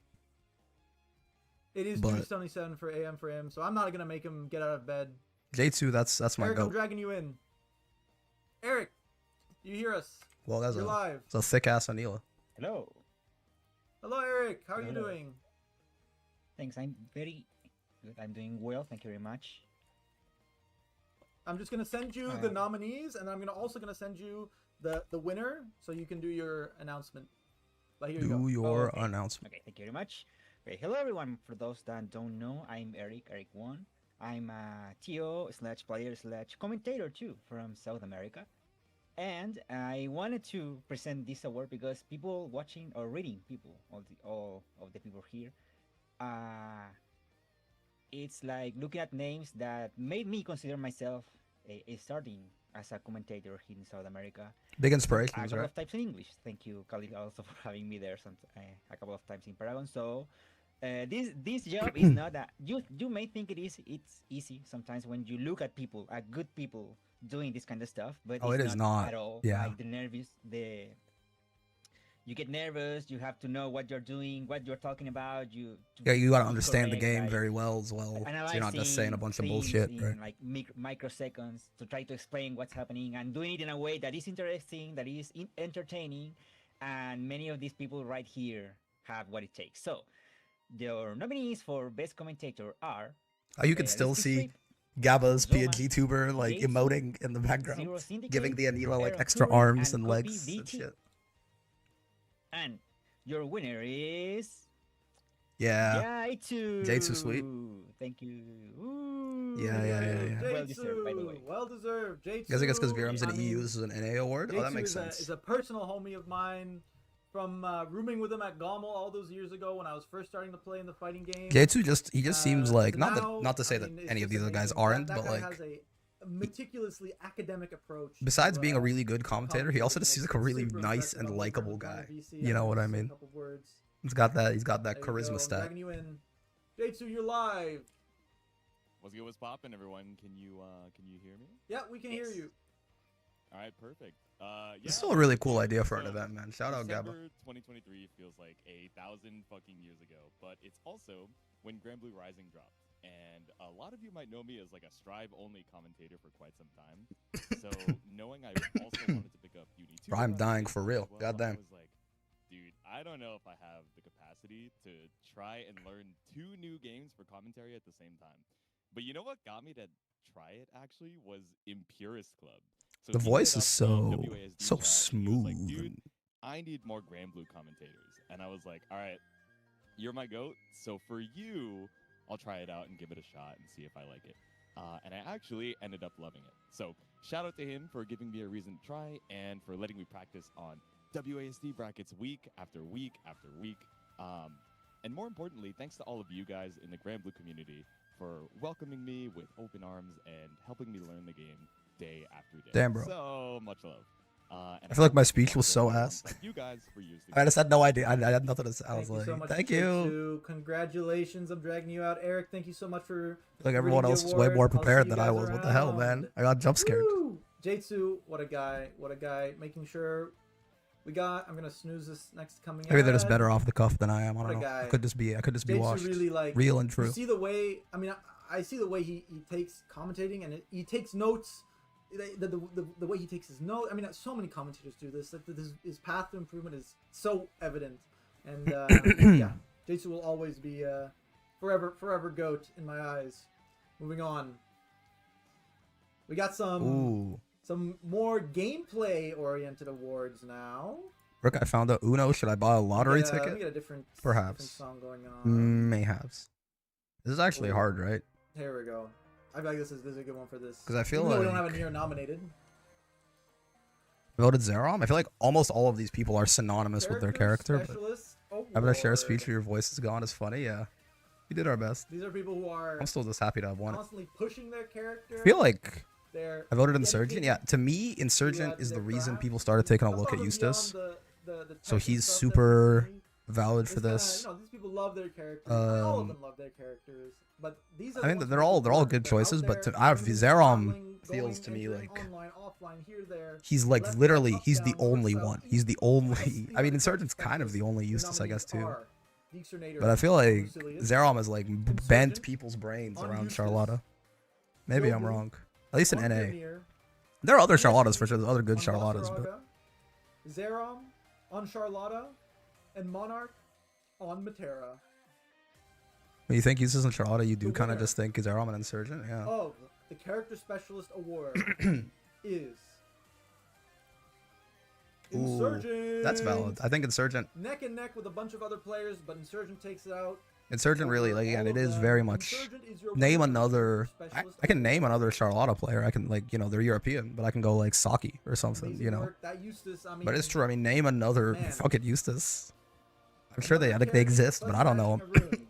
Speaker 4: It is
Speaker 1: But-
Speaker 4: 277 for AM for him, so I'm not gonna make him get out of bed.
Speaker 1: J2, that's my
Speaker 4: Eric, I'm
Speaker 1: goat.
Speaker 4: dragging you in. Eric, you hear us?
Speaker 1: Well, that's
Speaker 4: You're live.
Speaker 1: it's a thick ass Anila.
Speaker 21: Hello.
Speaker 4: Hello, Eric. How are you
Speaker 21: Hello.
Speaker 4: doing?
Speaker 21: Thanks. I'm very good. I'm doing well. Thank you very much.
Speaker 4: I'm just gonna send you the nominees, and I'm also gonna send you the winner, so you can do your announcement. But here you go.
Speaker 1: Do your
Speaker 21: Okay.
Speaker 1: announcement.
Speaker 21: Okay, thank you very much. Okay, hello everyone. For those that don't know, I'm Eric1. I'm a TO/player/commentator too from South America. And I wanted to present this award because people watching or reading people, all of the people here, it's like looking at names that made me consider myself a starting as a commentator here in South America.
Speaker 1: Big
Speaker 21: A
Speaker 1: inspirations,
Speaker 21: couple
Speaker 1: right?
Speaker 21: of times in English. Thank you, Khalil, also for having me there a couple of times in Paragon. So this job is not that you may think it's easy sometimes when you look at people, at good people doing this kind of stuff, but
Speaker 1: Oh,
Speaker 21: it's
Speaker 1: it is not.
Speaker 21: at all.
Speaker 1: Yeah.
Speaker 21: Like you get nervous. You have to know what you're doing, what you're talking about. You
Speaker 1: gotta
Speaker 21: be
Speaker 1: understand the
Speaker 21: correct,
Speaker 1: game
Speaker 21: like,
Speaker 1: very well as well. So you're not just saying a bunch of
Speaker 21: things
Speaker 1: bullshit,
Speaker 21: in,
Speaker 1: right?
Speaker 21: like microseconds to try to explain what's happening and doing it in a way that is interesting, that is entertaining, and many of these people right here have what it takes. So your nominees for best commentator are.
Speaker 1: You can still
Speaker 21: let's be
Speaker 1: see
Speaker 21: straight.
Speaker 1: Gabba's
Speaker 21: Zoma,
Speaker 1: PNG tuber like
Speaker 21: Jason,
Speaker 1: emoting in the background,
Speaker 21: Zero Syndicate,
Speaker 1: giving the Anila like
Speaker 21: Aaron
Speaker 1: extra
Speaker 21: Curry,
Speaker 1: arms
Speaker 21: and
Speaker 1: and
Speaker 21: Kobe
Speaker 1: legs and
Speaker 21: VT.
Speaker 1: shit.
Speaker 21: And your winner is.
Speaker 1: Yeah.
Speaker 21: J2.
Speaker 1: J2 sweet.
Speaker 21: Thank you. Ooh,
Speaker 1: Yeah.
Speaker 21: Well deserved, by the way.
Speaker 4: Well deserved. J2.
Speaker 1: Guess because Virum's
Speaker 4: I
Speaker 1: an
Speaker 4: mean,
Speaker 1: EU, this is an NA award. Oh, that
Speaker 4: J2
Speaker 1: makes
Speaker 4: is
Speaker 1: sense.
Speaker 4: is a personal homie of mine from rooming with him at Gommel all those years ago when I was first starting to play in the fighting game.
Speaker 1: J2 just seems like
Speaker 4: now,
Speaker 1: not to say
Speaker 4: I
Speaker 1: that
Speaker 4: mean, it's
Speaker 1: any of
Speaker 4: just
Speaker 1: these other guys
Speaker 4: amazing.
Speaker 1: aren't,
Speaker 4: That
Speaker 1: but
Speaker 4: guy
Speaker 1: like
Speaker 4: has a meticulously academic approach.
Speaker 1: besides
Speaker 4: to,
Speaker 1: being a really good commentator, he also just seems like a really
Speaker 4: super
Speaker 1: nice
Speaker 4: impressive.
Speaker 1: and
Speaker 4: I'm
Speaker 1: likable
Speaker 4: working
Speaker 1: guy.
Speaker 4: with VC.
Speaker 1: You know what I
Speaker 4: Say a
Speaker 1: mean?
Speaker 4: couple words.
Speaker 1: He's got that
Speaker 4: There you go.
Speaker 1: charisma
Speaker 4: I'm
Speaker 1: stat.
Speaker 4: dragging you in. J2, you're live.
Speaker 12: What's good? What's poppin', everyone? Can you hear me?
Speaker 4: Yeah, we can hear you.
Speaker 12: All right, perfect.
Speaker 1: This is still a really cool idea for an event, man. Shout out Gabba.
Speaker 12: December 2023 feels like 1,000 fucking years ago, but it's also when Grand Blue Rising dropped, and a lot of you might know me as like a Strive-only commentator for quite some time. So knowing I also wanted to pick up Uni 2,
Speaker 1: I'm dying for real. Goddamn.
Speaker 12: I was like, dude, I don't know if I have the capacity to try and learn 2 new games for commentary at the same time. But you know what got me to try it actually was Impurist Club. So
Speaker 1: The
Speaker 12: he hit
Speaker 1: voice
Speaker 12: up
Speaker 1: is
Speaker 12: the
Speaker 1: so
Speaker 12: WASD
Speaker 1: so
Speaker 12: chat, and he was like,
Speaker 1: smooth.
Speaker 12: "Dude,
Speaker 1: and-
Speaker 12: I need more Grand Blue commentators." And I was like, "All right, you're my goat. So for you, I'll try it out and give it a shot and see if I like it." And I actually ended up loving it. So shout out to him for giving me a reason to try and for letting me practice on WASD brackets week after week after week. And more importantly, thanks to all of you guys in the Grand Blue community for welcoming me with open arms and helping me learn the game day after day.
Speaker 1: Damn, bro.
Speaker 12: So much love. And
Speaker 1: I feel like my
Speaker 12: hope
Speaker 1: speech
Speaker 12: you
Speaker 1: was
Speaker 12: guys
Speaker 1: so
Speaker 12: enjoy
Speaker 1: ass.
Speaker 12: you guys for years to
Speaker 1: I just
Speaker 12: come.
Speaker 1: had no idea. I had nothing to say. I was
Speaker 4: Thank you so
Speaker 1: like,
Speaker 4: much,
Speaker 1: thank
Speaker 4: Jake
Speaker 1: you.
Speaker 4: Sue. Congratulations. I'm dragging you out. Eric, thank you so much for
Speaker 1: Like everyone
Speaker 4: winning
Speaker 1: else
Speaker 4: the
Speaker 1: was way
Speaker 4: award.
Speaker 1: more
Speaker 4: I'll see
Speaker 1: prepared
Speaker 4: you
Speaker 1: than I
Speaker 4: guys
Speaker 1: was. What the hell, man?
Speaker 4: around.
Speaker 1: I got jump scared.
Speaker 4: Woo! Jatsu, what a guy. What a guy. Making sure we got. I'm gonna snooze this next coming
Speaker 1: Maybe they're just
Speaker 4: ad.
Speaker 1: better off the cuff than I am. I
Speaker 4: What a
Speaker 1: don't know.
Speaker 4: guy.
Speaker 1: I could just be
Speaker 4: Jatsu
Speaker 1: washed.
Speaker 4: really like
Speaker 1: Real and true.
Speaker 4: You see the way. I mean, I see the way he takes commentating and he takes notes. The way he takes his note. I mean, so many commentators do this. Like his path to improvement is so evident, and yeah, Jatsu will always be forever goat in my eyes. Moving on, we got some more gameplay oriented awards now.
Speaker 1: Rick, I found out Uno. Should I buy a lottery
Speaker 4: Let me
Speaker 1: ticket?
Speaker 4: get a different
Speaker 1: Perhaps.
Speaker 4: song going on.
Speaker 1: Mayhaps. This is actually
Speaker 4: Ooh.
Speaker 1: hard, right?
Speaker 4: Here we go. I feel like this is a good one for this.
Speaker 1: 'Cause I feel
Speaker 4: Even though we don't
Speaker 1: like-
Speaker 4: have a Nier nominated.
Speaker 1: Voted Zerom. I feel like almost all of these people are synonymous with their character. But
Speaker 4: Specialist
Speaker 1: having to share a
Speaker 4: Award.
Speaker 1: speech where your voice is gone is funny. Yeah, we did our best.
Speaker 4: These are people who are
Speaker 1: I'm still just happy to have won it.
Speaker 4: constantly pushing their character.
Speaker 1: I feel like
Speaker 4: They're
Speaker 1: I voted
Speaker 4: dedicated
Speaker 1: Insurgent. Yeah, to me, Insurgent is the reason people started taking a look at Eustace.
Speaker 4: the
Speaker 1: So
Speaker 4: tech
Speaker 1: he's
Speaker 4: and stuff that
Speaker 1: super
Speaker 4: we
Speaker 1: valid
Speaker 4: see.
Speaker 1: for
Speaker 4: It's
Speaker 1: this.
Speaker 4: kinda, these people love their characters. All of
Speaker 1: Um,
Speaker 4: them love their characters, but these are
Speaker 1: I
Speaker 4: the
Speaker 1: mean,
Speaker 4: ones
Speaker 1: they're
Speaker 4: who
Speaker 1: all
Speaker 4: people work.
Speaker 1: good
Speaker 4: They're out
Speaker 1: choices, but
Speaker 4: there,
Speaker 1: I have
Speaker 4: traveling,
Speaker 1: Zerom feels
Speaker 4: going,
Speaker 1: to me
Speaker 4: entering
Speaker 1: like
Speaker 4: online, offline, here, there,
Speaker 1: he's like
Speaker 4: left,
Speaker 1: literally
Speaker 4: up,
Speaker 1: he's
Speaker 4: down,
Speaker 1: the
Speaker 4: north,
Speaker 1: only
Speaker 4: south,
Speaker 1: one.
Speaker 4: east,
Speaker 1: He's the
Speaker 4: west.
Speaker 1: only.
Speaker 4: These
Speaker 1: I
Speaker 4: are
Speaker 1: mean,
Speaker 4: the
Speaker 1: Insurgent's kind of
Speaker 4: specialists.
Speaker 1: the only
Speaker 4: The
Speaker 1: Eustace, I guess,
Speaker 4: nominees
Speaker 1: too.
Speaker 4: are Geeksternator,
Speaker 1: But I feel like
Speaker 4: Lucilius,
Speaker 1: Zerom has like bent
Speaker 4: Insurgent,
Speaker 1: people's brains
Speaker 4: on
Speaker 1: around
Speaker 4: Eustace,
Speaker 1: Charlotta. Maybe I'm
Speaker 4: Yobu,
Speaker 1: wrong. At least in
Speaker 4: on
Speaker 1: NA.
Speaker 4: Premier,
Speaker 1: There are other Charlottas for sure. There's other good
Speaker 4: on
Speaker 1: Charlottas, but
Speaker 4: Basaraga, Zerom on Charlotta, and Monarch on Matera.
Speaker 1: when you think Eustace and Charlotta, you do
Speaker 4: The
Speaker 1: kind of
Speaker 4: winner
Speaker 1: just think Zerom and Insurgent. Yeah.
Speaker 4: of the Character Specialist Award is
Speaker 1: Ooh,
Speaker 4: Insurgent.
Speaker 1: that's valid. I think Insurgent.
Speaker 4: Neck and neck with a bunch of other players, but Insurgent takes it out.
Speaker 1: Insurgent really, like, again, it is very much.
Speaker 4: Insurgent is your
Speaker 1: Name
Speaker 4: winner.
Speaker 1: another. I
Speaker 4: Specialist
Speaker 1: can name another Charlotta player. I can, like, they're European, but I can go like Saki or something,
Speaker 4: Amazing work. That Eustace, I mean,
Speaker 1: But it's true. I mean, name another
Speaker 4: man.
Speaker 1: fucking Eustace. I'm sure they exist, but I don't know them.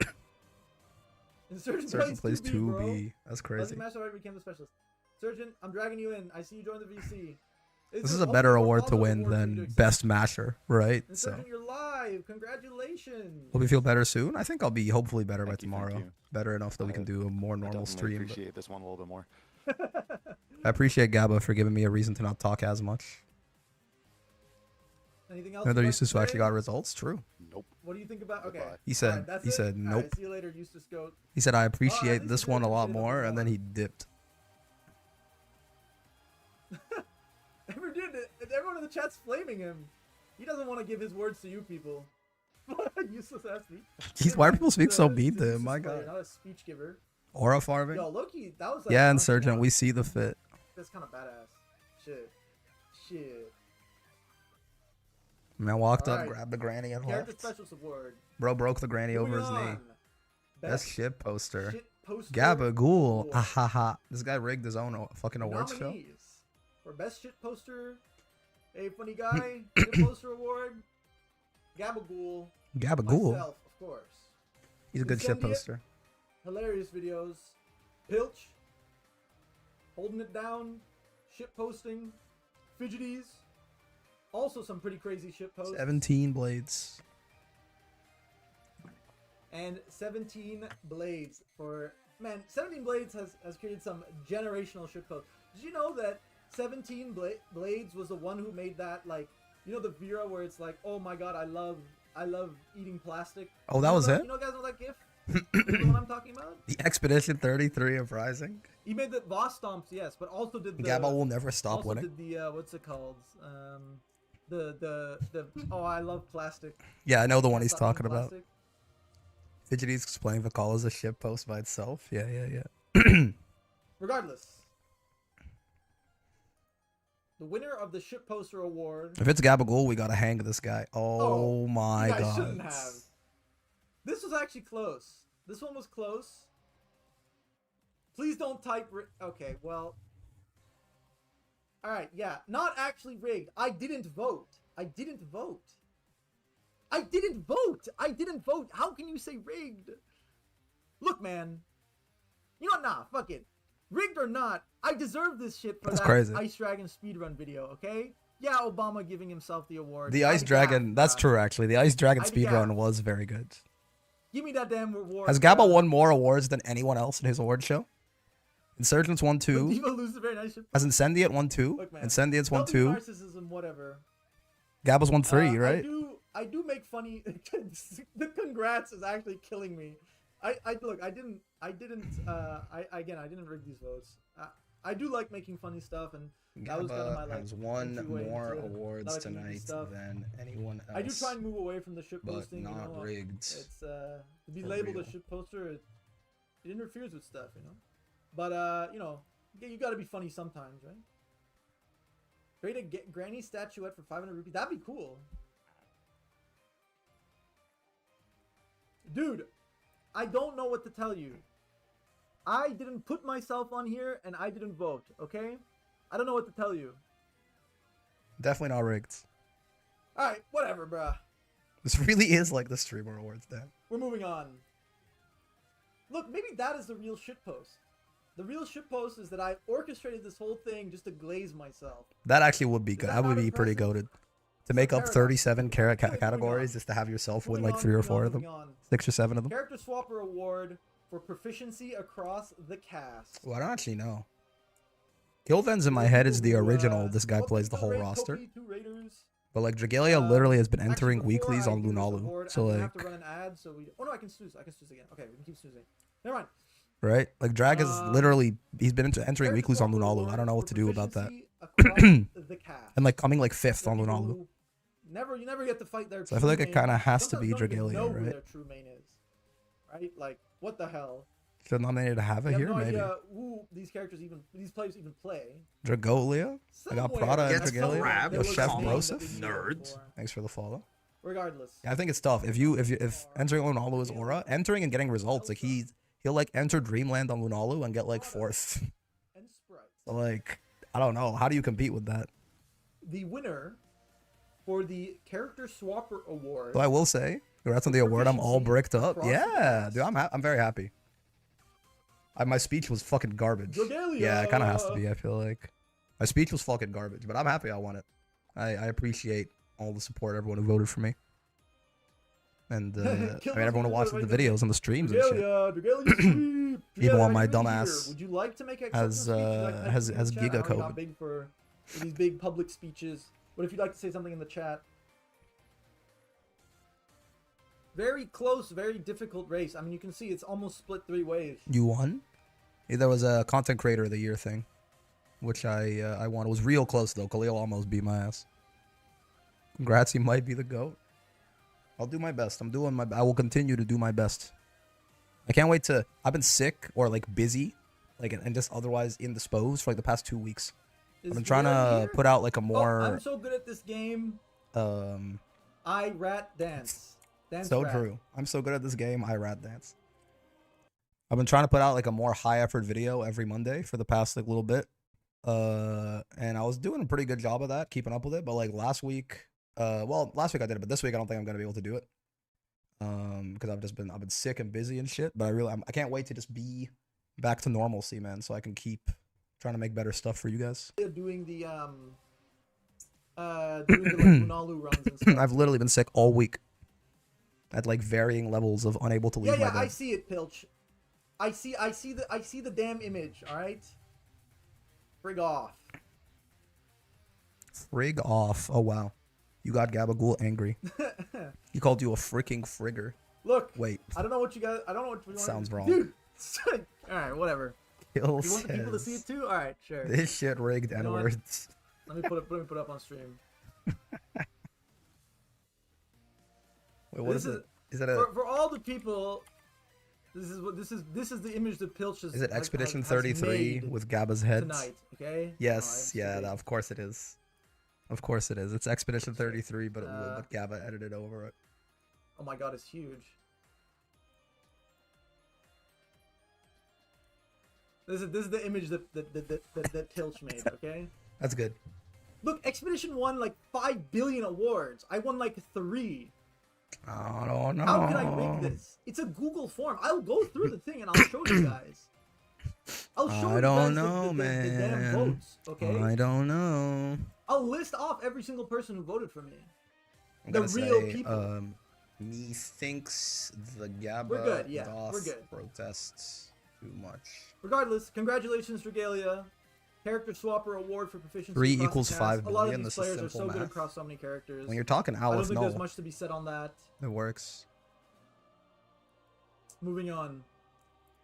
Speaker 4: Insurgent
Speaker 1: Insurgent plays
Speaker 4: 2B, bro.
Speaker 1: 2B. That's crazy.
Speaker 4: Leslie Master already became the specialist. Surgeon, I'm dragging you in. I see you join the VC.
Speaker 1: This is a better award to win than Best Masher, right? So,
Speaker 4: Insurgent, you're live. Congratulations.
Speaker 1: hope you feel better soon. I think I'll be hopefully better by
Speaker 5: Thank you,
Speaker 1: tomorrow.
Speaker 5: you.
Speaker 1: Better enough that we can do a more normal
Speaker 5: I
Speaker 1: stream. but-
Speaker 5: appreciate this one a little bit more.
Speaker 1: I appreciate Gabba for giving me a reason to not talk as much.
Speaker 4: Anything else?
Speaker 1: Another
Speaker 4: you'd like
Speaker 1: Eustace
Speaker 4: to
Speaker 1: who actually
Speaker 4: say?
Speaker 1: got results. True.
Speaker 5: Nope.
Speaker 4: What do you think about? Okay.
Speaker 1: He said-
Speaker 4: Alright, that's
Speaker 1: he
Speaker 4: it?
Speaker 1: said
Speaker 4: Alright,
Speaker 1: nope.
Speaker 4: see you later, Eustace Goat.
Speaker 1: He said, I
Speaker 4: Oh,
Speaker 1: appreciate
Speaker 4: this
Speaker 1: this
Speaker 4: is
Speaker 1: one a
Speaker 4: good.
Speaker 1: lot
Speaker 4: Say the
Speaker 1: more,
Speaker 4: word.
Speaker 1: and then he dipped.
Speaker 4: Everyone in the chat's flaming him. He doesn't want to give his words to you people. Useless ass speech.
Speaker 1: Jeez, why are people speak so
Speaker 4: He's a
Speaker 1: mean to him?
Speaker 4: useless
Speaker 1: My
Speaker 4: player,
Speaker 1: God.
Speaker 4: Not a speech giver.
Speaker 1: Aura farming?
Speaker 4: Yo, Loki, that was like
Speaker 1: Yeah,
Speaker 4: honestly,
Speaker 1: Insurgent, we see the fit.
Speaker 4: That's kind of badass. Shit.
Speaker 1: Man walked up,
Speaker 4: Alright.
Speaker 1: grabbed the granny, and
Speaker 4: Character
Speaker 1: left.
Speaker 4: Specialist Award.
Speaker 1: Bro broke the granny over his knee.
Speaker 4: Moving on.
Speaker 1: Best shit poster.
Speaker 4: Shit poster
Speaker 1: Gabagool.
Speaker 4: award.
Speaker 1: Ah ha ha. This guy rigged his own fucking awards show.
Speaker 4: Nominees for best shit poster, a funny guy, shit poster award, Gabagool.
Speaker 1: Gabagool.
Speaker 4: Myself, of course.
Speaker 1: He's a good shit
Speaker 4: Incendiate,
Speaker 1: poster.
Speaker 4: Hilarious videos. Pilch. Holding it down. Shit posting. Fidgeties. Also some pretty crazy shit posts.
Speaker 1: 17 blades.
Speaker 4: And 17 Blades for... Man, 17 Blades has created some generational shit posts. Did you know that 17 Blades was the one who made that, like... You know the Vera where it's like, oh my god, I love eating plastic?
Speaker 1: Oh, that
Speaker 4: You know
Speaker 1: was it?
Speaker 4: You know guys know that gif? You know what I'm talking about?
Speaker 1: The Expedition 33 of Rising.
Speaker 4: He made the boss stomps, yes, but also did the...
Speaker 1: Gabba will never stop
Speaker 4: also
Speaker 1: winning.
Speaker 4: did the, what's it called? The oh, I love plastic.
Speaker 1: Yeah, I know the one
Speaker 4: Can't
Speaker 1: he's
Speaker 4: stop eating
Speaker 1: talking about.
Speaker 4: plastic.
Speaker 1: Fidgety's explaining the call as a shit post by itself. Yeah.
Speaker 4: regardless, the winner of the Shitposter Award.
Speaker 1: If it's Gabagool, we gotta hang this guy. Oh my
Speaker 4: you guys
Speaker 1: god.
Speaker 4: shouldn't have. This was actually close. This one was close. Please don't type. Okay, well. All right, yeah, not actually rigged. I didn't vote. I didn't vote. I didn't vote. I didn't vote. How can you say rigged? Look, man. You know what? Nah, fuck it. Rigged or not, I deserve this shit for
Speaker 1: That's
Speaker 4: that
Speaker 1: crazy.
Speaker 4: Ice Dragon speedrun video, okay? Yeah, Obama giving himself the award.
Speaker 1: The
Speaker 4: I
Speaker 1: Ice
Speaker 4: gaff,
Speaker 1: Dragon, that's
Speaker 4: bruh.
Speaker 1: true actually. The Ice Dragon
Speaker 4: I
Speaker 1: speedrun
Speaker 4: gaff.
Speaker 1: was very good.
Speaker 4: Give me that damn reward.
Speaker 1: Has Gabba won more awards than anyone else in his award show? Insurgents won 2.
Speaker 4: Diva loses very nice shit.
Speaker 1: Has Incendiate won 2?
Speaker 4: Look, man,
Speaker 1: Incendiate's won
Speaker 4: don't be
Speaker 1: 2.
Speaker 4: narcissism, whatever.
Speaker 1: Gabba's won 3, right?
Speaker 4: I do make funny. The congrats is actually killing me. Look, I didn't rig these votes. I do like making funny stuff, and that was kind of my
Speaker 1: Gabba
Speaker 4: like.
Speaker 1: has won
Speaker 4: entry way
Speaker 1: more
Speaker 4: into
Speaker 1: awards
Speaker 4: liking these
Speaker 1: tonight
Speaker 4: stuff.
Speaker 1: than anyone else.
Speaker 4: I do try and move away from the shit
Speaker 1: but
Speaker 4: posting.
Speaker 1: not
Speaker 4: you know,
Speaker 1: rigged.
Speaker 4: It's to be
Speaker 1: For
Speaker 4: labeled
Speaker 1: real.
Speaker 4: a shit poster. It interferes with stuff, you know. But you know, you got to be funny sometimes, right? Create a granny statuette for 500 rupees. That'd be cool. Dude, I don't know what to tell you. I didn't put myself on here and I didn't vote, okay? I don't know what to tell you.
Speaker 1: Definitely not rigged.
Speaker 4: Alright, whatever, bruh.
Speaker 1: This really is like the streamer awards, Dan.
Speaker 4: We're moving on. Look, maybe that is the real shitpost. The real shitpost is that I orchestrated this whole thing just to glaze myself.
Speaker 1: That actually would be good.
Speaker 4: that
Speaker 1: That would
Speaker 4: not
Speaker 1: be pretty goated. To make up 37 categories just to have yourself win like 3 or 4 of them. 6 or 7 of them.
Speaker 4: Character Swapper Award for proficiency across the cast.
Speaker 1: Well, I don't actually know. Killvens in my head is the original. This guy plays the whole roster. But like Dragalia literally has been entering weeklies on Lunalu. So
Speaker 4: I
Speaker 1: like,
Speaker 4: have to run an ad, so we. Oh no, I can snooze. I can snooze again. Okay, we can keep snoozing. Never mind.
Speaker 1: right? Like Drag is literally he's been entering weeklies on Lunalu. I don't know what to do about that.
Speaker 4: The cast.
Speaker 1: And like coming like 5th on Lunalu.
Speaker 4: You never get to fight their.
Speaker 1: So I feel like it
Speaker 4: true
Speaker 1: kind of
Speaker 4: main.
Speaker 1: has to be
Speaker 4: Sometimes you don't even know
Speaker 1: Dragalia,
Speaker 4: who
Speaker 1: right?
Speaker 4: their true main is, right? Like what the hell?
Speaker 1: Should nominated to have
Speaker 4: You
Speaker 1: it
Speaker 4: have
Speaker 1: here,
Speaker 4: no
Speaker 1: maybe.
Speaker 4: idea who these players even play.
Speaker 1: Dragolia? I got
Speaker 4: Somewhere.
Speaker 1: Prada and
Speaker 4: Gets the
Speaker 1: Dragalia.
Speaker 4: rap.
Speaker 1: Yo,
Speaker 4: There was
Speaker 1: Chef
Speaker 4: a name that
Speaker 1: Broseph.
Speaker 4: we knew before.
Speaker 1: Thanks for the follow.
Speaker 4: Regardless.
Speaker 1: Yeah, I think it's tough. If entering Lunalu is Aura, entering and getting results, like he'll like enter Dreamland on Lunalu and get like 4th. So like, I don't know. How do you compete with that?
Speaker 4: The winner for the Character Swapper Award.
Speaker 1: But I will say, congrats on the award. I'm all bricked up. Yeah, dude, I'm very happy. My speech was fucking garbage. Yeah, it kind of has to be. I feel like my speech was fucking garbage, but I'm happy I won it. I appreciate all the support, everyone who voted for me, and I mean everyone who watched the videos and the streams and shit. Even while my dumbass
Speaker 4: Would you like to make
Speaker 1: has Giga
Speaker 4: code? Not
Speaker 1: COVID.
Speaker 4: big for these big public speeches. What if you'd like to say something in the chat? Very close, very difficult race. I mean, you can see it's almost split 3 ways.
Speaker 1: You won? Yeah, there was a content creator of the year thing, which I won. It was real close though. Khalil almost beat my ass. Congrats, he might be the GOAT. I'll do my best. I will continue to do my best. I can't wait to. I've been sick or like busy, like and just otherwise indisposed for like the past 2 weeks. I've been trying to put out like a more.
Speaker 4: I'm so good at this game. I rat dance.
Speaker 1: So
Speaker 4: rat.
Speaker 1: true. I'm so good at this game. I rat dance. I've been trying to put out like a more high effort video every Monday for the past like little bit. And I was doing a pretty good job of that, keeping up with it. But like last week, last week I did it, but this week I don't think I'm gonna be able to do it. Because I've been sick and busy and shit. But I can't wait to just be back to normalcy, man. So I can keep trying to make better stuff for you guys.
Speaker 4: Doing the like, Lunalu runs and stuff.
Speaker 1: I've literally been sick all week. At like varying levels of unable to leave my
Speaker 4: Yeah,
Speaker 1: bed.
Speaker 4: I see it, Pilch. I see the damn image. All right. Frig off.
Speaker 1: Frig off. Oh wow. You got Gabagool angry. He called you a freaking frigger.
Speaker 4: Look.
Speaker 1: Wait.
Speaker 4: I don't know what you guys. I don't know what you want.
Speaker 1: Sounds wrong.
Speaker 4: Dude. All right, whatever.
Speaker 1: Kill
Speaker 4: You want the people to see it too? All right, sure.
Speaker 1: This shit rigged
Speaker 4: You know what?
Speaker 1: N-words.
Speaker 4: Let me put it up on stream.
Speaker 1: Wait, what
Speaker 4: This
Speaker 1: is it? Is that a?
Speaker 4: for all the people This is the image that Pilch
Speaker 1: Is it Expedition
Speaker 4: has
Speaker 1: 33
Speaker 4: made
Speaker 1: with Gabba's heads?
Speaker 4: tonight. Okay.
Speaker 1: Yes, yeah, of course it is. Of course it is. It's Expedition 33, but but Gabba edited over it.
Speaker 4: Oh my god, it's huge. This is the image that Pilch made. Okay.
Speaker 1: That's good.
Speaker 4: Look, Expedition won like 5 billion awards. I won like 3.
Speaker 1: I don't know.
Speaker 4: How can I rig this? It's a Google form. I'll go through the thing and I'll show you guys. I'll show you
Speaker 1: I don't
Speaker 4: guys
Speaker 1: know,
Speaker 4: the damn votes. Okay.
Speaker 1: I don't know.
Speaker 4: I'll list off every single person who voted for me.
Speaker 1: I'm
Speaker 4: The
Speaker 1: gonna
Speaker 4: real
Speaker 1: say,
Speaker 4: people.
Speaker 1: Methinks the Gabba
Speaker 4: We're good, yeah,
Speaker 1: Doth
Speaker 4: we're good.
Speaker 1: protests too much.
Speaker 4: Regardless, congratulations, Regalia. Character Swapper Award for proficiency.
Speaker 1: 3
Speaker 4: across the
Speaker 1: equals
Speaker 4: cast.
Speaker 1: 5
Speaker 4: A lot of
Speaker 1: billion,
Speaker 4: these
Speaker 1: this is
Speaker 4: players are so
Speaker 1: simple
Speaker 4: good
Speaker 1: math.
Speaker 4: across so many characters.
Speaker 1: When you're talking
Speaker 4: I don't
Speaker 1: Alice,
Speaker 4: think
Speaker 1: no.
Speaker 4: there's much to be said on that.
Speaker 1: It works.
Speaker 4: Moving on.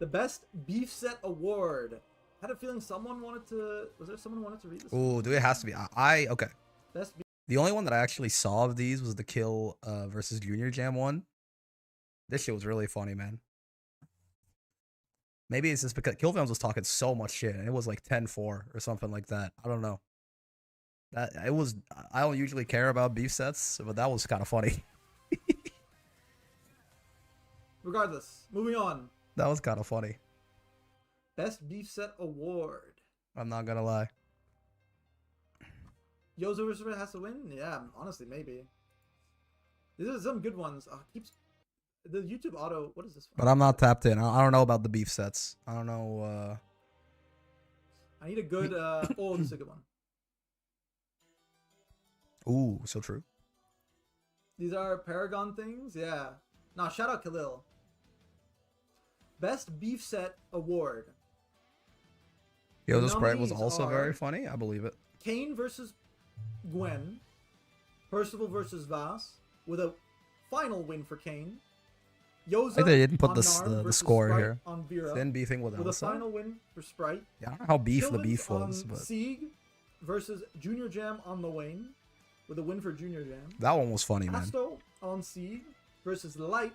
Speaker 4: The Best Beef Set Award. Had a feeling someone wanted to... Was there someone who wanted to read this?
Speaker 1: Ooh, dude, it has to be. Okay.
Speaker 4: Best beef...
Speaker 1: The only one that I actually saw of these was the Kill versus Junior Jam one. This shit was really funny, man. Maybe it's just because Killfilms was talking so much shit, and it was like 10-4 or something like that. I don't know. I don't usually care about beef sets, but that was kind of funny.
Speaker 4: Regardless, moving on.
Speaker 1: That was kind of funny.
Speaker 4: Best Beef Set Award.
Speaker 1: I'm not gonna lie.
Speaker 4: Yozo versus Red has to win? Yeah, honestly, maybe. These are some good ones. Keeps the YouTube auto. What is this?
Speaker 1: But I'm not tapped in. I don't know about the beef sets. I don't know.
Speaker 4: I need a good. Oh, this is a good one.
Speaker 1: Ooh, so true.
Speaker 4: These are Paragon things. Yeah. Nah, shout out Khalil. Best Beef Set Award.
Speaker 1: Yo,
Speaker 4: The
Speaker 1: the spread was
Speaker 4: nominees
Speaker 1: also
Speaker 4: are
Speaker 1: very funny. I believe it.
Speaker 4: Kane versus Gwen. Percival versus Vas with a final win for Kane. Yoza
Speaker 1: Like they didn't put
Speaker 4: on
Speaker 1: the
Speaker 4: Narn versus
Speaker 1: score
Speaker 4: Sprite
Speaker 1: here.
Speaker 4: On Vera
Speaker 1: Then beefing with
Speaker 4: with a
Speaker 1: Elsa.
Speaker 4: final win for Sprite.
Speaker 1: Yeah, I don't know how beef the
Speaker 4: Killins
Speaker 1: beef was,
Speaker 4: on
Speaker 1: but
Speaker 4: Sieg versus Junior Jam on the Wayne with a win for Junior Jam.
Speaker 1: that one was funny, man.
Speaker 4: Asto on Sieg versus Light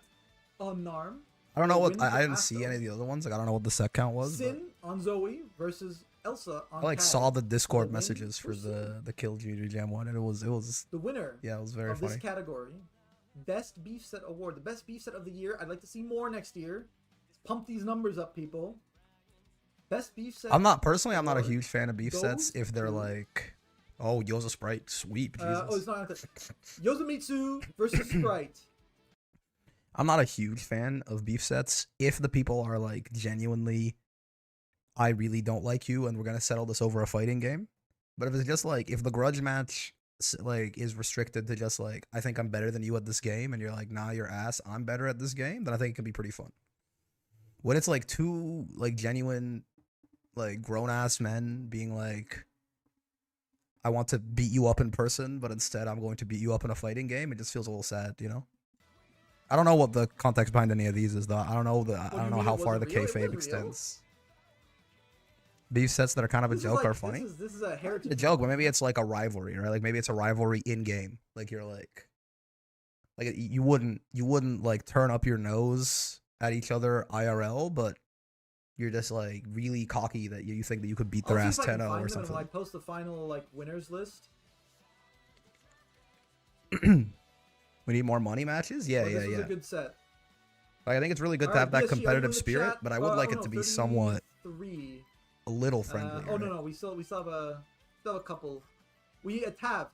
Speaker 4: on Narm.
Speaker 1: I don't know
Speaker 4: with a
Speaker 1: what
Speaker 4: win for
Speaker 1: I didn't
Speaker 4: Asto.
Speaker 1: see any of the other ones. Like I don't know what the set count was. But
Speaker 4: Sin on Zoe versus Elsa on
Speaker 1: I like
Speaker 4: Tag.
Speaker 1: saw the Discord
Speaker 4: win
Speaker 1: messages for the Kill Junior Jam one, and it was
Speaker 4: The winner
Speaker 1: yeah, it was very
Speaker 4: of
Speaker 1: funny.
Speaker 4: this category. Best Beef Set Award. The best beef set of the year. I'd like to see more next year. Let's pump these numbers up, people. Best beef set.
Speaker 1: I'm not a
Speaker 4: award
Speaker 1: huge fan of beef sets
Speaker 4: goes
Speaker 1: if they're
Speaker 4: to-
Speaker 1: like, oh, Yoza Sprite sweep. Jesus.
Speaker 4: Oh, it's not. Yozamitsu versus Sprite.
Speaker 1: I'm not a huge fan of beef sets if the people are like genuinely, I really don't like you and we're gonna settle this over a fighting game. But if it's just like if the grudge match like is restricted to just like I think I'm better than you at this game and you're like nah you're ass I'm better at this game, then I think it can be pretty fun. When it's like two like genuine like grown ass men being like I want to beat you up in person but instead I'm going to beat you up in a fighting game, it just feels a little sad, you know. I don't know what the context behind any of these is though. I don't know how far the kayfabe extends. Beef sets that are kind of a
Speaker 4: This is
Speaker 1: joke
Speaker 4: like-
Speaker 1: are funny.
Speaker 4: This is a heritage.
Speaker 1: A joke, but maybe it's like a rivalry, right? Like maybe it's a rivalry in game. Like you're like you wouldn't like turn up your nose at each other IRL, but you're just like really cocky that you think that you could beat their
Speaker 4: I'll
Speaker 1: ass
Speaker 4: see if I can
Speaker 1: 10-0
Speaker 4: find
Speaker 1: or
Speaker 4: them
Speaker 1: something.
Speaker 4: And like post the final like winners list.
Speaker 1: We need more money matches. Yeah,
Speaker 4: Oh,
Speaker 1: yeah,
Speaker 4: this was
Speaker 1: yeah.
Speaker 4: a good set.
Speaker 1: Like I think it's really good to
Speaker 4: Alright,
Speaker 1: have that
Speaker 4: PSG, are you in
Speaker 1: competitive
Speaker 4: the
Speaker 1: spirit,
Speaker 4: chat?
Speaker 1: but I would like
Speaker 4: Oh,
Speaker 1: it
Speaker 4: no,
Speaker 1: to be somewhat
Speaker 4: 33.
Speaker 1: a little friendly.
Speaker 4: Oh no, we still have a couple. We Tav.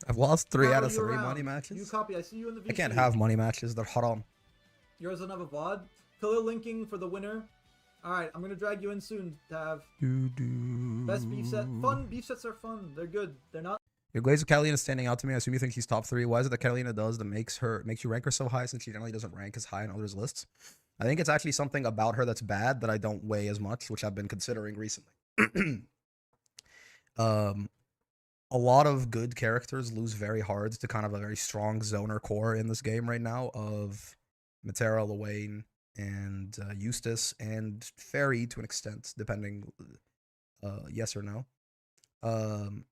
Speaker 1: I've lost 3
Speaker 4: Tav,
Speaker 1: out
Speaker 4: are
Speaker 1: of
Speaker 4: you
Speaker 1: 3
Speaker 4: around?
Speaker 1: money matches.
Speaker 4: You copy. I see you in the VC.
Speaker 1: I can't have money matches. They're haram.
Speaker 4: Yours another VOD. Khalil linking for the winner. All right, I'm gonna drag you in soon, Tav. Best beef set. Fun beef sets are fun. They're good. They're not.
Speaker 1: Your Glazer Catalina is standing out to me. I assume you think she's top 3. Why is it that Catalina does that makes you rank her so high since she generally doesn't rank as high in others' lists? I think it's actually something about her that's bad that I don't weigh as much, which I've been considering recently. A lot of good characters lose very hard to kind of a very strong zoner core in this game right now of Matera, Luane, and Eustace, and Fairy to an extent, depending yes or no.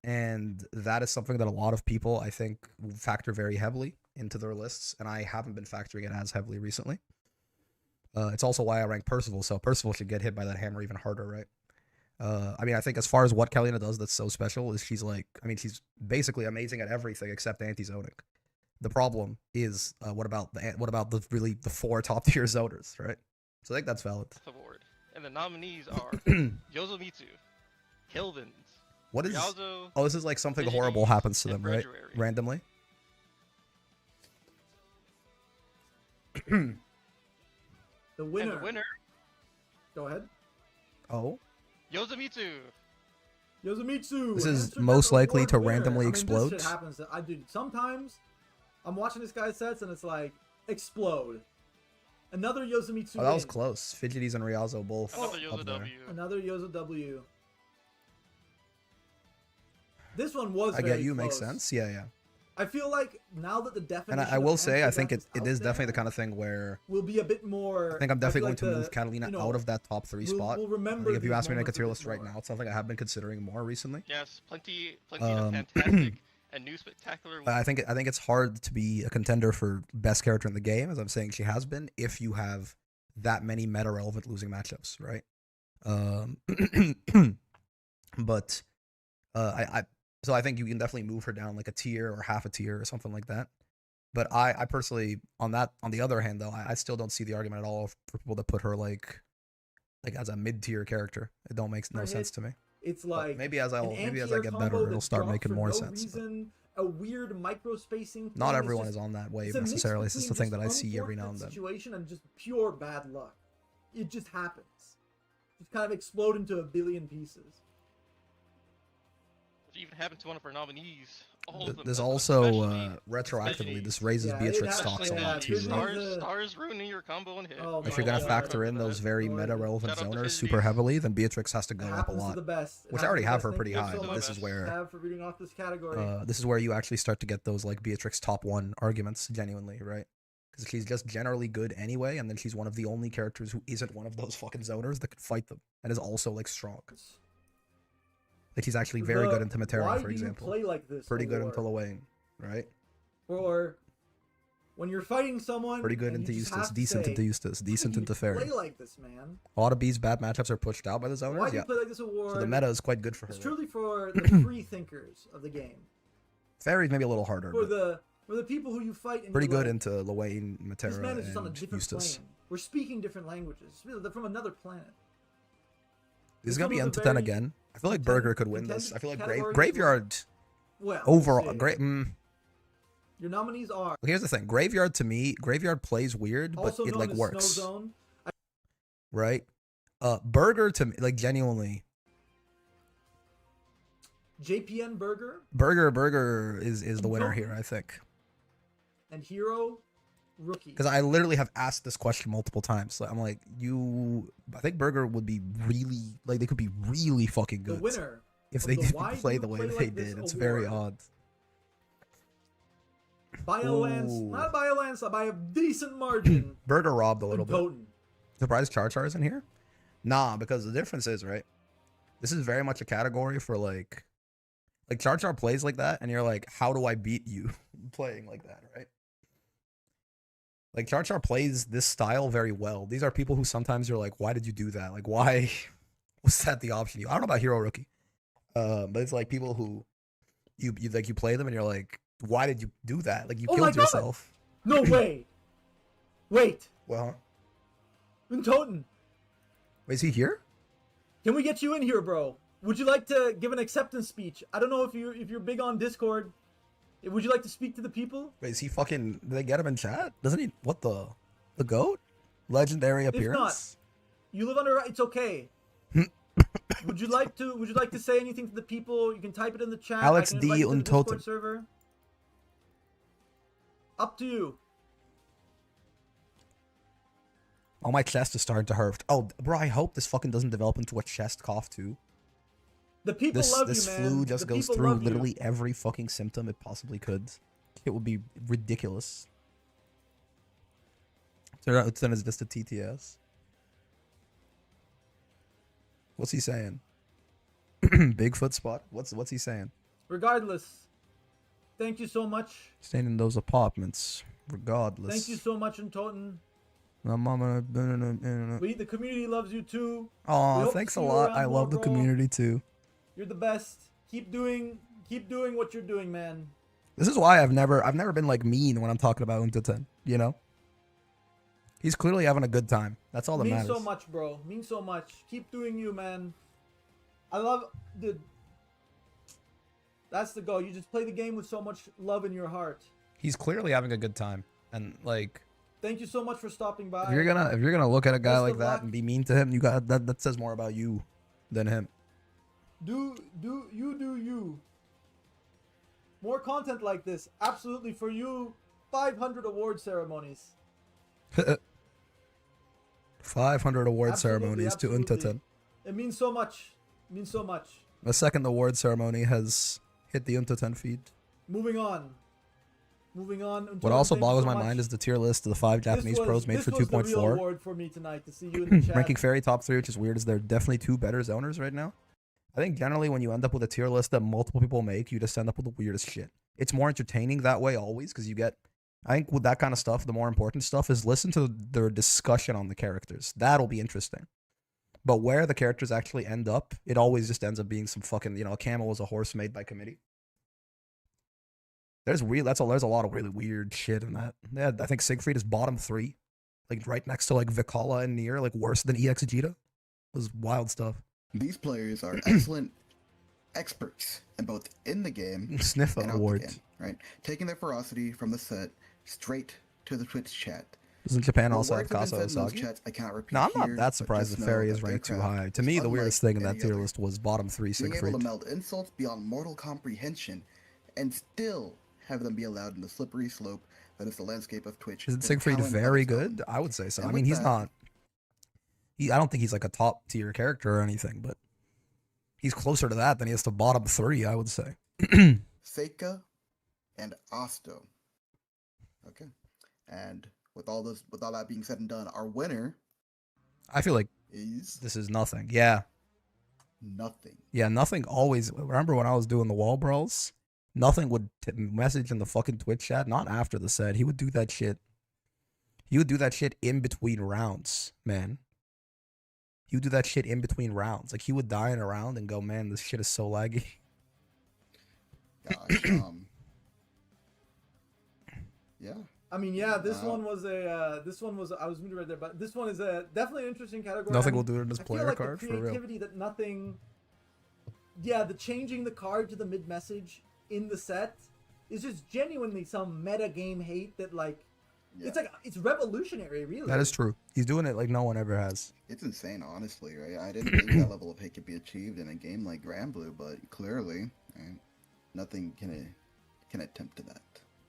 Speaker 1: And that is something that a lot of people, I think, factor very heavily into their lists, and I haven't been factoring it as heavily recently. It's also why I rank Percival. So Percival should get hit by that hammer even harder, right? I mean, I think as far as what Kalina does that's so special is she's like, I mean, she's basically amazing at everything except anti-zoning. The problem is, what about the 4 top tier zoners, right? So I think that's valid.
Speaker 5: Award. And the nominees are Yozomitsu, Kilvins.
Speaker 1: What is?
Speaker 5: Ryalzo,
Speaker 1: Oh, this is like something
Speaker 5: Veggies,
Speaker 1: horrible happens to them,
Speaker 5: and
Speaker 1: right?
Speaker 5: Bredgerary.
Speaker 1: Randomly.
Speaker 4: The winner.
Speaker 5: And the winner,
Speaker 4: Go ahead.
Speaker 1: Oh.
Speaker 5: Yozomitsu.
Speaker 4: Yozomitsu.
Speaker 1: This is
Speaker 4: answered
Speaker 1: most
Speaker 4: that
Speaker 1: likely
Speaker 4: award
Speaker 1: to
Speaker 4: winner.
Speaker 1: randomly
Speaker 4: I mean,
Speaker 1: explode.
Speaker 4: This shit happens. I do. Sometimes I'm watching this guy's sets and it's like explode. Another Yozomitsu.
Speaker 1: Oh, that was
Speaker 4: win.
Speaker 1: close. Fidgeties and Ryalzo both.
Speaker 5: Another
Speaker 1: up
Speaker 5: Yozo
Speaker 1: there.
Speaker 5: W.
Speaker 4: Another Yozo W. This one was.
Speaker 1: I get
Speaker 4: very
Speaker 1: you. Makes
Speaker 4: close.
Speaker 1: sense. Yeah, yeah.
Speaker 4: I feel like now that the definition.
Speaker 1: And I
Speaker 4: of
Speaker 1: will say, I
Speaker 4: answer
Speaker 1: think
Speaker 4: depth
Speaker 1: it
Speaker 4: out
Speaker 1: is
Speaker 4: there
Speaker 1: definitely the kind of thing where
Speaker 4: will be a bit more.
Speaker 1: I think I'm definitely
Speaker 4: feel
Speaker 1: going
Speaker 4: like
Speaker 1: to move Catalina
Speaker 4: you know,
Speaker 1: out of that top 3 spot.
Speaker 4: we'll
Speaker 1: I
Speaker 4: remember
Speaker 1: think if you
Speaker 4: these
Speaker 1: ask me to make a
Speaker 4: moments a
Speaker 1: tier
Speaker 4: bit
Speaker 1: list right
Speaker 4: more.
Speaker 1: now, it's something I have been considering more recently.
Speaker 5: Yes, plenty of
Speaker 1: Um,
Speaker 5: fantastic and new spectacular.
Speaker 1: But I think it's hard to be a contender for best character in the game, as I'm saying she has been, if you have that many meta relevant losing matchups, right? But so I think you can definitely move her down like a tier or half a tier or something like that. But I personally, on the other hand though, I still don't see the argument at all for people that put her like as a mid tier character. It don't make no
Speaker 4: Right.
Speaker 1: sense to me.
Speaker 4: It's
Speaker 1: But
Speaker 4: like
Speaker 1: maybe as I
Speaker 4: an
Speaker 1: get
Speaker 4: anti-air
Speaker 1: better,
Speaker 4: combo
Speaker 1: it'll
Speaker 4: that's
Speaker 1: start
Speaker 4: dropped
Speaker 1: making
Speaker 4: for
Speaker 1: more
Speaker 4: no
Speaker 1: sense. but
Speaker 4: Reason, a weird micro spacing.
Speaker 1: Not everyone is on that wave
Speaker 4: it's a mix
Speaker 1: necessarily. It's just a
Speaker 4: between
Speaker 1: thing that I see every now and
Speaker 4: unfortunate
Speaker 1: then.
Speaker 4: Situation and just pure bad luck. It just happens. Just kind of explode into a billion pieces.
Speaker 5: What even happened to one of our nominees? All of them,
Speaker 1: There's
Speaker 5: but
Speaker 1: also
Speaker 5: especially
Speaker 1: retroactively this raises
Speaker 4: Yeah,
Speaker 1: Beatrix
Speaker 4: it
Speaker 1: stocks a
Speaker 4: actually
Speaker 1: lot
Speaker 4: has.
Speaker 1: too.
Speaker 4: Stars-
Speaker 1: Right?
Speaker 5: Stars ruining your combo and hit.
Speaker 4: Oh
Speaker 1: If
Speaker 4: my
Speaker 1: you're gonna
Speaker 4: God.
Speaker 1: factor in those very meta relevant
Speaker 5: Shout out to
Speaker 1: zoners
Speaker 5: Fidgeties.
Speaker 1: super heavily, then Beatrix has to go up a
Speaker 4: happens to
Speaker 1: lot.
Speaker 4: the best. It
Speaker 1: Which I already have
Speaker 4: happens to
Speaker 1: her
Speaker 4: the
Speaker 1: pretty
Speaker 4: best.
Speaker 1: high,
Speaker 4: Thank you
Speaker 1: but
Speaker 4: so
Speaker 1: this is
Speaker 4: much,
Speaker 1: where
Speaker 4: Tab, for reading off this category.
Speaker 1: this is where you actually start to get those like Beatrix top 1 arguments genuinely, right? Because she's just generally good anyway, and then she's one of the only characters who isn't one of those fucking zoners that can fight them, and is also like strong. Like he's actually very good into
Speaker 4: Why
Speaker 1: Matera,
Speaker 4: do
Speaker 1: for
Speaker 4: you
Speaker 1: example.
Speaker 4: play like this
Speaker 1: Pretty good
Speaker 4: award?
Speaker 1: into Lawayne, right?
Speaker 4: Or when you're fighting someone,
Speaker 1: Pretty good
Speaker 4: and
Speaker 1: into
Speaker 4: you just
Speaker 1: Eustace,
Speaker 4: have to
Speaker 1: decent
Speaker 4: say,
Speaker 1: into Eustace, decent
Speaker 4: "Why do
Speaker 1: into
Speaker 4: you
Speaker 1: Fairy.
Speaker 4: Play like this, man.
Speaker 1: A lot of B's bad matchups are pushed out by the zoners.
Speaker 4: Why do you
Speaker 1: Yeah.
Speaker 4: play like this award?
Speaker 1: So the meta is quite good for her.
Speaker 4: It's
Speaker 1: right?
Speaker 4: truly for the free thinkers of the game.
Speaker 1: Fairy's maybe a little harder,
Speaker 4: For
Speaker 1: but
Speaker 4: the people who you fight. And
Speaker 1: pretty
Speaker 4: you're
Speaker 1: good
Speaker 4: like,
Speaker 1: into Lawayne,
Speaker 4: This man
Speaker 1: Matera,
Speaker 4: is just on a
Speaker 1: and
Speaker 4: different
Speaker 1: Eustace.
Speaker 4: plane. We're speaking different languages. They're from another planet.
Speaker 1: This is
Speaker 4: It's
Speaker 1: gonna be
Speaker 4: some of
Speaker 1: into
Speaker 4: the
Speaker 1: 10
Speaker 4: very
Speaker 1: again. I feel like Burger could win this. I feel like
Speaker 4: categories
Speaker 1: Graveyard
Speaker 4: Well,
Speaker 1: overall.
Speaker 4: let's see.
Speaker 1: Great.
Speaker 4: Your nominees are
Speaker 1: Here's the thing. Graveyard to me, Graveyard plays weird, but
Speaker 4: also
Speaker 1: it
Speaker 4: known
Speaker 1: like
Speaker 4: as
Speaker 1: works,
Speaker 4: Snow Zone.
Speaker 1: right? Burger to me, like genuinely,
Speaker 4: JPN Burger
Speaker 1: Burger is the winner here, I think.
Speaker 4: and Hero Rookie.
Speaker 1: Because I literally have asked this question multiple times. So I'm like, I think Burger would be really like they could be really fucking
Speaker 4: The
Speaker 1: good.
Speaker 4: winner
Speaker 1: if
Speaker 4: of
Speaker 1: they
Speaker 4: the
Speaker 1: didn't
Speaker 4: Why Do
Speaker 1: play
Speaker 4: You
Speaker 1: the way
Speaker 4: Play
Speaker 1: they
Speaker 4: Like This
Speaker 1: did. It's very
Speaker 4: award.
Speaker 1: odd.
Speaker 4: Biolance,
Speaker 1: Ooh.
Speaker 4: not Biolance, by a decent margin.
Speaker 1: Burger robbed a little bit.
Speaker 4: Toten.
Speaker 1: Surprised Char Char's in here? Nah, because the difference is, right? This is very much a category for like Char Char plays like that, and you're like, how do I beat you playing like that, right? Like Char Char plays this style very well. These are people who sometimes you're like, why did you do that? Like, why was that the option? I don't know about Hero Rookie, but it's like people who you play them and you're like, why did you do that? Like you
Speaker 4: Oh my
Speaker 1: killed
Speaker 4: God!
Speaker 1: yourself.
Speaker 4: No way. Wait.
Speaker 1: Well,
Speaker 4: Toten,
Speaker 1: wait, is he here?
Speaker 4: can we get you in here, bro? Would you like to give an acceptance speech? I don't know if you're big on Discord. Would you like to speak to the people?
Speaker 1: Wait, is he fucking? Did they get him in chat? Doesn't he? What the goat? Legendary
Speaker 4: If not,
Speaker 1: appearance.
Speaker 4: you live under. It's okay. Would you like to say anything to the people? You can type it in the chat.
Speaker 1: Alex
Speaker 4: I can invite
Speaker 1: D.
Speaker 4: you to the
Speaker 1: Untoten.
Speaker 4: Discord server. Up to you.
Speaker 1: Oh, my chest is starting to hurt. Oh, bro, I hope this fucking doesn't develop into a chest cough too.
Speaker 4: The people love
Speaker 1: this
Speaker 4: you, man.
Speaker 1: flu just
Speaker 4: The
Speaker 1: goes
Speaker 4: people
Speaker 1: through
Speaker 4: love you.
Speaker 1: literally every fucking symptom it possibly could. It would be ridiculous. It's then it's just a TTS. What's he saying? Bigfoot spot? What's he saying?
Speaker 4: Regardless, thank you so much.
Speaker 1: Staying in those apartments, regardless.
Speaker 4: Thank you so much, Toten. The community loves you too. We
Speaker 1: Aw,
Speaker 4: hope to
Speaker 1: thanks a
Speaker 4: see you
Speaker 1: lot.
Speaker 4: around
Speaker 1: I
Speaker 4: more,
Speaker 1: love the
Speaker 4: bro.
Speaker 1: community too.
Speaker 4: You're the best. Keep doing what you're doing, man.
Speaker 1: This is why I've never been like mean when I'm talking about Untoten, you know? He's clearly having a good time. That's all that
Speaker 4: Means
Speaker 1: matters.
Speaker 4: so much, bro. Means so much. Keep doing you, man. I love the. That's the goal. You just play the game with so much love in your heart.
Speaker 1: He's clearly having a good time. And like
Speaker 4: Thank you so much for stopping by.
Speaker 1: if you're gonna look at a guy
Speaker 4: Best
Speaker 1: like
Speaker 4: of
Speaker 1: that
Speaker 4: luck.
Speaker 1: and be mean to him, you got that says more about you than him.
Speaker 4: Do you. More content like this, absolutely for you. 500 award ceremonies.
Speaker 1: 500 award
Speaker 4: Absolutely,
Speaker 1: ceremonies to
Speaker 4: absolutely.
Speaker 1: Untoten.
Speaker 4: It means so much. It means so much.
Speaker 1: The second award ceremony has hit the Untoten feed.
Speaker 4: Moving on. Moving on.
Speaker 1: What
Speaker 4: Until
Speaker 1: also
Speaker 4: thank you
Speaker 1: boggles
Speaker 4: so
Speaker 1: my
Speaker 4: much.
Speaker 1: mind is the tier list of the 5 Japanese pros made
Speaker 4: this
Speaker 1: for
Speaker 4: was the real
Speaker 1: 2.4.
Speaker 4: award for me tonight to see you in the chat.
Speaker 1: Ranking Fairy top 3, which is weird, is there definitely 2 better zoners right now. I think generally when you end up with a tier list that multiple people make, you just end up with the weirdest shit. It's more entertaining that way always because you get. I think with that kind of stuff, the more important stuff is listen to their discussion on the characters. That'll be interesting. But where the characters actually end up, it always just ends up being some fucking, a camel is a horse made by committee. There's a lot of really weird shit in that. Yeah, I think Siegfried is bottom 3, like right next to like Vikala and Nier, like worse than EX Vegeta. It was wild stuff.
Speaker 6: These players are excellent experts in both in the game
Speaker 1: Sniffa
Speaker 6: and out the
Speaker 1: awards.
Speaker 6: game, right? Taking their ferocity from the set straight to the Twitch chat.
Speaker 1: Doesn't Japan
Speaker 6: What
Speaker 1: also have
Speaker 6: words have been
Speaker 1: Kasa
Speaker 6: said in those
Speaker 1: Osagi?
Speaker 6: chats, I cannot repeat
Speaker 1: No, I'm not
Speaker 6: here,
Speaker 1: that
Speaker 6: but
Speaker 1: surprised
Speaker 6: just
Speaker 1: that
Speaker 6: know
Speaker 1: Fairy
Speaker 6: that
Speaker 1: is
Speaker 6: their
Speaker 1: ranked too
Speaker 6: craft
Speaker 1: high. To
Speaker 6: is
Speaker 1: me, the
Speaker 6: unlike
Speaker 1: weirdest thing in that
Speaker 6: any
Speaker 1: tier
Speaker 6: other.
Speaker 1: list was bottom 3
Speaker 6: Being able
Speaker 1: Siegfried.
Speaker 6: to meld insults beyond mortal comprehension and still have them be allowed in the slippery slope that is the landscape of Twitch.
Speaker 1: Isn't
Speaker 6: is
Speaker 1: Siegfried
Speaker 6: talent of
Speaker 1: very
Speaker 6: its own.
Speaker 1: good? I would say so.
Speaker 6: And
Speaker 1: I mean,
Speaker 6: with
Speaker 1: he's
Speaker 6: that-
Speaker 1: not. I don't think he's like a top tier character or anything, but he's closer to that than he is to bottom 3, I would say.
Speaker 6: Seika and Osto. Okay. And with all that being said and done, our winner
Speaker 1: I feel like
Speaker 6: is
Speaker 1: this is nothing. Yeah.
Speaker 6: nothing.
Speaker 1: Yeah, nothing always. Remember when I was doing the wall brawls? Nothing would message in the fucking Twitch chat, not after the set. He would do that shit. He would do that shit in between rounds, man. He would do that shit in between rounds. Like, he would die in a round and go, man, this shit is so laggy.
Speaker 6: Gosh, yeah.
Speaker 4: I mean, yeah, this
Speaker 6: Wow.
Speaker 4: one was I was muted right there, but this one is definitely an interesting category.
Speaker 1: Nothing
Speaker 4: I mean,
Speaker 1: will do it in his
Speaker 4: I feel
Speaker 1: player
Speaker 4: like
Speaker 1: card,
Speaker 4: the
Speaker 1: for real.
Speaker 4: creativity that nothing. Yeah, the changing the card to the mid message in the set is just genuinely some meta game hate that it's revolutionary, really.
Speaker 1: That is true. He's doing it like no one ever has.
Speaker 6: It's insane, honestly, right? I didn't think that level of hate could be achieved in a game like Granblue, but clearly, right, nothing can attempt to that.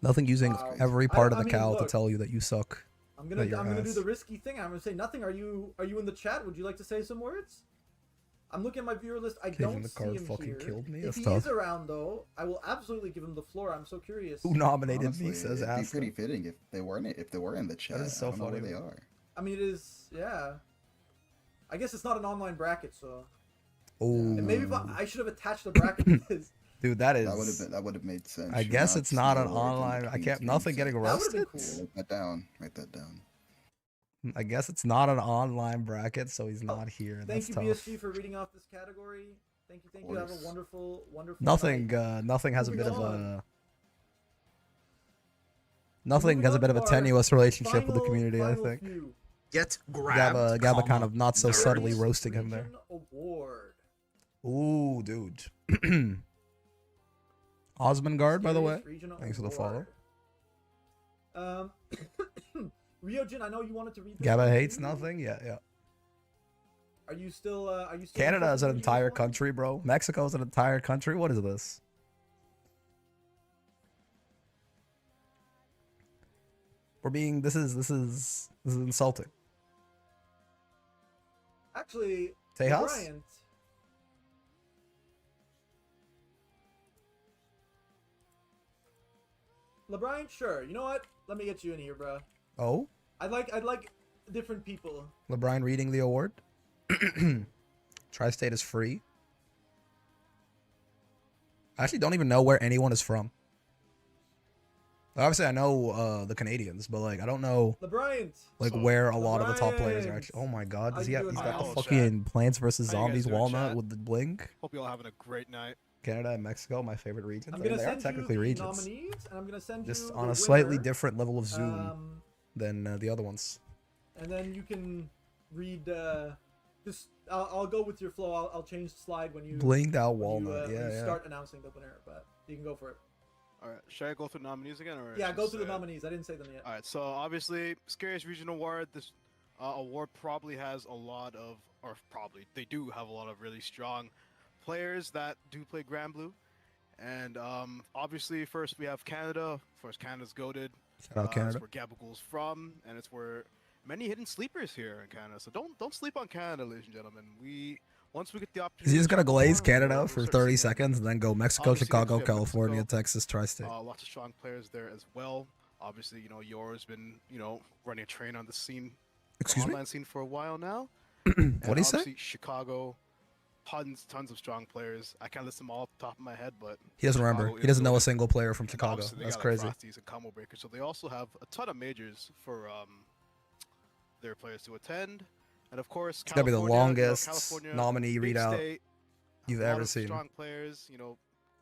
Speaker 1: Nothing using every part of
Speaker 4: I
Speaker 1: the
Speaker 4: mean,
Speaker 1: cowl to
Speaker 4: look,
Speaker 1: tell you that you suck.
Speaker 4: I'm gonna
Speaker 1: that you're
Speaker 4: do
Speaker 1: ass.
Speaker 4: the risky thing. I'm gonna say nothing. Are you in the chat? Would you like to say some words? I'm looking at my viewer list. I
Speaker 1: Kevin,
Speaker 4: don't
Speaker 1: the
Speaker 4: see
Speaker 1: card
Speaker 4: him
Speaker 1: fucking
Speaker 4: here.
Speaker 1: killed me.
Speaker 4: If
Speaker 1: That's
Speaker 4: he
Speaker 1: tough.
Speaker 4: is around, though, I will absolutely give him the floor. I'm so curious.
Speaker 1: Who nominated
Speaker 6: Honestly,
Speaker 1: me? Says
Speaker 6: it'd be
Speaker 1: Asta.
Speaker 6: pretty fitting if they were in the chat.
Speaker 1: is so
Speaker 6: I don't know
Speaker 1: funny.
Speaker 6: where they are.
Speaker 4: I mean, it is. Yeah. I guess it's not an online bracket, so.
Speaker 1: Oh,
Speaker 4: And maybe if I should have attached a bracket to this.
Speaker 1: dude, that is.
Speaker 6: That would have made sense.
Speaker 1: I
Speaker 6: Should
Speaker 1: guess it's not an
Speaker 6: steal awards in
Speaker 1: online. I
Speaker 6: between
Speaker 1: can't.
Speaker 6: streams.
Speaker 1: Nothing getting
Speaker 4: That would've
Speaker 1: roasted.
Speaker 4: been cool.
Speaker 6: Write that down.
Speaker 1: I guess it's not an online bracket, so he's not here.
Speaker 4: Thank
Speaker 1: That's
Speaker 4: you,
Speaker 1: tough.
Speaker 4: BSG, for reading off this category. Thank you. Have a wonderful.
Speaker 1: Nothing.
Speaker 4: night.
Speaker 1: Nothing has a
Speaker 4: Moving
Speaker 1: bit of
Speaker 4: on.
Speaker 1: a. Nothing has a bit of a tenuous relationship with the community. I think.
Speaker 2: Get grabbed.
Speaker 1: Gabba kind of not so
Speaker 4: Nerds
Speaker 1: subtly roasting him there.
Speaker 4: Region Award.
Speaker 1: Ooh, dude. Osmangard, by the way.
Speaker 4: Scariest regional
Speaker 1: Thanks for the follow.
Speaker 4: award. Ryojin, I know you wanted to read this.
Speaker 1: Gabba
Speaker 4: one
Speaker 1: hates
Speaker 4: too.
Speaker 1: nothing. Yeah.
Speaker 4: Are you still?
Speaker 1: Canada is
Speaker 4: interested
Speaker 1: an
Speaker 4: in
Speaker 1: entire
Speaker 4: this one?
Speaker 1: country, bro. Mexico is an entire country. What is this? We're being. This is insulting.
Speaker 4: Actually,
Speaker 1: Tejas?
Speaker 4: Bryant. LeBron, sure. You know what? Let me get you in here, bro.
Speaker 1: Oh,
Speaker 4: I'd like different people.
Speaker 1: LeBron reading the award. Tri-State is free. I actually don't even know where anyone is from. Obviously, I know the Canadians, but like I don't know
Speaker 4: LeBryant.
Speaker 1: like where a lot of the top players are actually. Oh my God, does he have? He's got the fucking Plants vs
Speaker 7: How you guys
Speaker 1: Zombies
Speaker 7: doing,
Speaker 1: walnut
Speaker 7: chat?
Speaker 1: with the blink.
Speaker 7: Hope you all having a great night.
Speaker 1: Canada and Mexico, my favorite regions.
Speaker 4: I'm
Speaker 1: I mean,
Speaker 4: gonna
Speaker 1: they are
Speaker 4: send
Speaker 1: technically
Speaker 4: you the
Speaker 1: regions,
Speaker 4: nominees, and I'm gonna send
Speaker 1: just
Speaker 4: you
Speaker 1: on
Speaker 4: the
Speaker 1: a slightly
Speaker 4: winner,
Speaker 1: different level of zoom than the other ones.
Speaker 4: And then you can read. Just I'll go with your flow. I'll change the slide when you
Speaker 1: Blinged out
Speaker 4: when you,
Speaker 1: walnut,
Speaker 4: when
Speaker 1: yeah,
Speaker 4: you
Speaker 1: yeah.
Speaker 4: start announcing the winner, but you can go for it.
Speaker 7: All right, should I go through the nominees again, or
Speaker 4: Yeah, go
Speaker 7: just
Speaker 4: through the
Speaker 7: say it?
Speaker 4: nominees. I didn't say them yet.
Speaker 7: All right, so obviously, Scariest Region Award. This award probably has a lot of, or probably they do have a lot of really strong players that do play Grand Blue, and obviously, first we have Canada. Of course, Canada's goated.
Speaker 1: Shout out Canada.
Speaker 7: It's where Gabagool's from, and it's where many hidden sleepers here in Canada. So don't sleep on Canada, ladies and gentlemen. Once we get the opportunity.
Speaker 1: Is he just gonna
Speaker 7: to travel
Speaker 1: glaze
Speaker 7: more,
Speaker 1: Canada
Speaker 7: we'll
Speaker 1: for
Speaker 7: start
Speaker 1: 30
Speaker 7: seeing
Speaker 1: seconds and then go Mexico,
Speaker 7: Obviously,
Speaker 1: Chicago,
Speaker 7: next we have
Speaker 1: California,
Speaker 7: Mexico.
Speaker 1: Texas, Tri-State?
Speaker 7: Lots of strong players there as well. Obviously, Yora's been, running a train on the scene,
Speaker 1: Excuse me?
Speaker 7: online scene for a while now.
Speaker 1: What'd he say?
Speaker 7: Obviously, Chicago, tons of strong players. I can't list them all off the top of my head, but
Speaker 1: He doesn't remember.
Speaker 7: Chicago
Speaker 1: He doesn't
Speaker 7: is
Speaker 1: know a
Speaker 7: goated.
Speaker 1: single player from
Speaker 7: And
Speaker 1: Chicago.
Speaker 7: obviously, they
Speaker 1: That's
Speaker 7: got,
Speaker 1: crazy.
Speaker 7: Like, Frosties and Combo Breakers, so they also have a ton of majors for their players to attend. And of course,
Speaker 1: It's gotta be the
Speaker 7: California,
Speaker 1: longest
Speaker 7: California,
Speaker 1: nominee
Speaker 7: big
Speaker 1: readout
Speaker 7: state,
Speaker 1: you've
Speaker 7: a lot
Speaker 1: ever
Speaker 7: of
Speaker 1: seen.
Speaker 7: Strong players,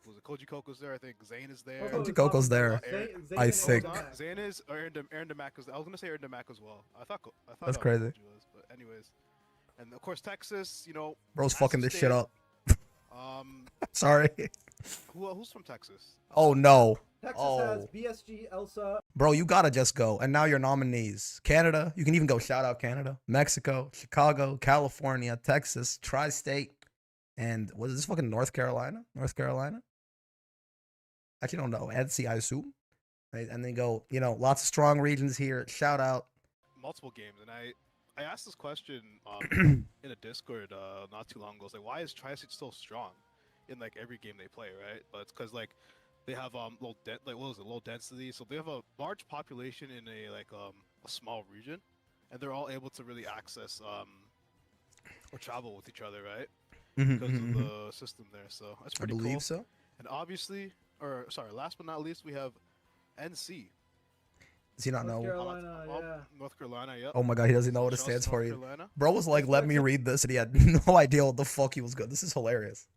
Speaker 7: was it Koji Coco's there? I think Zane is there.
Speaker 1: Koji Coco's there, I think.
Speaker 7: Zane is, or Aaron Damac is. I was gonna say Aaron Damac as well. I thought
Speaker 1: That's crazy.
Speaker 7: Koji was, but anyways, and of course Texas.
Speaker 1: Bro's
Speaker 7: as
Speaker 1: fucking
Speaker 7: a
Speaker 1: this
Speaker 7: state,
Speaker 1: shit up.
Speaker 7: Um,
Speaker 1: Sorry.
Speaker 7: who's from Texas?
Speaker 1: Oh no.
Speaker 4: Texas
Speaker 1: Oh.
Speaker 4: has BSG, Elsa.
Speaker 1: Bro, you gotta just go. And now your nominees: Canada. You can even go shout out Canada, Mexico, Chicago, California, Texas, Tri-State, and what is this fucking North Carolina? North Carolina? Actually, don't know. NC, I assume. Right? And then go. Lots of strong regions here. Shout out.
Speaker 7: Multiple games, and I asked this question in a Discord not too long ago. It's like, why is Tri-State so strong in like every game they play, right? But it's because like they have low density, so they have a large population in a small region, and they're all able to really access or travel with each other, right? Because of the system there. So that's
Speaker 1: I
Speaker 7: pretty
Speaker 1: believe
Speaker 7: cool.
Speaker 1: so.
Speaker 7: And obviously, last but not least, we have NC.
Speaker 1: Does he not know?
Speaker 7: North Carolina, yep.
Speaker 1: Oh my god, he doesn't know what it
Speaker 7: Shouts to
Speaker 1: stands for.
Speaker 7: North
Speaker 1: Either.
Speaker 7: Carolina.
Speaker 1: Bro was like, "Let me read this," and he had no idea what the fuck he was good. This is hilarious.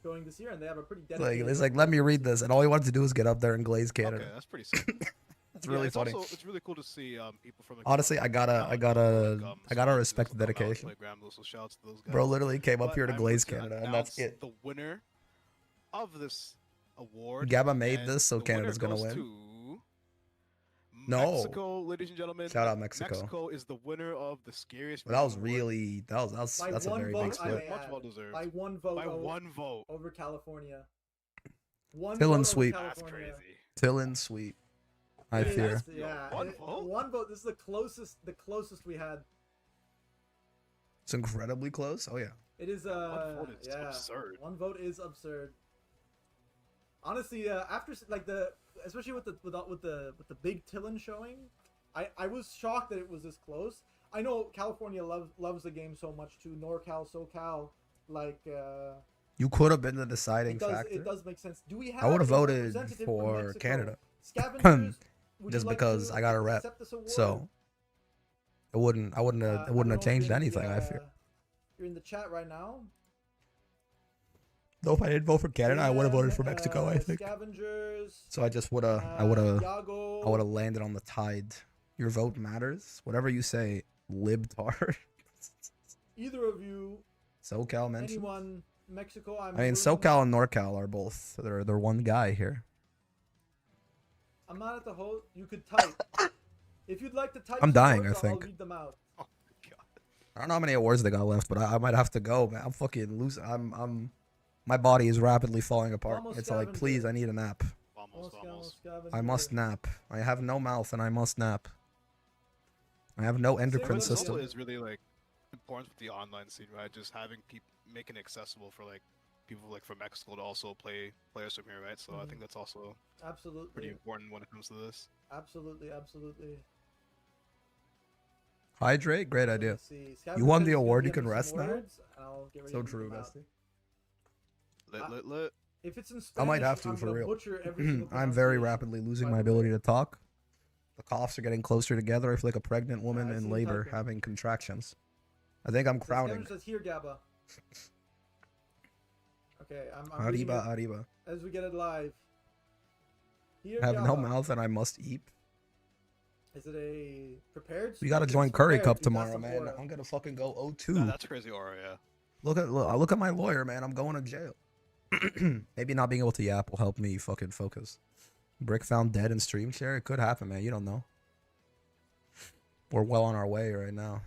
Speaker 4: Going this year, and they have a pretty
Speaker 1: Like,
Speaker 4: dedicated.
Speaker 1: it's like, "Let me read this," and all he wanted to do was get up there and glaze Canada.
Speaker 7: Okay, that's pretty sick.
Speaker 1: That's really
Speaker 7: it's
Speaker 1: funny.
Speaker 7: It's really cool to see people from.
Speaker 1: Honestly, I gotta respect the dedication.
Speaker 7: So shouts to those guys.
Speaker 1: Bro literally came up
Speaker 7: But
Speaker 1: here to
Speaker 7: I'm
Speaker 1: glaze
Speaker 7: going to
Speaker 1: Canada, and that's
Speaker 7: announce
Speaker 1: it.
Speaker 7: The winner of this award.
Speaker 1: Gabba made
Speaker 7: and
Speaker 1: this, so
Speaker 7: the winner
Speaker 1: Canada's gonna
Speaker 7: goes
Speaker 1: win.
Speaker 7: to
Speaker 1: No.
Speaker 7: Mexico, ladies and gentlemen.
Speaker 1: Shout out Mexico.
Speaker 7: Mexico is the winner of the Scariest.
Speaker 1: But that was
Speaker 7: Region Award.
Speaker 1: really that's
Speaker 4: By
Speaker 1: a
Speaker 4: one
Speaker 1: very
Speaker 4: vote,
Speaker 1: big
Speaker 4: I
Speaker 1: split.
Speaker 4: may
Speaker 7: Much
Speaker 4: add.
Speaker 7: well deserved.
Speaker 4: By one vote.
Speaker 7: By one vote.
Speaker 4: Over California. One
Speaker 1: Till
Speaker 4: vote
Speaker 1: and
Speaker 4: over
Speaker 1: sweep.
Speaker 4: California.
Speaker 1: Till and sweep. I
Speaker 4: It is,
Speaker 1: fear.
Speaker 4: Yeah.
Speaker 7: One vote?
Speaker 4: One vote. This is the closest we had.
Speaker 1: It's incredibly close. Oh yeah.
Speaker 4: It is
Speaker 7: One vote is
Speaker 4: yeah.
Speaker 7: absurd.
Speaker 4: One vote is absurd. Honestly, after like especially with the big Tillin showing, I was shocked that it was this close. I know California loves the game so much too. NorCal, SoCal, like
Speaker 1: You could have been the deciding factor.
Speaker 4: It does make sense. Do we have
Speaker 1: I would have
Speaker 4: a
Speaker 1: voted
Speaker 4: representative from
Speaker 1: for
Speaker 4: Mexico?
Speaker 1: Canada.
Speaker 4: Scavengers, would
Speaker 1: Just
Speaker 4: you like
Speaker 1: because
Speaker 4: to
Speaker 1: I got a rep.
Speaker 4: accept this award?
Speaker 1: So it wouldn't have changed anything, I fear.
Speaker 4: You're in the chat right now.
Speaker 1: Though if I didn't vote for Canada, I would have voted for Mexico, I think.
Speaker 4: Scavengers.
Speaker 1: So I just would have
Speaker 4: Yago.
Speaker 1: landed on the tide. Your vote matters. Whatever you say, libtard.
Speaker 4: Either of you.
Speaker 1: SoCal mentioned.
Speaker 4: Anyone. Mexico.
Speaker 1: I mean, SoCal and NorCal are both. They're one guy here.
Speaker 4: I'm not at the whole. You could type. If you'd like to type.
Speaker 1: I'm
Speaker 4: some
Speaker 1: dying,
Speaker 4: words,
Speaker 1: I think.
Speaker 4: I'll read them out.
Speaker 1: I don't know how many awards they got left, but I might have to go, man. I'm fucking loose. My body is rapidly falling apart.
Speaker 4: Vamos,
Speaker 1: It's like, please, I need a nap. I must nap. I have no mouth and I must nap. I have no endocrine
Speaker 7: But it also
Speaker 1: system.
Speaker 7: is really like important with the online scene, right? Just having people making it accessible for like people like from Mexico to also play players from here, right? So I think that's also
Speaker 4: Absolutely.
Speaker 7: pretty important when it comes to this.
Speaker 4: Absolutely.
Speaker 1: Hydrate, great idea.
Speaker 4: Let's see.
Speaker 1: You won the
Speaker 4: Scavengers
Speaker 1: award, you
Speaker 4: gonna
Speaker 1: can
Speaker 4: give me
Speaker 1: rest
Speaker 4: some
Speaker 1: now.
Speaker 4: words, and I'll get ready
Speaker 1: So
Speaker 4: to
Speaker 1: true,
Speaker 4: read them out.
Speaker 1: Bestie.
Speaker 7: Lit.
Speaker 4: If it's in Spanish,
Speaker 1: I might have to
Speaker 4: I'm
Speaker 1: for
Speaker 4: gonna
Speaker 1: real.
Speaker 4: butcher every single
Speaker 1: I'm very
Speaker 4: pronunciation,
Speaker 1: rapidly losing
Speaker 4: by
Speaker 1: my
Speaker 4: the way.
Speaker 1: ability to talk. The coughs are getting closer together. I feel like a pregnant woman
Speaker 4: I see
Speaker 1: in
Speaker 4: you
Speaker 1: labor
Speaker 4: typing.
Speaker 1: having contractions. I think I'm
Speaker 4: The
Speaker 1: crowning.
Speaker 4: scanner says here, Gabba. Okay, I'm reading
Speaker 1: Arriba,
Speaker 4: it
Speaker 1: arriba.
Speaker 4: as we get it live. Here,
Speaker 1: I have no
Speaker 4: Gabba.
Speaker 1: mouth and I must eat.
Speaker 4: Is it a prepared?
Speaker 1: We gotta
Speaker 4: speech?
Speaker 1: join
Speaker 4: It's
Speaker 1: Curry
Speaker 4: prepared.
Speaker 1: Cup
Speaker 4: You got
Speaker 1: tomorrow,
Speaker 4: some
Speaker 1: man.
Speaker 4: aura.
Speaker 1: I'm gonna fucking go 0-2.
Speaker 7: Nah, that's crazy aura, yeah.
Speaker 1: Look at my lawyer, man. I'm going to jail. Maybe not being able to yap will help me fucking focus. Brick found dead in stream share. It could happen, man. You don't know. We're well on our way right now.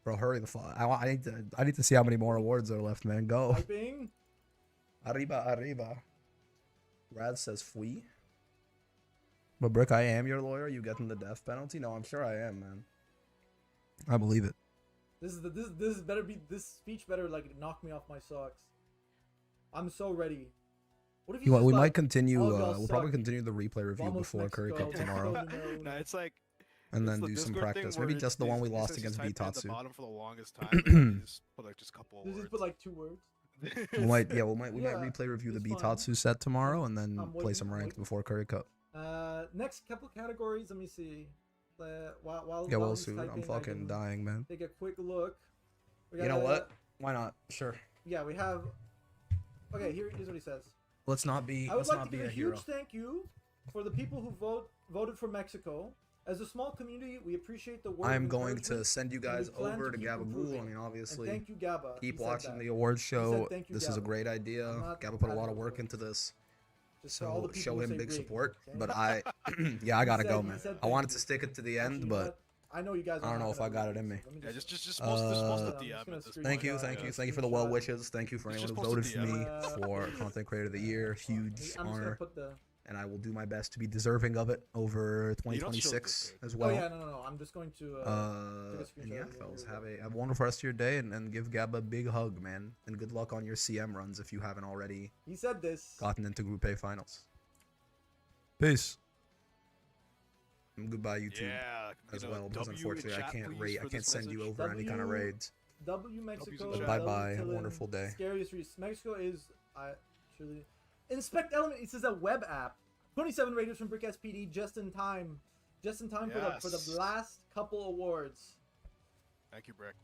Speaker 1: Bro, hurry the fuck. I need to see how many more awards are left, man. Go.
Speaker 4: Typing.
Speaker 1: Arriba, arriba. Rad says fui. But Brick, I am your lawyer. You getting the death penalty? No, I'm sure I am, man. I believe it.
Speaker 4: This speech better like knock me off my socks. I'm so ready. What if
Speaker 1: You know what,
Speaker 4: just
Speaker 1: we
Speaker 4: like,
Speaker 1: might continue.
Speaker 4: all of y'all
Speaker 1: we'll
Speaker 4: suck.
Speaker 1: probably continue the replay review
Speaker 4: Vamos
Speaker 1: before Curry
Speaker 4: Mexico,
Speaker 1: Cup tomorrow,
Speaker 7: No, it's like.
Speaker 1: and
Speaker 7: it's
Speaker 1: then
Speaker 7: the
Speaker 1: do some
Speaker 7: Discord thing
Speaker 1: practice.
Speaker 7: where
Speaker 1: Maybe just the one we
Speaker 7: it
Speaker 1: lost
Speaker 7: says
Speaker 1: against
Speaker 7: just type at the
Speaker 1: Bitatsu.
Speaker 7: bottom for the longest time. and you just put like just a couple
Speaker 4: Just
Speaker 7: words.
Speaker 4: put like 2 words.
Speaker 1: We might
Speaker 4: Yeah,
Speaker 1: replay review the
Speaker 4: it's fine.
Speaker 1: Bitatsu set tomorrow, and then
Speaker 4: I'm
Speaker 1: play
Speaker 4: waiting,
Speaker 1: some
Speaker 4: I'm
Speaker 1: ranked
Speaker 4: waiting.
Speaker 1: before Curry Cup.
Speaker 4: Next couple categories. Let me see. While
Speaker 1: Yeah, well,
Speaker 4: he's
Speaker 1: soon.
Speaker 4: typing,
Speaker 1: I'm
Speaker 4: I
Speaker 1: fucking
Speaker 4: can
Speaker 1: dying, man.
Speaker 4: Take a quick look. We
Speaker 1: You know
Speaker 4: got,
Speaker 1: what? Why not? Sure.
Speaker 4: Yeah, we have. Okay, here's what he says.
Speaker 1: Let's not be.
Speaker 4: I would
Speaker 1: Let's
Speaker 4: like
Speaker 1: not
Speaker 4: to
Speaker 1: be
Speaker 4: give
Speaker 1: a
Speaker 4: a huge
Speaker 1: hero.
Speaker 4: thank you for the people who voted for Mexico. As a small community, we appreciate the work.
Speaker 1: I'm going to send you guys over to Gabagool. I mean, obviously,
Speaker 4: thank you, Gabba.
Speaker 1: keep
Speaker 4: He said
Speaker 1: watching
Speaker 4: that.
Speaker 1: the awards
Speaker 4: He said
Speaker 1: show.
Speaker 4: thank you,
Speaker 1: This is a
Speaker 4: Gabba.
Speaker 1: great idea.
Speaker 4: I'm not
Speaker 1: Gabba put a lot of
Speaker 4: advocating.
Speaker 1: work into this.
Speaker 4: Just for all the
Speaker 1: So
Speaker 4: people
Speaker 1: show
Speaker 4: who
Speaker 1: him
Speaker 4: say
Speaker 1: big
Speaker 4: big,
Speaker 1: support.
Speaker 4: okay?
Speaker 1: But I, yeah, I
Speaker 4: He
Speaker 1: gotta
Speaker 4: said-
Speaker 1: go,
Speaker 4: he
Speaker 1: man.
Speaker 4: said
Speaker 1: I
Speaker 4: thank
Speaker 1: wanted
Speaker 4: you.
Speaker 1: to stick it to the
Speaker 4: Actually,
Speaker 1: end,
Speaker 4: you know
Speaker 1: but
Speaker 4: what? I know you guys.
Speaker 1: I don't know if I got it in me.
Speaker 7: Yeah, just post the DM.
Speaker 4: gonna
Speaker 7: at this
Speaker 4: screenshot
Speaker 1: Thank you,
Speaker 7: point.
Speaker 1: thank
Speaker 7: Yeah.
Speaker 1: you, thank you for the well wishes. Thank you for
Speaker 7: Just
Speaker 1: anyone who
Speaker 7: post
Speaker 1: voted
Speaker 7: a
Speaker 1: for me
Speaker 4: DM.
Speaker 1: for Content Creator of the Year. Huge
Speaker 4: I'm just gonna
Speaker 1: honor,
Speaker 4: put the.
Speaker 1: and I will do my best to be deserving of it over
Speaker 7: You don't show
Speaker 1: 2026
Speaker 7: this,
Speaker 1: as well.
Speaker 4: Oh yeah, no. I'm just going to. Take a
Speaker 1: And
Speaker 4: screenshot
Speaker 1: yeah,
Speaker 4: of the
Speaker 1: fellas,
Speaker 4: video.
Speaker 1: have a wonderful rest of your day, and give Gab a big hug, man. And good luck on your CM runs if you haven't already
Speaker 4: He said this.
Speaker 1: gotten into Group A finals. Peace. And goodbye, YouTube,
Speaker 7: Yeah,
Speaker 1: as
Speaker 7: you know,
Speaker 1: well, because
Speaker 7: W in
Speaker 1: unfortunately I
Speaker 7: chat,
Speaker 1: can't
Speaker 7: please,
Speaker 1: rate.
Speaker 7: for
Speaker 1: I can't
Speaker 7: this
Speaker 1: send you
Speaker 7: message.
Speaker 1: over any kind of
Speaker 4: W-
Speaker 1: raids.
Speaker 4: W Mexico.
Speaker 7: But
Speaker 1: bye bye.
Speaker 4: W
Speaker 1: Have a
Speaker 4: Tillen,
Speaker 1: wonderful day.
Speaker 4: Scariest Reese. Mexico is truly. Inspect Element. This is a web app. 27 raters from Brick SPD just in time. Just in time for the
Speaker 7: Yes.
Speaker 4: last couple awards.
Speaker 7: Thank you, Brick.